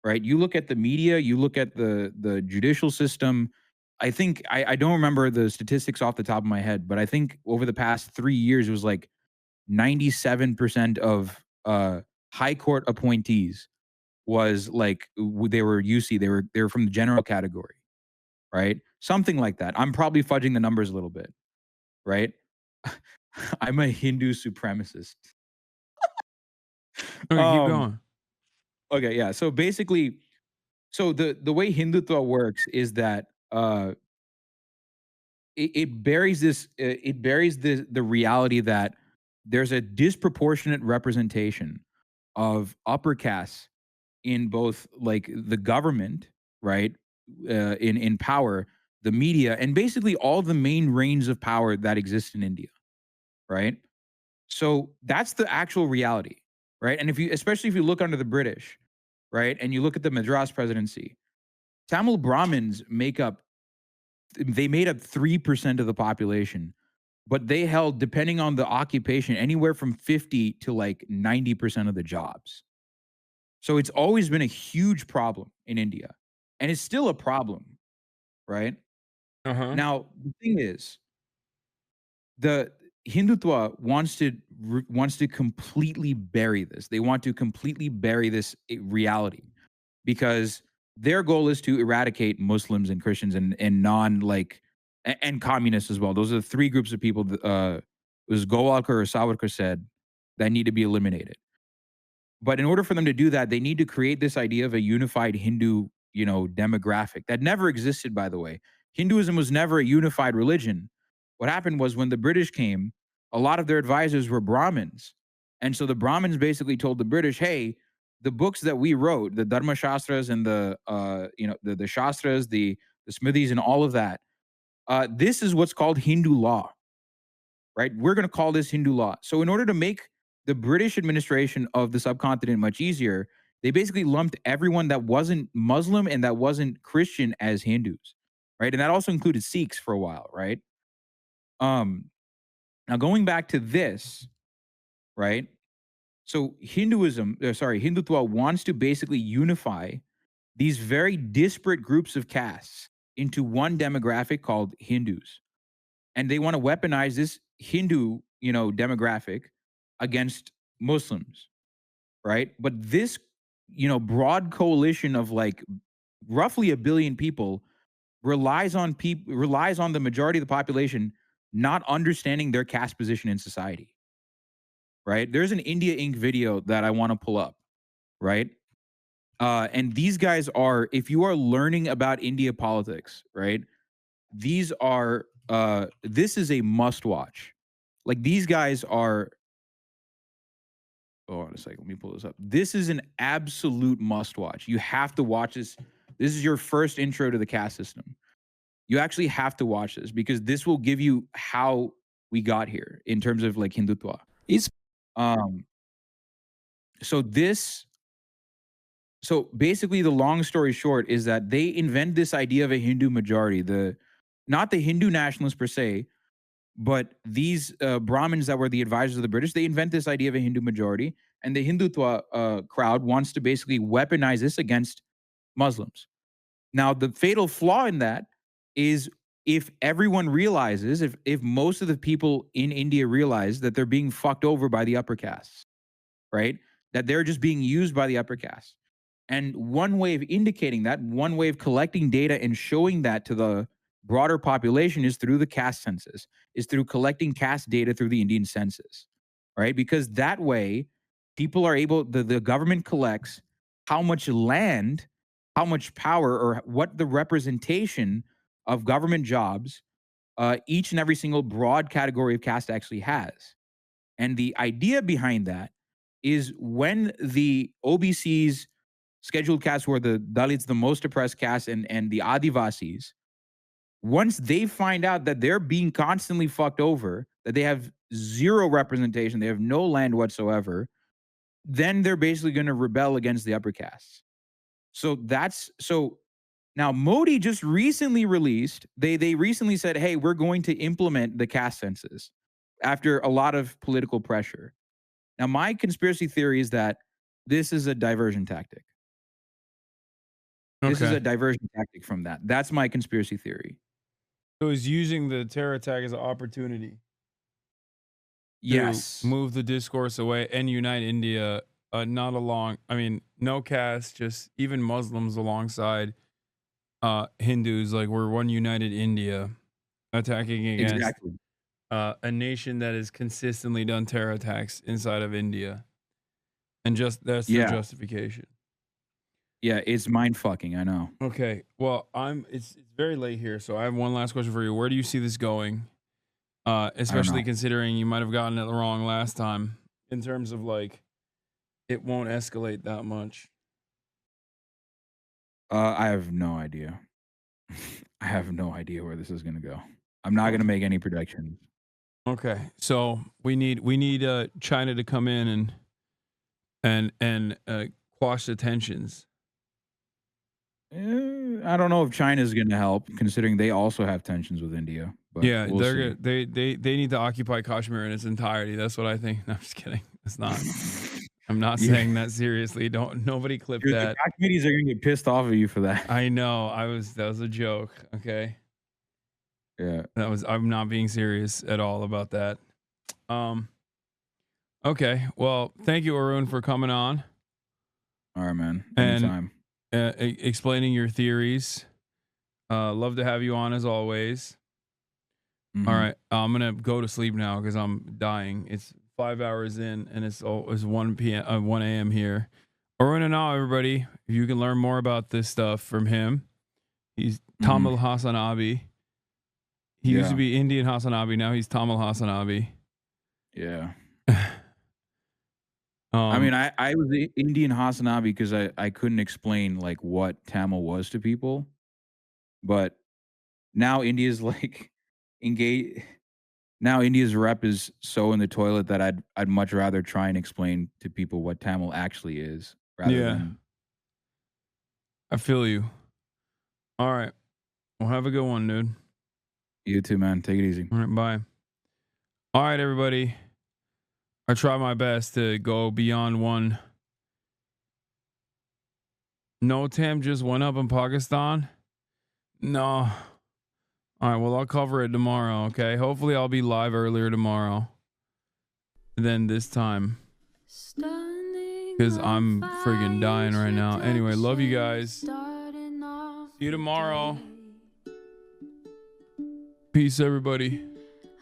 right? You look at the media, you look at the judicial system. I think, I don't remember the statistics off the top of my head, but I think over the past 3 years, it was like 97% of high court appointees was like, they were UC, they were from the general category, right? Something like that. I'm probably fudging the numbers a little bit, right? I'm a Hindu supremacist. Okay, keep going. Okay, yeah. So basically, so the way Hindutva works is that it buries the reality that there's a disproportionate representation of upper castes in both like the government, right, in power, the media, and basically all the main reigns of power that exist in India, right? So that's the actual reality, right? And especially if you look under the British, right, and you look at the Madras presidency, Tamil Brahmins made up 3% of the population, but they held, depending on the occupation, anywhere from 50 to like 90% of the jobs. So it's always been a huge problem in India, and it's still a problem, right? Now, the thing is, the Hindutva wants to completely bury this. They want to completely bury this reality because their goal is to eradicate Muslims and Christians and and communists as well. Those are the three groups of people. It was Golwalkar or Savarkar said that need to be eliminated. But in order for them to do that, they need to create this idea of a unified Hindu, demographic that never existed, by the way. Hinduism was never a unified religion. What happened was when the British came, a lot of their advisors were Brahmins. And so the Brahmins basically told the British, hey, the books that we wrote, the Dharma Shastras and the Shastras, the Smrtis and all of that, this is what's called Hindu law, right? We're going to call this Hindu law. So in order to make the British administration of the subcontinent much easier, they basically lumped everyone that wasn't Muslim and that wasn't Christian as Hindus, right? And that also included Sikhs for a while, right? Now going back to this, right? So Hindutva wants to basically unify these very disparate groups of castes into one demographic called Hindus. And they want to weaponize this Hindu, demographic against Muslims, right? But this, broad coalition of like roughly 1 billion people relies on the majority of the population not understanding their caste position in society, right? There's an India Inc. video that I want to pull up, right? And these guys are, if you are learning about India politics, right? This is a must watch. Like these guys are, hold on a second, let me pull this up. This is an absolute must watch. You have to watch this. This is your first intro to the caste system. You actually have to watch this because this will give you how we got here in terms of like Hindutva. So basically the long story short is that they invent this idea of a Hindu majority, not the Hindu nationalists per se, but these Brahmins that were the advisors of the British, they invent this idea of a Hindu majority, and the Hindutva crowd wants to basically weaponize this against Muslims. Now, the fatal flaw in that is if everyone realizes, if most of the people in India realize that they're being fucked over by the upper castes, right? That they're just being used by the upper caste. And one way of indicating that, one way of collecting data and showing that to the broader population is through the caste census, is through collecting caste data through the Indian census, right? Because that way, people are able, the government collects how much land, how much power, or what the representation of government jobs each and every single broad category of caste actually has. And the idea behind that is when the OBCs, scheduled castes, who are the Dalits, the most oppressed caste, and the Adivasis, once they find out that they're being constantly fucked over, that they have zero representation, they have no land whatsoever, then they're basically going to rebel against the upper castes. So now Modi just recently released, they recently said, hey, we're going to implement the caste census after a lot of political pressure. Now, my conspiracy theory is that this is a diversion tactic. This is a diversion tactic from that. That's my conspiracy theory. So he's using the terror attack as an opportunity. Yes. To move the discourse away and unite India, no caste, just even Muslims alongside Hindus. Like, we're one united India attacking against a nation that has consistently done terror attacks inside of India. And that's their justification. Yeah, it's mind fucking, I know. Okay. Well, it's very late here, so I have one last question for you. Where do you see this going? Especially considering you might have gotten it wrong last time in terms of like it won't escalate that much. I have no idea. I have no idea where this is gonna go. I'm not gonna make any predictions. Okay, so we need China to come in and quash the tensions. I don't know if China's gonna help, considering they also have tensions with India. But Yeah, we'll see. they need to occupy Kashmir in its entirety. That's what I think. No, I'm just kidding. It's not. I'm not saying that seriously. Nobody clip Dude, that. the Kashmiris are gonna get pissed off at you for that. I know. That was a joke. Okay. Yeah. I'm not being serious at all about that. Okay. Well, thank you, Arun, for coming on. All right, man. And Anytime. explaining your theories. Love to have you on as always. Mhm. All right. I'm gonna go to sleep now because I'm dying. It's 5 hours in and it's 1 p.m. 1 a.m. here. Arun and now, everybody, if you can learn more about this stuff from him, he's Tamil HasanAbi. He used to be Indian HasanAbi. Now he's Tamil HasanAbi. Yeah. I mean, I was the Indian HasanAbi because I couldn't explain like what Tamil was to people, but now India's like engaged. Now India's rep is so in the toilet that I'd much rather try and explain to people what Tamil actually is rather than. I feel you. All right. Well, have a good one, dude. You too, man. Take it easy. All right, bye. All right, everybody. I try my best to go beyond one. No, Tam just went up in Pakistan? No. All right, well, I'll cover it tomorrow, okay? Hopefully I'll be live earlier tomorrow than this time. Because I'm friggin' dying right now. Anyway, love you guys. See you tomorrow. Peace, everybody.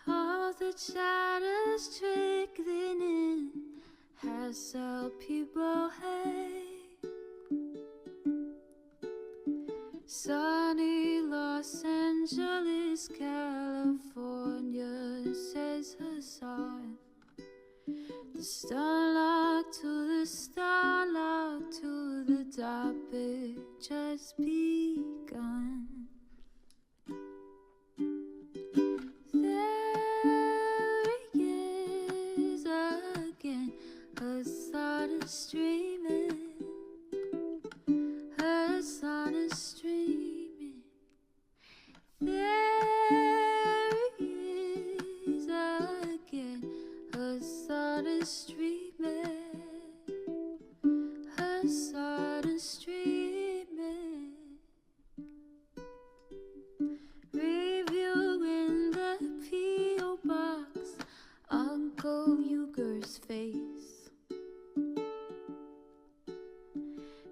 All the shadows trickling in has helped people hate. Sunny Los Angeles, California, says Hasan. The starlight to the starlight to the topic just begun. There he is again, Hasan is streaming, Hasan is streaming. There he is again, Hasan is streaming, Hasan is streaming. Reviewing the P.O. box, Uncle Uger's face.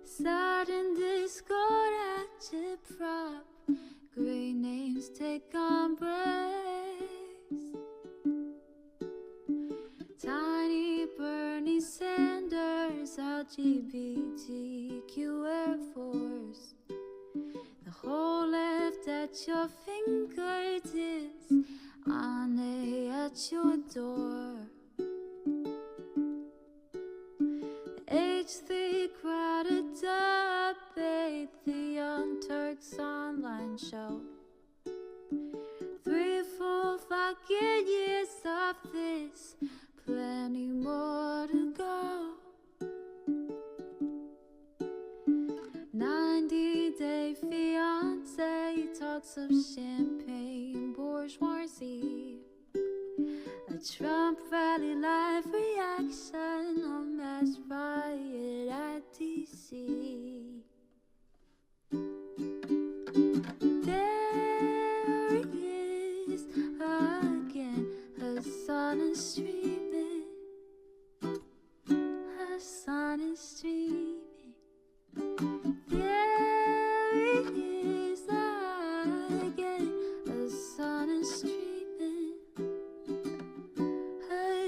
Sudden discord agitprop, great names take embrace. Tiny Bernie Sanders, LGBTQ Air Force. The whole left at your fingertips, Ane at your door. H3 crowded debate, the Young Turks online show. 3 full fucking years of this, plenty more to go. 90-day fiance talks of champagne bourgeoisie. A Trump rally live reaction, a mass riot at DC. There he is again, Hasan is streaming, Hasan is streaming.